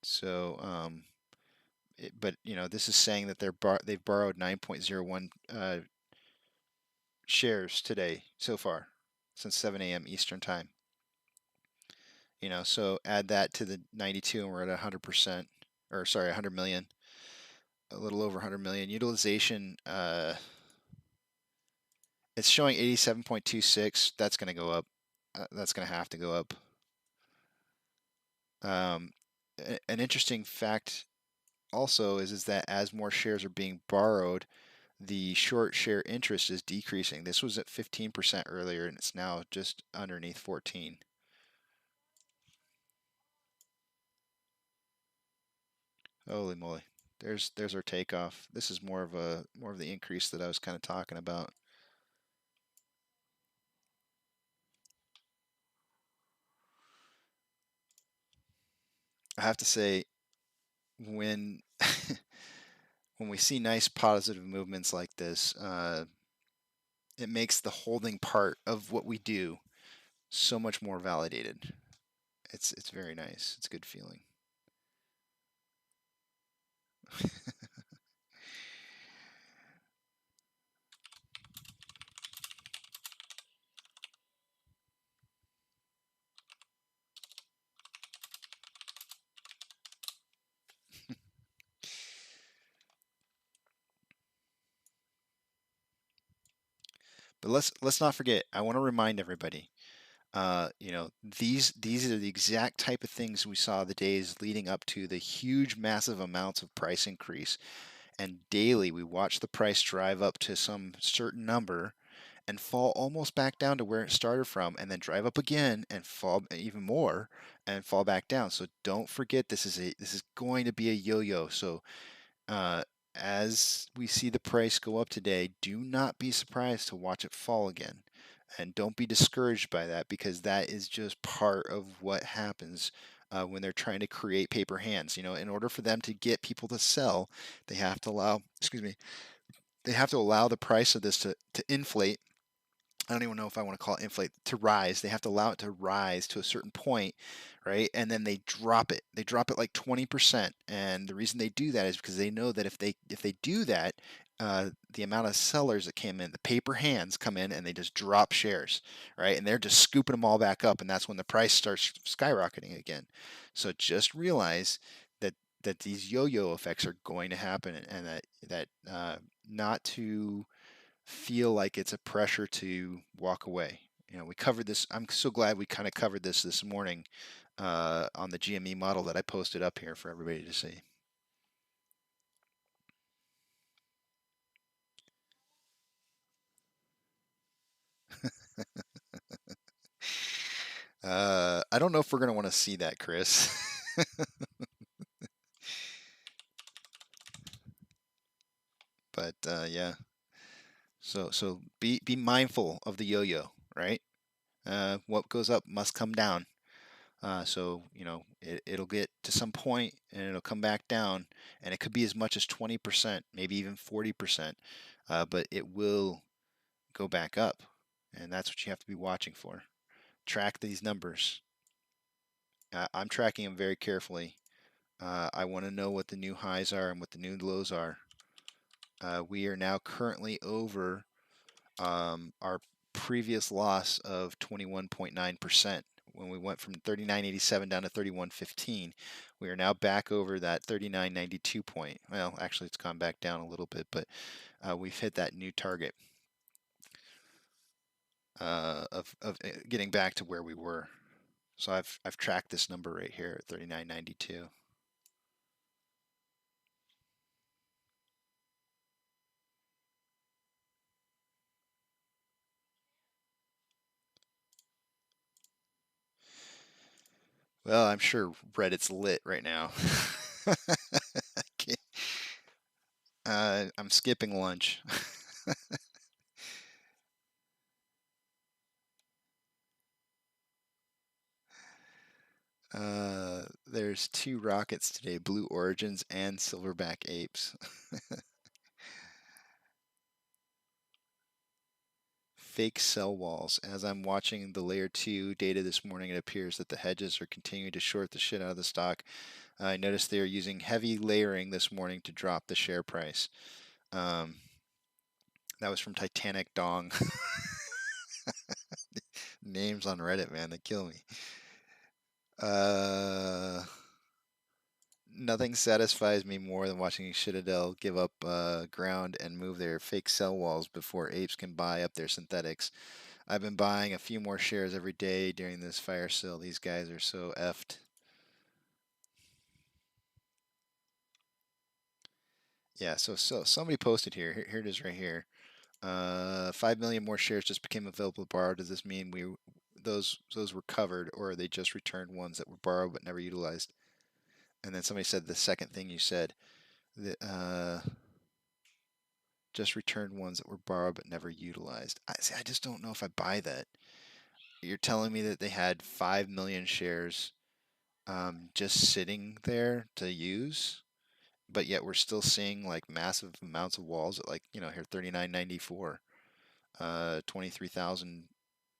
So, but this is saying that they've borrowed 9.01 shares today so far, since 7 a.m. Eastern time. So add that to the 92, and we're at 100%, or sorry, 100 million, a little over 100 million. Utilization, it's showing 87.26. That's going to go up. That's going to have to go up. An interesting fact also is that as more shares are being borrowed, the short share interest is decreasing. This was at 15% earlier, and it's now just underneath 14. Holy moly. There's our takeoff. This is more of the increase that I was kind of talking about. I have to say, when when we see nice positive movements like this, it makes the holding part of what we do so much more validated. It's very nice. It's a good feeling. But let's not forget. I want to remind everybody. These are the exact type of things we saw the days leading up to the huge, massive amounts of price increase. And daily, we watch the price drive up to some certain number and fall almost back down to where it started from, and then drive up again and fall even more and fall back down. So don't forget, this is going to be a yo-yo. So as we see the price go up today, do not be surprised to watch it fall again. And don't be discouraged by that, because that is just part of what happens when they're trying to create paper hands. In order for them to get people to sell, they have to allow, excuse me, they have to allow the price of this to inflate. I don't even know if I want to call it inflate, to rise. They have to allow it to rise to a certain point, right? And then they drop it. They drop it like 20%. And the reason they do that is because they know that if they do that, the amount of sellers that came in, the paper hands come in, and they just drop shares, right? And they're just scooping them all back up, and that's when the price starts skyrocketing again. So just realize that these yo-yo effects are going to happen, and that not to feel like it's a pressure to walk away. We covered this. I'm so glad we kind of covered this morning on the GME model that I posted up here for everybody to see. I don't know if we're going to want to see that, Chris. But yeah. So be mindful of the yo-yo, right? What goes up must come down. So, you know, it'll get to some point and it'll come back down, and it could be as much as 20%, maybe even 40%, but it will go back up. And that's what you have to be watching for. Track these numbers. I'm tracking them very carefully. I want to know what the new highs are and what the new lows are. We are now currently over our previous loss of 21.9%. When we went from 39.87 down to 31.15, we are now back over that 39.92 point. Well, actually, it's gone back down a little bit, but we've hit that new target of getting back to where we were. So I've tracked this number right here at 39.92. Well, I'm sure Reddit's lit right now. I'm skipping lunch. There's 2 rockets today, Blue Origins and Silverback Apes. Fake sell walls. As I'm watching the layer 2 data this morning, it appears that the hedges are continuing to short the shit out of the stock. I noticed they are using heavy layering this morning to drop the share price. That was from Titanic Dong. Names on Reddit, man, they kill me. Nothing satisfies me more than watching Citadel give up ground and move their fake sell walls before apes can buy up their synthetics. I've been buying a few more shares every day during this fire sale. These guys are so effed. Yeah, so somebody posted here. Here it is right here. 5 million more shares just became available to borrow. Does this mean those were covered, or are they just returned ones that were borrowed but never utilized? And then somebody said the second thing you said, just returned ones that were borrowed but never utilized. I just don't know if I buy that. You're telling me that they had 5 million shares just sitting there to use, but yet we're still seeing like massive amounts of walls at, like, you know, here 39.94, 23,000.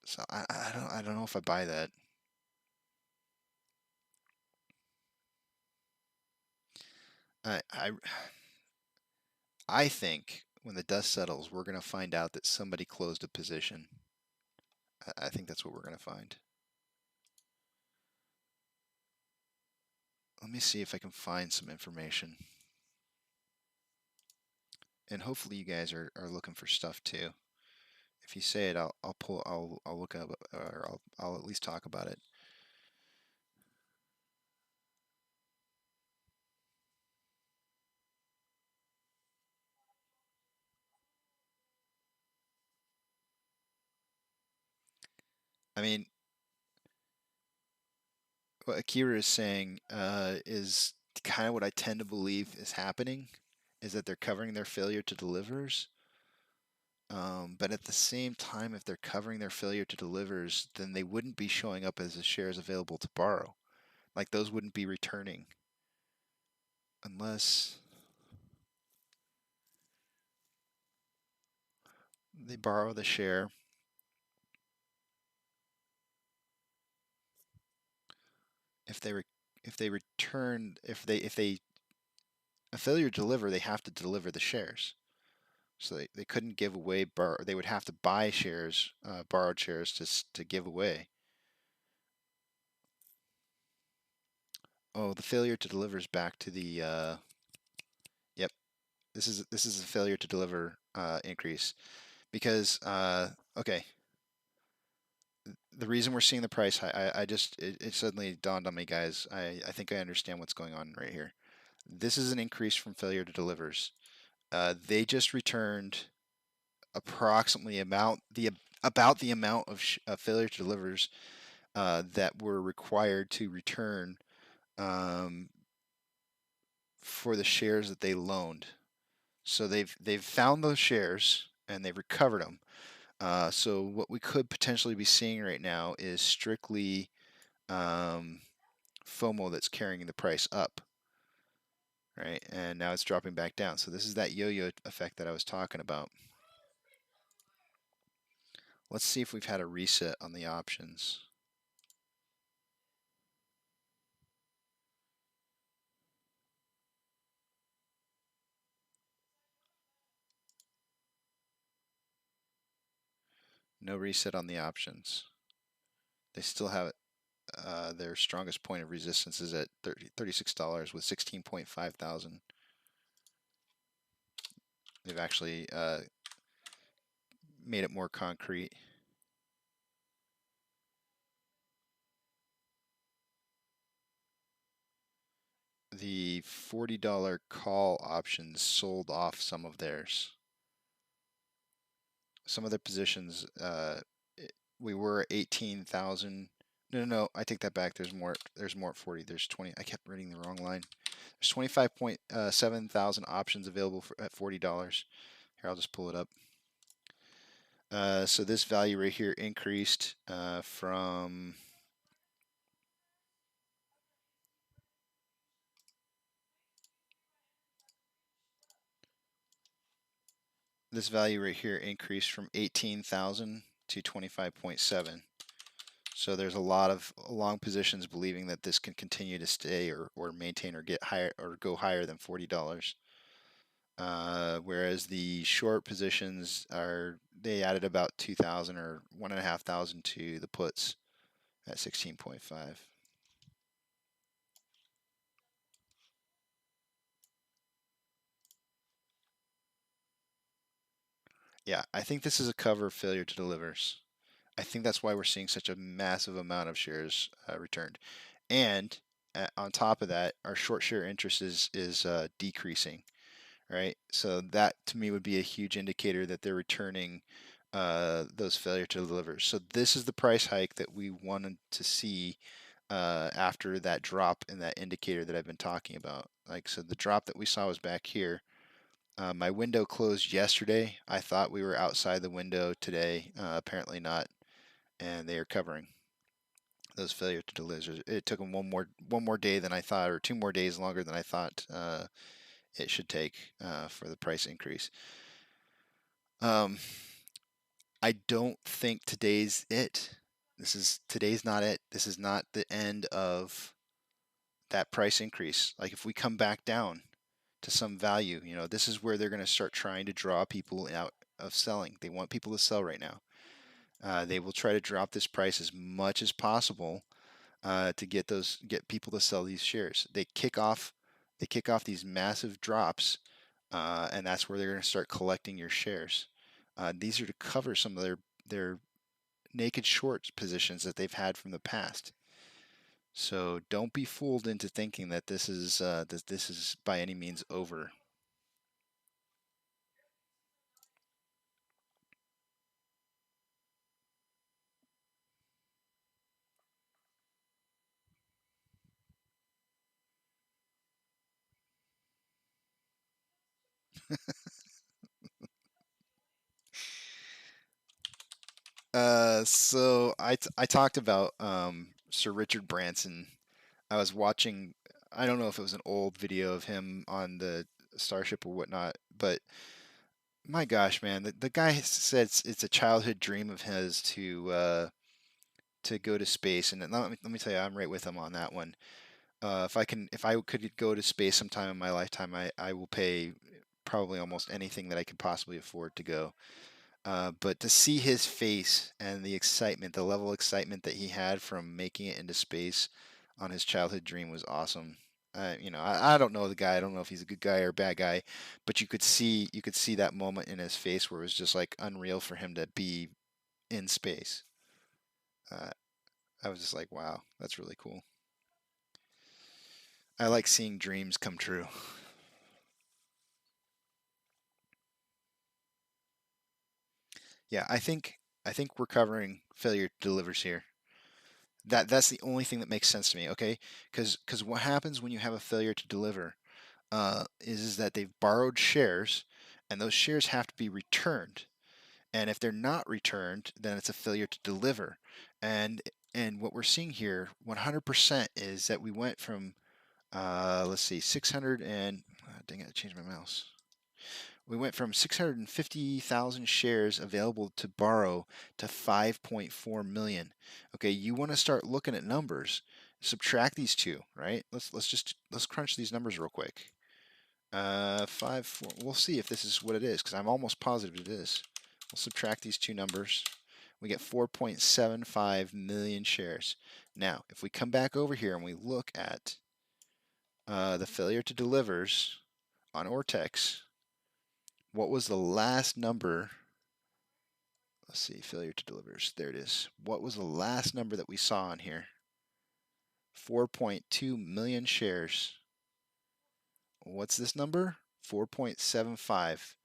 So I don't know if I buy that. I think when the dust settles, we're going to find out that somebody closed a position. I think that's what we're going to find. Let me see if I can find some information. And hopefully you guys are looking for stuff too. If you say it, I'll look up, or I'll at least talk about it. I mean, what Akira is saying is kind of what I tend to believe is happening, is that they're covering their failure to delivers. But at the same time, if they're covering their failure to delivers, then they wouldn't be showing up as the shares available to borrow. Like, those wouldn't be returning unless they borrow the share. If they return, if they a failure to deliver, they have to deliver the shares. So they couldn't give away they would have to buy shares, borrowed shares to give away. Oh, the failure to deliver is back to the yep. This is a failure to deliver increase, because okay. The reason we're seeing the price high, it suddenly dawned on me, guys. I think I understand what's going on right here. This is an increase from failure to delivers. They just returned approximately about the amount of failure to delivers that were required to return for the shares that they loaned. So they've found those shares and they've recovered them. So what we could potentially be seeing right now is strictly FOMO that's carrying the price up, right? And now it's dropping back down. So this is that yo-yo effect that I was talking about. Let's see if we've had a reset on the options. No reset on the options. They still have their strongest point of resistance is at $36 with 16.5 thousand. They've actually made it more concrete. The $40 call options sold off some of theirs. Some of the positions, we were 18,000. No, I take that back. There's more at 40. There's 20. I kept reading the wrong line. There's 25.7 thousand options available at $40. Here, I'll just pull it up. So this value right here increased from this value right here increased from 18,000 to 25.7. So there's a lot of long positions believing that this can continue to stay or maintain or get higher or go higher than $40. Whereas the short positions they added about 2,000 or 1,500 to the puts at 16.5. Yeah, I think this is a cover of failure to delivers. I think that's why we're seeing such a massive amount of shares returned. And on top of that, our short share interest is decreasing, right? So that to me would be a huge indicator that they're returning those failure to deliver. So this is the price hike that we wanted to see after that drop in that indicator that I've been talking about. Like, so the drop that we saw was back here. My window closed yesterday. I thought we were outside the window today. Apparently not, and they are covering those failure to deliver. It took them one more day than I thought, or 2 more days longer than I thought it should take for the price increase. I don't think today's it. Today's not it. This is not the end of that price increase. Like if we come back down to some value, this is where they're going to start trying to draw people out of selling. They want people to sell right now. They will try to drop this price as much as possible to get people to sell these shares. They kick off these massive drops, and that's where they're going to start collecting your shares. These are to cover some of their naked short positions that they've had from the past. So don't be fooled into thinking that this is by any means over. So I talked about Sir Richard Branson. I was watching. I don't know if it was an old video of him on the Starship or whatnot, but my gosh, man, the guy said it's a childhood dream of his to go to space, and let me tell you, I'm right with him on that one. If I could go to space sometime in my lifetime, I will pay probably almost anything that I could possibly afford to go. But to see his face and the excitement, the level of excitement that he had from making it into space on his childhood dream was awesome. I don't know the guy. I don't know if he's a good guy or a bad guy, but you could see that moment in his face where it was just like unreal for him to be in space. Uh, I was just like, wow, that's really cool. I like seeing dreams come true. Yeah, I think we're covering failure delivers here. That's the only thing that makes sense to me. Okay, because what happens when you have a failure to deliver is that they've borrowed shares, and those shares have to be returned. And if they're not returned, then it's a failure to deliver. And And what we're seeing here, 100%, is that we went from, let's see, 600 and, dang it, I changed my mouse. We went from 650,000 shares available to borrow to 5.4 million. Okay, you want to start looking at numbers. Subtract these two, right? Let's crunch these numbers real quick. 4. We'll see if this is what it is, because I'm almost positive it is. We'll subtract these two numbers. We get 4.75 million shares. Now, if we come back over here and we look at the failure to delivers on Ortex, what was the last number? Let's see, failure to delivers. There it is. What was the last number that we saw on here? 4.2 million shares. What's this number? 4.75.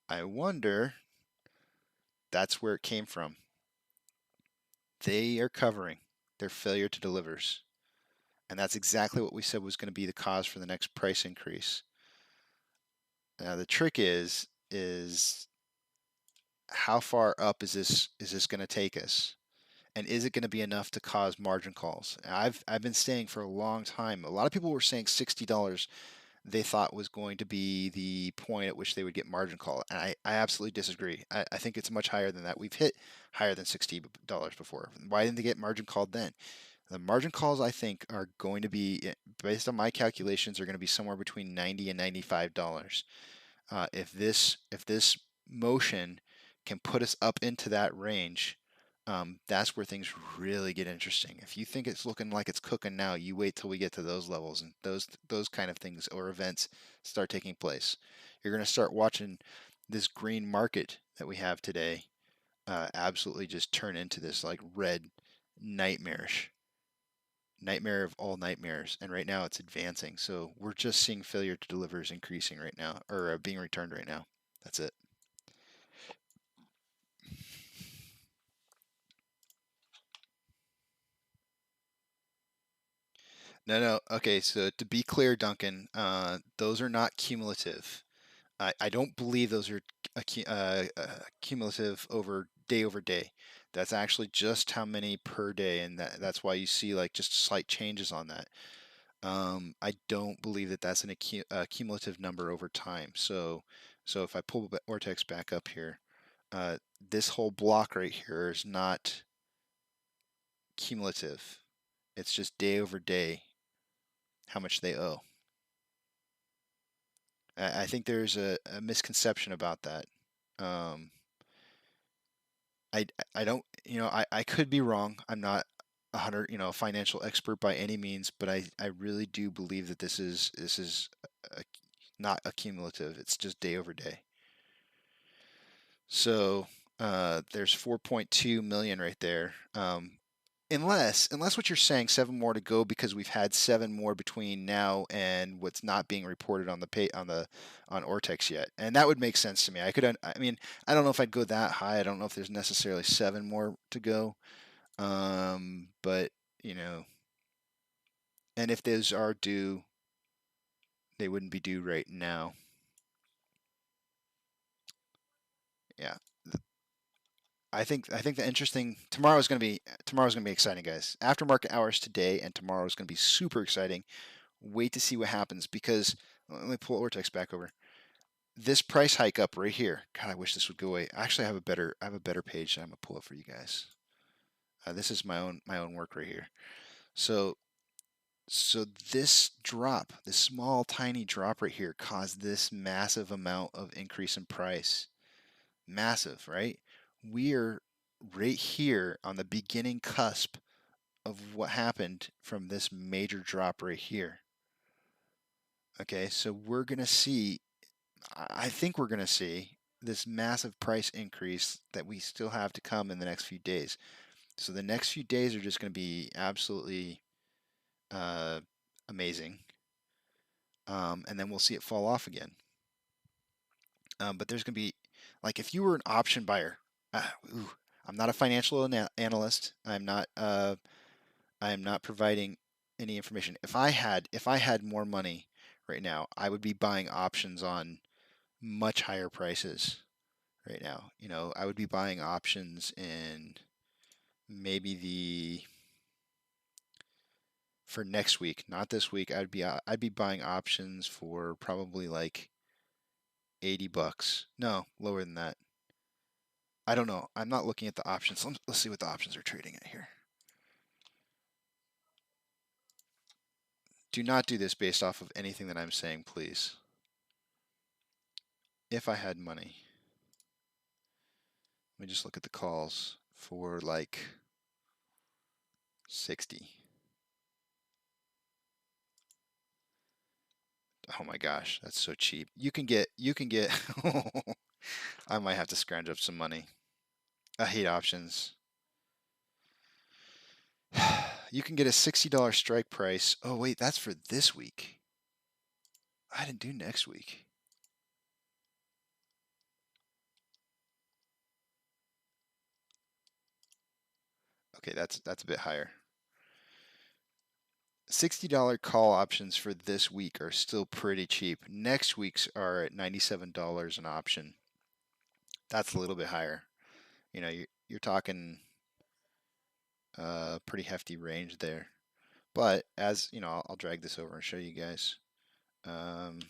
I wonder, that's where it came from. They are covering their failure to delivers. And that's exactly what we said was going to be the cause for the next price increase. Now the trick is how far up is this going to take us? And is it going to be enough to cause margin calls? I've been saying for a long time, a lot of people were saying $60 they thought was going to be the point at which they would get margin call. And I absolutely disagree. I think it's much higher than that. We've hit higher than $60 before. Why didn't they get margin called then? The margin calls, I think, are going to be, based on my calculations, are going to be somewhere between $90 and $95. If this motion can put us up into that range, that's where things really get interesting. If you think it's looking like it's cooking now, you wait till we get to those levels and those kind of things or events start taking place. You're going to start watching this green market that we have today absolutely just turn into this like red nightmare of all nightmares. And right now it's advancing. So we're just seeing failure to delivers increasing right now, or being returned right now. That's it. No. Okay, so to be clear, Duncan, those are not cumulative. I don't believe those are cumulative over day. That's actually just how many per day, and that's why you see like just slight changes on that. I don't believe that that's a cumulative number over time. So if I pull Ortex back up here, this whole block right here is not cumulative. It's just day over day how much they owe. I think there's a misconception about that. I don't, I could be wrong. I'm not a financial expert by any means, but I really do believe that this is not a cumulative. It's just day over day. So there's 4.2 million right there. Unless what you're saying, 7 more to go because we've had 7 more between now and what's not being reported on on Ortex yet, and that would make sense to me. I don't know if I'd go that high. I don't know if there's necessarily 7 more to go, but and if those are due, they wouldn't be due right now. Yeah. I think the interesting tomorrow's going to be exciting, guys. After market hours today and tomorrow is going to be super exciting. Wait to see what happens because let me pull Ortex back over. This price hike up right here. God, I wish this would go away. Actually, I have a better page that I'm gonna pull up for you guys. This is my own work right here. So this drop, this small tiny drop right here, caused this massive amount of increase in price. Massive, right? We are right here on the beginning cusp of what happened from this major drop right here. Okay, so we're gonna see. I think we're gonna see this massive price increase that we still have to come in the next few days. So the next few days are just going to be absolutely amazing. And then we'll see it fall off again. But there's going to be, like, if you were an option buyer, I'm not a financial analyst. I am not providing any information. If I had more money right now, I would be buying options on much higher prices right now. I would be buying options in maybe for next week, not this week, I'd be buying options for probably like $80. No, lower than that. I don't know. I'm not looking at the options. Let's see what the options are trading at here. Do not do this based off of anything that I'm saying, please. If I had money, let me just look at the calls for like 60. Oh my gosh, that's so cheap. You can get I might have to scrounge up some money. I hate options. You can get a $60 strike price. Oh wait, that's for this week. I didn't do next week. Okay, that's a bit higher. $60 call options for this week are still pretty cheap. Next week's are at $97 an option. That's a little bit higher. You know, you're talking a pretty hefty range there. But as you know, I'll drag this over and show you guys. Let me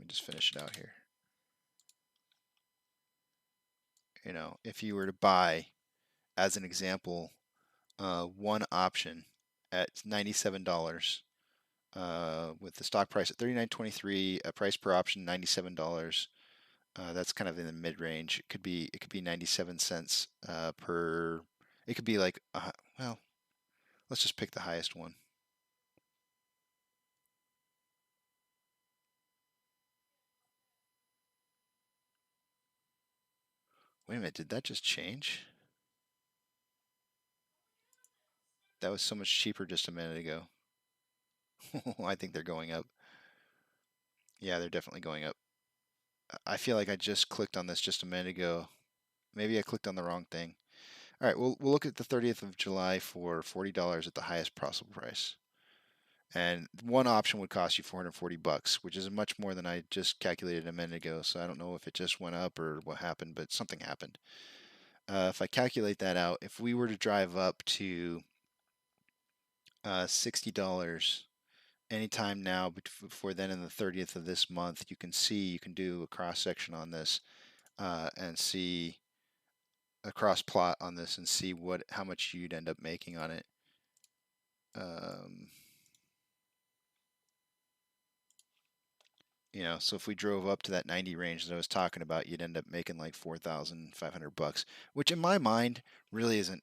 just finish it out here. You know, if you were to buy, as an example, one option at $97, with the stock price at $39.23, a price per option $97. That's kind of in the mid range. It could be 97 cents per. It could be like well, let's just pick the highest one. Wait a minute, did that just change? That was so much cheaper just a minute ago. I think they're going up. Yeah, they're definitely going up. I feel like I just clicked on this just a minute ago. Maybe I clicked on the wrong thing. All right, we'll look at the 30th of July for $40 at the highest possible price. And one option would cost you $440, which is much more than I just calculated a minute ago. So I don't know if it just went up or what happened, but something happened. If I calculate that out, if we were to drive up to $60 anytime now before then in the 30th of this month, you can do a cross section on this and see a cross plot on this and see how much you'd end up making on it. You know, so if we drove up to that 90 range that I was talking about, you'd end up making like $4,500, which in my mind really isn't.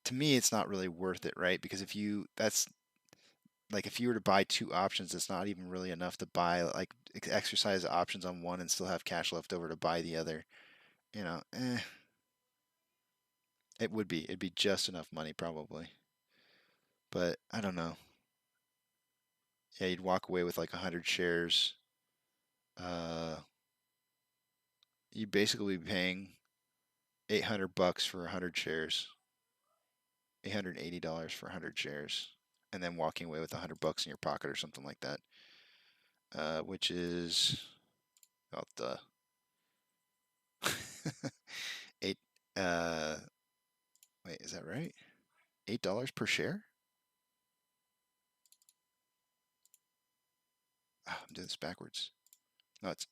To me, it's not really worth it, right? Because if you were to buy two options, it's not even really enough to buy like exercise options on one and still have cash left over to buy the other. You know, it'd be just enough money probably, but I don't know. Yeah, you'd walk away with like 100 shares. You'd basically be paying $800 for 100 shares, $880 for 100 shares, and then walking away with $100 in your pocket or something like that, which is about the eight. Wait, is that right? $8 per share? Oh, I'm doing this backwards. No, it's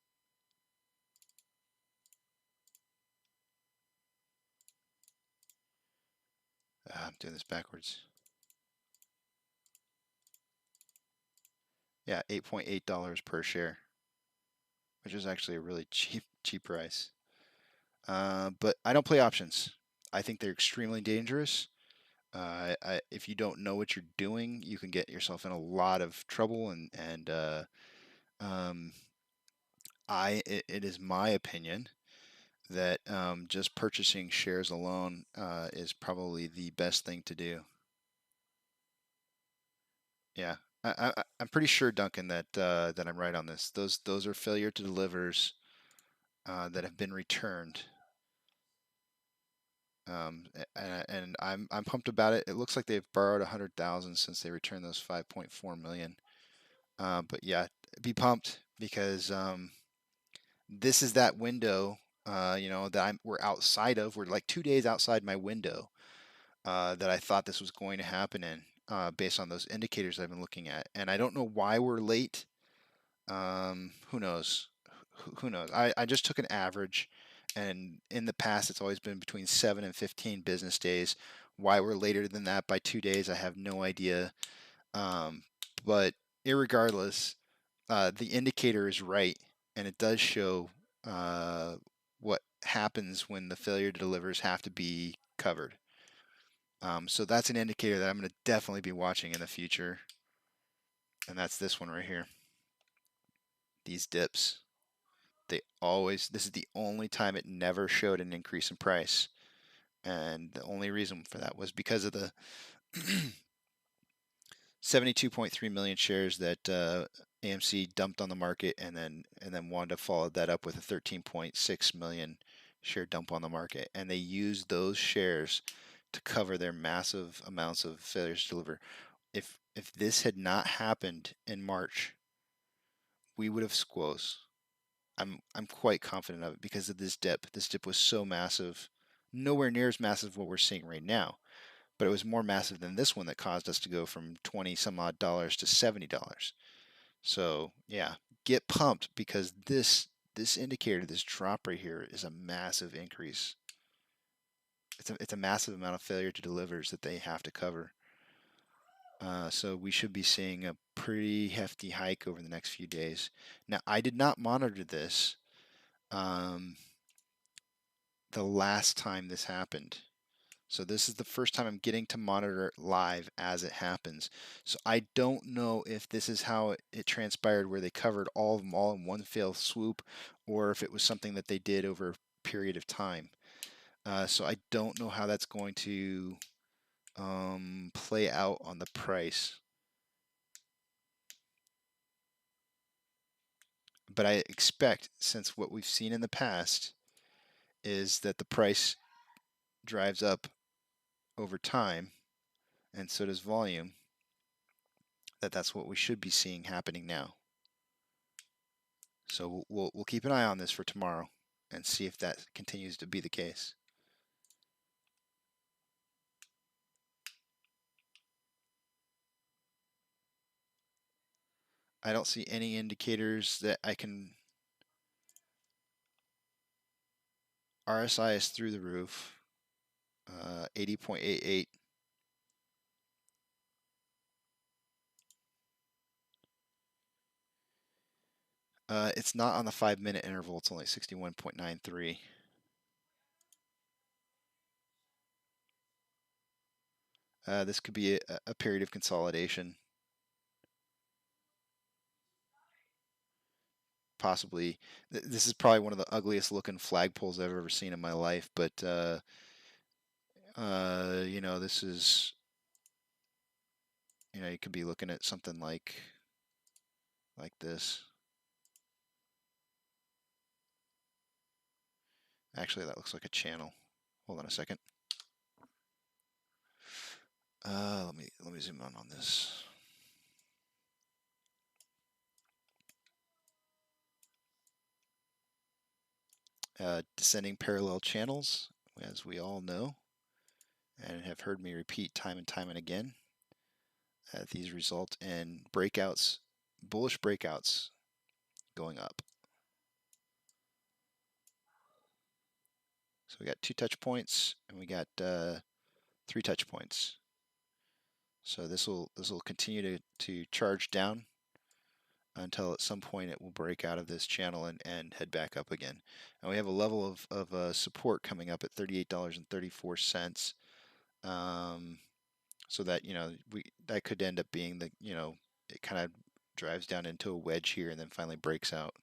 I'm doing this backwards. Yeah, $8.8 per share, which is actually a really cheap price. But I don't play options. I think they're extremely dangerous. If you don't know what you're doing, you can get yourself in a lot of trouble. Um, it is my opinion that just purchasing shares alone is probably the best thing to do. Yeah, I'm pretty sure, Duncan, that I'm right on this. Those are failure to delivers that have been returned. And I'm pumped about it. It looks like they've borrowed 100,000 since they returned those 5.4 million. But yeah, be pumped because this is that window that we're outside of. We're like 2 days outside my window that I thought this was going to happen in, based on those indicators I've been looking at. And I don't know why we're late. Who knows? Who knows? I just took an average, and in the past it's always been between 7 and 15 business days. Why we're later than that by 2 days, I have no idea. But irregardless, the indicator is right, and it does show what happens when the failure to delivers have to be covered. So that's an indicator that I'm going to definitely be watching in the future, and that's this one right here. These dips, this is the only time it never showed an increase in price, and the only reason for that was because of the 72.3 million shares that AMC dumped on the market, and then Wanda followed that up with a 13.6 million share dump on the market, and they used those shares to cover their massive amounts of failures to deliver. If this had not happened in March, we would have squoze. I'm quite confident of it because of this dip. This dip was so massive, nowhere near as massive as what we're seeing right now, but it was more massive than this one that caused us to go from 20 some odd dollars to $70. So yeah, get pumped because this indicator, this drop right here, is a massive increase. It's a massive amount of failure to delivers that they have to cover. So we should be seeing a pretty hefty hike over the next few days. Now, I did not monitor this the last time this happened. So this is the first time I'm getting to monitor it live as it happens. So I don't know if this is how it transpired, where they covered all of them all in one fell swoop, or if it was something that they did over a period of time. So I don't know how that's going to play out on the price. But I expect, since what we've seen in the past is that the price drives up over time, and so does volume, that's what we should be seeing happening now. So we'll keep an eye on this for tomorrow and see if that continues to be the case. I don't see any indicators that I can. RSI is through the roof, 80.88. It's not on the 5-minute interval. It's only 61.93. This could be a period of consolidation. Possibly. This is probably one of the ugliest looking flagpoles I've ever seen in my life, but this is, you could be looking at something like this. Actually, that looks like a channel. Hold on a second. Let me zoom in on this. Descending parallel channels, as we all know, and have heard me repeat time and time and again, these result in breakouts, bullish breakouts, going up. So we got 2 touch points, and we got 3 touch points. So this will continue to charge down until at some point it will break out of this channel and head back up again. And we have a level of support coming up at $38.34. So that, that could end up being the, it kind of drives down into a wedge here and then finally breaks out.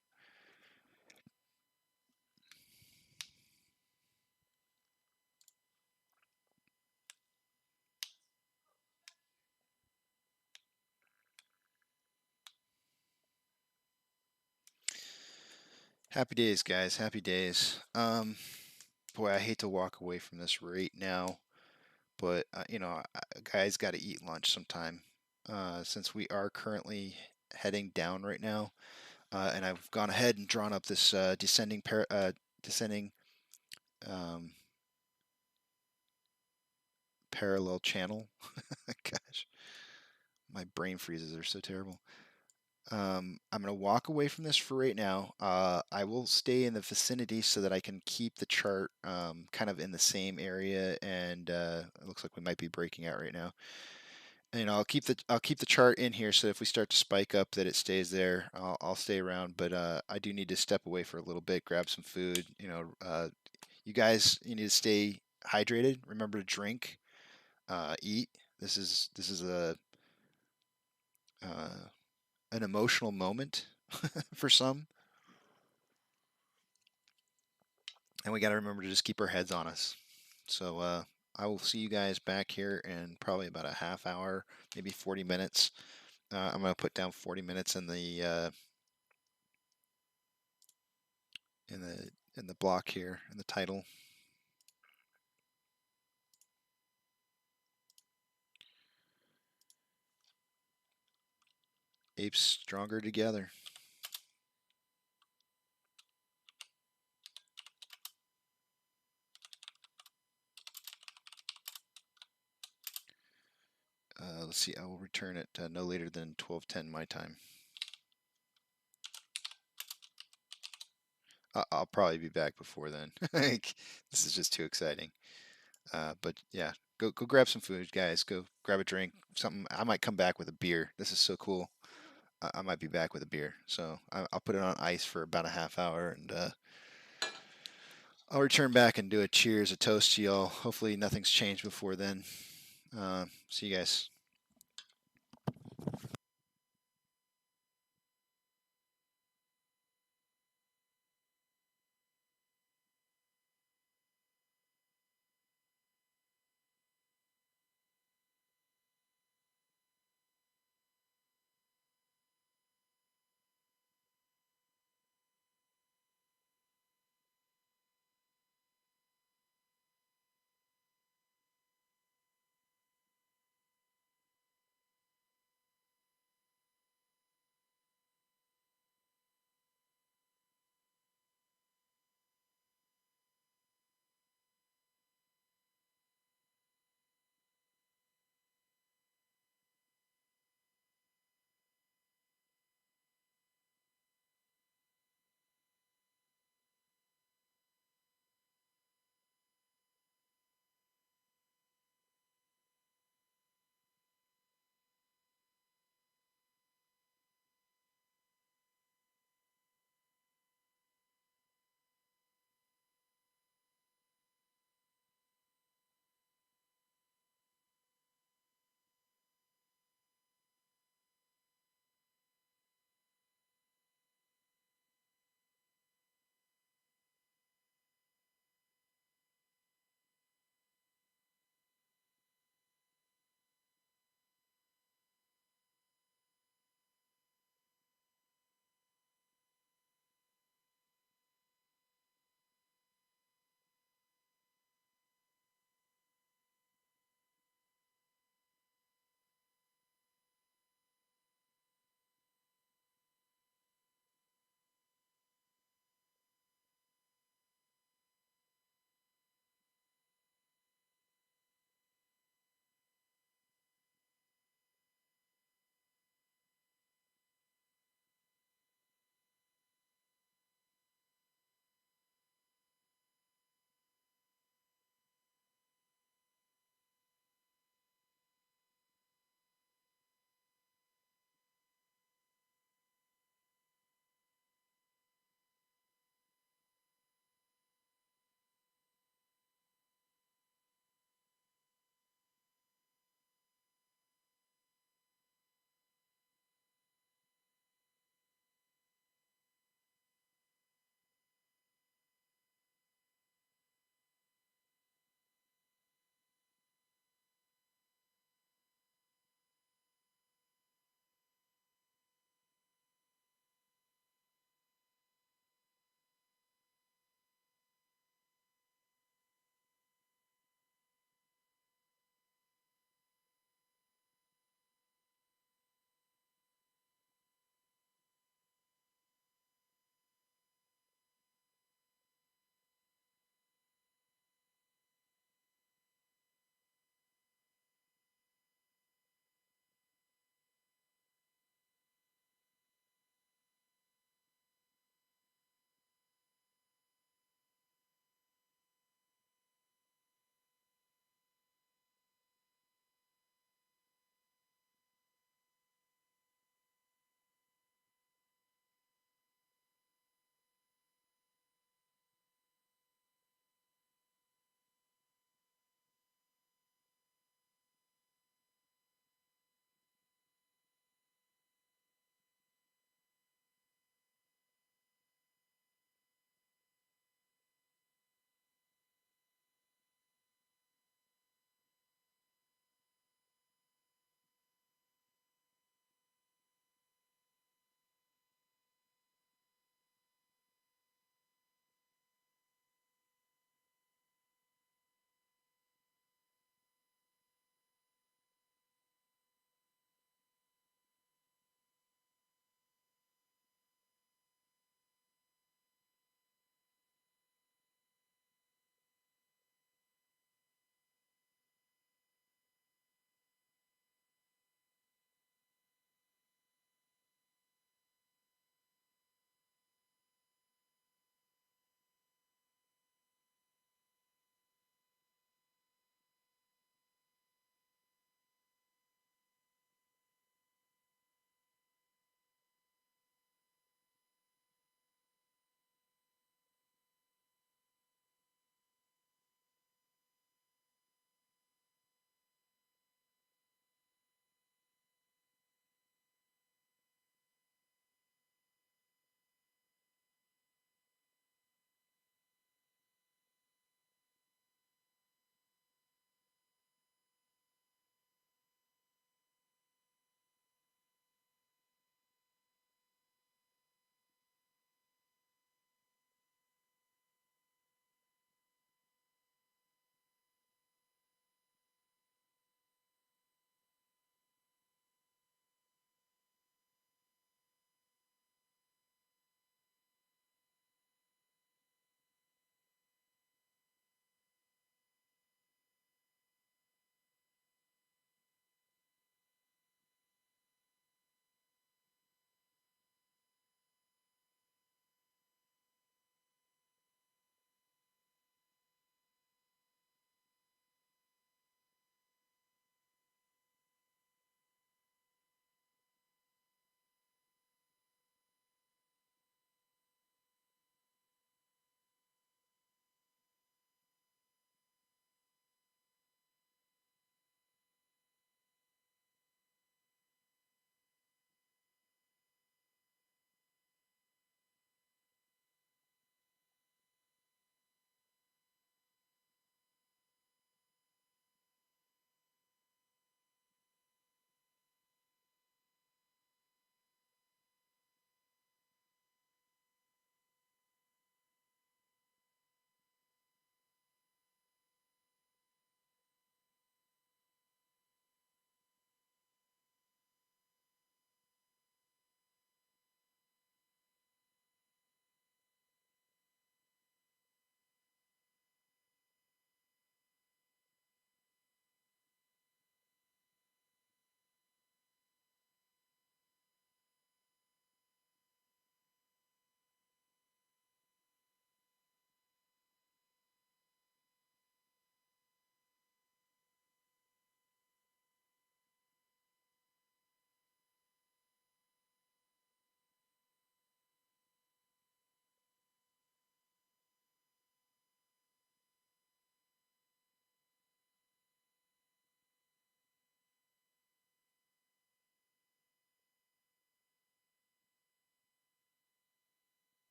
Happy days, guys. Happy days. Boy, I hate to walk away from this right now, but guys got to eat lunch sometime. Since we are currently heading down right now, and I've gone ahead and drawn up this descending descending parallel channel. Gosh, my brain freezes are so terrible. I'm going to walk away from this for right now. I will stay in the vicinity so that I can keep the chart kind of in the same area, and it looks like we might be breaking out right now. And I'll keep the chart in here so if we start to spike up that it stays there. I'll stay around, but I do need to step away for a little bit, grab some food. You guys, you need to stay hydrated. Remember to drink, eat. This is an emotional moment for some, and we got to remember to just keep our heads on us. So I will see you guys back here in probably about a half hour, maybe 40 minutes. I'm going to put down 40 minutes in the in the block here in the title. Apes stronger together. Let's see, I will return at no later than 12:10 my time. I'll probably be back before then. This is just too exciting. But yeah, go grab some food, guys. Go grab a drink, something. I might come back with a beer. This is so cool. I might be back with a beer. So I'll put it on ice for about a half hour, and I'll return back and do a cheers, a toast to y'all. Hopefully nothing's changed before then. See you guys.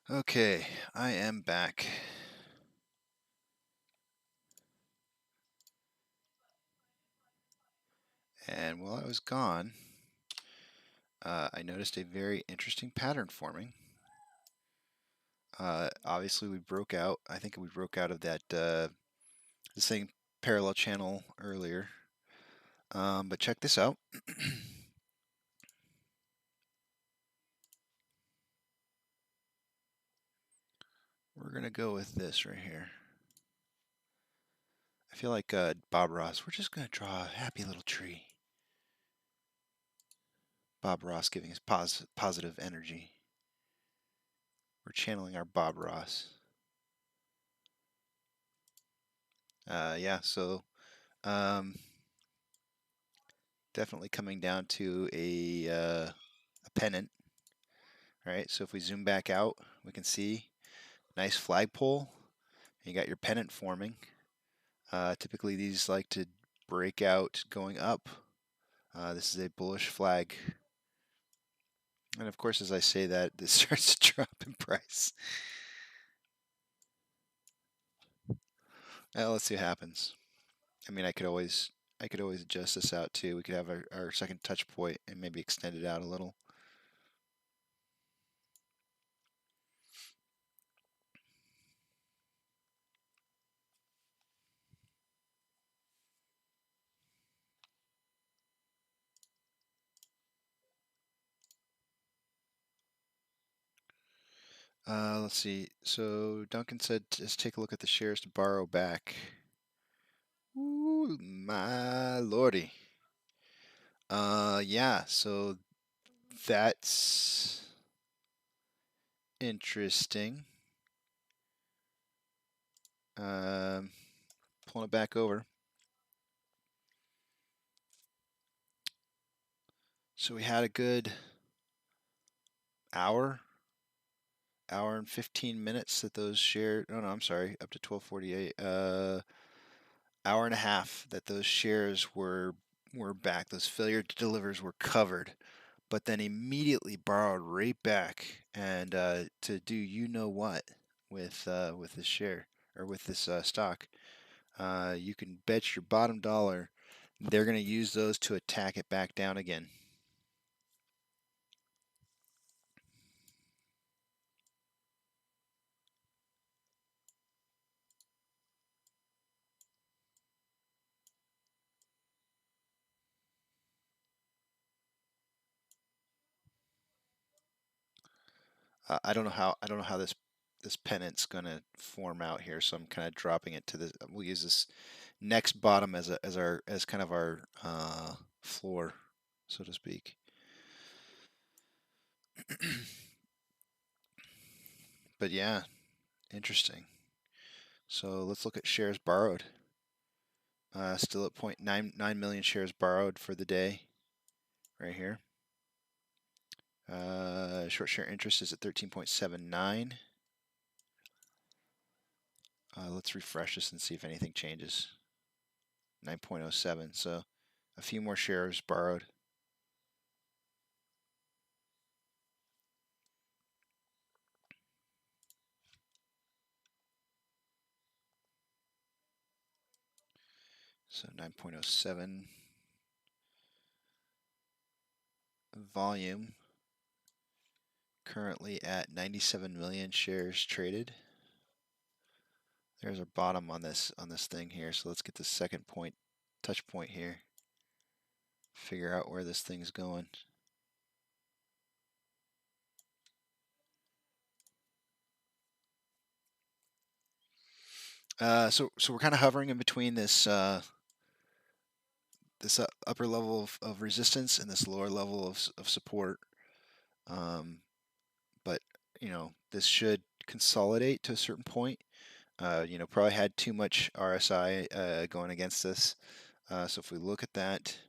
Okay, I am back. And while I was gone, I noticed a very interesting pattern forming. Obviously, we broke out. I think we broke out of that the same parallel channel earlier. But check this out. We're gonna go with this right here. I feel like Bob Ross. We're just gonna draw a happy little tree. Bob Ross giving us positive energy. We're channeling our Bob Ross. Yeah, so definitely coming down to a pennant. All right, so if we zoom back out, we can see nice flagpole. You got your pennant forming. Typically, these like to break out going up. This is a bullish flag. And of course, as I say that, this starts to drop in price. Well, let's see what happens. I mean, I could always adjust this out too. We could have our second touch point and maybe extend it out a little. Let's see. So Duncan said, let's take a look at the shares to borrow back. Ooh, my lordy. Yeah, so that's interesting. Pulling it back over. So we had a good hour and 15 minutes that those shares, oh no, I'm sorry, up to 12:48. Hour and a half that those shares were back. Those failure to delivers were covered, but then immediately borrowed right back and to do you know what with this share or with this stock. You can bet your bottom dollar they're going to use those to attack it back down again. I don't know how this pennant's going to form out here, so I'm kind of dropping it to the. We'll use this next bottom as kind of our floor, so to speak. But yeah, interesting. So let's look at shares borrowed. Still at 0.99 million shares borrowed for the day, right here. Short share interest is at 13.79. Let's refresh this and see if anything changes. 9.07, so a few more shares borrowed. So 9.07 volume, currently at 97 million shares traded. There's our bottom on this thing here. So let's get the second touch point here. Figure out where this thing's going. So we're kind of hovering in between this this upper level of resistance and this lower level of support. But you know, this should consolidate to a certain point. You know, probably had too much RSI going against this. So if we look at that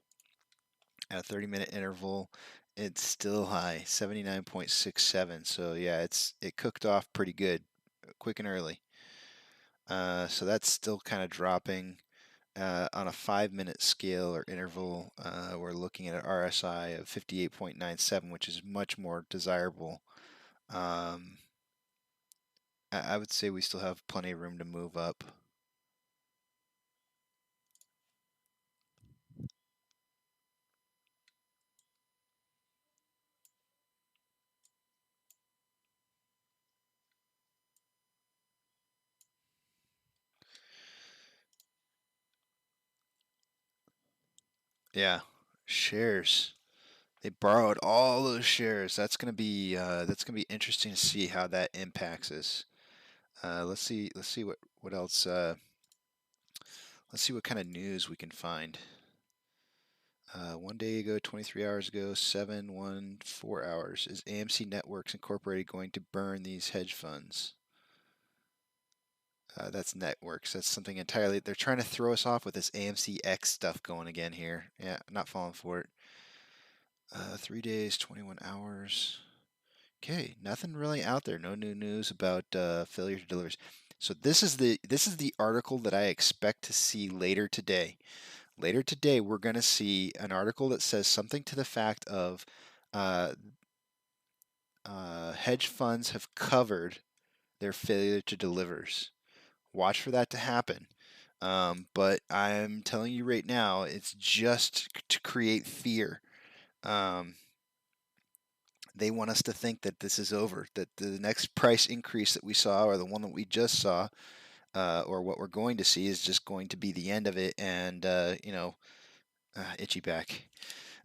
at a 30-minute interval, it's still high, 79.67. So yeah, it cooked off pretty good, quick and early. So that's still kind of dropping. On a 5-minute scale or interval, we're looking at an RSI of 58.97, which is much more desirable. I would say we still have plenty of room to move up. Yeah, shares. They borrowed all those shares. That's gonna be interesting to see how that impacts us. Let's see what else. Let's see what kind of news we can find. 1 day ago, 23 hours ago, 4 hours. Is AMC Networks Incorporated going to burn these hedge funds? That's networks. That's something entirely. They're trying to throw us off with this AMCX stuff going again here. Yeah, not falling for it. 3 days, 21 hours. Okay, nothing really out there. No new news about failure to deliver. So this is the article that I expect to see later today. Later today, we're going to see an article that says something to the fact of uh, hedge funds have covered their failure to delivers. Watch for that to happen. But I'm telling you right now, it's just to create fear. They want us to think that this is over, that the next price increase that we saw, or the one that we just saw, or what we're going to see, is just going to be the end of it, and itchy back.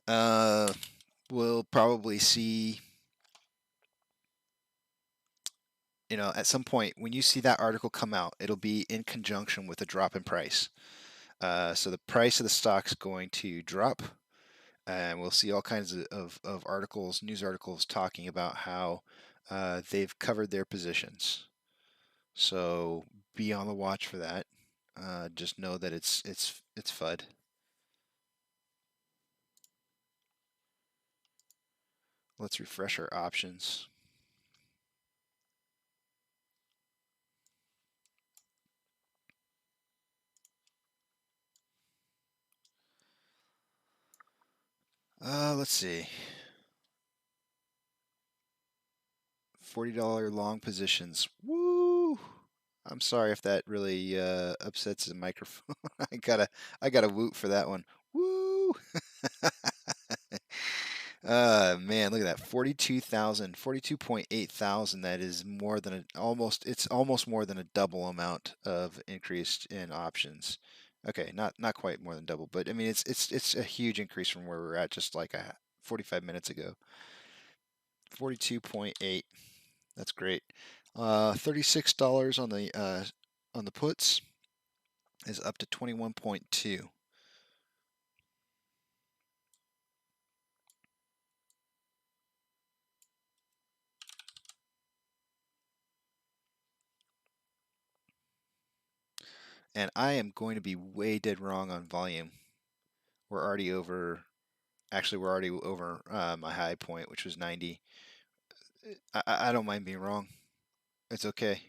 We'll probably see, at some point when you see that article come out, it'll be in conjunction with a drop in price. So the price of the stock's going to drop, and we'll see all kinds of articles, news articles, talking about how they've covered their positions. So be on the watch for that. Just know that it's FUD. Let's refresh our options. Let's see. $40 long positions. Woo! I'm sorry if that really upsets the microphone. I gotta woot for that one. Woo! Man, look at that. 42,000, 42.8 thousand. That is more than it's almost more than a double amount of increase in options. Okay, not quite more than double, but I mean it's a huge increase from where we were at just like 45 minutes ago. 42.8. That's great. $36 on the puts is up to 21.2. And I am going to be way dead wrong on volume. We're already over. Actually, we're already over my high point, which was 90. I don't mind being wrong. It's okay.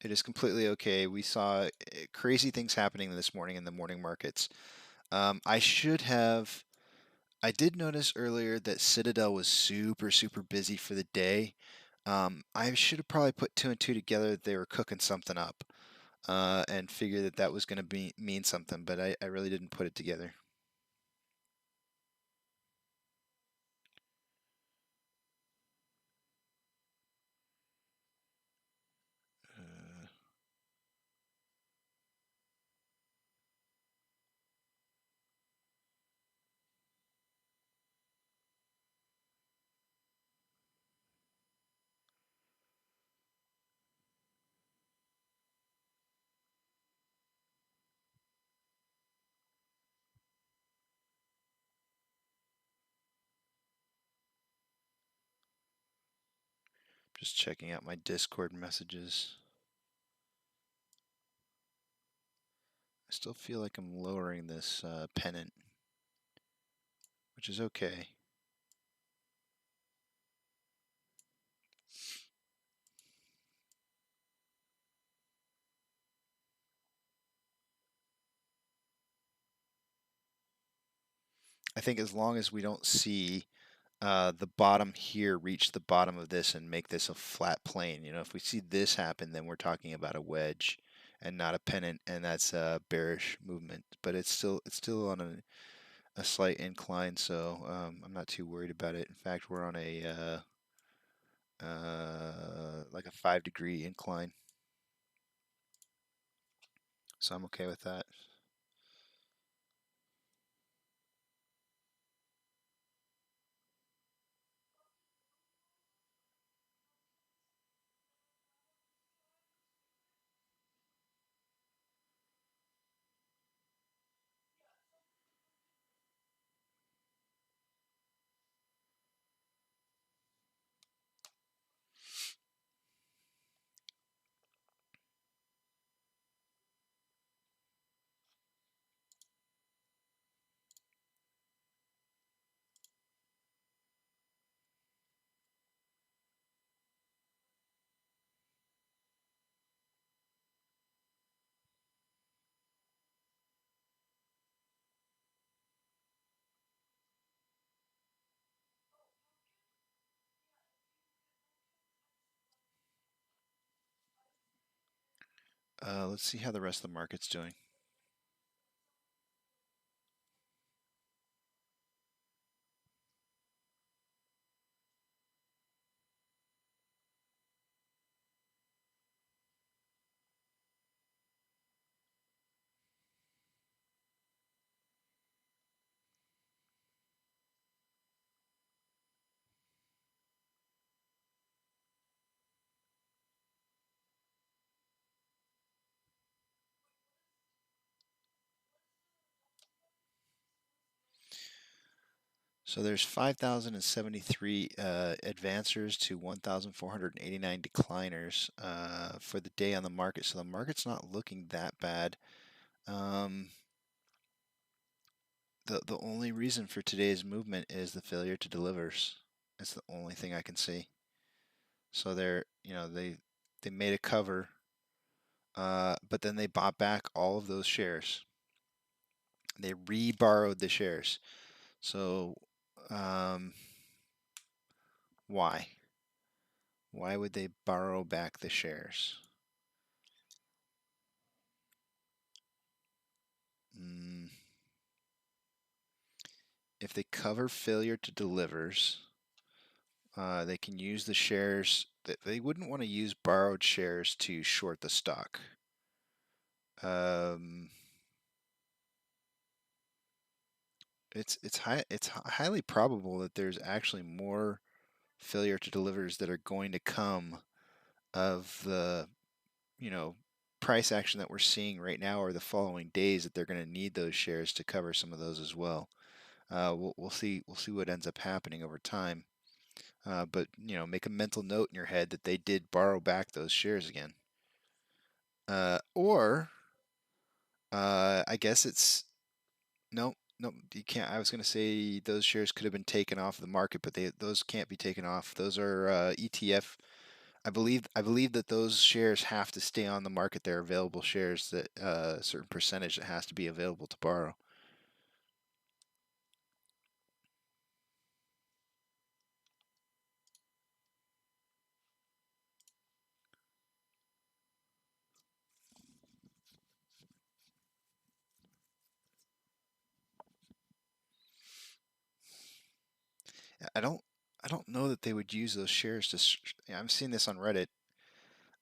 It is completely okay. We saw crazy things happening this morning in the morning markets. I should have. I did notice earlier that Citadel was super busy for the day. I should have probably put two and two together that they were cooking something up, and figured that that was going to mean something, but I really didn't put it together. Uh, just checking out my Discord messages. I still feel like I'm lowering this pennant, which is okay. I think as long as we don't see the bottom here reach the bottom of this and make this a flat plane. You know, if we see this happen, then we're talking about a wedge and not a pennant, and that's a bearish movement. But it's still on a slight incline, so I'm not too worried about it. In fact, we're on a like a 5-degree incline, so I'm okay with that. Let's see how the rest of the market's doing. So there's 5,073 advancers to 1,489 decliners for the day on the market. So the market's not looking that bad. The only reason for today's movement is the failure to delivers. That's the only thing I can see. So they made a cover, but then they bought back all of those shares. They re-borrowed the shares. So why? Why would they borrow back the shares? If they cover failure to delivers, they can use the shares. They wouldn't want to use borrowed shares to short the stock. It's highly probable that there's actually more failure to delivers that are going to come of the price action that we're seeing right now or the following days, that they're going to need those shares to cover some of those as well. We'll see what ends up happening over time. But make a mental note in your head that they did borrow back those shares again. Or I guess it's no, you can't. I was going to say those shares could have been taken off the market, but those can't be taken off. Those are ETF. I believe that those shares have to stay on the market. They're available shares that a certain percentage that has to be available to borrow. I don't know that they would use those shares to. I'm seeing this on Reddit.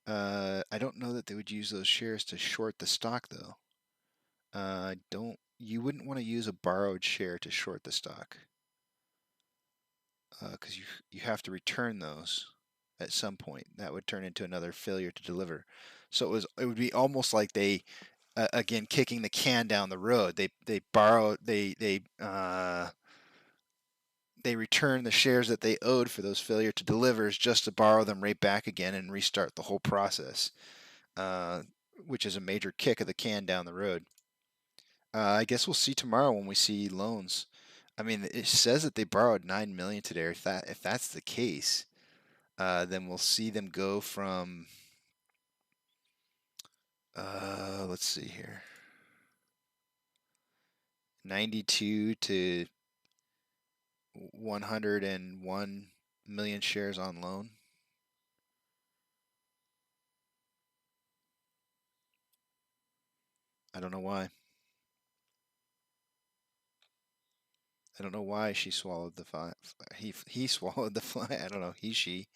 I don't know that they would use those shares to short the stock though. You wouldn't want to use a borrowed share to short the stock because you have to return those at some point. That would turn into another failure to deliver. So it would be almost like they again kicking the can down the road. They borrow they return the shares that they owed for those failure to delivers just to borrow them right back again and restart the whole process, which is a major kick of the can down the road. I guess we'll see tomorrow when we see loans. I mean, it says that they borrowed 9 million today. If that's the case, then we'll see them go from let's see here, 92 to 101 million shares on loan. I don't know why. I don't know why she swallowed the fly. He swallowed the fly. I don't know. He, she.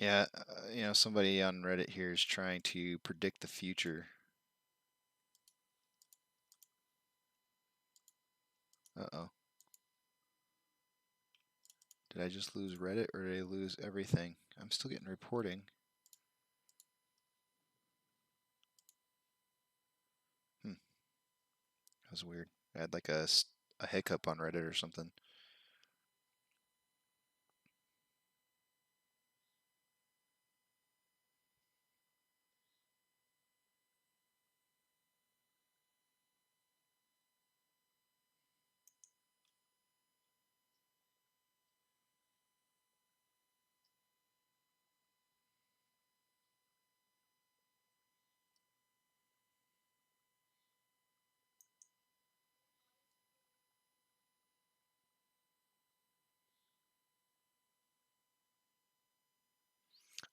Yeah, somebody on Reddit here is trying to predict the future. Uh-oh. Did I just lose Reddit or did I lose everything? I'm still getting reporting. That was weird. I had like a hiccup on Reddit or something.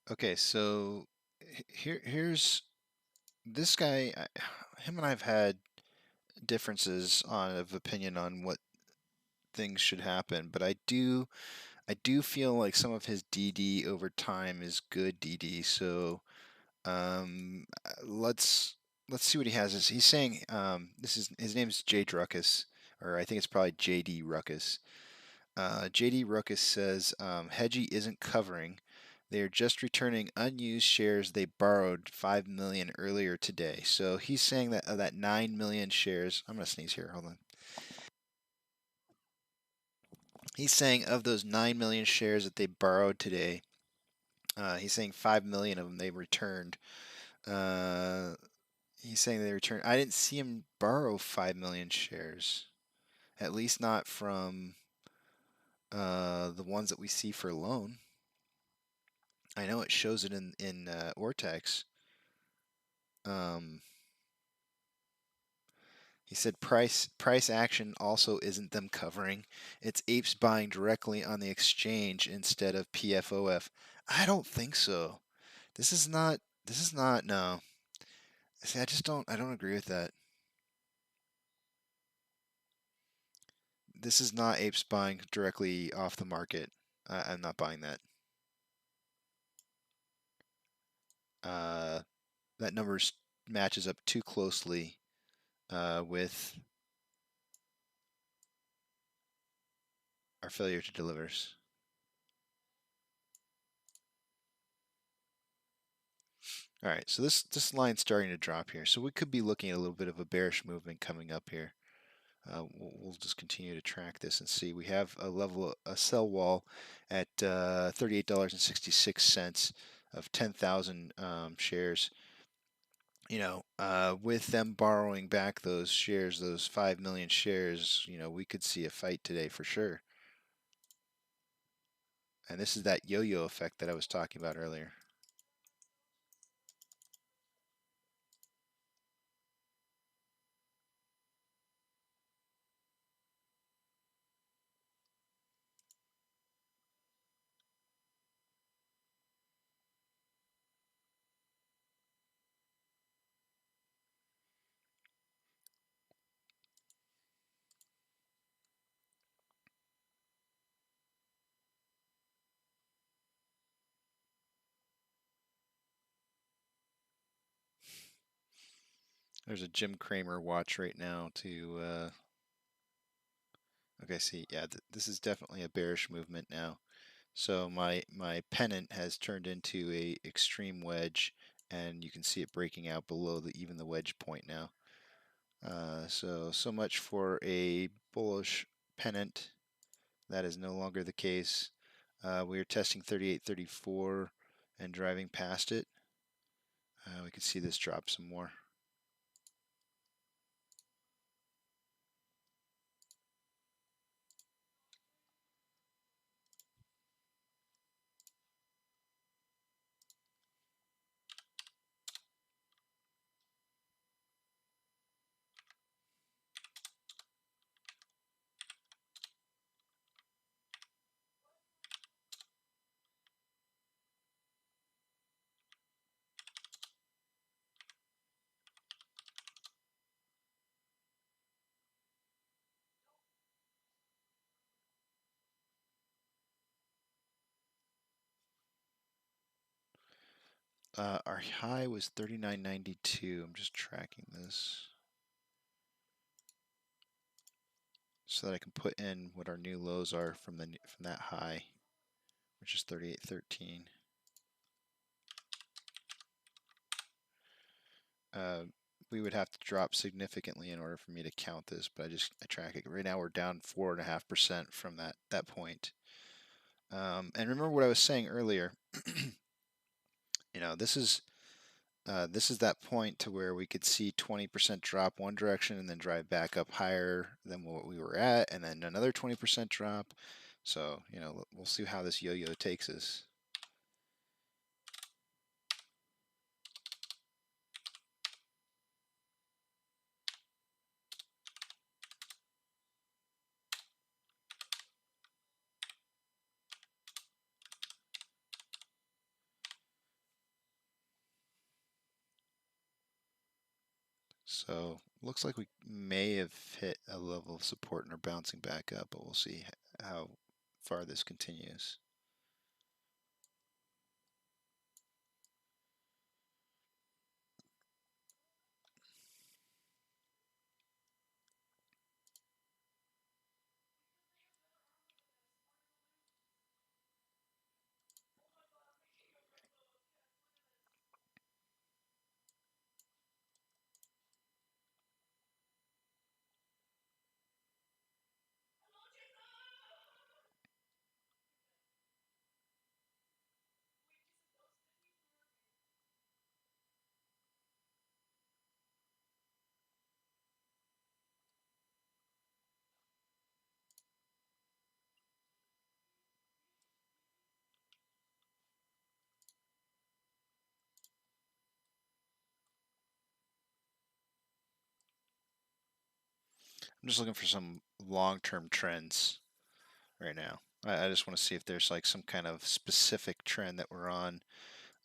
Okay, so here's this guy. Him and I've had differences of opinion on what things should happen, but I do feel like some of his DD over time is good DD. So let's see what he has. He's saying this is his name's J Druckus, or I think it's probably JD Ruckus. JD Ruckus says Hedgie isn't covering. They are just returning unused shares they borrowed 5 million earlier today. So he's saying that of that 9 million shares, I'm gonna sneeze here. Hold on. He's saying of those 9 million shares that they borrowed today, he's saying 5 million of them they returned. Uh, he's saying they returned. I didn't see him borrow 5 million shares, at least not from the ones that we see for loan. I know it shows it in Ortex. Um, he said price action also isn't them covering. It's Apes buying directly on the exchange instead of PFOF. I don't think so. This is not. This is not. No. See, I just don't. I don't agree with that. This is not Apes buying directly off the market. I'm not buying that. Uh, that number matches up too closely with our failure to deliver. All right, so this line's starting to drop here, so we could be looking at a little bit of a bearish movement coming up here. We'll just continue to track this and see. We have a sell wall at $38.66 of 10,000 shares. With them borrowing back those shares, those 5 million shares, we could see a fight today for sure. And this is that yo-yo effect that I was talking about earlier. There's a Jim Cramer watch right now to okay, see, yeah, this is definitely a bearish movement now. So my pennant has turned into a extreme wedge, and you can see it breaking out below even the wedge point now. So much for a bullish pennant. That is no longer the case. We are testing 38.34 and driving past it. We can see this drop some more. Our high was 39.92. I'm just tracking this so that I can put in what our new lows are from that high, which is 38.13. We would have to drop significantly in order for me to count this, but I track it. Right now we're down 4.5% from that point. And remember what I was saying earlier. This is that point to where we could see 20% drop one direction and then drive back up higher than what we were at, and then another 20% drop. So, we'll see how this yo-yo takes us. So, looks like we may have hit a level of support and are bouncing back up, but we'll see how far this continues. I'm just looking for some long-term trends right now. I just want to see if there's like some kind of specific trend that we're on,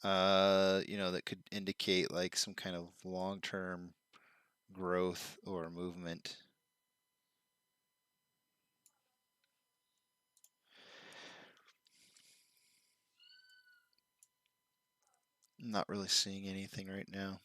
that could indicate like some kind of long-term growth or movement. Not really seeing anything right now.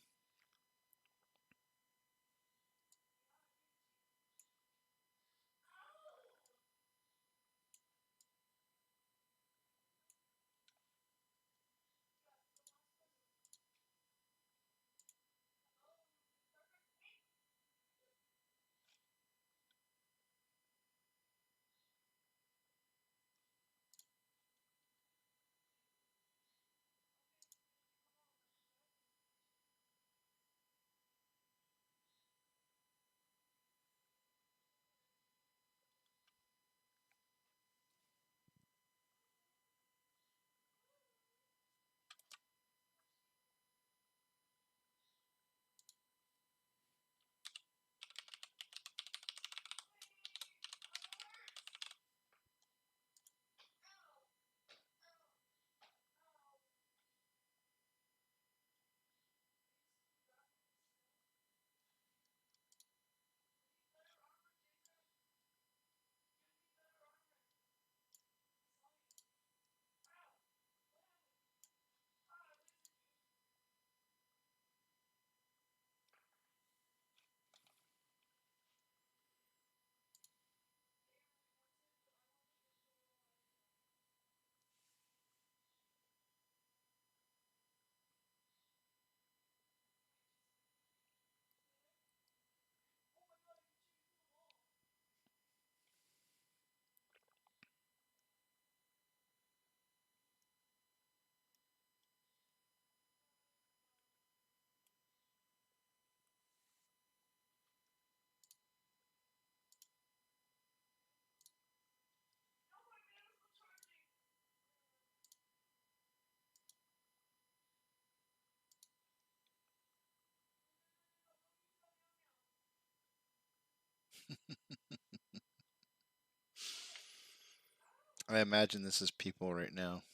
I imagine this is people right now.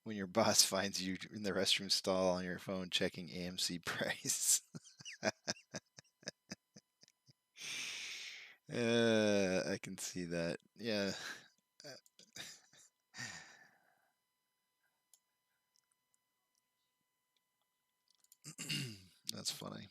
When your boss finds you in the restroom stall on your phone checking AMC price. I can see that. Yeah. That's funny.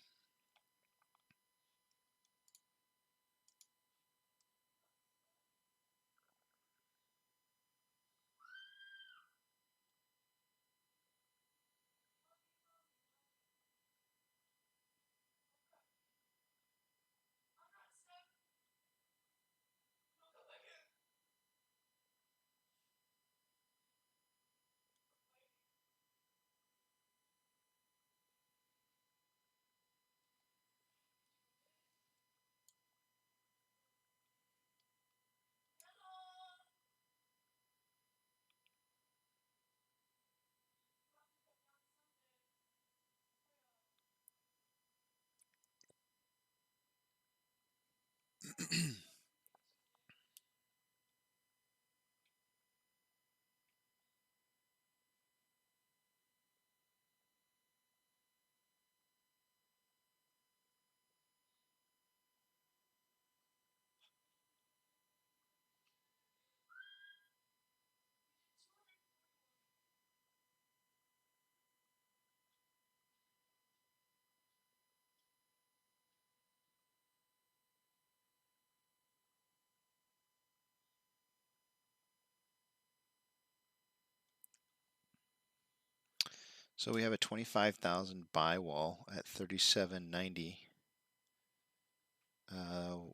So we have a 25,000 buy wall at 37.90,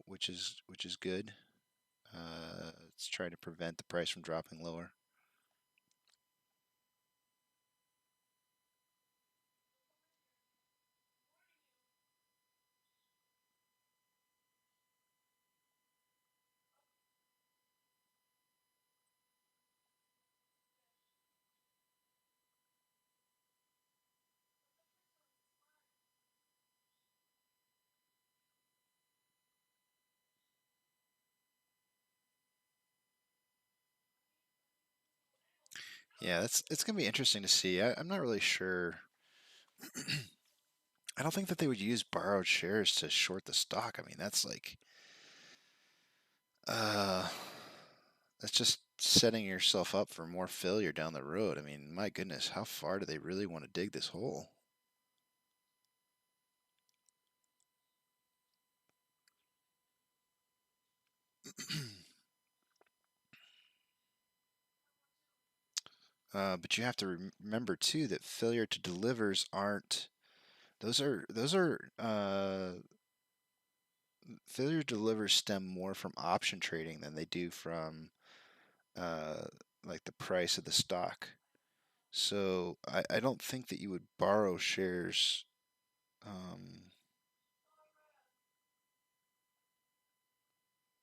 which is good. Let's try to prevent the price from dropping lower. Yeah, it's gonna be interesting to see. I'm not really sure. I don't think that they would use borrowed shares to short the stock. I mean, that's like, uh, that's just setting yourself up for more failure down the road. I mean, my goodness, how far do they really want to dig this hole? But you have to remember too that failure to delivers aren't. Those are failure to deliver stem more from option trading than they do from uh, like the price of the stock. So I don't think that you would borrow shares. Um,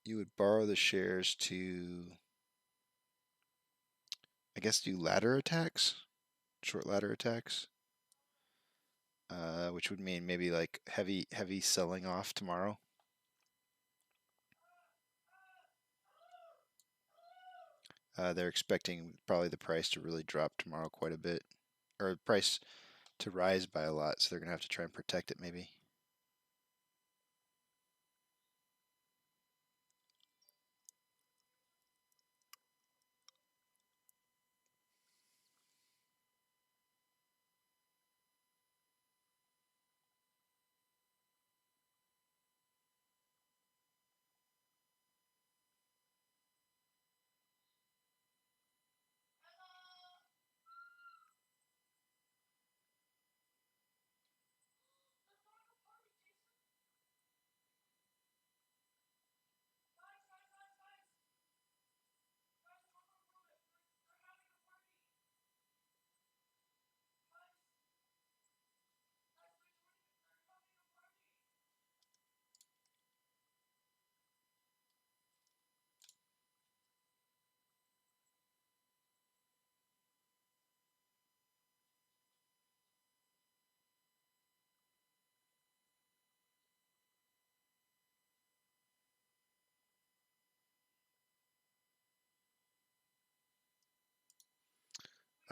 you would borrow the shares to, I guess, do ladder attacks, short ladder attacks, which would mean maybe like heavy selling off tomorrow. They're expecting probably the price to really drop tomorrow quite a bit, or the price to rise by a lot, so they're gonna have to try and protect it maybe.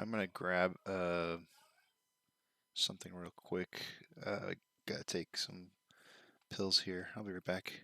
I'm gonna grab something real quick. Gotta take some pills here. I'll be right back.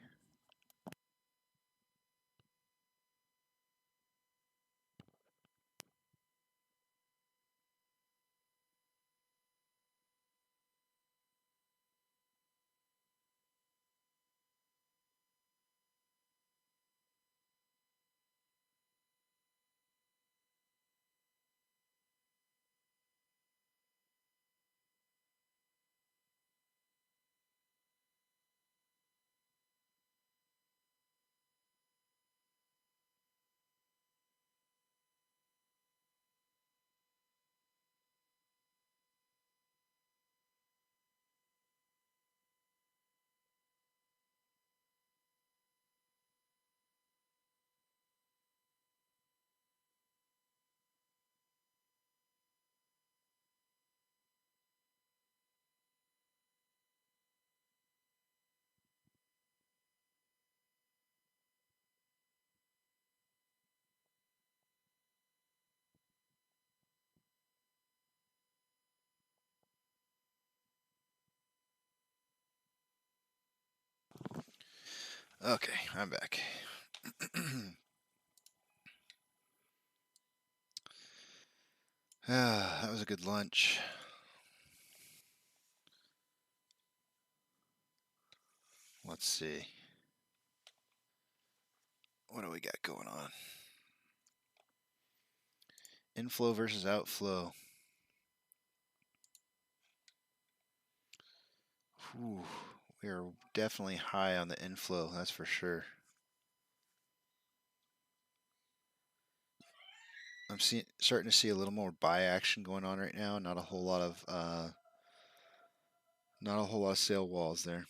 Okay, I'm back. That was a good lunch. Let's see. What do we got going on? Inflow versus outflow. Whew, we are definitely high on the inflow, that's for sure. I'm starting to see a little more buy action going on right now. Not a whole lot of sale walls there.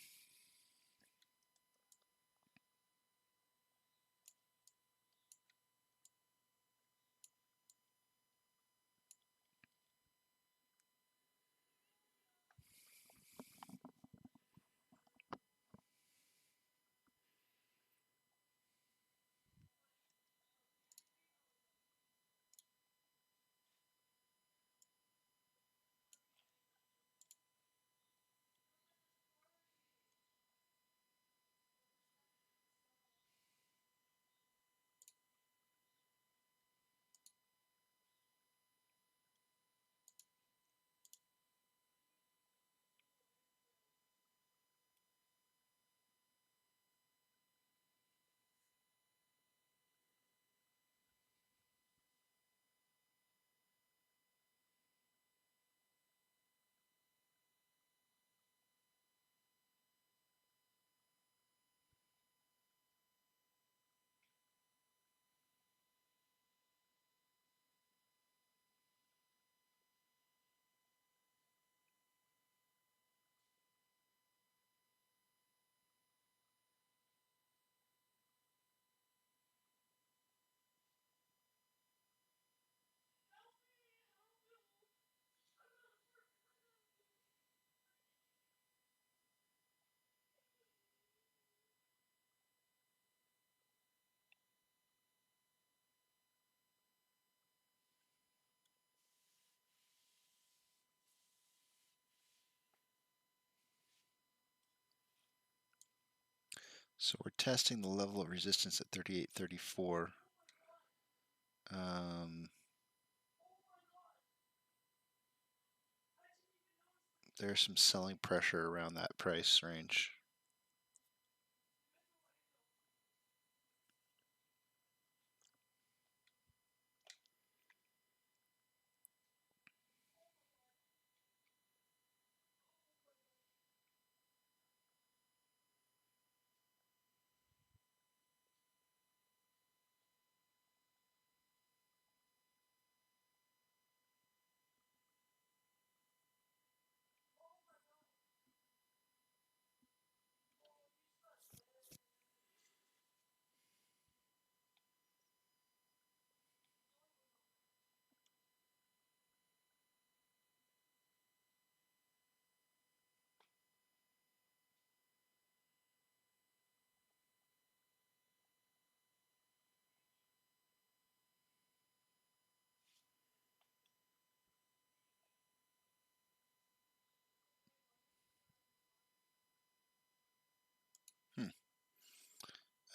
So we're testing the level of resistance at 38.34. There's some selling pressure around that price range.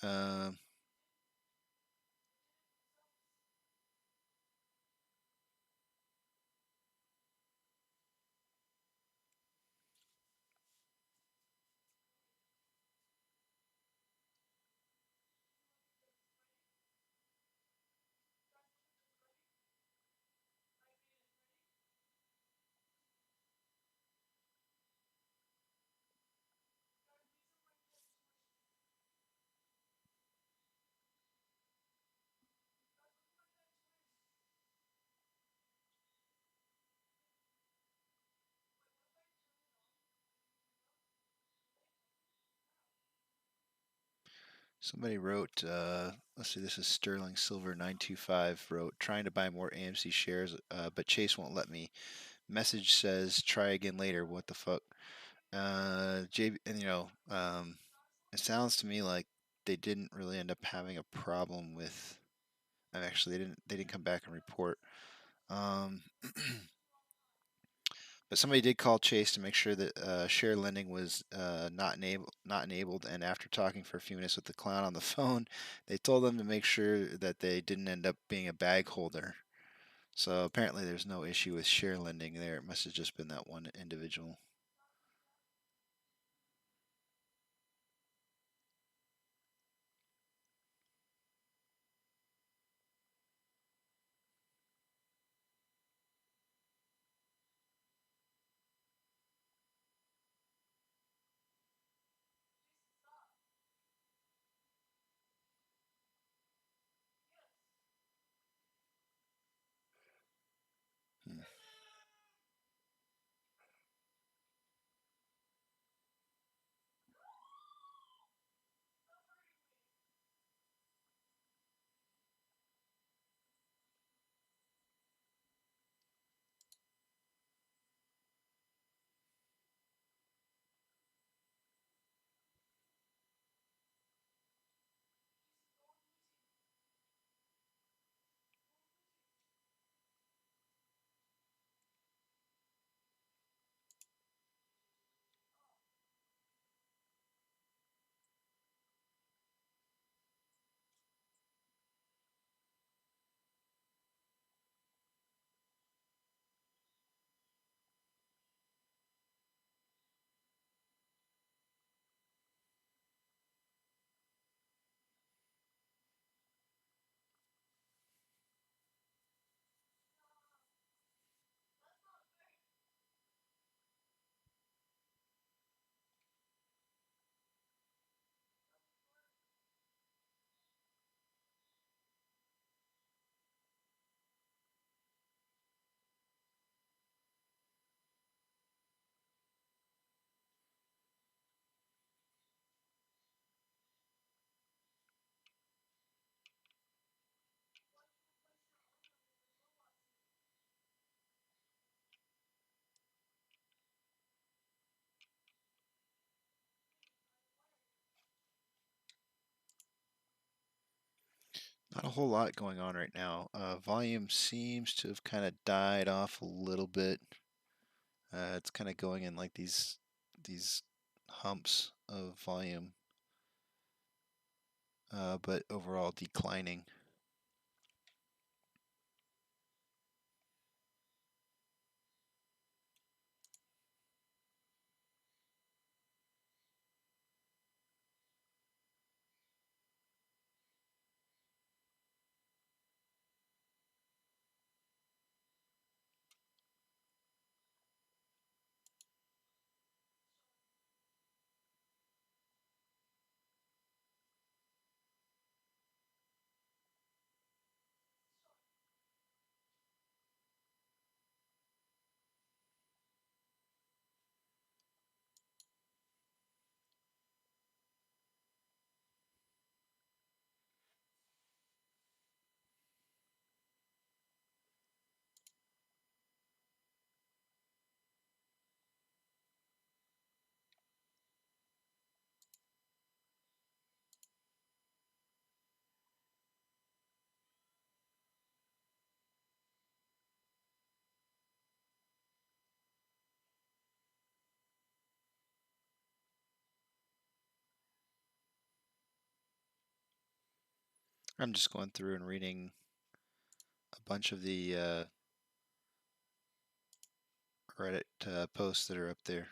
Um, Somebody wrote, let's see, this is Sterling Silver 925 wrote, trying to buy more AMC shares, but Chase won't let me. Message says, try again later. What the fuck? JB, and it sounds to me like they didn't really end up having a problem with. Actually, they didn't come back and report. Um, but somebody did call Chase to make sure that share lending was not enabled. And after talking for a few minutes with the clown on the phone, they told them to make sure that they didn't end up being a bag holder. So apparently, there's no issue with share lending there. It must have just been that one individual. Hmm. Not a whole lot going on right now. Volume seems to have kind of died off a little bit. It's kind of going in like these humps of volume, but overall declining. I'm just going through and reading a bunch of the Reddit posts that are up there.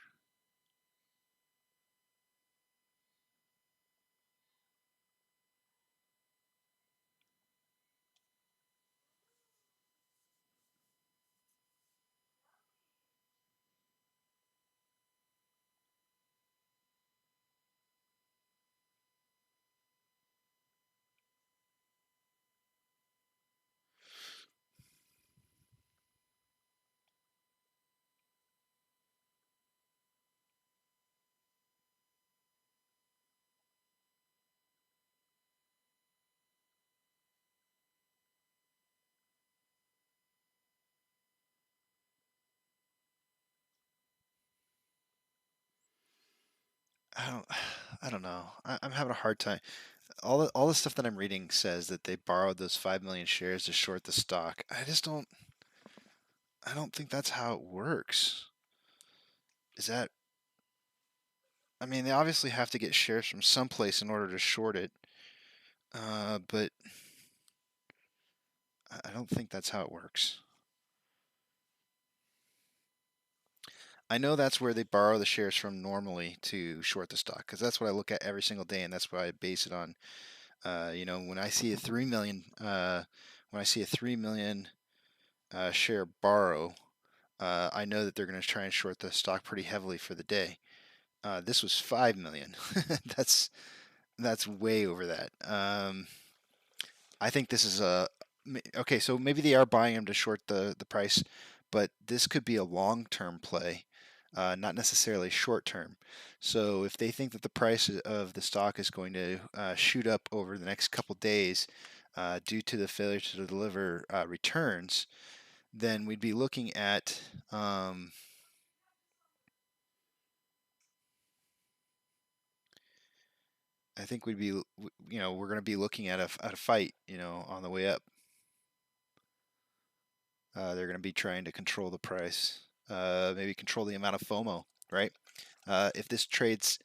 I don't know. I'm having a hard time. All the stuff that I'm reading says that they borrowed those 5 million shares to short the stock. I don't think that's how it works. Is that I mean, they obviously have to get shares from someplace in order to short it. But I don't think that's how it works. I know that's where they borrow the shares from normally to short the stock, because that's what I look at every single day, and that's what I base it on. When I see a 3 million, share borrow, I know that they're going to try and short the stock pretty heavily for the day. This was 5 million. that's way over that. I think this is okay. So maybe they are buying them to short the price, but this could be a long-term play, not necessarily short-term. So if they think that the price of the stock is going to shoot up over the next couple days due to the failure to deliver returns, then we'd be looking at I think we'd be, we're going to be looking at a fight, on the way up. They're going to be trying to control the price, maybe control the amount of FOMO, right? If this trades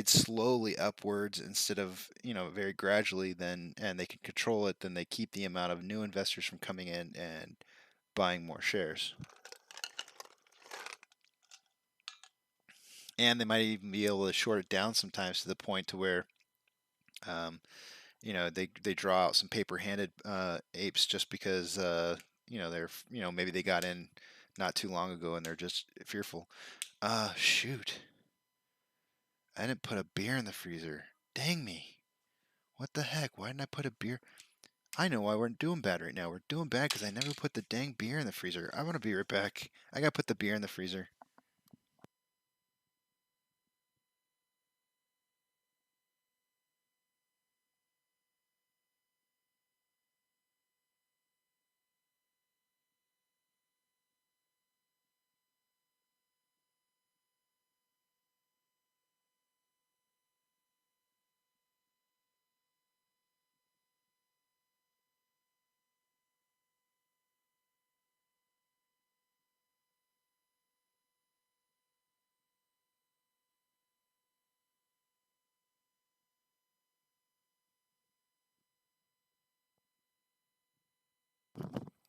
slowly upwards instead of very gradually, and they can control it, then they keep the amount of new investors from coming in and buying more shares. And they might even be able to short it down sometimes to the point to where they draw out some paper-handed apes just because they're maybe they got in not too long ago and they're just fearful. Shoot, I didn't put a beer in the freezer. Dang me! What the heck? Why didn't I put a beer? I know why we're doing bad right now. We're doing bad because I never put the dang beer in the freezer. I want to be right back. I gotta put the beer in the freezer.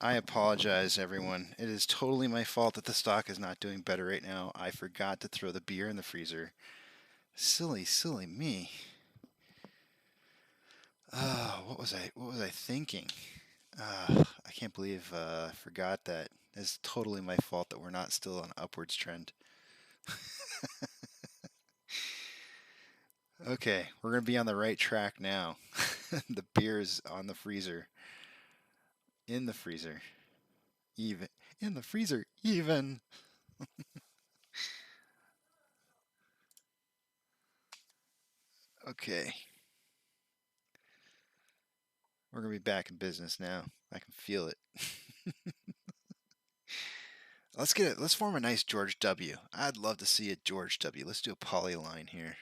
I apologize, everyone. It is totally my fault that the stock is not doing better right now. I forgot to throw the beer in the freezer. Silly, silly me. What was I thinking? I can't believe I forgot that. It's totally my fault that we're not still on an upwards trend. Okay, we're gonna be on the right track now. The beer is on the freezer. In the freezer. Even. In the freezer. Even. Okay. We're gonna be back in business now. I can feel it. Let's get it. Let's form a nice George W. I'd love to see a George W. Let's do a polyline here.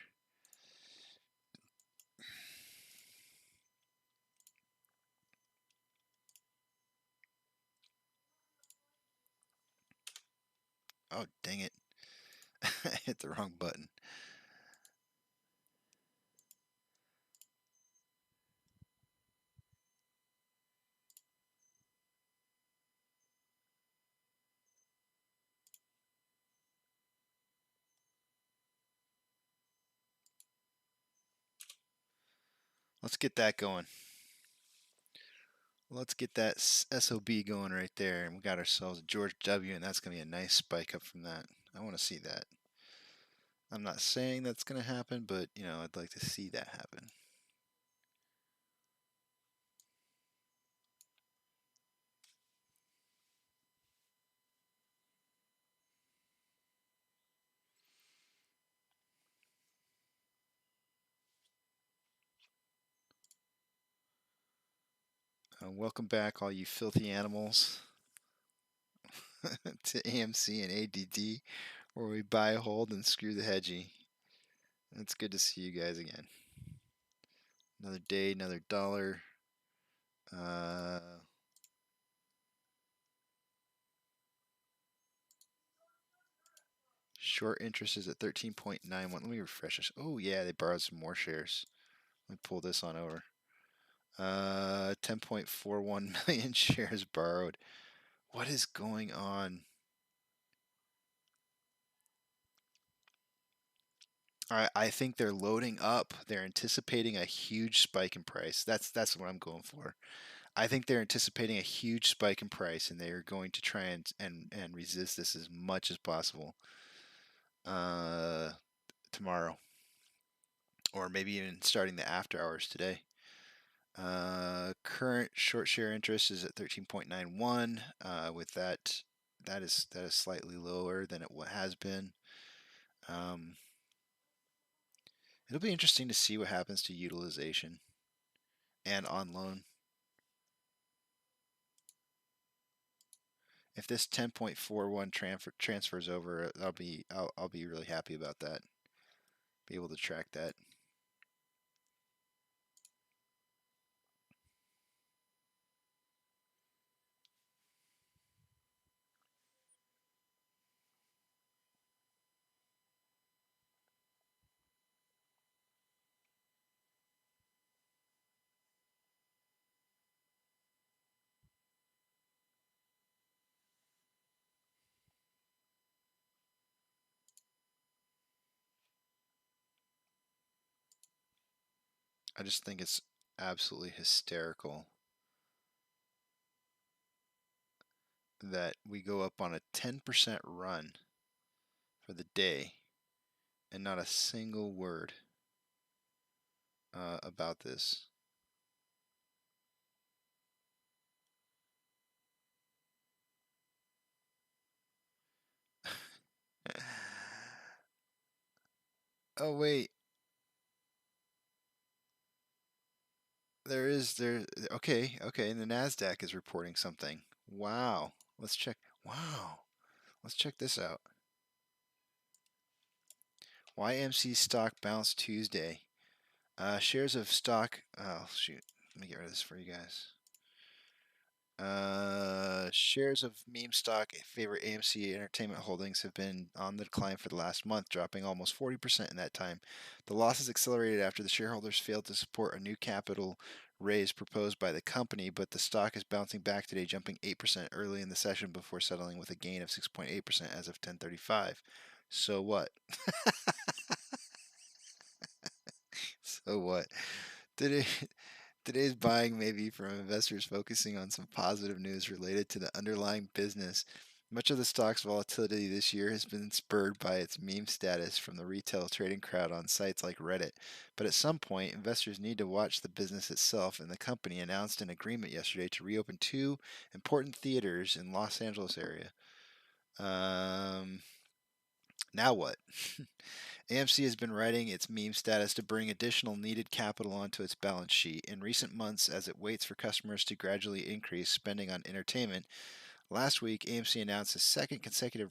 Oh, dang it. I hit the wrong button. Let's get that going. Let's get that SOB going right there. And we got ourselves a George W, and that's going to be a nice spike up from that. I want to see that. I'm not saying that's going to happen, but, you know, I'd like to see that happen. Welcome back, all you filthy animals, to AMC and ADD, where we buy, hold, and screw the hedgy. It's good to see you guys again. Another day, another dollar. Short interest is at 13.91. Let me refresh this. Oh yeah, they borrowed some more shares. Let me pull this on over. 10.41 million shares borrowed. What is going on? I think they're loading up. They're anticipating a huge spike in price. That's what I'm going for. I think they're anticipating a huge spike in price, and they are going to try and resist this as much as possible tomorrow, or maybe even starting the after hours today. Current short share interest is at 13.91. With that is slightly lower than it has been. It'll be interesting to see what happens to utilization and on loan. If this 10.41 transfers over, I'll be really happy about that. Be able to track that. I just think it's absolutely hysterical that we go up on a 10% run for the day and not a single word about this. Oh wait, okay, and the Nasdaq is reporting something. Wow. Let's check. Wow. Let's check this out. Why AMC stock bounced Tuesday? Shares of stock. Oh shoot. Let me get rid of this for you guys. Shares of meme stock favorite AMC Entertainment Holdings have been on the decline for the last month, dropping almost 40% in that time. The losses accelerated after the shareholders failed to support a new capital raise proposed by the company, but the stock is bouncing back today, jumping 8% early in the session before settling with a gain of 6.8% as of 10:35. So what? So what? Today, Today's buying may be from investors focusing on some positive news related to the underlying business. Much of the stock's volatility this year has been spurred by its meme status from the retail trading crowd on sites like Reddit. But at some point, investors need to watch the business itself, and the company announced an agreement yesterday to reopen 2 important theaters in Los Angeles area. Now what? AMC has been riding its meme status to bring additional needed capital onto its balance sheet. In recent months, as it waits for customers to gradually increase spending on entertainment, last week AMC announced a second consecutive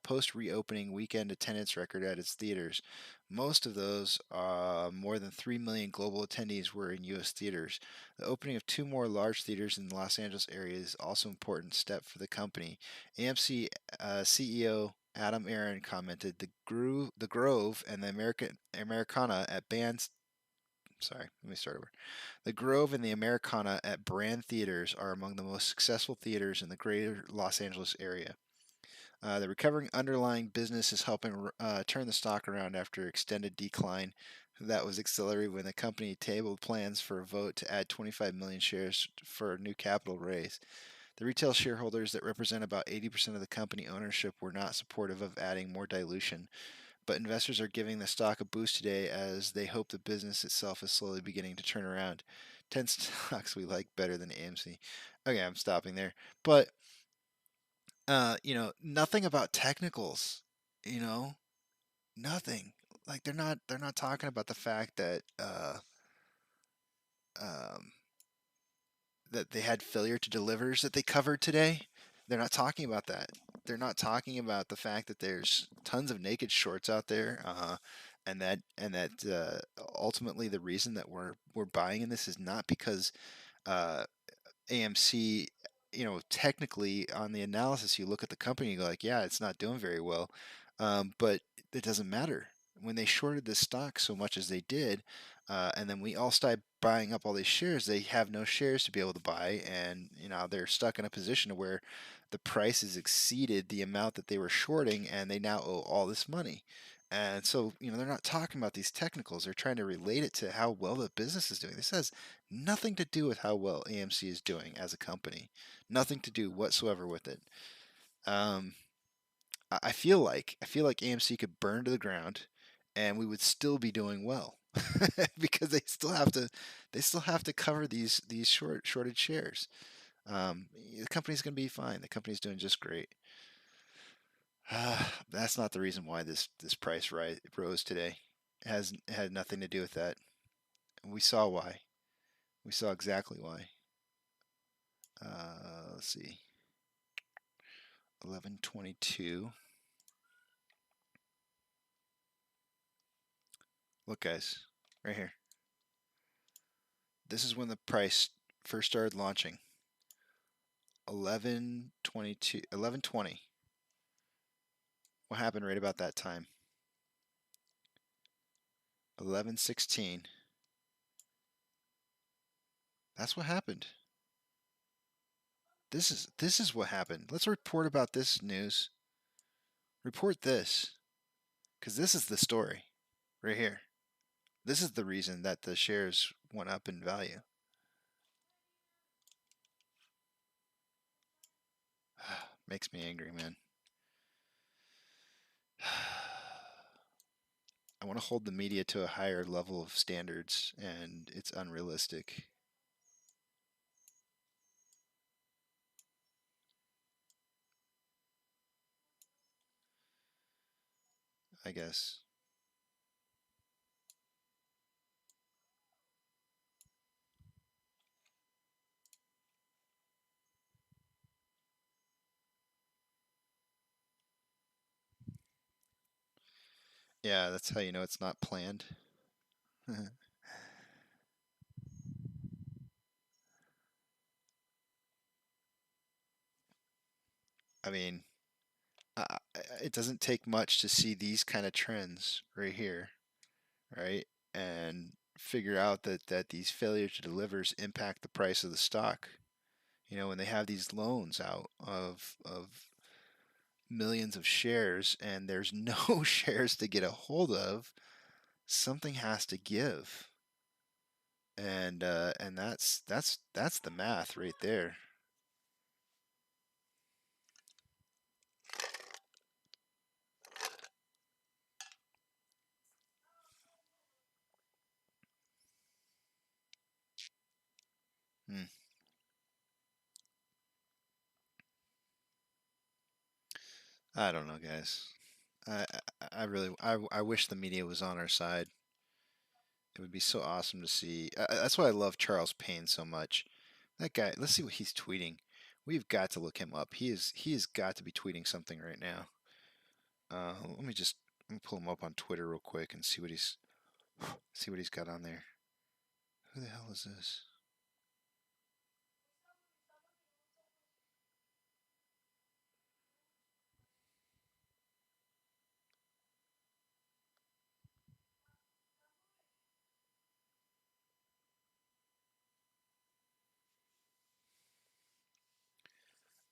post-reopening weekend attendance record at its theaters. Most of those, more than 3 million global attendees, were in U.S. theaters. The opening of 2 more large theaters in the Los Angeles area is also an important step for the company. AMC CEO Adam Aaron commented, "The Grove and the Americana at Bands." Sorry, let me start over. The Grove and the Americana at Brand Theaters are among the most successful theaters in the greater Los Angeles area. The recovering underlying business is helping turn the stock around after extended decline. That was accelerated when the company tabled plans for a vote to add 25 million shares for a new capital raise. The retail shareholders that represent about 80% of the company ownership were not supportive of adding more dilution, but investors are giving the stock a boost today as they hope the business itself is slowly beginning to turn around. 10 stocks we like better than AMC. Okay, I'm stopping there. But nothing about technicals, you know, nothing. Like they're not talking about the fact that um, that they had failure to delivers that they covered today. They're not talking about that. They're not talking about the fact that there's tons of naked shorts out there, and that ultimately the reason that we're buying in this is not because uh, AMC, technically on the analysis, you look at the company, you go like, yeah, it's not doing very well, but it doesn't matter. When they shorted this stock so much as they did, and then we all started buying up all these shares, they have no shares to be able to buy, and they're stuck in a position where the prices exceeded the amount that they were shorting, and they now owe all this money. And so, they're not talking about these technicals. They're trying to relate it to how well the business is doing. This has nothing to do with how well AMC is doing as a company. Nothing to do whatsoever with it. Um, I feel like AMC could burn to the ground, and we would still be doing well because they still have to cover these shorted shares. The company's going to be fine. The company's doing just great. That's not the reason why this price rose today. It had nothing to do with that. We saw why. We saw exactly why. Let's see. 1122. Look, guys, right here. This is when the price first started launching. 1122, 1120. What happened right about that time? 1116. That's what happened. This is what happened. Let's report about this news. Report this, because this is the story right here. This is the reason that the shares went up in value. Makes me angry, man. I want to hold the media to a higher level of standards, and it's unrealistic. I guess. Yeah, that's how you know it's not planned. I mean, it doesn't take much to see these kind of trends right here, right? And figure out that these failure to delivers impact the price of the stock. When they have these loans out of millions of shares and there's no shares to get a hold of, something has to give. And that's the math right there. Hmm. I don't know, guys. I really I wish the media was on our side. It would be so awesome to see. That's why I love Charles Payne so much. That guy. Let's see what he's tweeting. We've got to look him up. He has got to be tweeting something right now. Let me pull him up on Twitter real quick and see what he's got on there. Who the hell is this?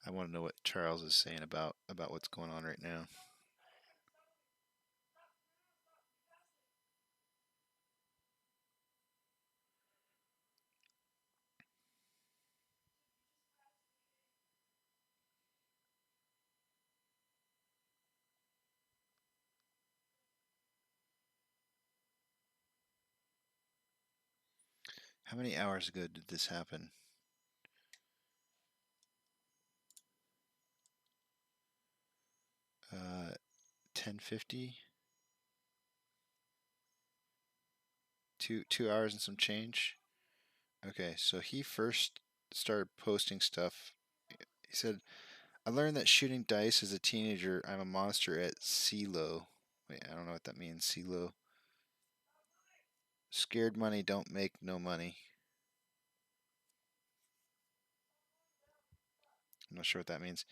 I want to know what Charles is saying about what's going on right now. How many hours ago did this happen? Uh, 10:50. 2 hours and some change. Okay, so he first started posting stuff. He said, "I learned that shooting dice as a teenager, I'm a monster at CeeLo." Wait, I don't know what that means. CeeLo. Scared money don't make no money. I'm not sure what that means.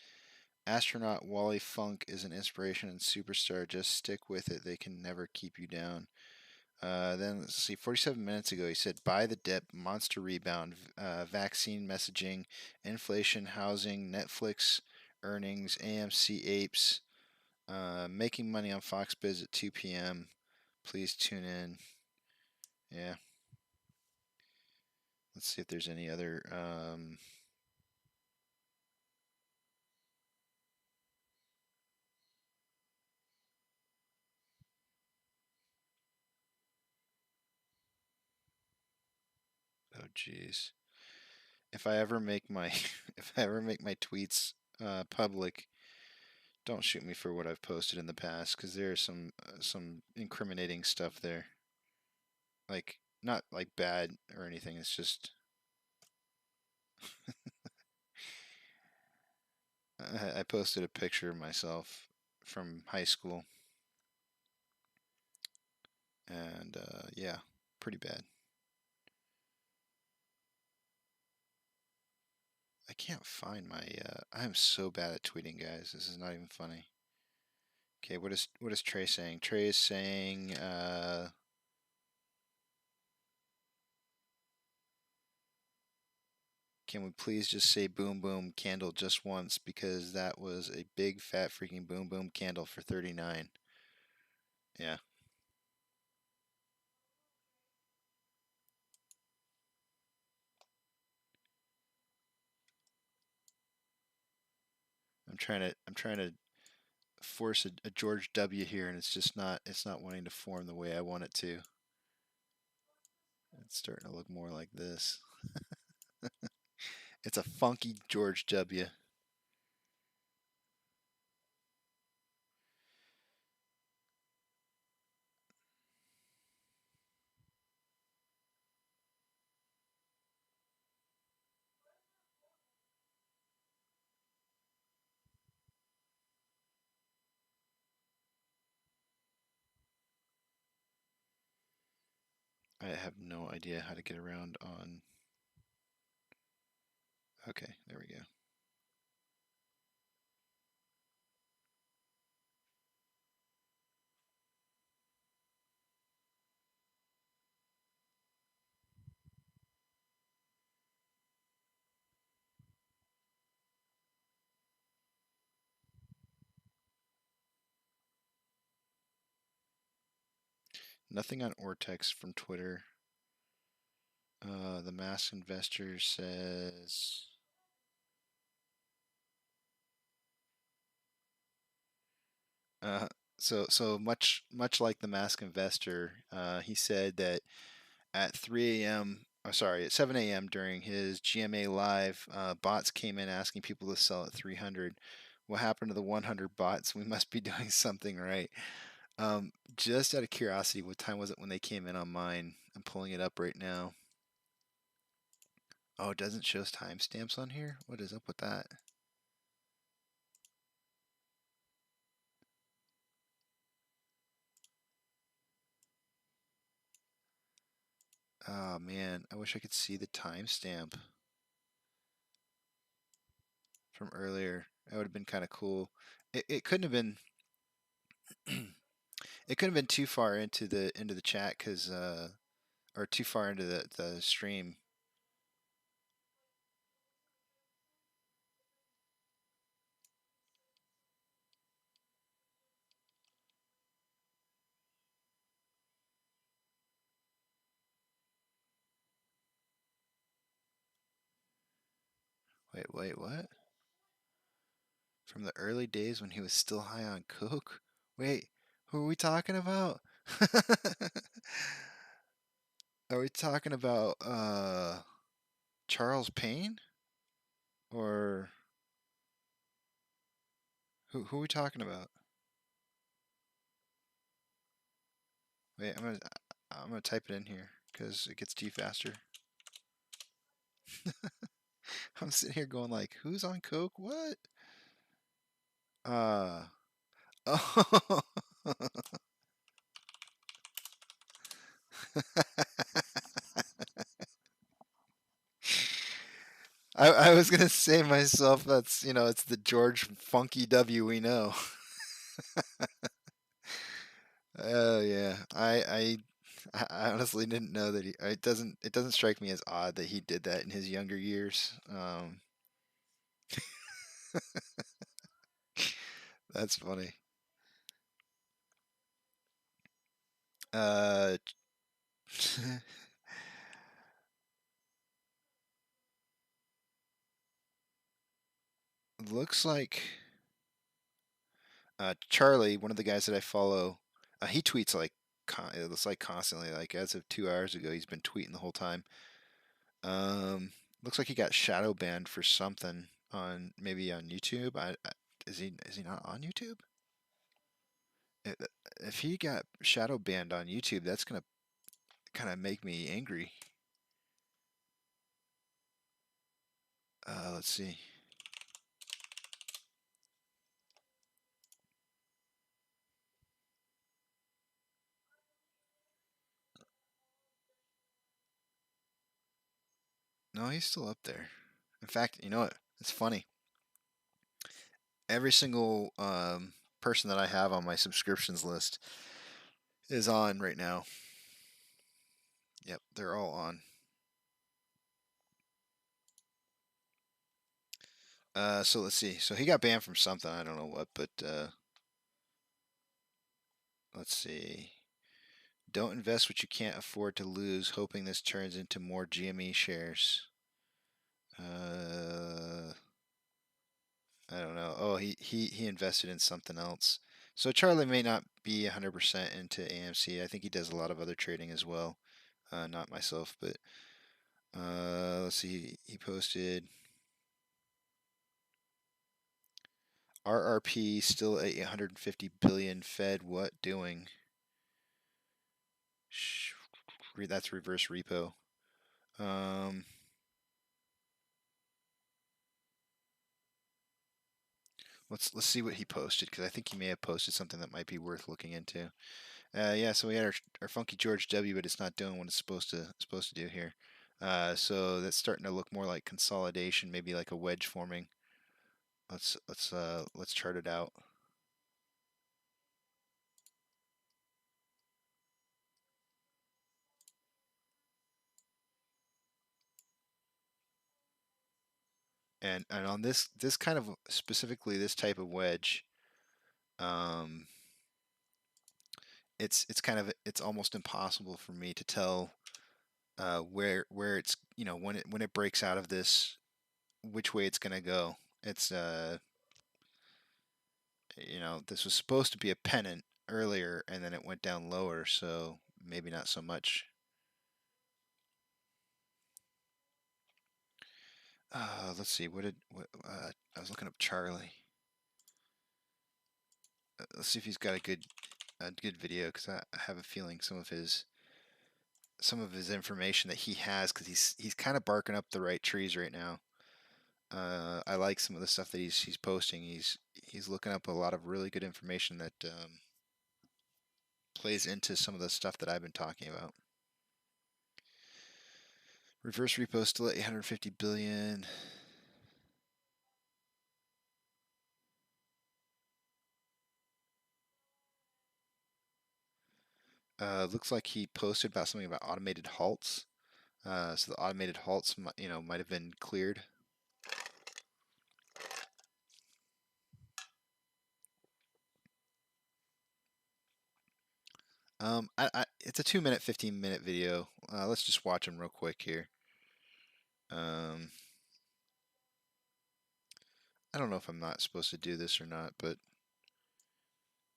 Astronaut Wally Funk is an inspiration and superstar. Just stick with it. They can never keep you down. Then let's see. 47 minutes ago, he said, "Buy the dip, monster rebound, vaccine messaging, inflation, housing, Netflix earnings, AMC Apes, making money on Fox Biz at 2 p.m. Please tune in." Yeah. Let's see if there's any other. Oh, jeez. If I ever make my if I ever make my tweets public, don't shoot me for what I've posted in the past, because there's some incriminating stuff there. Like, not like bad or anything. It's just I posted a picture of myself from high school, and yeah, pretty bad. I can't find my. I am so bad at tweeting, guys. This is not even funny. Okay, what is Trey saying? Trey is saying. Can we please just say boom boom candle just once, because that was a big fat freaking boom boom candle for 39. Yeah. I'm trying to force a George W here, and it's not wanting to form the way I want it to. It's starting to look more like this. It's a funky George W. I have no idea how to get around on. Okay, there we go. Nothing on Ortex from Twitter. The Mass Investor says. Uh, so much like the Mask Investor, he said that at 3 a.m. Sorry, at 7 a.m. during his GMA live, bots came in asking people to sell at 300. What happened to the 100 bots? We must be doing something right. Just out of curiosity, what time was it when they came in on mine? I'm pulling it up right now. Oh, it doesn't show timestamps on here? What is up with that? Oh man, I wish I could see the timestamp from earlier. That would have been kind of cool. It couldn't have been it couldn't have been too far into the chat, cuz or too far into the stream. Wait, what? From the early days when he was still high on coke? Wait, who are we talking about? Are we talking about Charles Payne? Or who are we talking about? Wait, I'm gonna type it in here because it gets to you faster. I'm sitting here going like, who's on coke? What? Uh oh. I was gonna say myself that's it's the George Funky W we know. Oh yeah, I honestly didn't know that it doesn't strike me as odd that he did that in his younger years. That's funny. Uh, looks like Charlie, one of the guys that I follow, he tweets like it looks like constantly. Like as of 2 hours ago, he's been tweeting the whole time. Um, looks like he got shadow banned for something on maybe on YouTube. Is he not on YouTube? I- If he got shadow banned on YouTube, that's gonna kind of make me angry. Let's see. No, he's still up there. In fact, you know what? It's funny. Every single person that I have on my subscriptions list is on right now. Yep, they're all on. So let's see. So he got banned from something. I don't know what, but let's see. Don't invest what you can't afford to lose, hoping this turns into more GME shares. I don't know. Oh, he invested in something else. So Charlie may not be 100% into AMC. I think he does a lot of other trading as well. Not myself, but let's see. He posted RRP still at 850 billion Fed. What doing? That's reverse repo. Um, let's see what he posted because I think he may have posted something that might be worth looking into. Yeah, so we had our funky George W, but it's not doing what it's supposed to do here. So that's starting to look more like consolidation, maybe like a wedge forming. Let's chart it out. And on this kind of specifically this type of wedge, um, it's almost impossible for me to tell where it's when it breaks out of this which way it's gonna go. It's this was supposed to be a pennant earlier and then it went down lower, so maybe not so much. Let's see. I was looking up Charlie. Let's see if he's got a good video because I have a feeling some of his information that he has because he's kind of barking up the right trees right now. I like some of the stuff that he's posting. He's looking up a lot of really good information that plays into some of the stuff that I've been talking about. Reverse repo still at 850 billion. Looks like he posted about something about automated halts. So the automated halts, might have been cleared. It's a 2-minute, 15-minute video. Let's just watch them real quick here. I don't know if I'm not supposed to do this or not, but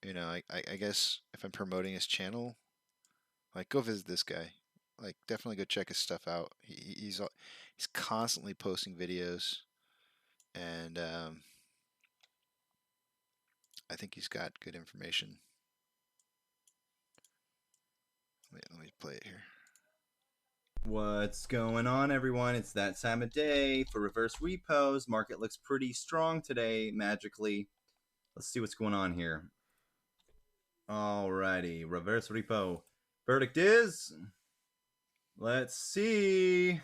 I guess if I'm promoting his channel, like go visit this guy. Like, definitely go check his stuff out. He's constantly posting videos, and I think he's got good information. Let me play it here. What's going on, everyone? It's that time of day for reverse repos. Market looks pretty strong today, magically. Let's see what's going on here. Alrighty, reverse repo. Verdict is... Let's see.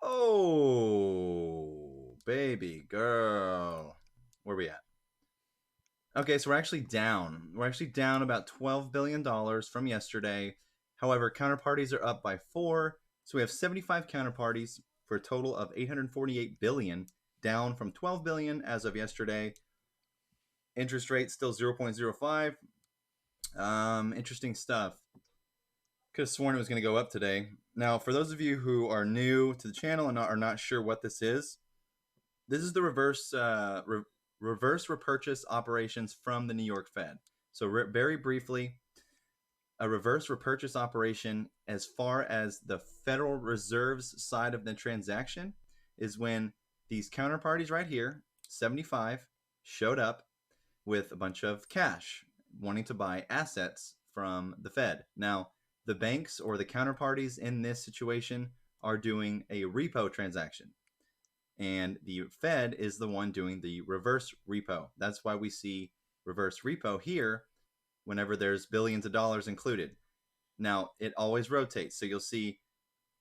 Oh, baby girl. Where are we at? Okay, so we're actually down. We're actually down about $12 billion from yesterday. However, counterparties are up by 4. So we have 75 counterparties for a total of 848 billion, down from 12 billion as of yesterday. Interest rate still 0.05. Interesting stuff. Could have sworn it was going to go up today. Now, for those of you who are new to the channel and are not sure what this is the reverse repurchase operations from the New York Fed. So very briefly, a reverse repurchase operation as far as the Federal Reserve's side of the transaction is when these counterparties right here, 75, showed up with a bunch of cash wanting to buy assets from the Fed. Now, the banks or the counterparties in this situation are doing a repo transaction. And the Fed is the one doing the reverse repo. That's why we see reverse repo here whenever there's billions of dollars included. Now, it always rotates. So you'll see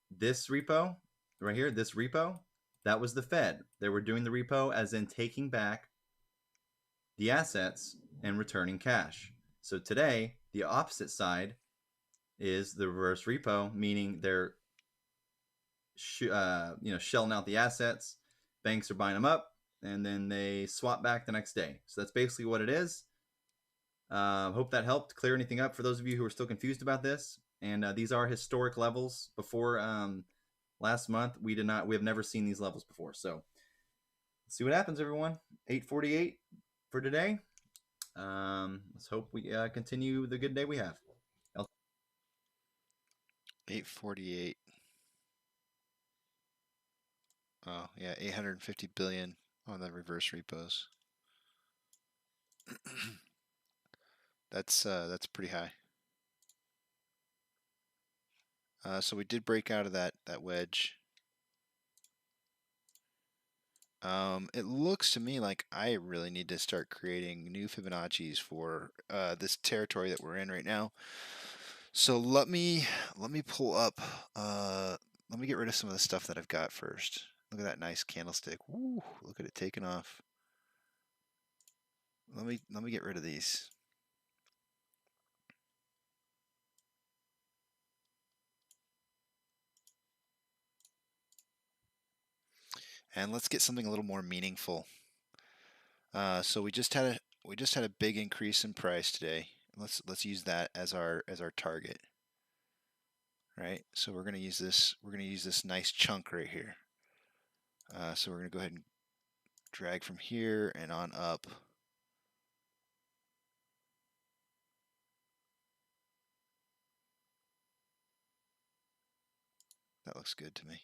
this repo right here, this repo, that was the Fed. They were doing the repo as in taking back the assets and returning cash. So today, the opposite side is the reverse repo, meaning they're shelling out the assets. Banks are buying them up, and then they swap back the next day. So that's basically what it is. Hope that helped clear anything up for those of you who are still confused about this. And these are historic levels. Before last month, we have never seen these levels before. So let's see what happens, everyone. 8:48 for today. Let's hope we continue the good day we have. 848. Oh, yeah, 850 billion on the reverse repos. That's pretty high. So we did break out of that wedge. It looks to me like I really need to start creating new Fibonacci's for this territory that we're in right now. So let me pull up. Let me get rid of some of the stuff that I've got first. Look at that nice candlestick. Woo, look at it taking off. Let me get rid of these. And let's get something a little more meaningful. So we just had a big increase in price today. Let's use that as our target. Right? So we're gonna use this nice chunk right here. So we're gonna go ahead and drag from here and on up. That looks good to me.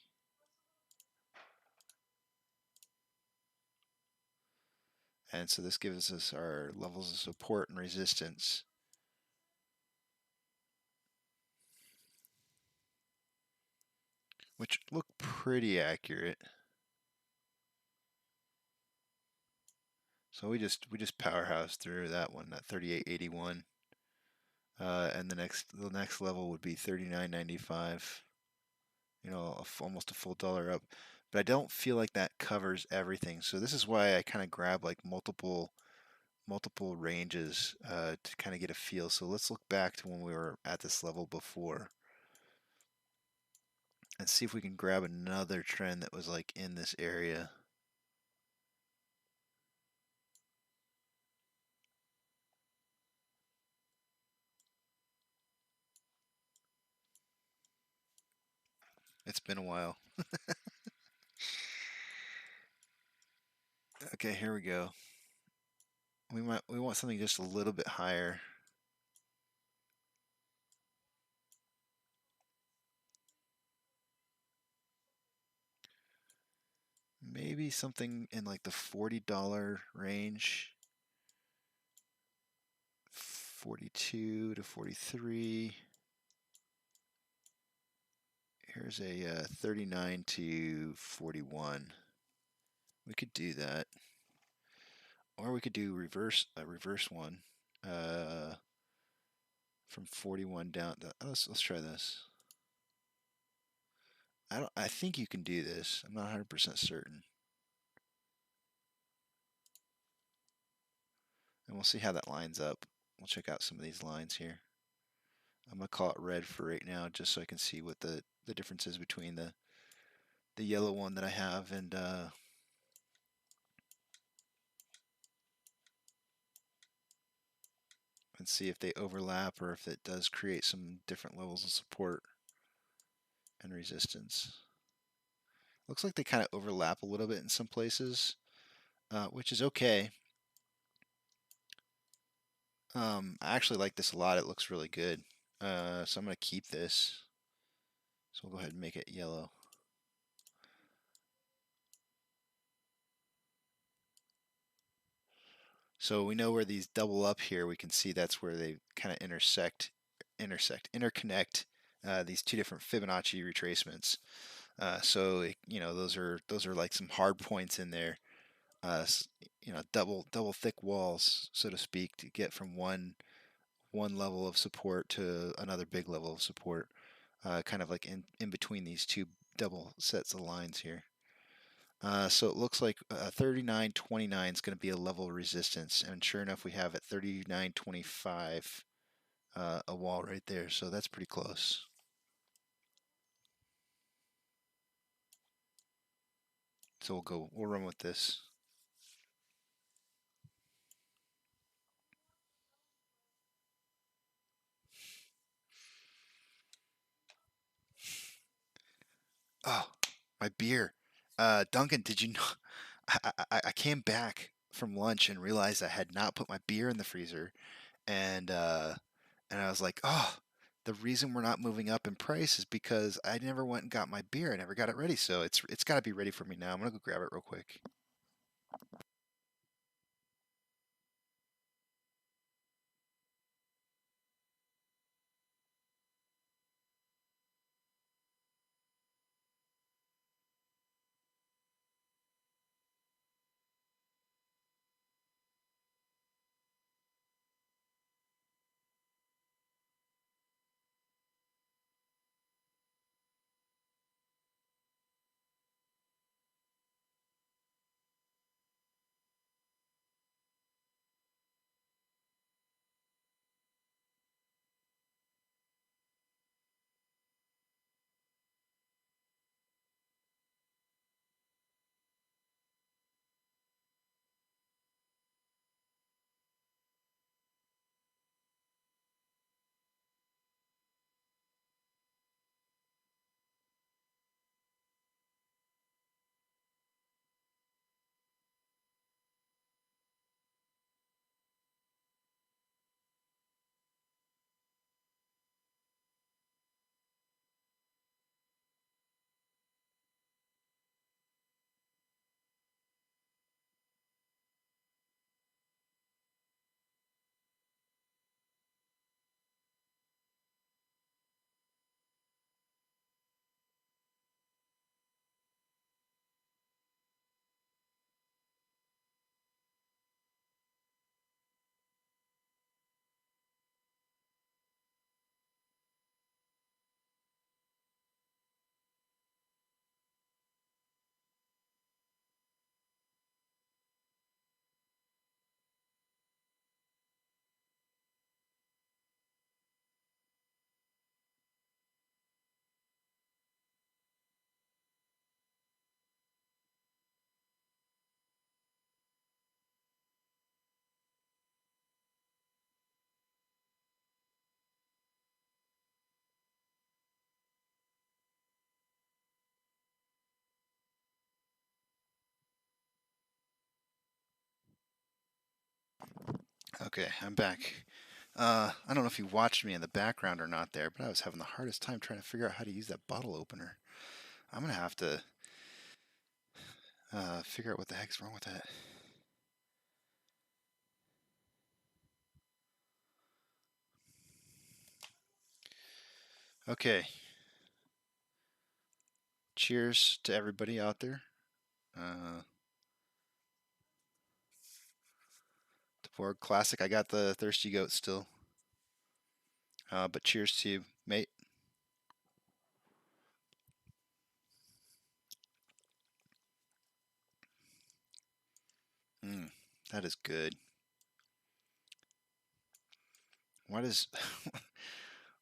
And so this gives us our levels of support and resistance. Which look pretty accurate. So we just powerhouse through that one, that 38.81. And the next level would be 39.95. You know, almost a full dollar up. But I don't feel like that covers everything. So this is why I kind of grab like multiple ranges to kind of get a feel. So let's look back to when we were at this level before and see if we can grab another trend that was like in this area. It's been a while. Okay, here we go. We want something just a little bit higher. maybe something in like the $40 range. 42 to 43. Here's a 39 to 41. We could do that, or we could do a reverse one, from 41 down. Let's try this. I think you can do this. I'm not 100% certain, and we'll see how that lines up. We'll check out some of these lines here. I'm gonna call it red for right now, just so I can see what the difference is between the yellow one that I have and see if they overlap or if it does create some different levels of support and resistance. Looks like they kind of overlap a little bit in some places, which is okay. I actually like this a lot. It looks really good. So I'm going to keep this. So we'll go ahead and make it yellow. So we know where these double up here. We can see that's where they kind of interconnect these two different Fibonacci retracements. So those are like some hard points in there. Double thick walls, so to speak, to get from one level of support to another big level of support, kind of like in between these two double sets of lines here. So it looks like 39.29 is going to be a level of resistance, and sure enough, we have at 39.25 a wall right there. So that's pretty close. So we'll run with this. Oh, my beer. Duncan, did you know? I came back from lunch and realized I had not put my beer in the freezer, and I was like, oh, the reason we're not moving up in price is because I never went and got my beer. I never got it ready, so it's got to be ready for me now. I'm gonna go grab it real quick. Okay, I'm back. I don't know if you watched me in the background or not there, but I was having the hardest time trying to figure out how to use that bottle opener. I'm gonna have to Figure out what the heck's wrong with that. Okay. Cheers to everybody out there. The Borg Classic. I got the Thirsty Goat still. But cheers to you, mate. That is good. Why does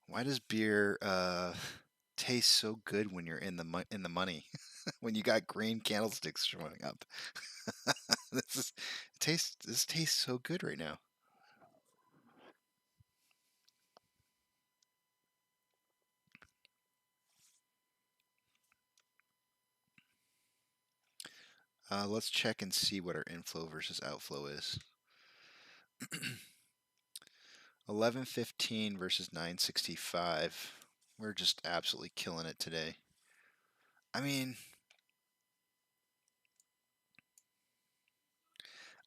why does beer taste so good when you're in the money? When you got green candlesticks showing up. This tastes so good right now. Let's check and see what our inflow versus outflow is. 1115 versus 965. We're just absolutely killing it today. I mean,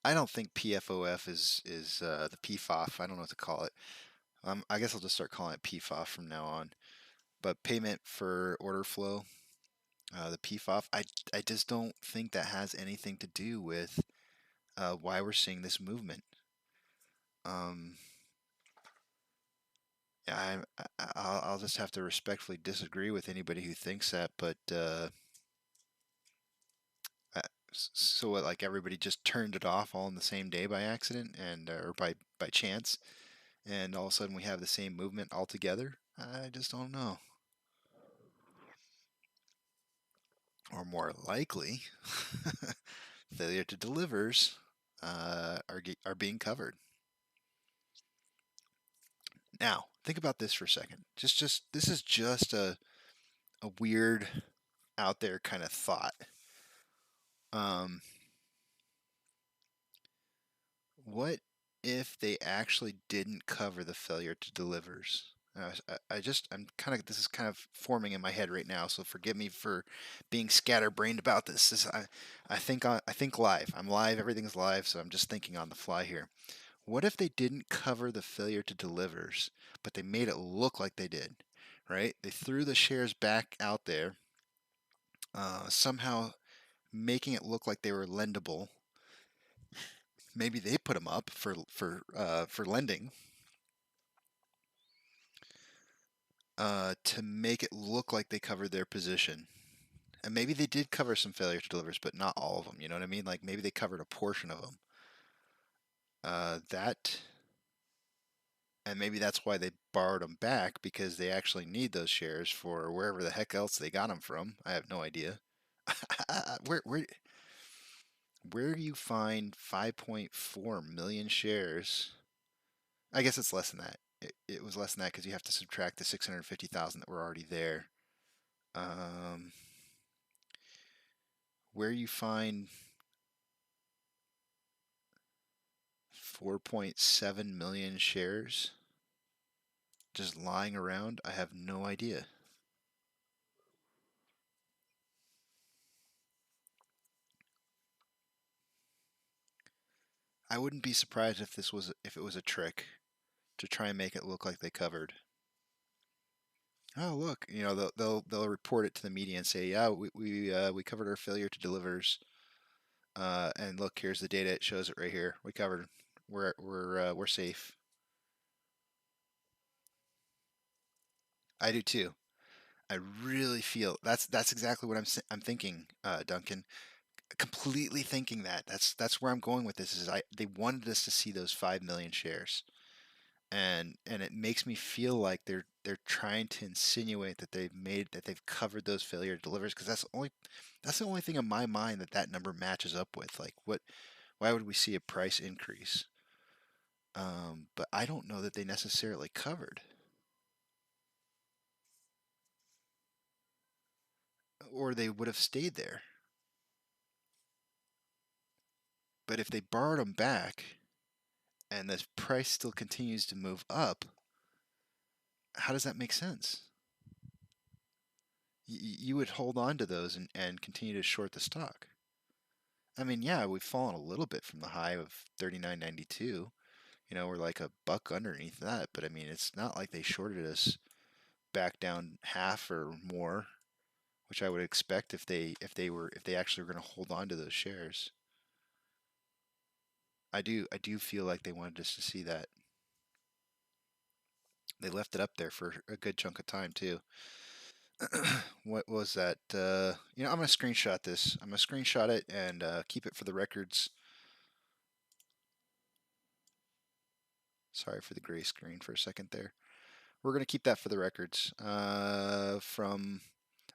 I don't think PFOF is the PFOF. I don't know what to call it. I guess I'll just start calling it PFOF from now on. But payment for order flow, the PFOF, I just don't think that has anything to do with why we're seeing this movement. I'll just have to respectfully disagree with anybody who thinks that, but so what, like everybody just turned it off all in the same day by accident and or by chance, and all of a sudden we have the same movement altogether? I just don't know. Or more likely, failure to delivers are being covered. Now, think about this for a second. This is just a weird, out there kind of thought. What if they actually didn't cover the failure to delivers? This is kind of forming in my head right now, so forgive me for being scatterbrained about this. I think live. I'm live, everything's live, so I'm just thinking on the fly here. What if they didn't cover the failure to delivers, but they made it look like they did, right? They threw the shares back out there, somehow making it look like they were lendable. Maybe they put them up for lending, to make it look like they covered their position. And maybe they did cover some failure to delivers, but not all of them. You know what I mean? Like maybe they covered a portion of them. And maybe that's why they borrowed them back, because they actually need those shares for wherever the heck else they got them from. I have no idea. Where do you find 5.4 million shares? I guess it's less than that. It was less than that because you have to subtract the 650,000 that were already there. Where you find 4.7 million shares just lying around, I have no idea. I wouldn't be surprised if it was a trick to try and make it look like they covered. Oh, look, you know, they'll report it to the media and say, yeah, we covered our failure to delivers, and look, here's the data. It shows it right here. We covered. We're safe. I do too. I really feel that's exactly what I'm thinking, Duncan. Completely thinking that. That's where I'm going with this. They wanted us to see those 5 million shares, and it makes me feel like they're trying to insinuate that they've covered those failure delivers, because that's the only thing in my mind that number matches up with. Like why would we see a price increase? But I don't know that they necessarily covered, or they would have stayed there. But if they borrowed them back and the price still continues to move up, how does that make sense? You would hold on to those and continue to short the stock. I mean, yeah, we've fallen a little bit from the high of 39.92. You know, we're like a buck underneath that, but I mean, it's not like they shorted us back down half or more, which I would expect if they actually were going to hold on to those shares. I do feel like they wanted us to see that. They left it up there for a good chunk of time too. What was that? You know, I'm gonna screenshot this. I'm gonna screenshot it and keep it for the records. Sorry for the gray screen for a second there. We're gonna keep that for the records. From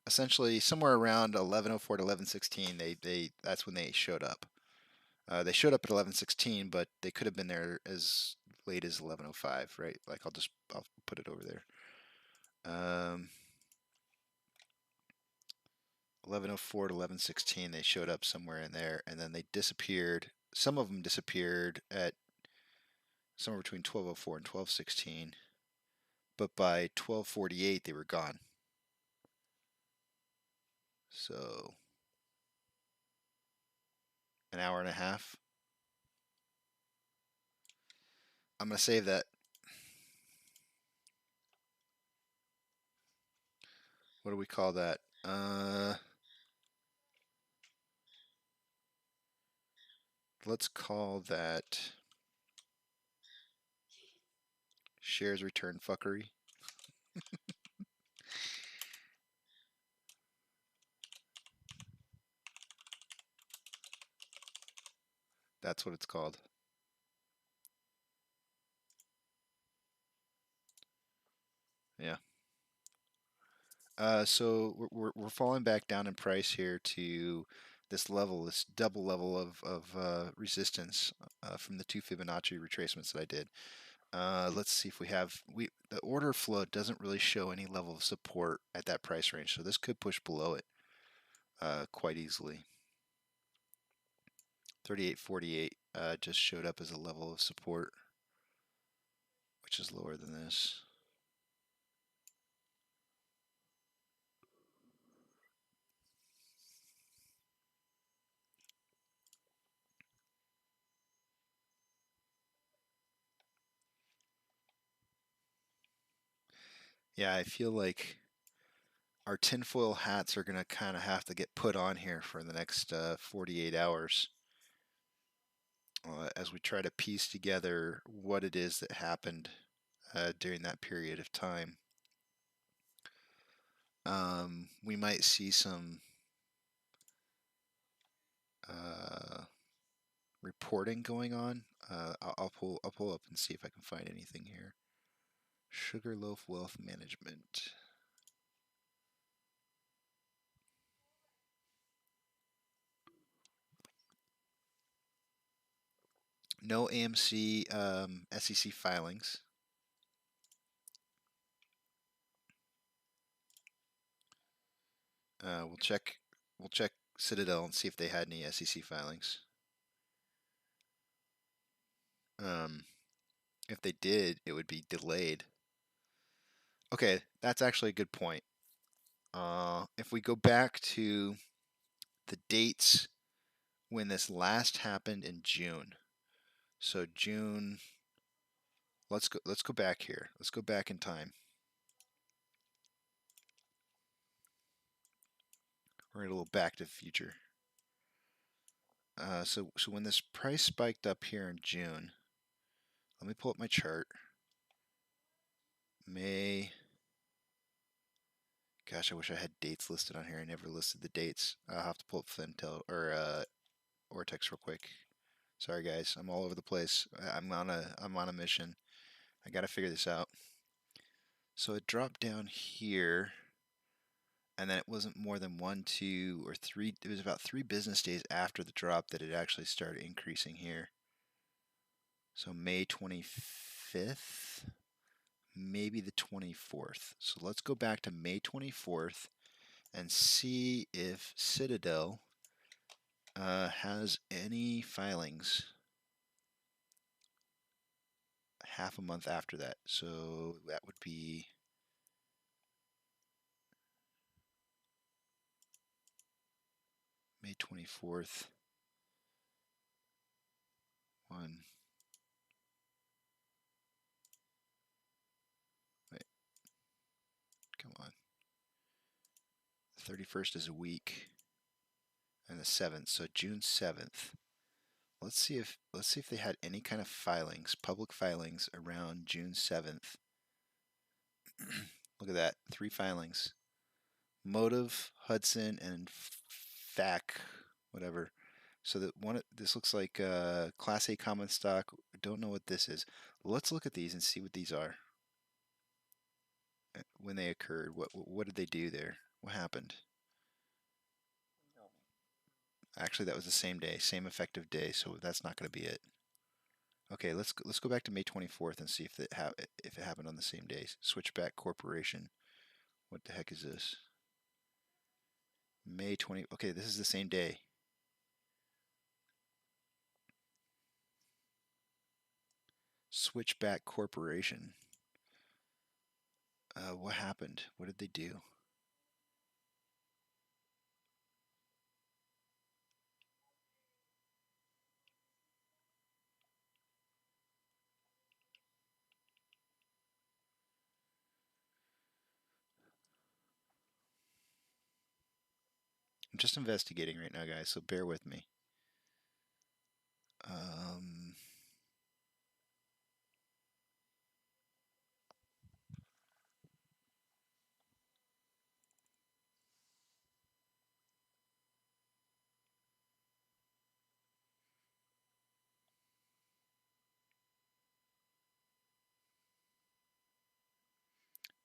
essentially somewhere around 11:04 to 11:16, that's when they showed up. They showed up at 11:16, but they could have been there as late as 11:05, right? Like I'll put it over there. 11:04 to 11:16, they showed up somewhere in there, and then they disappeared. Some of them disappeared at somewhere between 12:04 and 12:16, but by 12:48 they were gone. So an hour and a half. I'm gonna save that. What do we call that? Let's call that shares return fuckery. That's what it's called. Yeah. So we're falling back down in price here to this level, this double level of resistance from the two Fibonacci retracements that I did. Let's see if we have the order flow doesn't really show any level of support at that price range, so this could push below it quite easily. 38.48 just showed up as a level of support, which is lower than this. Yeah, I feel like our tinfoil hats are going to kind of have to get put on here for the next 48 hours as we try to piece together what it is that happened during that period of time. We might see some reporting going on. I'll pull up and see if I can find anything here. Sugarloaf Wealth Management. No AMC SEC filings. We'll check Citadel and see if they had any SEC filings. If they did, it would be delayed. Okay, that's actually a good point. If we go back to the dates when this last happened in June, so June. Let's go back here. Let's go back in time. We're going to go a little back to the future. So when this price spiked up here in June, let me pull up my chart. May. Gosh, I wish I had dates listed on here. I never listed the dates. I'll have to pull up Fintel or Ortex real quick. Sorry guys, I'm all over the place. I'm on a mission. I got to figure this out. So it dropped down here, and then it wasn't more than 1, 2, or 3. It was about 3 business days after the drop that it actually started increasing here. So May 25th, maybe the 24th. So let's go back to May 24th and see if Citadel has any filings half a month after that. So that would be May 24th. 31st is a week, and the 7th, so June 7th. Let's see if they had any kind of filings, public filings around June 7th. Look at that, 3 filings. Motive, Hudson, and FAC, whatever. So that this looks like Class A common stock. Don't know what this is. Let's look at these and see what these are. When they occurred, what did they do there? What happened? Actually, that was the same day, same effective day, so that's not going to be it. Okay, let's go back to May 24th and see if it happened on the same day. Switchback Corporation. What the heck is this? May 20. Okay, this is the same day. Switchback Corporation. What happened? What did they do? I'm just investigating right now, guys, so bear with me.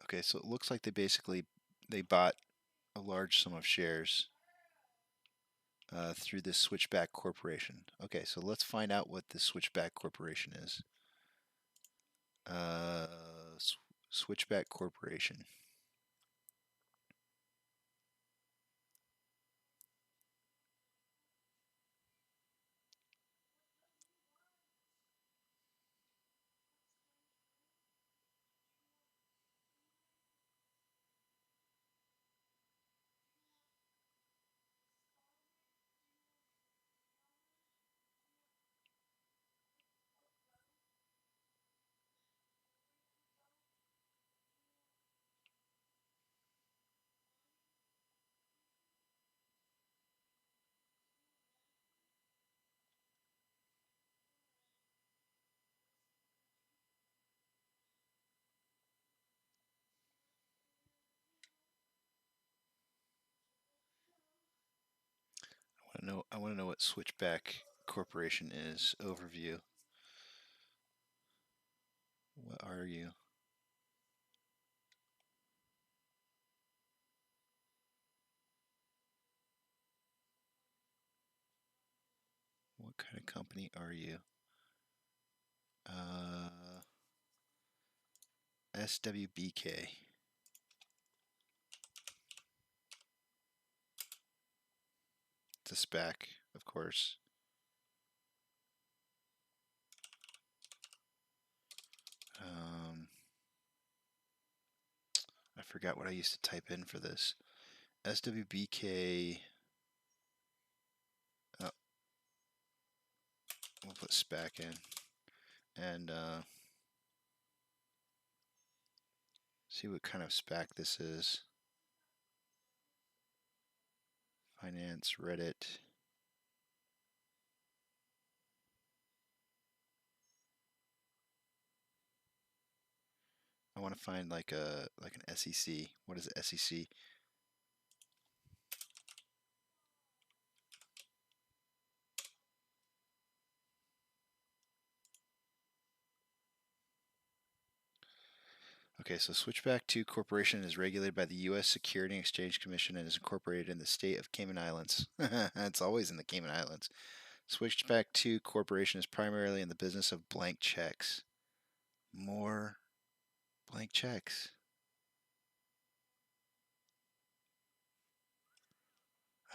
Okay, so it looks like they bought a large sum of shares through this Switchback Corporation. Okay, so let's find out what this Switchback Corporation is. Switchback Corporation. I want to know what Switchback Corporation is. Overview. What are you? What kind of company are you? SWBK. It's a SPAC, of course. I forgot what I used to type in for this. SWBK. Oh, we'll put SPAC in. And see what kind of SPAC this is. Finance, Reddit. I want to find like an SEC. What is SEC? Okay, so Switchback 2 Corporation is regulated by the U.S. Securities and Exchange Commission and is incorporated in the state of Cayman Islands. It's always in the Cayman Islands. Switchback 2 Corporation is primarily in the business of blank checks. More blank checks.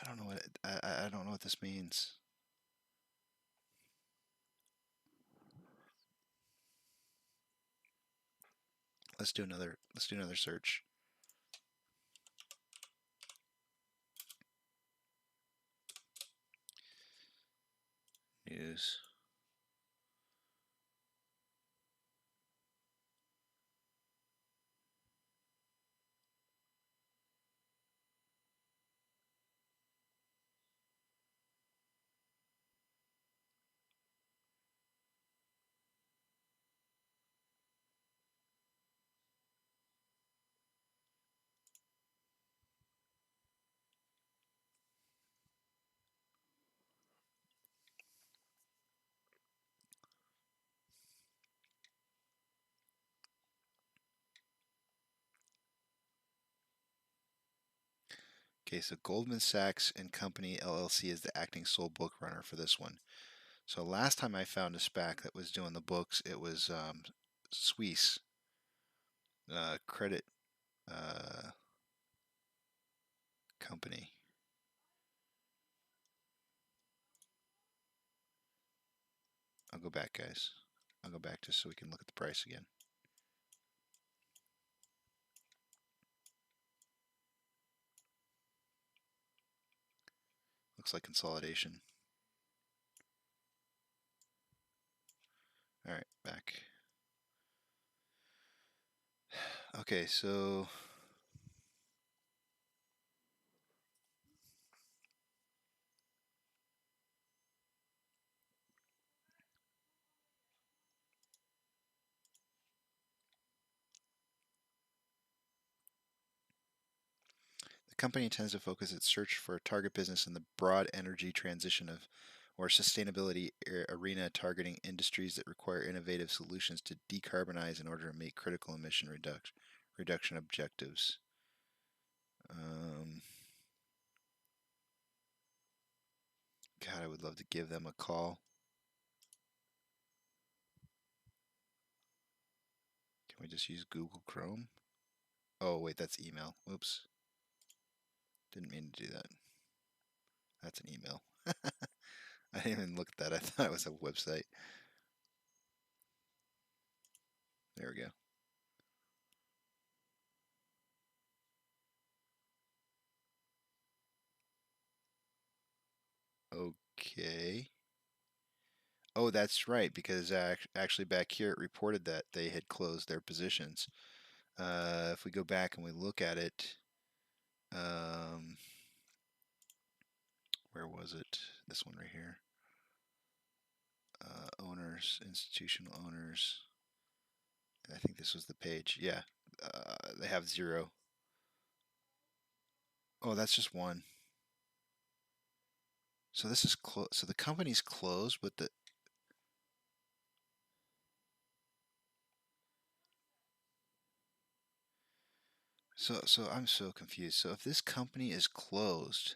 I don't know what I don't know what this means. Let's do another search. News. Okay, so Goldman Sachs and Company LLC is the acting sole book runner for this one. So last time I found a SPAC that was doing the books, it was Swiss Credit Company. I'll go back, guys. I'll go back just so we can look at the price again. Looks like consolidation. All right, back. Okay, so the company tends to focus its search for a target business in the broad energy transition of or sustainability arena, targeting industries that require innovative solutions to decarbonize in order to meet critical emission reduction objectives. God, I would love to give them a call. Can we just use Google Chrome? Oh, wait, that's email. Oops. Didn't mean to do that. That's an email. I didn't even look at that. I thought it was a website. There we go. Okay. Oh, that's right, because actually back here it reported that they had closed their positions. If we go back and we look at it, where was it? This one right here. Owners, institutional owners. I think this was the page. Yeah, they have 0. Oh, that's just 1. So this is close. So the company's closed, but the so I'm so confused. So if this company is closed,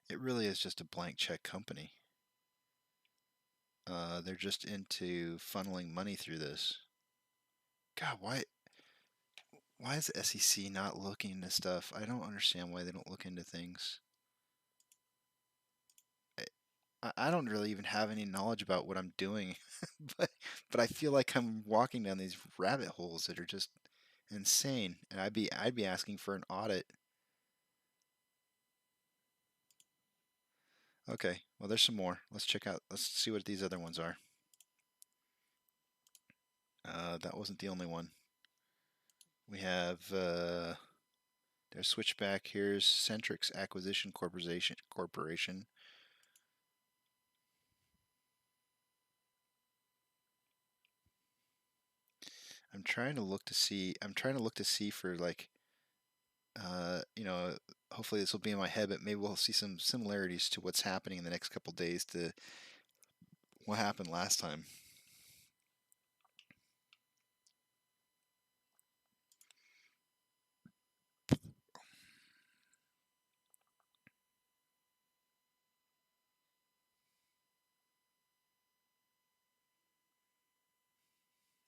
it really is just a blank check company. They're just into funneling money through this. God, why is the SEC not looking into stuff? I don't understand why they don't look into things. I don't really even have any knowledge about what I'm doing, but I feel like I'm walking down these rabbit holes that are just insane, and I'd be asking for an audit. Okay, well there's some more. Let's see what these other ones are. That wasn't the only one. We have there's Switchback. Here's Centrix Acquisition Corporation. I'm trying to look to see for like, hopefully this will be in my head, but maybe we'll see some similarities to what's happening in the next couple days to what happened last time.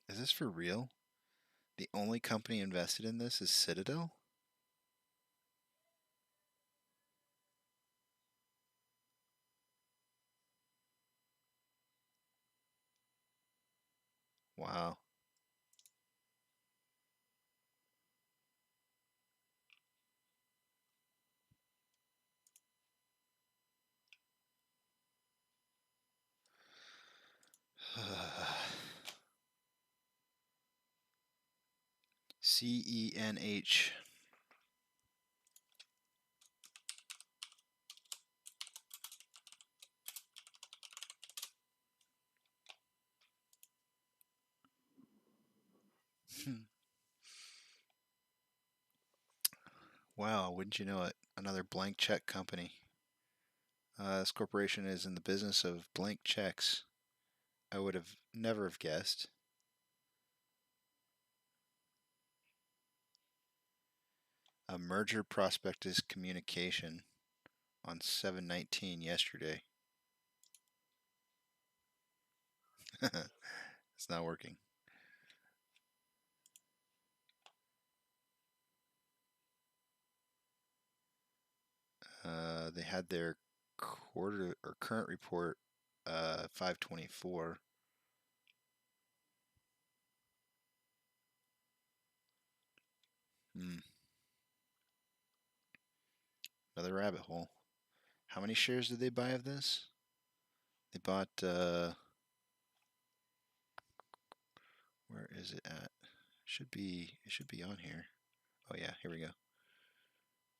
Is this for real? The only company invested in this is Citadel? Wow. CENH. Wow, wouldn't you know it? Another blank check company. This corporation is in the business of blank checks. I would have never have guessed. A merger prospectus communication on 7/19 yesterday. It's not working. They had their quarter or current report 5/24. Another rabbit hole. How many shares did they buy of this? They bought where is it at? It should be on here. Oh yeah, here we go.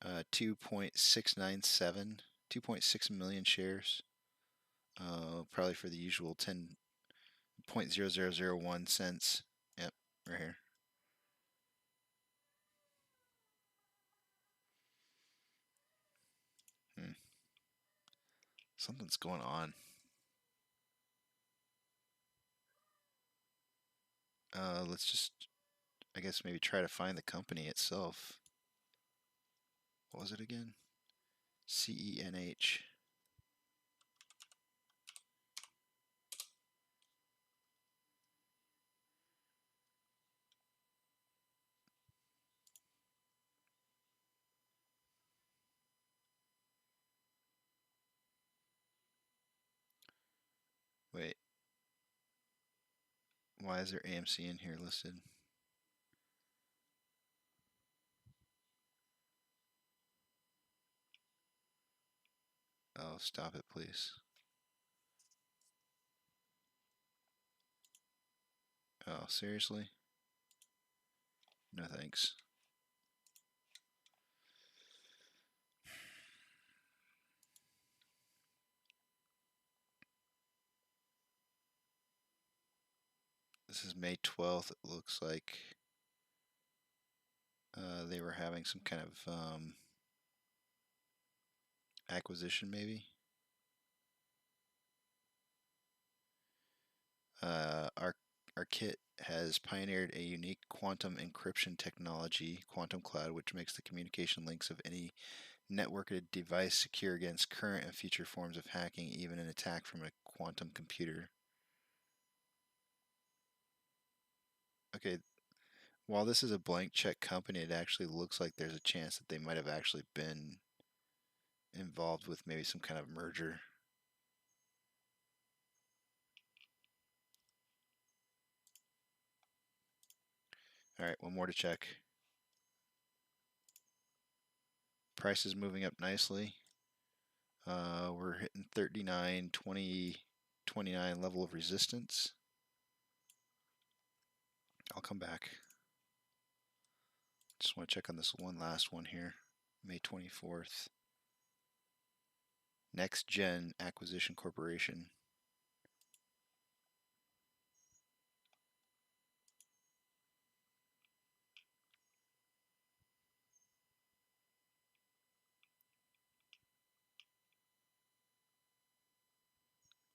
2.697, 2.6 million shares. Probably for the usual 10.0001 cents. Yep, right here. Something's going on. Let's just, I guess, maybe try to find the company itself. What was it again? CENH. Wait. Why is there AMC in here listed? Oh, stop it, please. Oh, seriously? No thanks. This is May 12th, it looks like. They were having some kind of acquisition, maybe. Our kit has pioneered a unique quantum encryption technology, Quantum Cloud, which makes the communication links of any networked device secure against current and future forms of hacking, even an attack from a quantum computer. Okay, while this is a blank check company, it actually looks like there's a chance that they might have actually been involved with maybe some kind of merger. All right, one more to check. Price is moving up nicely. We're hitting 39, 20, 29 level of resistance. I'll come back. Just want to check on this one last one here. May 24th. Next Gen Acquisition Corporation.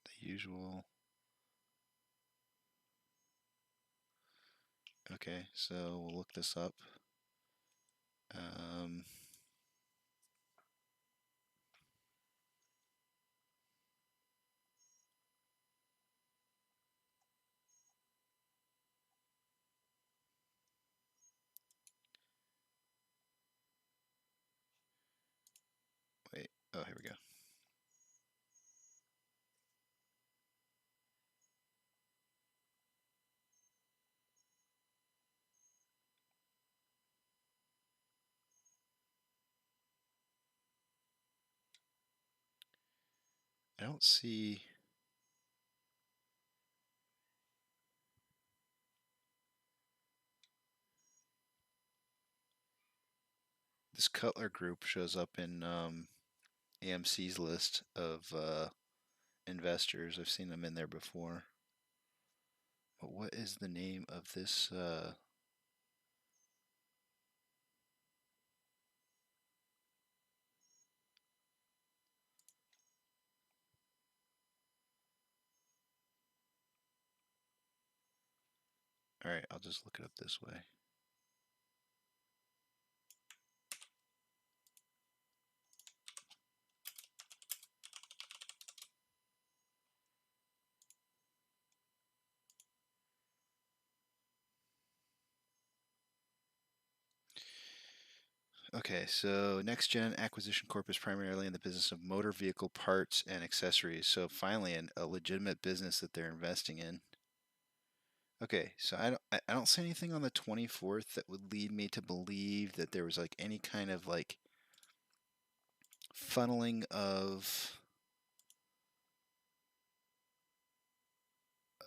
The usual. Okay, so we'll look this up. Wait, oh, here we go. I don't see. This Cutler Group shows up in AMC's list of investors. I've seen them in there before. But what is the name of this? All right, I'll just look it up this way. Okay, so Next Gen Acquisition Corp is primarily in the business of motor vehicle parts and accessories. So finally, a legitimate business that they're investing in. Okay, so I don't see anything on the 24th that would lead me to believe that there was like any kind of like funneling of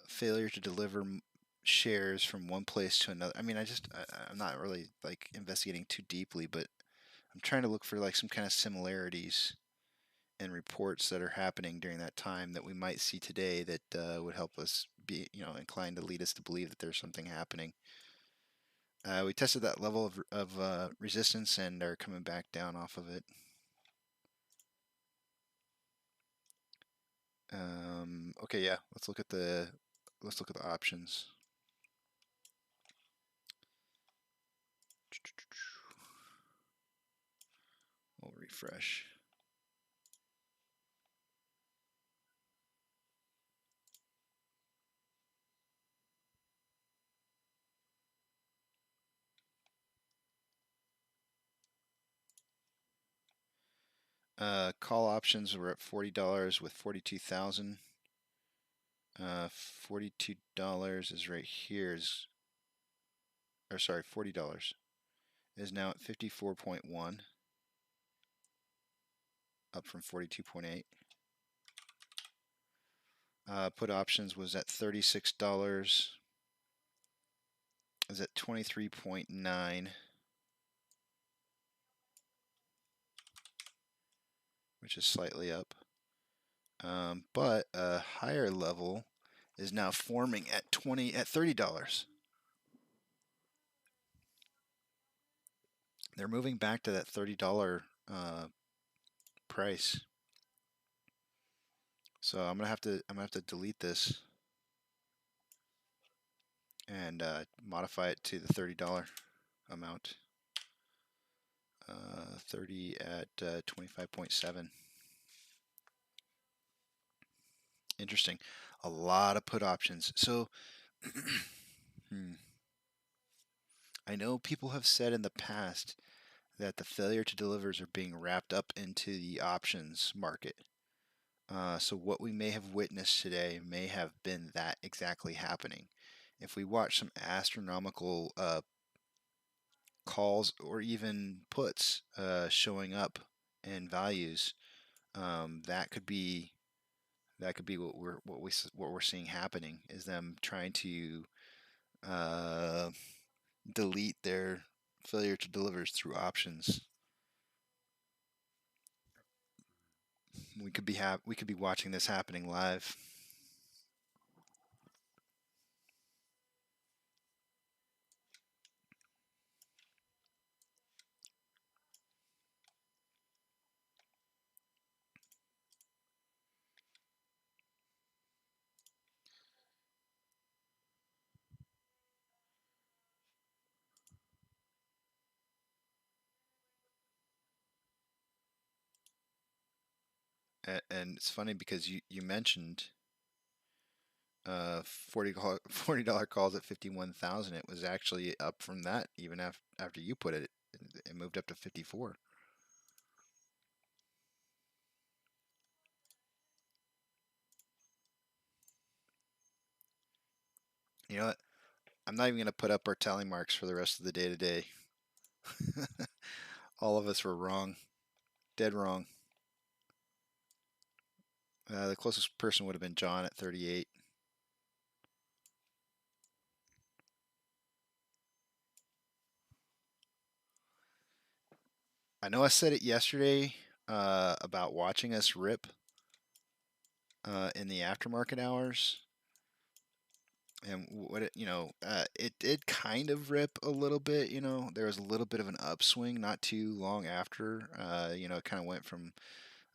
failure to deliver shares from one place to another. I mean, I'm not really like investigating too deeply, but I'm trying to look for like some kind of similarities and reports that are happening during that time that we might see today that would help us be, inclined to lead us to believe that there's something happening. We tested that level of resistance and are coming back down off of it. Okay, yeah. Let's look at the options. We'll refresh. Call options were at $40 with 42,000. $42 is right here. $40 is now at 54.1, up from 42.8. Put options was at $36, is at 23.9, which is slightly up. But a higher level is now forming at $30. They're moving back to that $30 price. So I'm gonna have to delete this and modify it to the $30 amount. 30 at 25.7. Interesting. A lot of put options. So I know people have said in the past that the failure to delivers are being wrapped up into the options market. So what we may have witnessed today may have been that exactly happening. If we watch some astronomical calls or even puts showing up in values, that could be what we're seeing happening is them trying to delete their failure to delivers through options. We could be watching this happening live. And it's funny because you mentioned $40 calls at 51,000. It was actually up from that even after you put it. It moved up to 54. You know what? I'm not even going to put up our tally marks for the rest of the day today. All of us were wrong. Dead wrong. The closest person would have been John at 38. I know I said it yesterday about watching us rip in the aftermarket hours. And what it did kind of rip a little bit. There was a little bit of an upswing not too long after. It kind of went from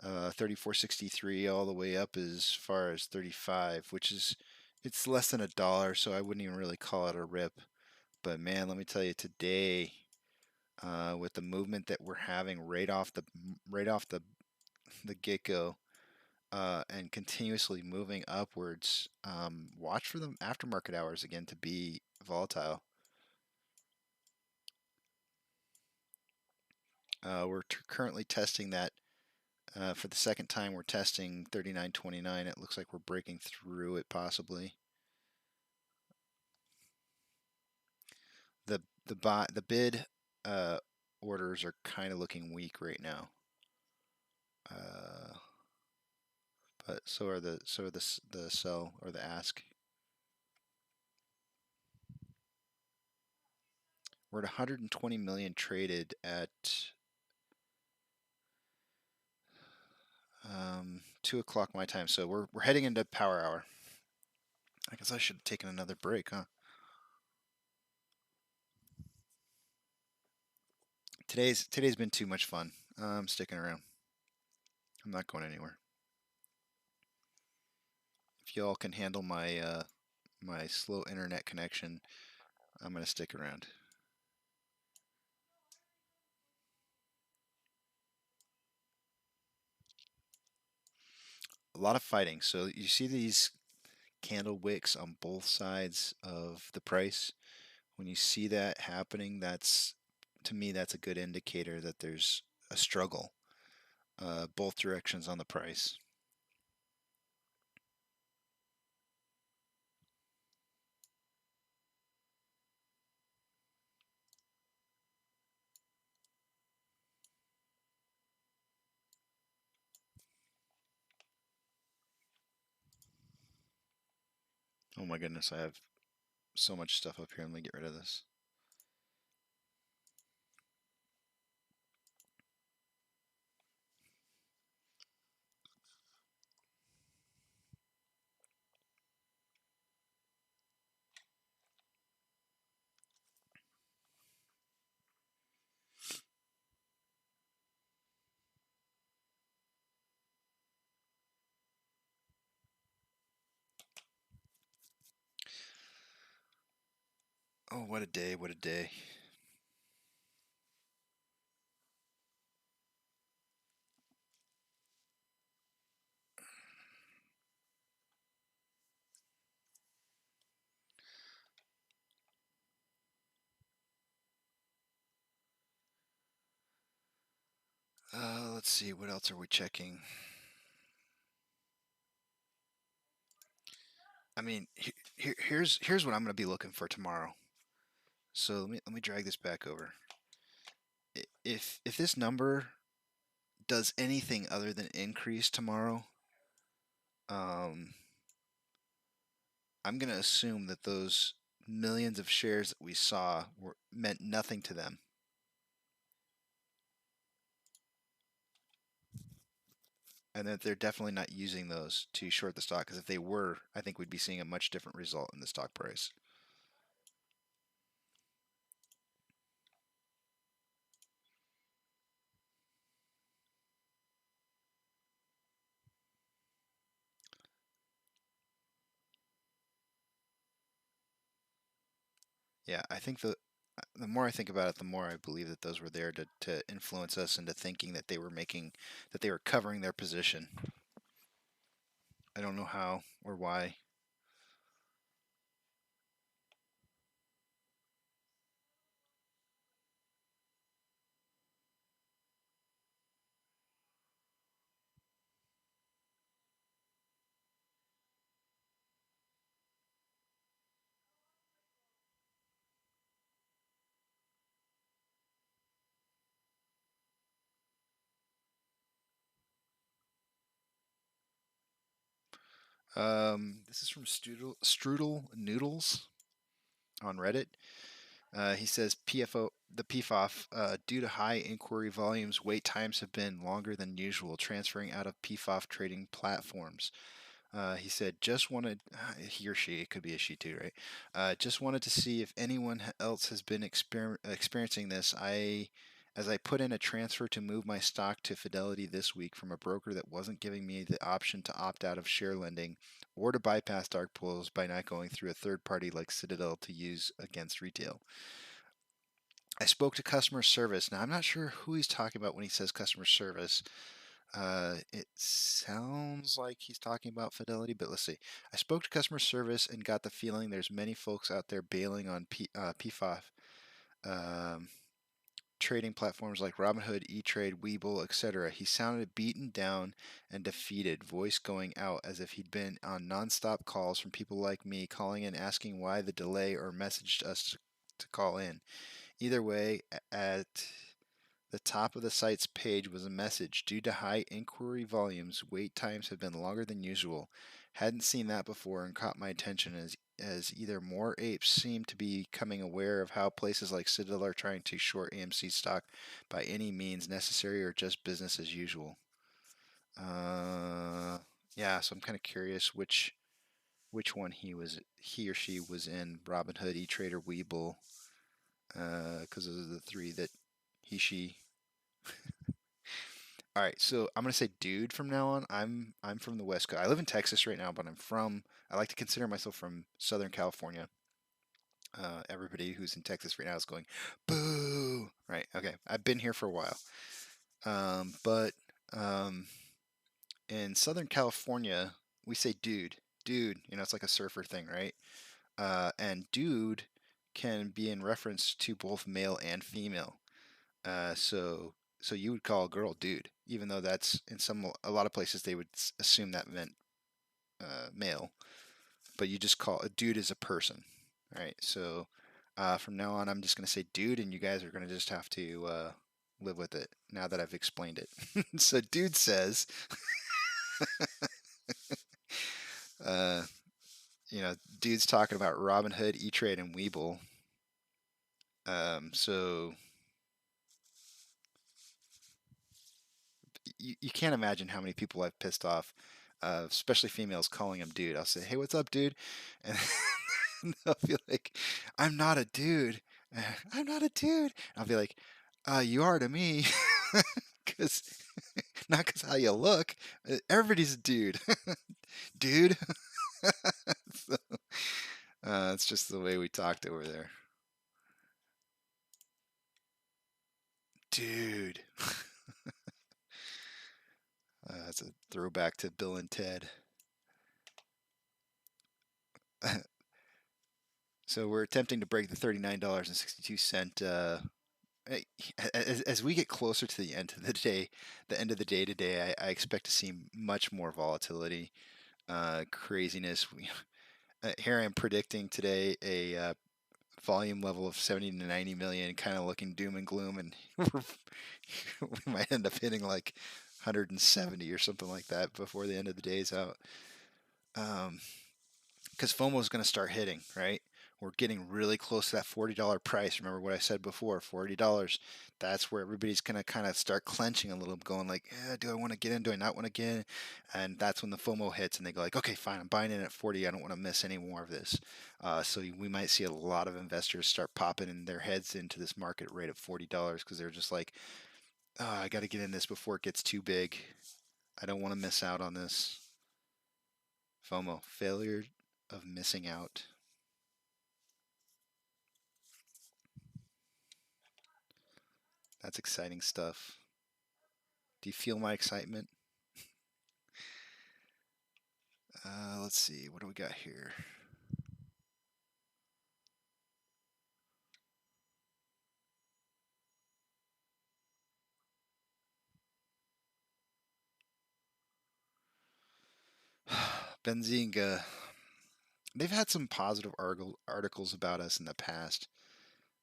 34.63 all the way up as far as 35, which is It's less than $1, so I wouldn't even really call it a rip. But man, let me tell you, today, with the movement that we're having right off the get-go, and continuously moving upwards, watch for the aftermarket hours again to be volatile. We're currently testing that. For the second time, we're testing 39.29. It looks like we're breaking through it possibly. The bid orders are kind of looking weak right now. But so are the sell or the ask. We're at 120 million traded at 2 o'clock my time. So we're heading into power hour. I guess I should have taken another break, huh? Today's been too much fun. I'm sticking around. I'm not going anywhere. If y'all can handle my my slow internet connection, I'm gonna stick around. A lot of fighting. So you see these candle wicks on both sides of the price. When you see that happening, to me that's a good indicator that there's a struggle, both directions on the price. Oh my goodness, I have so much stuff up here. Let me get rid of this. Oh, what a day, what a day. Let's see, what else are we checking? I mean, here's what I'm going to be looking for tomorrow. So let me drag this back over. If this number does anything other than increase tomorrow, I'm going to assume that those millions of shares that we saw meant nothing to them. And that they're definitely not using those to short the stock, because if they were, I think we'd be seeing a much different result in the stock price. Yeah, I think the more I think about it, the more I believe that those were there to influence us into thinking that they were covering their position. I don't know how or why. This is from Strudel Noodles on Reddit. He says the PFOF, due to high inquiry volumes, wait times have been longer than usual, transferring out of PFOF trading platforms. He said, just wanted, he or she, it could be a she too, right? Just wanted to see if anyone else has been experiencing this. As I put in a transfer to move my stock to Fidelity this week from a broker that wasn't giving me the option to opt out of share lending or to bypass dark pools by not going through a third party like Citadel to use against retail. I spoke to customer service. Now, I'm not sure who he's talking about when he says customer service. It sounds like he's talking about Fidelity, but let's see. I spoke to customer service and got the feeling there's many folks out there bailing on PFOF. Trading platforms like Robinhood, E-Trade, Webull, etc. He sounded beaten down and defeated, voice going out as if he'd been on non-stop calls from people like me calling in asking why the delay or messaged us to call in. Either way, at the top of the site's page was a message. Due to high inquiry volumes, wait times have been longer than usual. Hadn't seen that before and caught my attention as either more apes seem to be becoming aware of how places like Citadel are trying to short AMC stock by any means necessary or just business as usual. Yeah, so I'm kind of curious which one he or she was in, Robinhood, E-Trade, or Webull, because those are the three that she. All right, so I'm gonna say dude from now on. I'm from the West Coast. I live in Texas right now, but I like to consider myself from Southern California. Everybody who's in Texas right now is going, boo! Right? Okay, I've been here for a while, but in Southern California we say dude. Dude, it's like a surfer thing, right? And dude can be in reference to both male and female. So you would call a girl dude, even though that's a lot of places they would assume that meant male, but you just call a dude is a person, right? So from now on, I'm just gonna say dude, and you guys are gonna just have to live with it now that I've explained it. So dude says, uh, dude's talking about Robinhood, E-Trade, and Webull. So you can't imagine how many people I've pissed off, especially females, calling him dude. I'll say, "Hey, what's up, dude?" And they'll be like, "I'm not a dude. I'm not a dude." I'll be like, "You are to me, because not because how you look. Everybody's a dude, dude." So, it's just the way we talked over there, dude. It's a throwback to Bill and Ted. So we're attempting to break the $39.62. As we get closer to the end of the day, today, I expect to see much more volatility, craziness. Here I am predicting today a volume level of 70 to 90 million, kind of looking doom and gloom, and we might end up hitting like 170 or something like that before the end of the day's out. Because FOMO is going to start hitting, right? We're getting really close to that $40 price. Remember what I said before, $40. That's where everybody's going to kind of start clenching a little, going like, do I want to get in? Do I not want to get in? And that's when the FOMO hits and they go like, okay, fine, I'm buying in at 40. I don't want to miss any more of this. So we might see a lot of investors start popping in their heads into this market rate of $40 because they're just like, oh, I got to get in this before it gets too big. I don't want to miss out on this. FOMO, failure of missing out. That's exciting stuff. Do you feel my excitement? Let's see. What do we got here? Benzinga. They've had some positive articles about us in the past,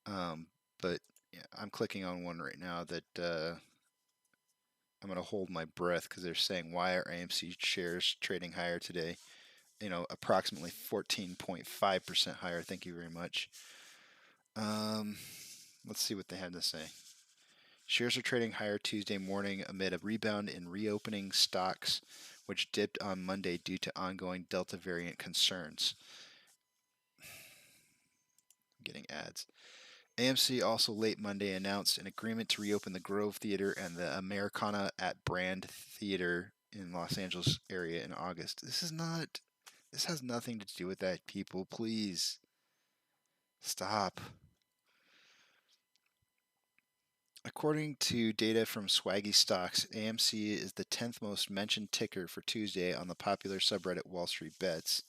but yeah, I'm clicking on one right now that I'm going to hold my breath because they're saying, why are AMC shares trading higher today? Approximately 14.5% higher. Thank you very much. Let's see what they have to say. Shares are trading higher Tuesday morning amid a rebound in reopening stocks, which dipped on Monday due to ongoing Delta variant concerns. I'm getting ads. AMC also late Monday announced an agreement to reopen the Grove Theater and the Americana at Brand Theater in Los Angeles area in August. This is not This has nothing to do with that, people. Please stop. According to data from Swaggy Stocks, AMC is the 10th most mentioned ticker for Tuesday on the popular subreddit Wall Street Bets.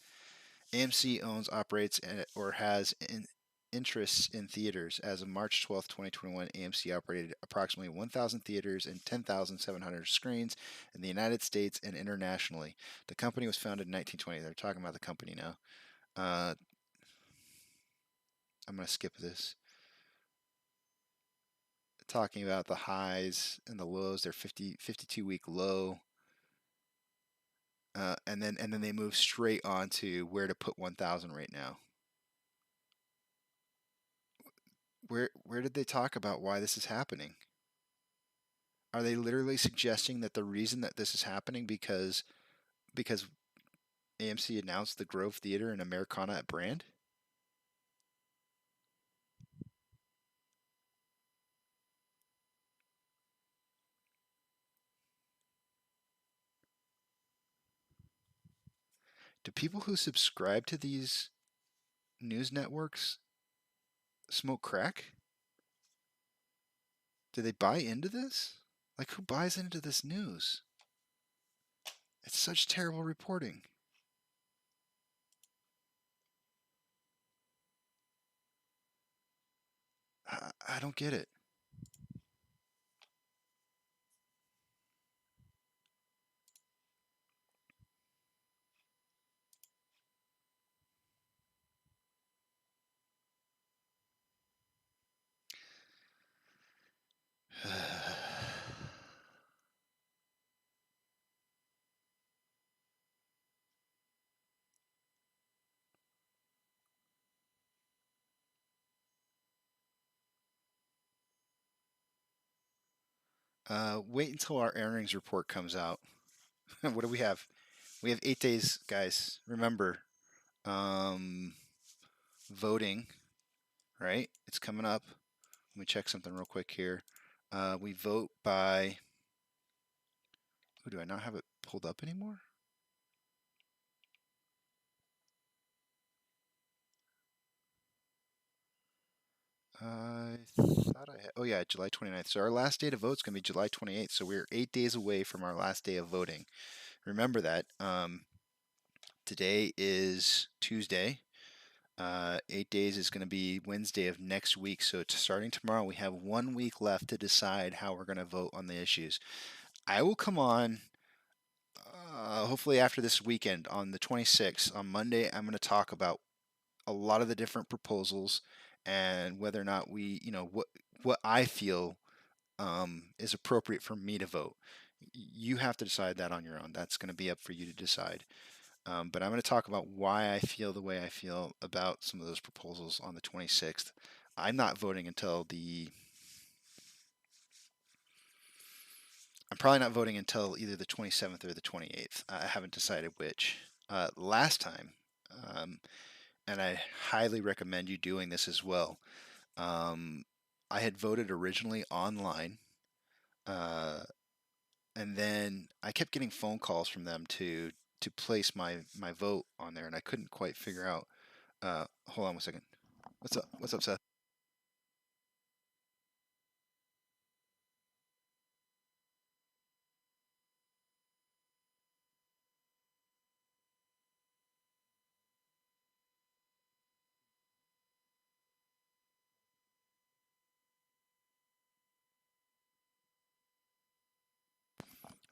AMC owns, operates, or has interests in theaters. As of March 12, 2021, AMC operated approximately 1,000 theaters and 10,700 screens in the United States and internationally. The company was founded in 1920. They're talking about the company now. I'm going to skip this. Talking about the highs and the lows, their 52-week low. And then they move straight on to where to put 1,000 right now. Where did they talk about why this is happening? Are they literally suggesting that the reason that this is happening because AMC announced the Grove Theater and Americana at Brand? Do people who subscribe to these news networks smoke crack? Do they buy into this? Like, who buys into this news? It's such terrible reporting. I don't get it. Wait until our earnings report comes out. What do we have? We have 8 days, guys. Remember, voting, right? It's coming up. Let me check something real quick here. We vote by. Oh, do I not have it pulled up anymore? I thought I had. Oh, yeah, July 29th. So our last day to vote is going to be July 28th. So we're 8 days away from our last day of voting. Remember that. Today is Tuesday. 8 days is going to be Wednesday of next week. So starting tomorrow, we have 1 week left to decide how we're going to vote on the issues. I will come on hopefully after this weekend on the 26th. On Monday, I'm going to talk about a lot of the different proposals and whether or not we, what I feel is appropriate for me to vote. You have to decide that on your own. That's going to be up for you to decide. But I'm going to talk about why I feel the way I feel about some of those proposals on the 26th. I'm not voting until I'm probably not voting until either the 27th or the 28th. I haven't decided which. Last time, and I highly recommend you doing this as well. I had voted originally online, and then I kept getting phone calls from them to place my vote on there, and I couldn't quite figure out. Hold on 1 second. What's up? What's up, Seth?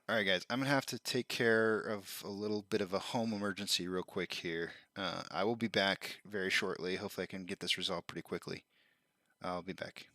All right, guys, I'm gonna have to take care of a little bit of a home emergency real quick here. I will be back very shortly. Hopefully, I can get this resolved pretty quickly. I'll be back.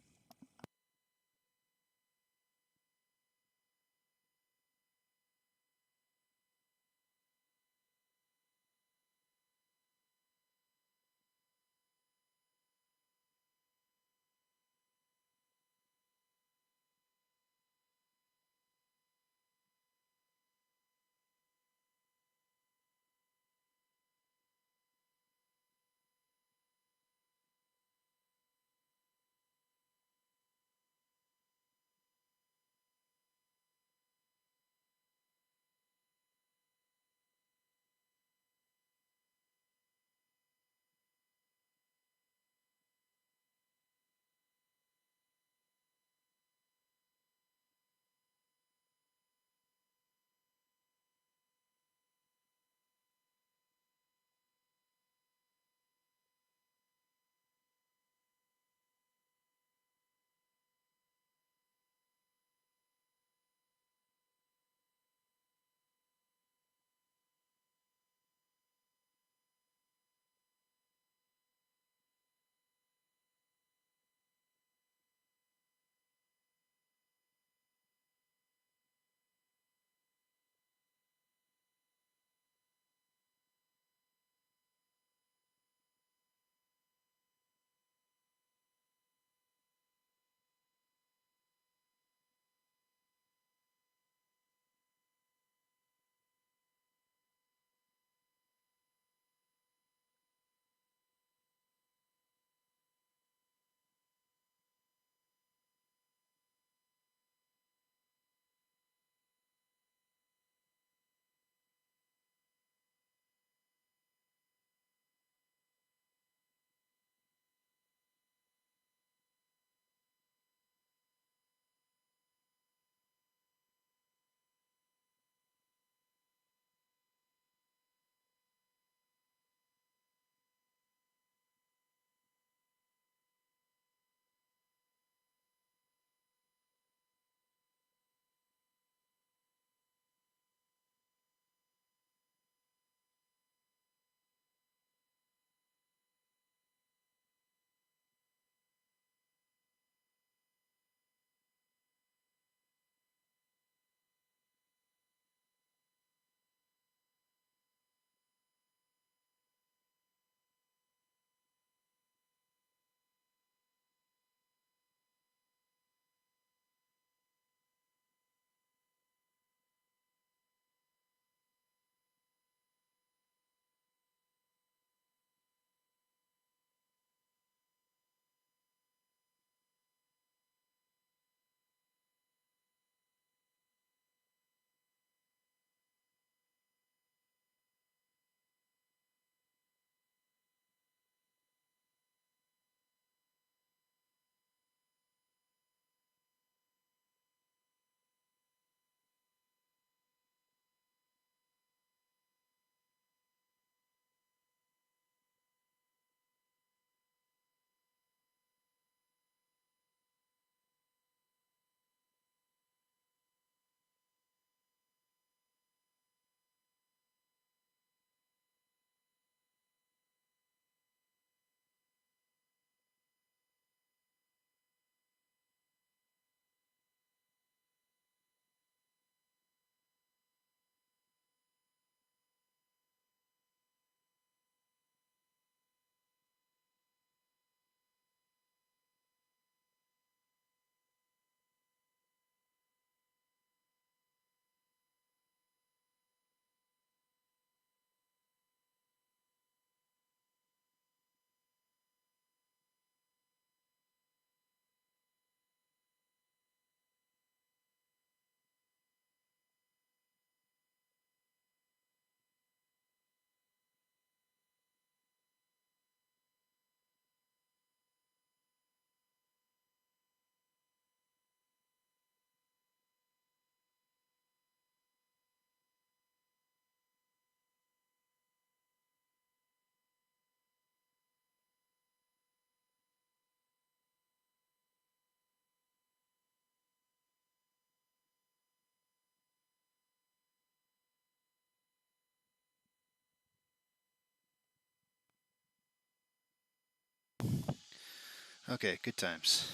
Okay, good times.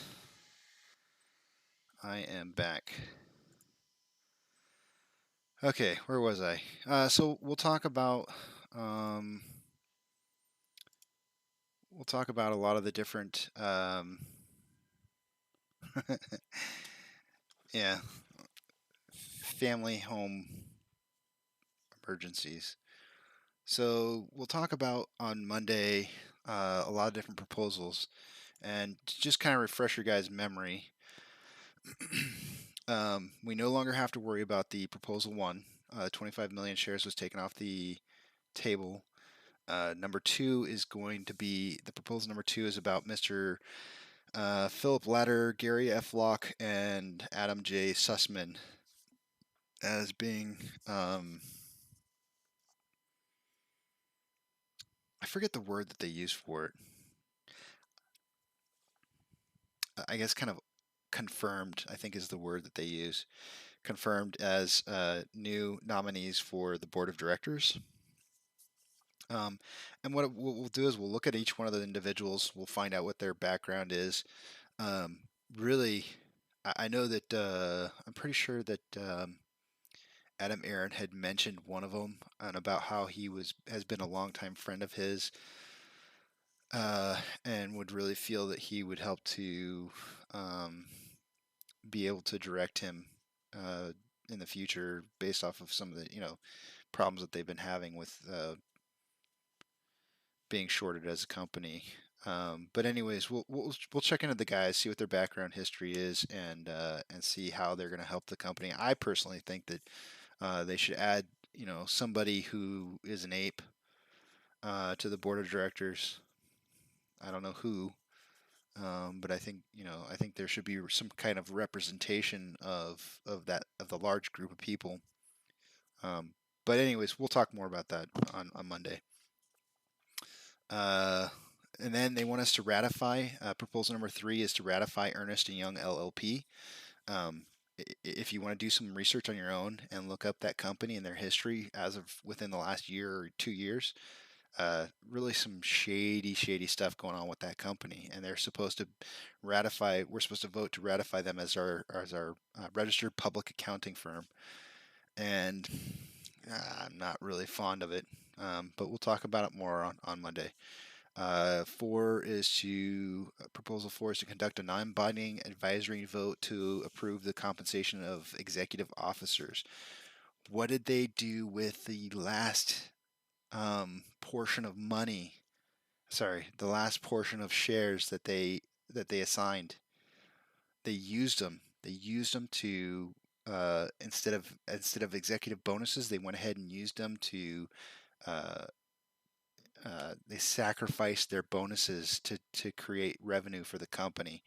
I am back. Okay, where was I? So we'll talk about a lot of the different yeah, family home emergencies. So we'll talk about on Monday a lot of different proposals, and to just kind of refresh your guys' memory. We no longer have to worry about the proposal one. 25 million shares was taken off the table. Number two is going to be the proposal. Number two is about Mr. Philip Latter, Gary F. Locke, and Adam J. Sussman as being I forget the word that they use for it. I guess kind of confirmed, I think is the word that they use. Confirmed as new nominees for the board of directors. And what we'll do is we'll look at each one of the individuals. We'll find out what their background is. Really, I know that I'm pretty sure that Adam Aaron had mentioned one of them and about how he has been a longtime friend of his, and would really feel that he would help to be able to direct him in the future based off of some of the problems that they've been having with being shorted as a company. But anyways, we'll check into the guys, see what their background history is, and see how they're going to help the company. I personally think that they should add somebody who is an ape to the board of directors. I don't know who, but I think there should be some kind of representation of the large group of people. But anyways, we'll talk more about that on Monday. And then they want us to ratify. Proposal number 3 is to ratify Ernst & Young LLP. If you want to do some research on your own and look up that company and their history as of within the last year or 2 years, really some shady stuff going on with that company, and they're supposed to ratify. We're supposed to vote to ratify them as our registered public accounting firm, and I'm not really fond of it. But we'll talk about it more on Monday. Proposal 4 is to conduct a non-binding advisory vote to approve the compensation of executive officers. What did they do with the last portion of money? Sorry, the last portion of shares that they assigned. They used them. They used them to instead of executive bonuses, they went ahead and used them to they sacrificed their bonuses to create revenue for the company.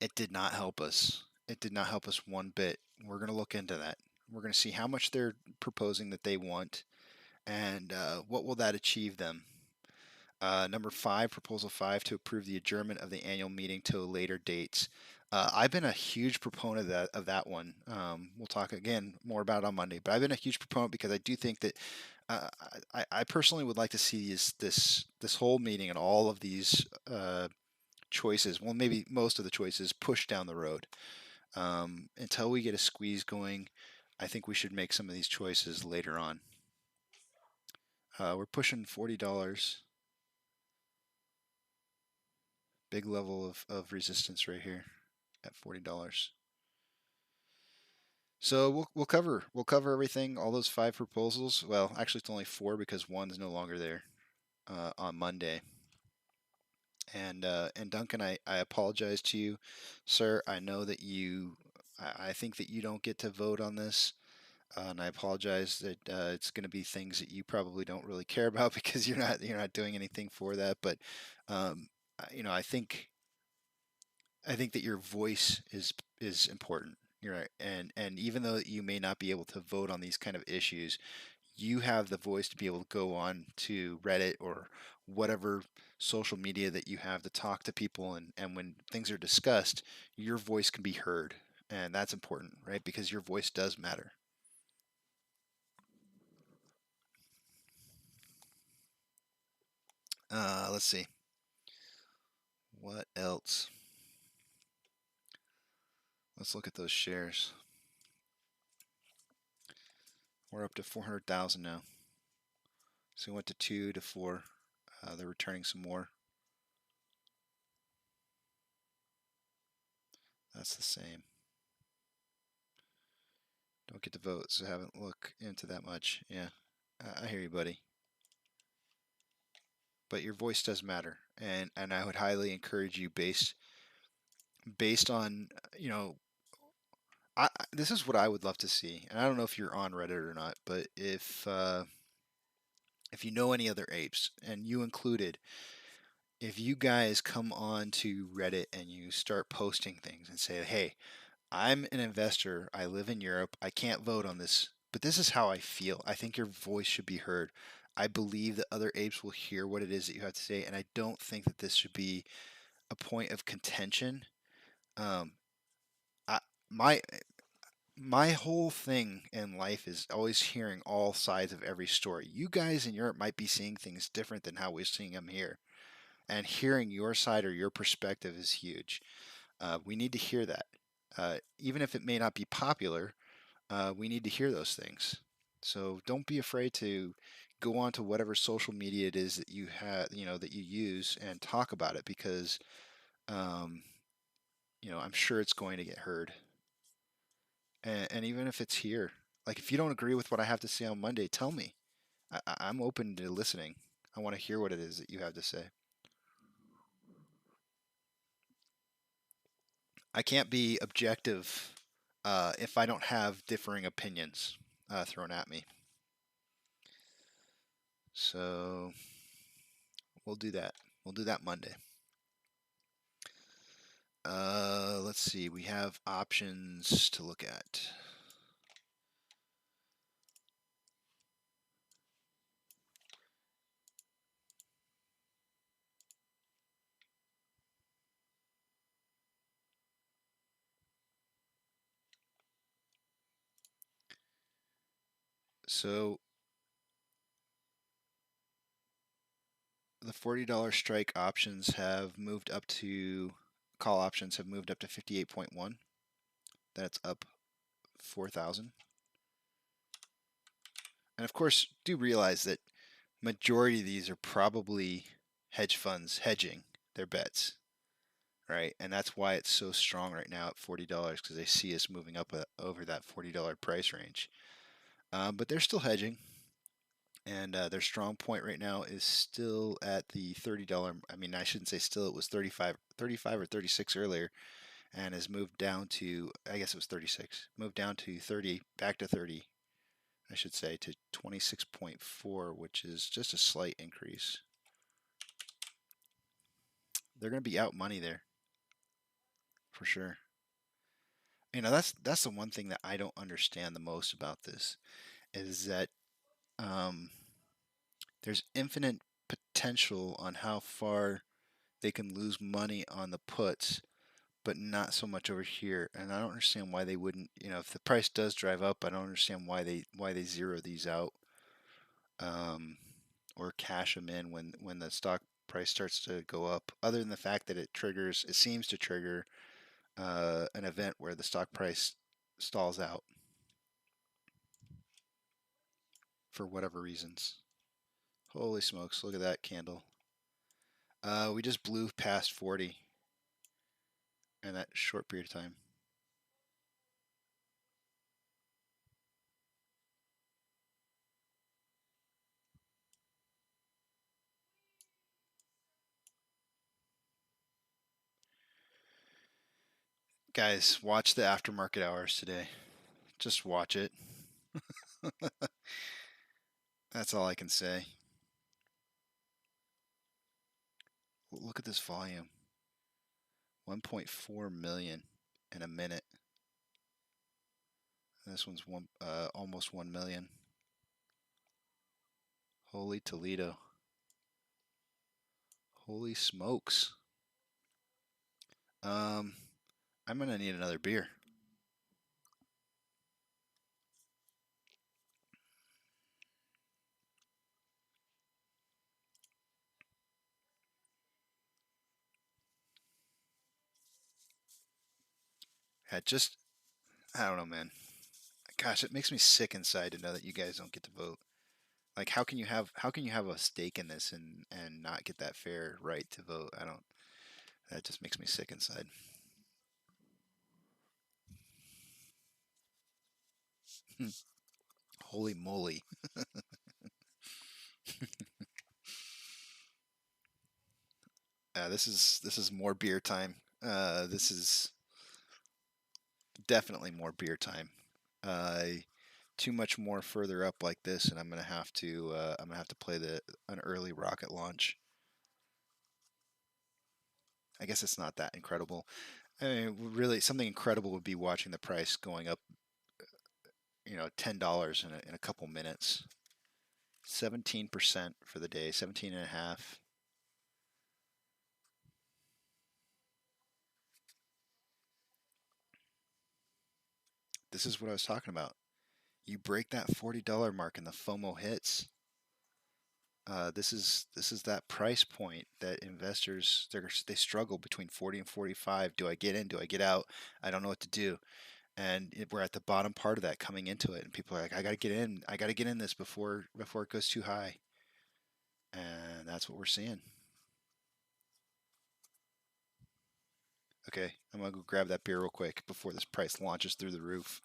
It did not help us. It did not help us one bit. We're going to look into that. We're going to see how much they're proposing that they want, and what will that achieve them. Number 5, proposal 5, to approve the adjournment of the annual meeting to later dates. I've been a huge proponent of that one. We'll talk again more about it on Monday, but I've been a huge proponent because I do think that I personally would like to see this whole meeting and all of these choices, well, maybe most of the choices, pushed down the road. Until we get a squeeze going, I think we should make some of these choices later on. We're pushing $40. Big level of resistance right here at $40. So we'll cover everything, all those 5 proposals. Well, actually, it's only 4 because one's no longer there on Monday. And Duncan, I apologize to you, sir. I know that I think that you don't get to vote on this, and I apologize that it's going to be things that you probably don't really care about because you're not doing anything for that. But I think that your voice is important. You're right, and even though you may not be able to vote on these kind of issues, you have the voice to be able to go on to Reddit or whatever social media that you have to talk to people, and when things are discussed, your voice can be heard, and that's important, right? Because your voice does matter. Let's see. What else? Let's look at those shares. We're up to 400,000 now. So we went to 2 to 4. They're returning some more. That's the same. Don't get to vote, so haven't looked into that much. Yeah, I hear you, buddy. But your voice does matter, and I would highly encourage you, based on, you know, this is what I would love to see, and I don't know if you're on Reddit or not, but if you know any other apes, and you included, if you guys come on to Reddit and you start posting things and say, hey, I'm an investor, I live in Europe, I can't vote on this, but this is how I feel. I think your voice should be heard. I believe that other apes will hear what it is that you have to say, and I don't think that this should be a point of contention. I, my whole thing in life is always hearing all sides of every story. You guys in Europe might be seeing things different than how we're seeing them here, and hearing your side or your perspective is huge. We need to hear that, even if it may not be popular. We need to hear those things. So don't be afraid to go on to whatever social media it is that you have, that you use, and talk about it, because um, I'm sure it's going to get heard. And even if it's here, like, if you don't agree with what I have to say on Monday, tell me. I'm open to listening. I want to hear what it is that you have to say. I can't be objective if I don't have differing opinions thrown at me. So we'll do that. We'll do that Monday. Let's see. We have options to look at. So the $40 strike options have moved up to, call options have moved up to 58.1. That's up 4,000. And of course, do realize that majority of these are probably hedge funds hedging their bets, right? And that's why it's so strong right now at $40, because they see us moving up over that $40 price range. But they're still hedging, and their strong point right now is still at the $30. I mean, I shouldn't say still. It was 35 or 36 earlier, and has moved down to, I guess it was 36, moved down to 30, back to 30, I should say, to 26.4, which is just a slight increase. They're going to be out money there, for sure. That's the one thing that I don't understand the most about this, is that there's infinite potential on how far they can lose money on the puts, but not so much over here. And I don't understand why they wouldn't. If the price does drive up, I don't understand why they zero these out, or cash them in when the stock price starts to go up. Other than the fact that it seems to trigger an event where the stock price stalls out for whatever reasons. Holy smokes! Look at that candle. We just blew past 40 in that short period of time. Guys, watch the aftermarket hours today. Just watch it. That's all I can say. Look at this volume. 1.4 million in a minute. This one's almost 1 million. Holy Toledo. Holy smokes. I'm gonna need another beer. I don't know, man. Gosh, it makes me sick inside to know that you guys don't get to vote. Like, how can you have a stake in this and not get that fair right to vote? That just makes me sick inside. Holy moly. This is more beer time. This is definitely more beer time. Too much more further up like this, and I'm gonna have to play an early rocket launch. I guess it's not that incredible. I mean, really, something incredible would be watching the price going up, $10 in a couple minutes. 17% for the day, 17.5. This is what I was talking about. You break that $40 mark and the FOMO hits. This is that price point that investors they struggle between 40 and 45. Do I get in? Do I get out? I don't know what to do. And we're at the bottom part of that coming into it, and people are like, I got to get in. I got to get in this before it goes too high. And that's what we're seeing. Okay, I'm gonna go grab that beer real quick before this price launches through the roof.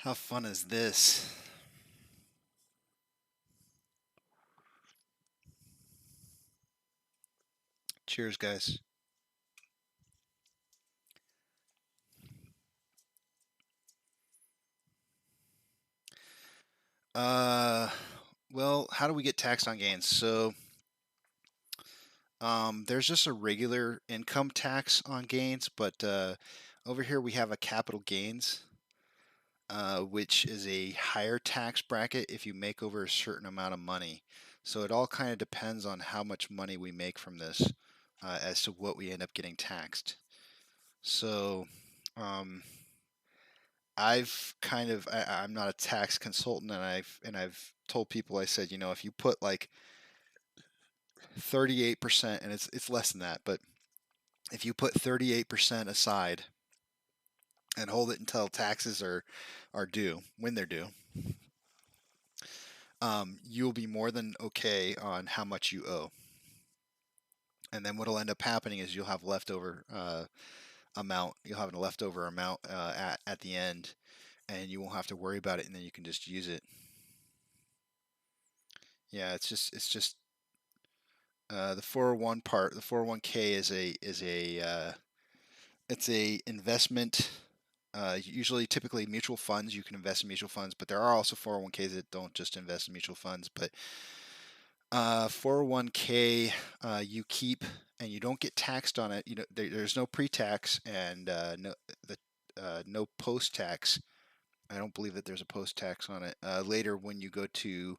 How fun is this? Cheers, guys. Well, how do we get taxed on gains? So, there's just a regular income tax on gains, but over here we have a capital gains, which is a higher tax bracket if you make over a certain amount of money. So it all kind of depends on how much money we make from this, as to what we end up getting taxed. So, I'm not a tax consultant, and I've told people, I said, if you put like 38%, and it's less than that, but if you put 38% aside and hold it until taxes are due, when they're due, you'll be more than okay on how much you owe. And then what'll end up happening is you'll have leftover amount. You'll have a leftover amount at the end, and you won't have to worry about it, and then you can just use it. Yeah, it's just the 401 part. The 401k is it's a investment. Usually, typically mutual funds. You can invest in mutual funds, but there are also 401ks that don't just invest in mutual funds. But 401k, you keep, and you don't get taxed on it. There's no pre-tax and no post-tax. I don't believe that there's a post-tax on it. Later, when you go to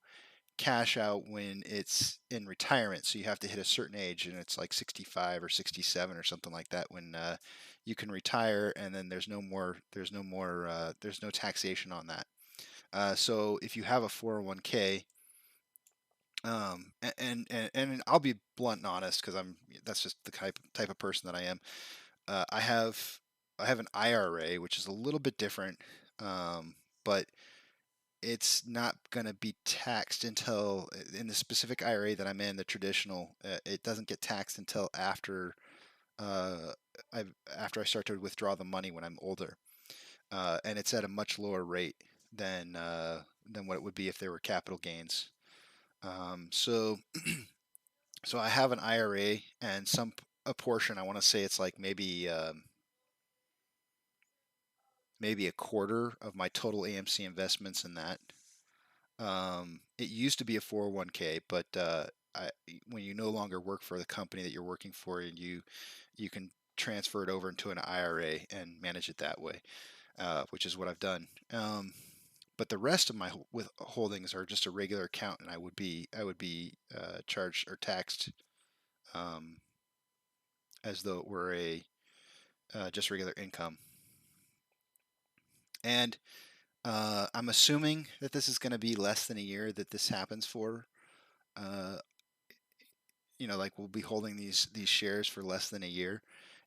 cash out when it's in retirement. So you have to hit a certain age, and it's like 65 or 67 or something like that when you can retire, and then there's no taxation on that. So if you have a 401k, and I'll be blunt and honest because that's just the type of person that I am. I have an IRA, which is a little bit different, but it's not going to be taxed until in the specific IRA that I'm in, the traditional. It doesn't get taxed until after uh, after I start to withdraw the money when I'm older, and it's at a much lower rate than what it would be if there were capital gains. So so I have an IRA and a portion. I want to say it's like maybe a quarter of my total AMC investments in that. It used to be a 401k, but when you no longer work for the company that you're working for, and you can transfer it over into an IRA and manage it that way, which is what I've done. But the rest of my holdings are just a regular account, and I would be charged or taxed as though it were a just regular income. And I'm assuming that this is going to be less than a year that this happens for. Like we'll be holding these shares for less than a year.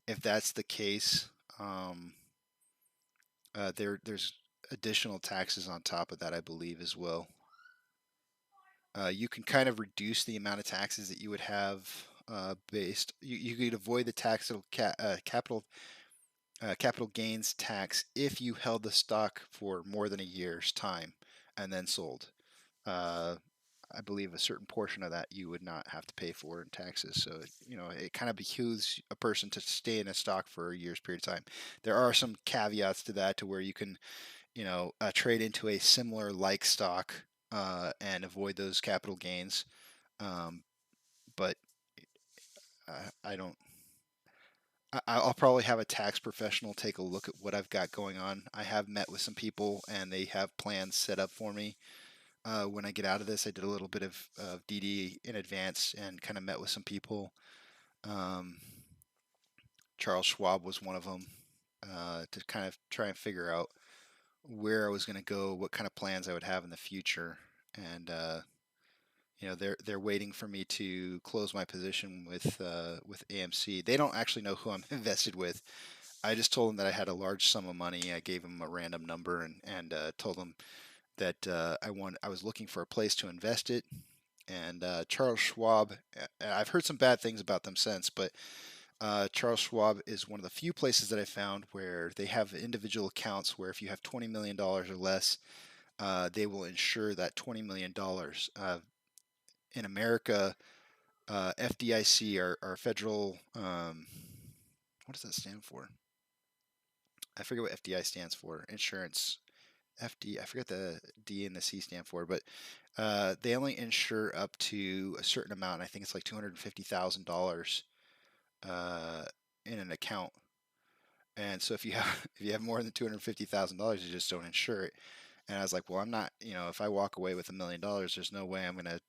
If that's the case, there's additional taxes on top of that, I believe, as well. You can kind of reduce the amount of taxes that you would have based. You could avoid the capital gains tax if you held the stock for more than a year's time and then sold. I believe a certain portion of that you would not have to pay for in taxes. So, it kind of behooves a person to stay in a stock for a year's period of time. There are some caveats to that, to where you can, trade into a similar like stock and avoid those capital gains. But I don't. I'll probably have a tax professional take a look at what I've got going on. I have met with some people, and they have plans set up for me. When I get out of this, I did a little bit of DD in advance and kind of met with some people. Charles Schwab was one of them, to kind of try and figure out where I was going to go, what kind of plans I would have in the future, and they're waiting for me to close my position with AMC. They don't actually know who I'm invested with. I just told them that I had a large sum of money. I gave them a random number and told them that I was looking for a place to invest it. And Charles Schwab, I've heard some bad things about them since, but Charles Schwab is one of the few places that I found where they have individual accounts where if you have $20 million or less, they will insure that $20 million. In America, FDIC, our federal, what does that stand for? I forget what FDI stands for. Insurance. FD, I forget the D and the C stand for, but they only insure up to a certain amount. I think it's like $250,000 in an account. And so if you have more than $250,000, you just don't insure it. And I was like, well, I'm not, if I walk away with $1 million, there's no way I'm gonna,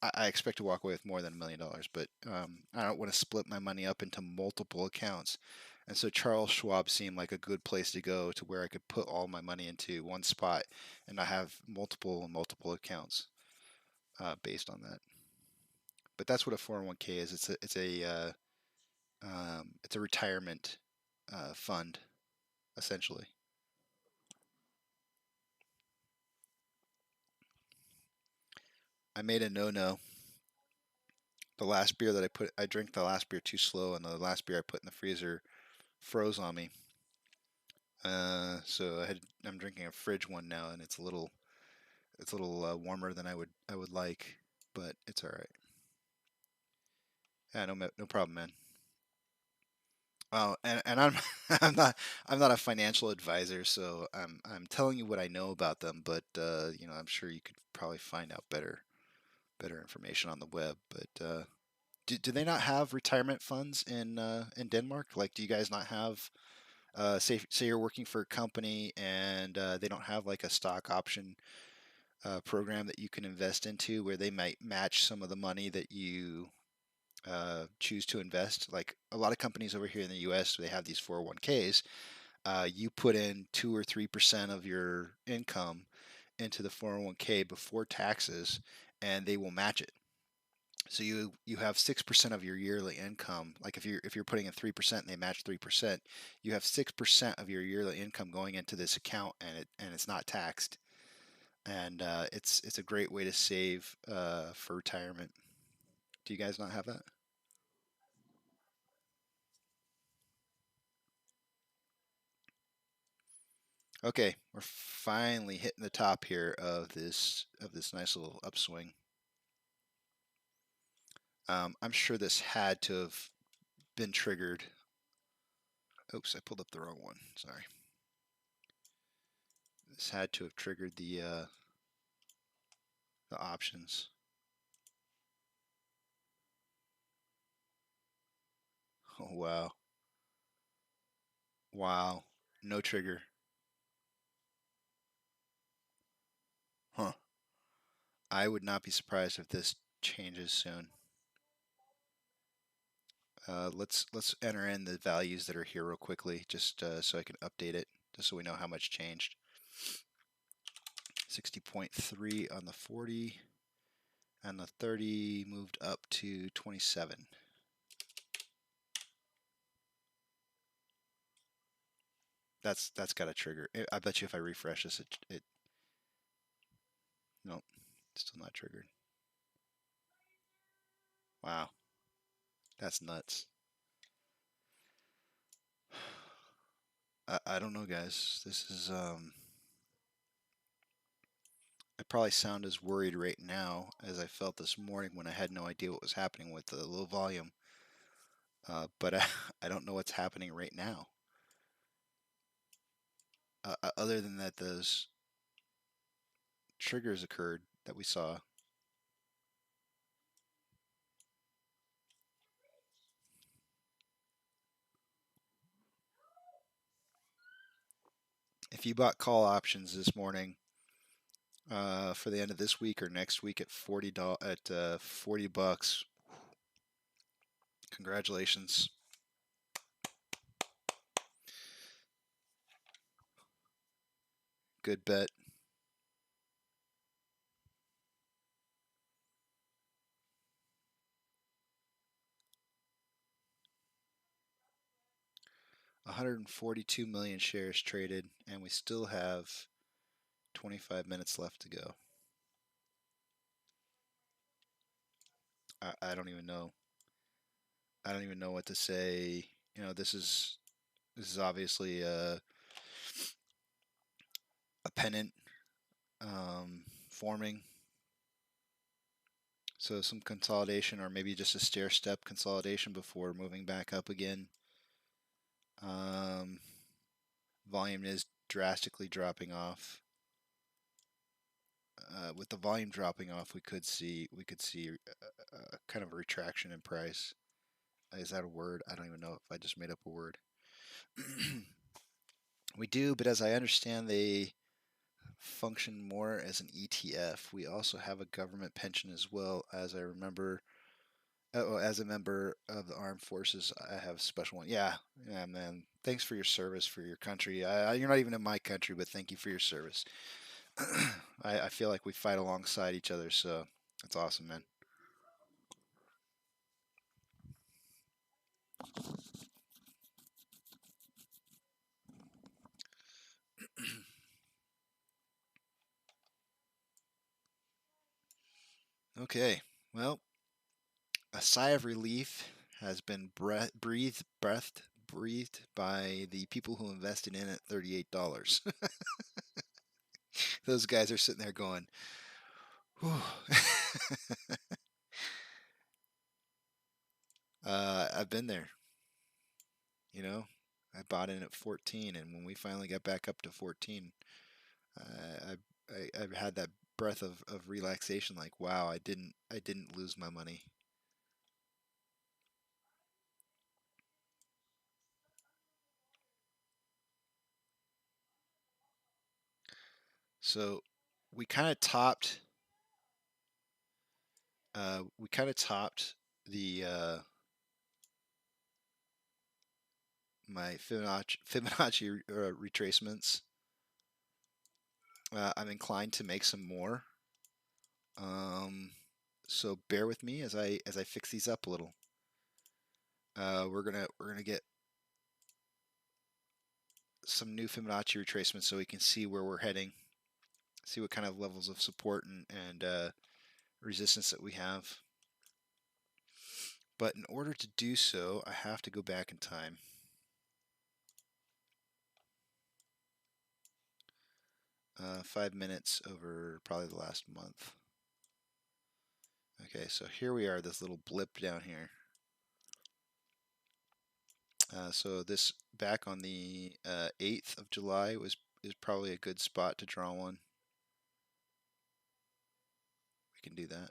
I expect to walk away with more than $1 million, but I don't want to split my money up into multiple accounts. And so Charles Schwab seemed like a good place to go, to where I could put all my money into one spot and not have multiple accounts based on that. But that's what a 401k is. It's a retirement fund, essentially. I made a no-no. The last beer that I drank the last beer too slow, and the last beer I put in the freezer froze on me. So I'm drinking a fridge one now, and it's a little warmer than I would like, but it's all right. Yeah, no problem, man. Oh, and I'm I'm not a financial advisor, so I'm telling you what I know about them, but I'm sure you could probably find out better information on the web. But do they not have retirement funds in Denmark? Like, do you guys not have say you're working for a company and they don't have like a stock option program that you can invest into where they might match some of the money that you choose to invest. Like a lot of companies over here in the US, they have these 401ks. You put in 2 or 3% of your income into the 401k before taxes, and they will match it. So you have 6% of your yearly income. Like if you're putting in 3% and they match 3%, you have 6% of your yearly income going into this account, and it's not taxed. And it's a great way to save for retirement. Do you guys not have that? Okay, we're finally hitting the top here of this nice little upswing. I'm sure this had to have been triggered. Oops, I pulled up the wrong one. Sorry. This had to have triggered the options. Oh wow. Wow. No trigger. Huh. I would not be surprised if this changes soon. Let's enter in the values that are here real quickly, just so I can update it, just so we know how much changed. 60.3 on the 40, and the 30 moved up to 27. That's got a trigger. I bet you if I refresh this, it nope, still not triggered. Wow, that's nuts. I don't know, guys. This is I probably sound as worried right now as I felt this morning when I had no idea what was happening with the low volume. But I don't know what's happening right now. Other than that, those triggers occurred that we saw. If you bought call options this morning for the end of this week or next week at $40 $40, congratulations. Good bet. $142 million shares traded, and we still have 25 minutes left to go. I don't even know. I don't even know what to say. You know, this is obviously a pennant forming. So some consolidation, or maybe just a stair-step consolidation before moving back up again. Volume is drastically dropping off. With the volume dropping off, we could see kind of a retraction in price. Is that a word? I don't even know if I just made up a word. We do, but as I understand, they function more as an ETF. We also have a government pension as well, as I remember. Oh, as a member of the armed forces, I have a special one. Yeah, man. Thanks for your service for your country. You're not even in my country, but thank you for your service. I feel like we fight alongside each other, so that's awesome, man. Okay, well, a sigh of relief has been breathed by the people who invested in at $38. Those guys are sitting there going, whew. I've been there. You know, I bought in at 14, and when we finally got back up to 14, I had that breath of relaxation. Like, wow, I didn't lose my money. So we kind of topped. We kind of topped the my Fibonacci retracements. I'm inclined to make some more. So bear with me as I fix these up a little. We're gonna get some new Fibonacci retracements so we can see where we're heading, see what kind of levels of support and resistance that we have. But in order to do so, I have to go back in time. Uh, 5 minutes over probably the last month. Okay, so here we are, this little blip down here. So this back on the 8th of July is probably a good spot to draw one. We can do that.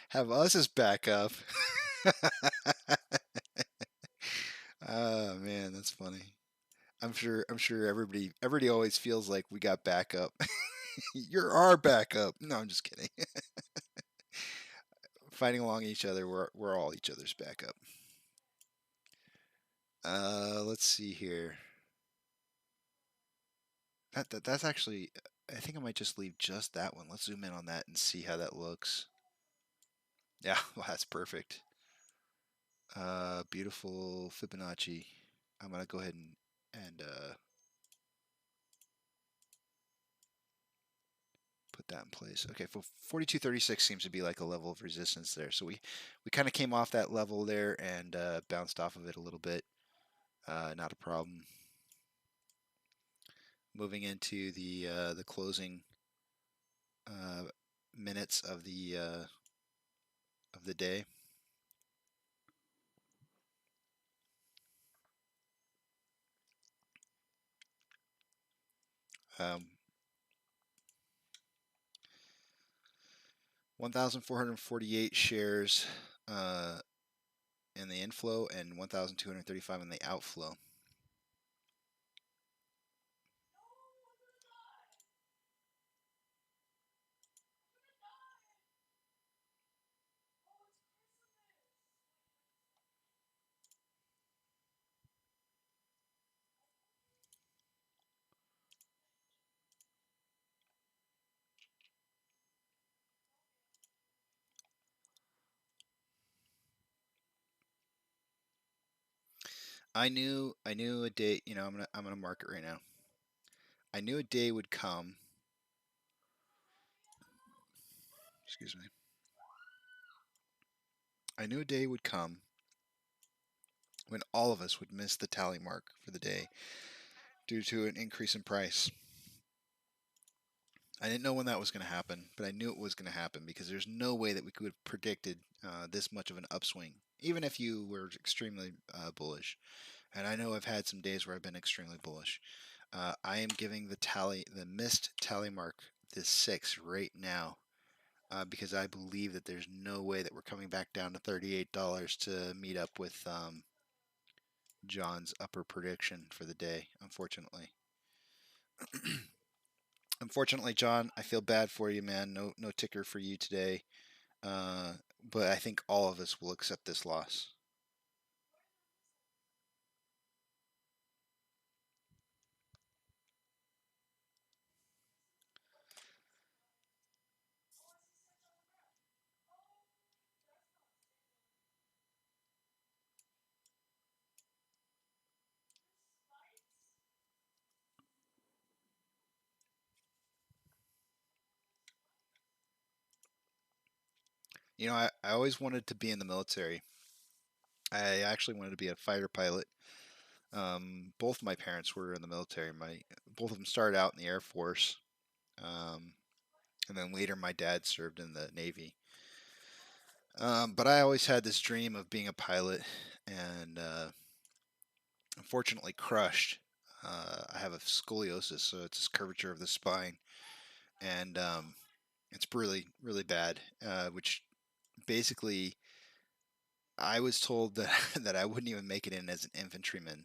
Have us as backup. Oh man, that's funny. I'm sure everybody always feels like we got backup. You're our backup. No, I'm just kidding. Fighting along each other, we're all each other's backup. Let's see here. That's actually, I think I might just leave just that one. Let's zoom in on that and see how that looks. Yeah, well, that's perfect. Beautiful Fibonacci. I'm gonna go ahead and put that in place. Okay, 4236 seems to be like a level of resistance there. So we kind of came off that level there and bounced off of it a little bit. Not a problem. Moving into the closing minutes of the day. Um, 1,448 shares in the inflow and 1,235 in the outflow. I knew a day, you know, I'm gonna mark it right now. I knew a day would come. Excuse me. I knew a day would come when all of us would miss the tally mark for the day due to an increase in price. I didn't know when that was going to happen, but I knew it was going to happen because there's no way that we could have predicted this much of an upswing, even if you were extremely bullish. And I know I've had some days where I've been extremely bullish. I am giving the missed tally mark this 6 right now because I believe that there's no way that we're coming back down to $38 to meet up with John's upper prediction for the day, unfortunately. Unfortunately, John, I feel bad for you, man. No ticker for you today. But I think all of us will accept this loss. You know, I always wanted to be in the military. I actually wanted to be a fighter pilot. Both my parents were in the military. Both of them started out in the Air Force, and then later my dad served in the Navy. But I always had this dream of being a pilot, and unfortunately crushed I have a scoliosis, so it's this curvature of the spine, and it's really, really bad. Which basically, I was told that that I wouldn't even make it in as an infantryman.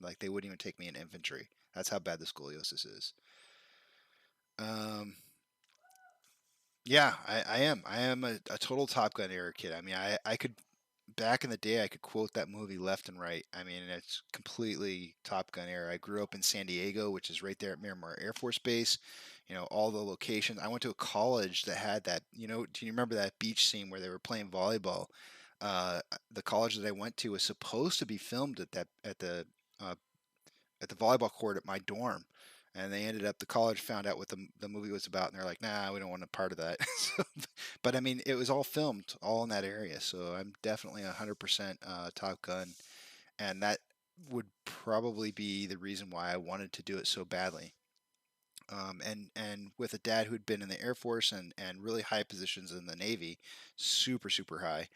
Like they wouldn't even take me in infantry. That's how bad the scoliosis is. Um, yeah, I am. I am a total Top Gun era kid. I mean, I could back in the day I could quote that movie left and right. I mean, it's completely Top Gun era. I grew up in San Diego, which is right there at Miramar Air Force Base. You know, all the locations. I went to a college that had that. You know, do you remember that beach scene where they were playing volleyball? The college that I went to was supposed to be filmed uh, at the volleyball court at my dorm. And they ended up, the college found out what the movie was about, and they're like, nah, we don't want a part of that. So, but I mean, it was all filmed all in that area. So I'm definitely 100% Top Gun. And that would probably be the reason why I wanted to do it so badly. And with a dad who'd been in the Air Force and really high positions in the Navy, super, super high,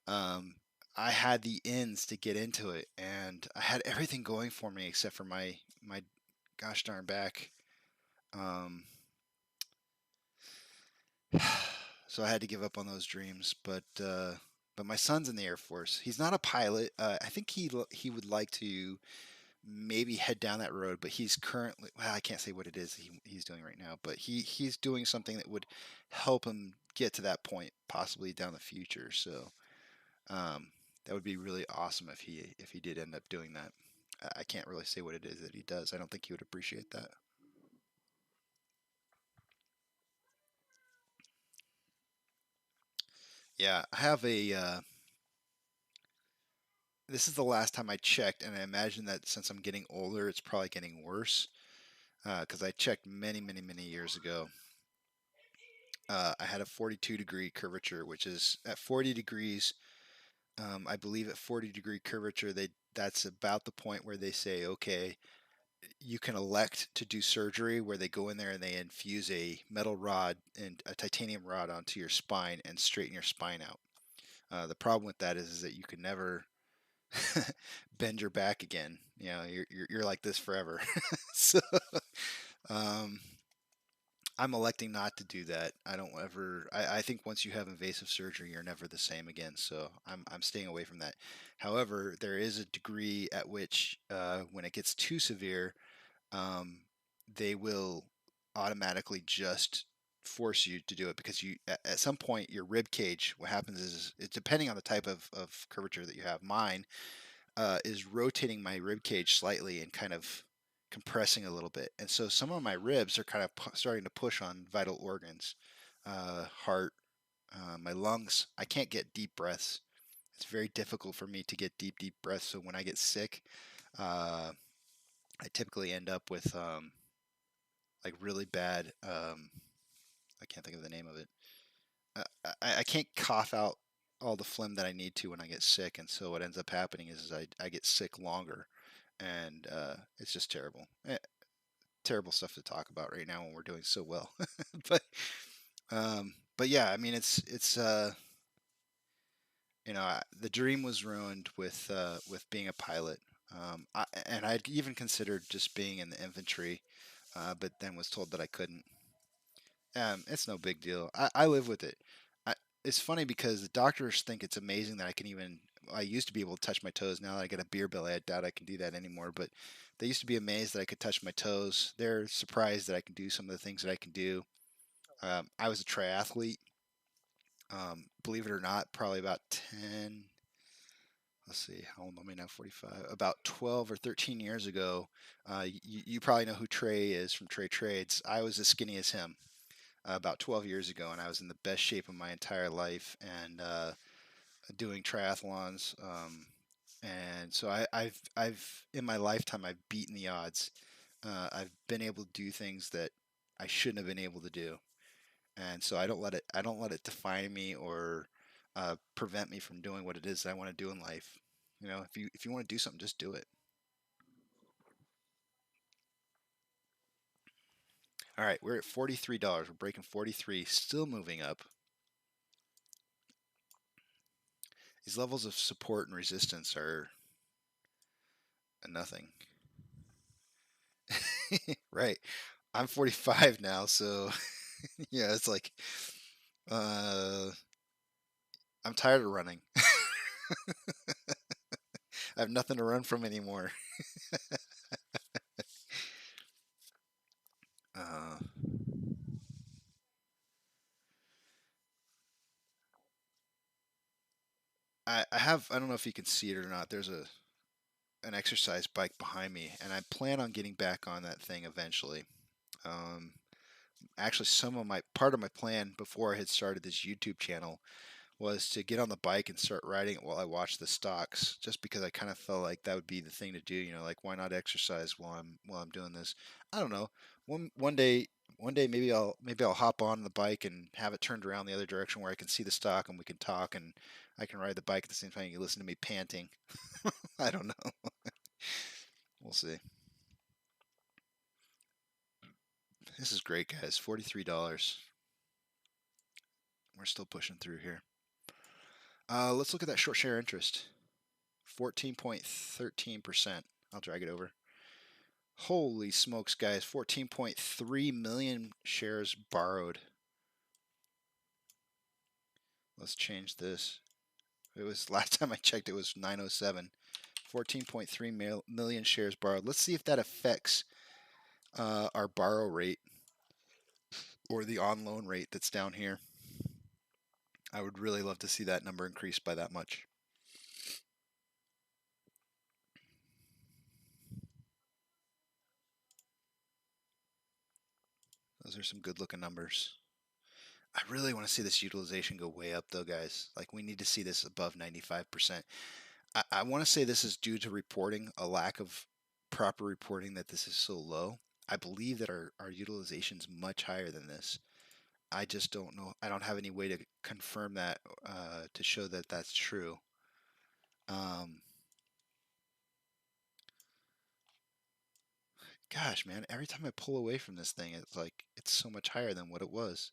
um, I had the ins to get into it, and I had everything going for me except for my gosh darn back. Um, so I had to give up on those dreams. But my son's in the Air Force. He's not a pilot. I think he would like to maybe head down that road, but he's currently, well, I can't say what it is he's doing right now, but he's doing something that would help him get to that point, possibly down the future. So um, that would be really awesome if he did end up doing that. I can't really say what it is that he does. I don't think he would appreciate that. Yeah, I have a. This is the last time I checked, and I imagine that since I'm getting older, it's probably getting worse. Because I checked many, many, many years ago. I had a 42-degree curvature, which is at 40 degrees. I believe at 40-degree curvature, that's about the point where they say, okay, you can elect to do surgery where they go in there and they infuse a metal rod and a titanium rod onto your spine and straighten your spine out. The problem with that is that you can never bend your back again. You know, you're like this forever. So um, I'm electing not to do that. I don't ever. I think once you have invasive surgery, you're never the same again. So I'm staying away from that. However, there is a degree at which when it gets too severe, um, they will automatically just force you to do it because you at some point your rib cage, what happens is it's depending on the type of curvature that you have. Mine is rotating my rib cage slightly and kind of compressing a little bit, and so some of my ribs are kind of starting to push on vital organs, heart, my lungs. I can't get deep breaths. It's very difficult for me to get deep breaths. So when I get sick, uh, I typically end up with like really bad. I can't think of the name of it. I can't cough out all the phlegm that I need to when I get sick, and so what ends up happening is I get sick longer, and it's just terrible. Terrible stuff to talk about right now when we're doing so well. But yeah, I mean it's the dream was ruined with being a pilot. And I'd even considered just being in the infantry, but then was told that I couldn't. It's no big deal. I live with it. I, it's funny because the doctors think it's amazing that I can even. I used to be able to touch my toes. Now that I got a beer belly, I doubt I can do that anymore. But they used to be amazed that I could touch my toes. They're surprised that I can do some of the things that I can do. I was a triathlete. Believe it or not, probably about 10. Let's see, how old am I now? 45. About 12 or 13 years ago, you probably know who Trey is from Trey Trades. I was as skinny as him about 12 years ago, and I was in the best shape of my entire life and doing triathlons. And so I've in my lifetime I've beaten the odds. I've been able to do things that I shouldn't have been able to do, and so I don't let it define me or prevent me from doing what it is that I want to do in life. You know, if you want to do something, just do it. All right, we're at $43. We're breaking 43, still moving up. These levels of support and resistance are nothing. Right. I'm 45 now, so yeah, it's like I'm tired of running. I have nothing to run from anymore. uh, I don't know if you can see it or not. There's an exercise bike behind me, and I plan on getting back on that thing eventually. Um, Actually, part of my plan before I had started this YouTube channel was to get on the bike and start riding it while I watch the stocks, just because I kind of felt like that would be the thing to do. You know, like why not exercise while I'm doing this? I don't know. One day maybe I'll hop on the bike and have it turned around the other direction where I can see the stock and we can talk and I can ride the bike at the same time. You listen to me panting. I don't know. We'll see. This is great, guys. $43. We're still pushing through here. Let's look at that short share interest. 14.13%. I'll drag it over. Holy smokes, guys. 14.3 million shares borrowed. Let's change this. It was last time I checked, it was 907. 14.3 million shares borrowed. Let's see if that affects our borrow rate or the on loan rate that's down here. I would really love to see that number increase by that much. Those are some good looking numbers. I really want to see this utilization go way up though, guys. Like we need to see this above 95%. I want to say this is due to reporting, a lack of proper reporting that this is so low. I believe that our utilization is much higher than this. I just don't know. I don't have any way to confirm that to show that that's true. Gosh, man, every time I pull away from this thing, it's like it's so much higher than what it was.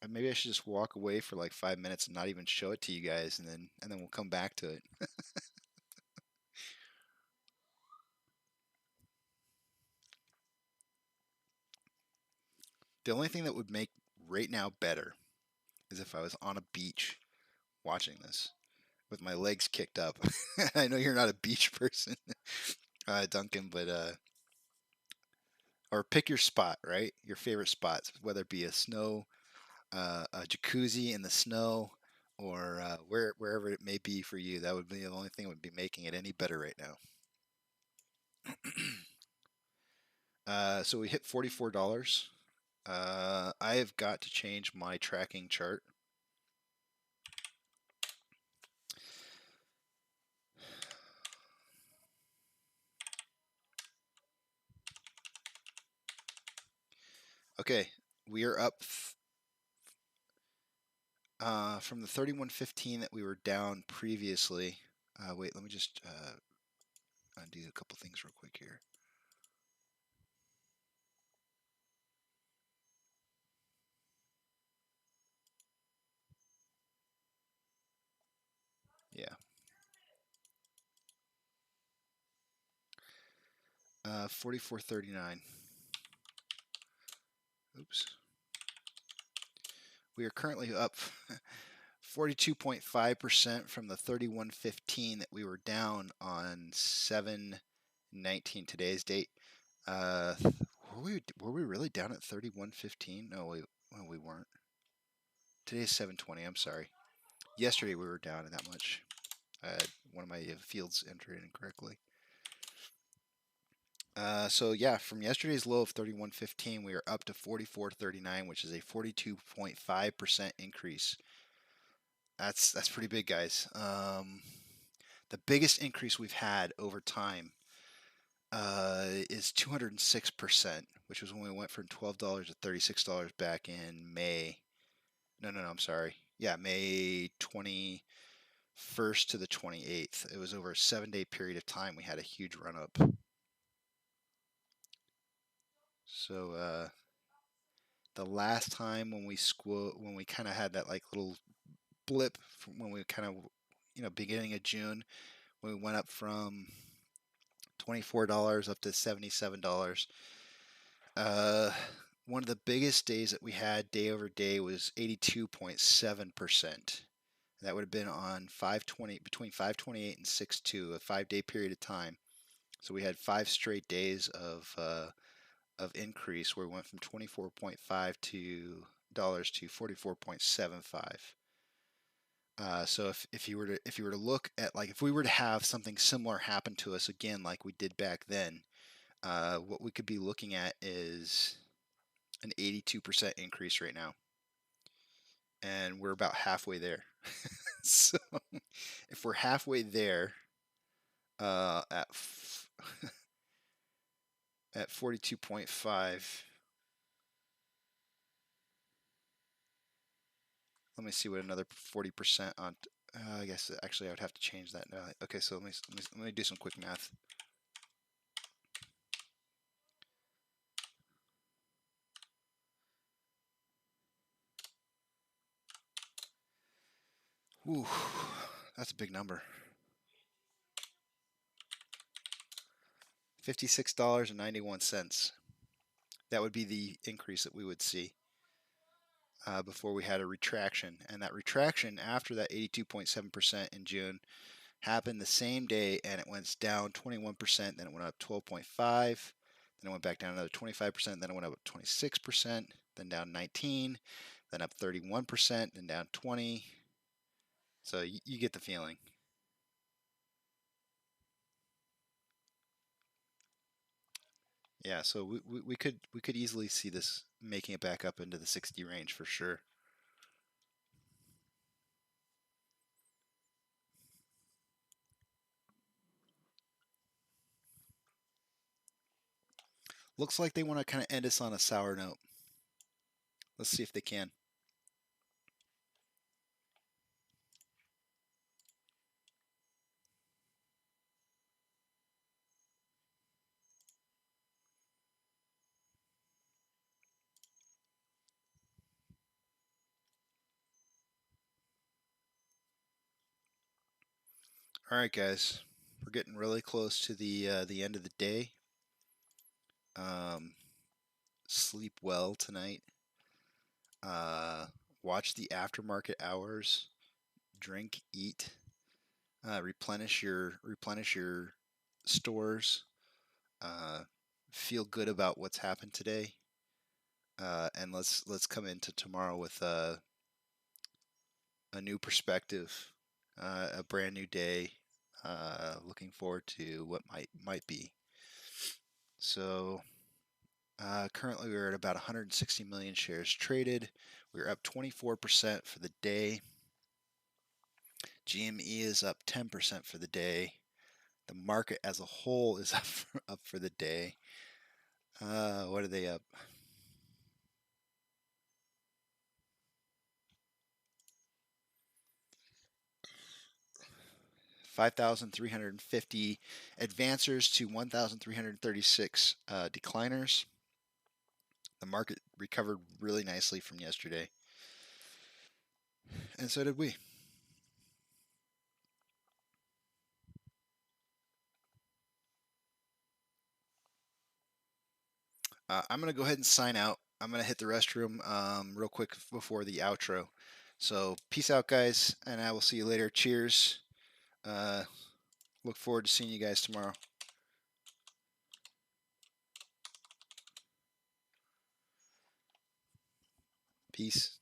And maybe I should just walk away for like 5 minutes and not even show it to you guys, and then we'll come back to it. The only thing that would make right now better is if I was on a beach watching this with my legs kicked up. I know you're not a beach person, Duncan, but or pick your spot, right? Your favorite spots, whether it be a a jacuzzi in the snow, or wherever it may be for you. That would be the only thing that would be making it any better right now. So we hit $44. I have got to change my tracking chart. Okay, we are up from the 31.15 that we were down previously. Wait, let me just undo a couple things real quick here. Yeah. 44.39. Oops. We are currently up 42.5% from the 31.15 that we were down on 7/19 today's date. Were we really down at 31.15? No, we weren't. Today's 7/20. I'm sorry. Yesterday we were down that much. One of my fields entered incorrectly. So yeah, from yesterday's low of 31.15, we are up to 44.39, which is a 42.5% increase. That's pretty big, guys. The biggest increase we've had over time is 206%, which was when we went from $12 to $36 back in May. No, I'm sorry. Yeah, May 21st to the 28th. It was over a 7-day period of time. We had a huge run up. So the last time when we kind of had that like little blip from when we kind of beginning of June when we went up from $24 up to $77. One of the biggest days that we had day over day was 82.7%. That would have been on 520 between 528 and 62, a 5-day period of time. So we had 5 straight days of increase where we went from 24.5 to dollars to 44.75. So if you were to look at, like, if we were to have something similar happen to us again like we did back then, what we could be looking at is an 82% increase right now, and we're about halfway there. So if we're halfway there at at 42.5, let me see what another 40% on. I guess actually I would have to change that now. Okay, so let me do some quick math. Ooh, that's a big number. $56.91. That would be the increase that we would see before we had a retraction. And that retraction after that 82.7% in June happened the same day, and it went down 21%, then it went up 12.5%, then it went back down another 25%, then it went up 26%, then down 19%, then up 31%, then down 20%. So you get the feeling. Yeah, so we could easily see this making it back up into the 60 range for sure. Looks like they want to kind of end us on a sour note. Let's see if they can. All right, guys, we're getting really close to the end of the day. Sleep well tonight. Watch the aftermarket hours. Drink, eat, replenish your stores. Feel good about what's happened today, and let's come into tomorrow with a new perspective, a brand new day. Looking forward to what might be. So currently we're at about 160 million shares traded. We're up 24% for the day. GME is up 10% for the day. The market as a whole is up for the day. What are they up? $5,350 advancers to 1,336 decliners. The market recovered really nicely from yesterday, and so did we. I'm going to go ahead and sign out. I'm going to hit the restroom real quick before the outro. So peace out, guys, and I will see you later. Cheers. Look forward to seeing you guys tomorrow. Peace.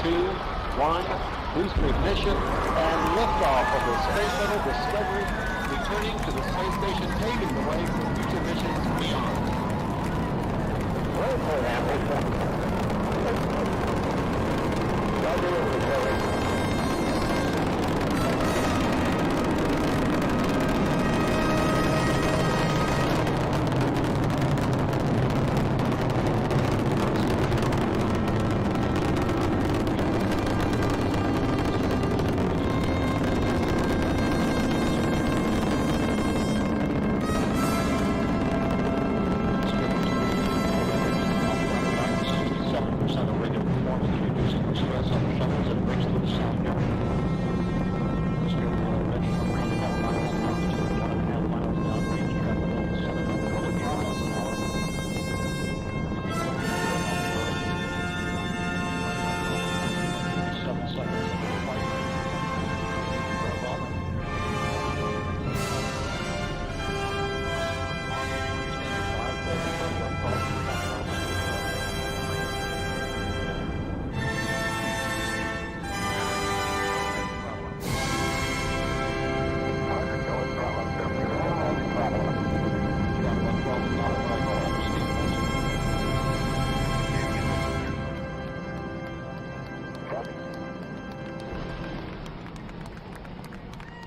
1. Boost ignition and liftoff of the Space Shuttle Discovery, returning to the space station, paving the way for future missions beyond.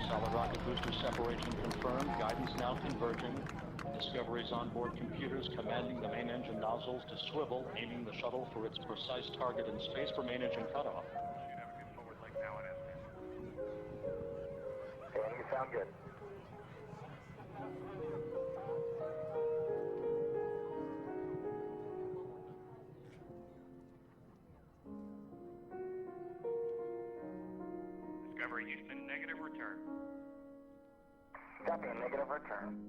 Solid rocket booster separation confirmed. Guidance now converging. Discovery's onboard computers commanding the main engine nozzles to swivel, aiming the shuttle for its precise target in space for main engine cutoff. Should have a good forward leg now at Amc. Okay, you sound good. Discovery Houston, negative return. Copy, negative return.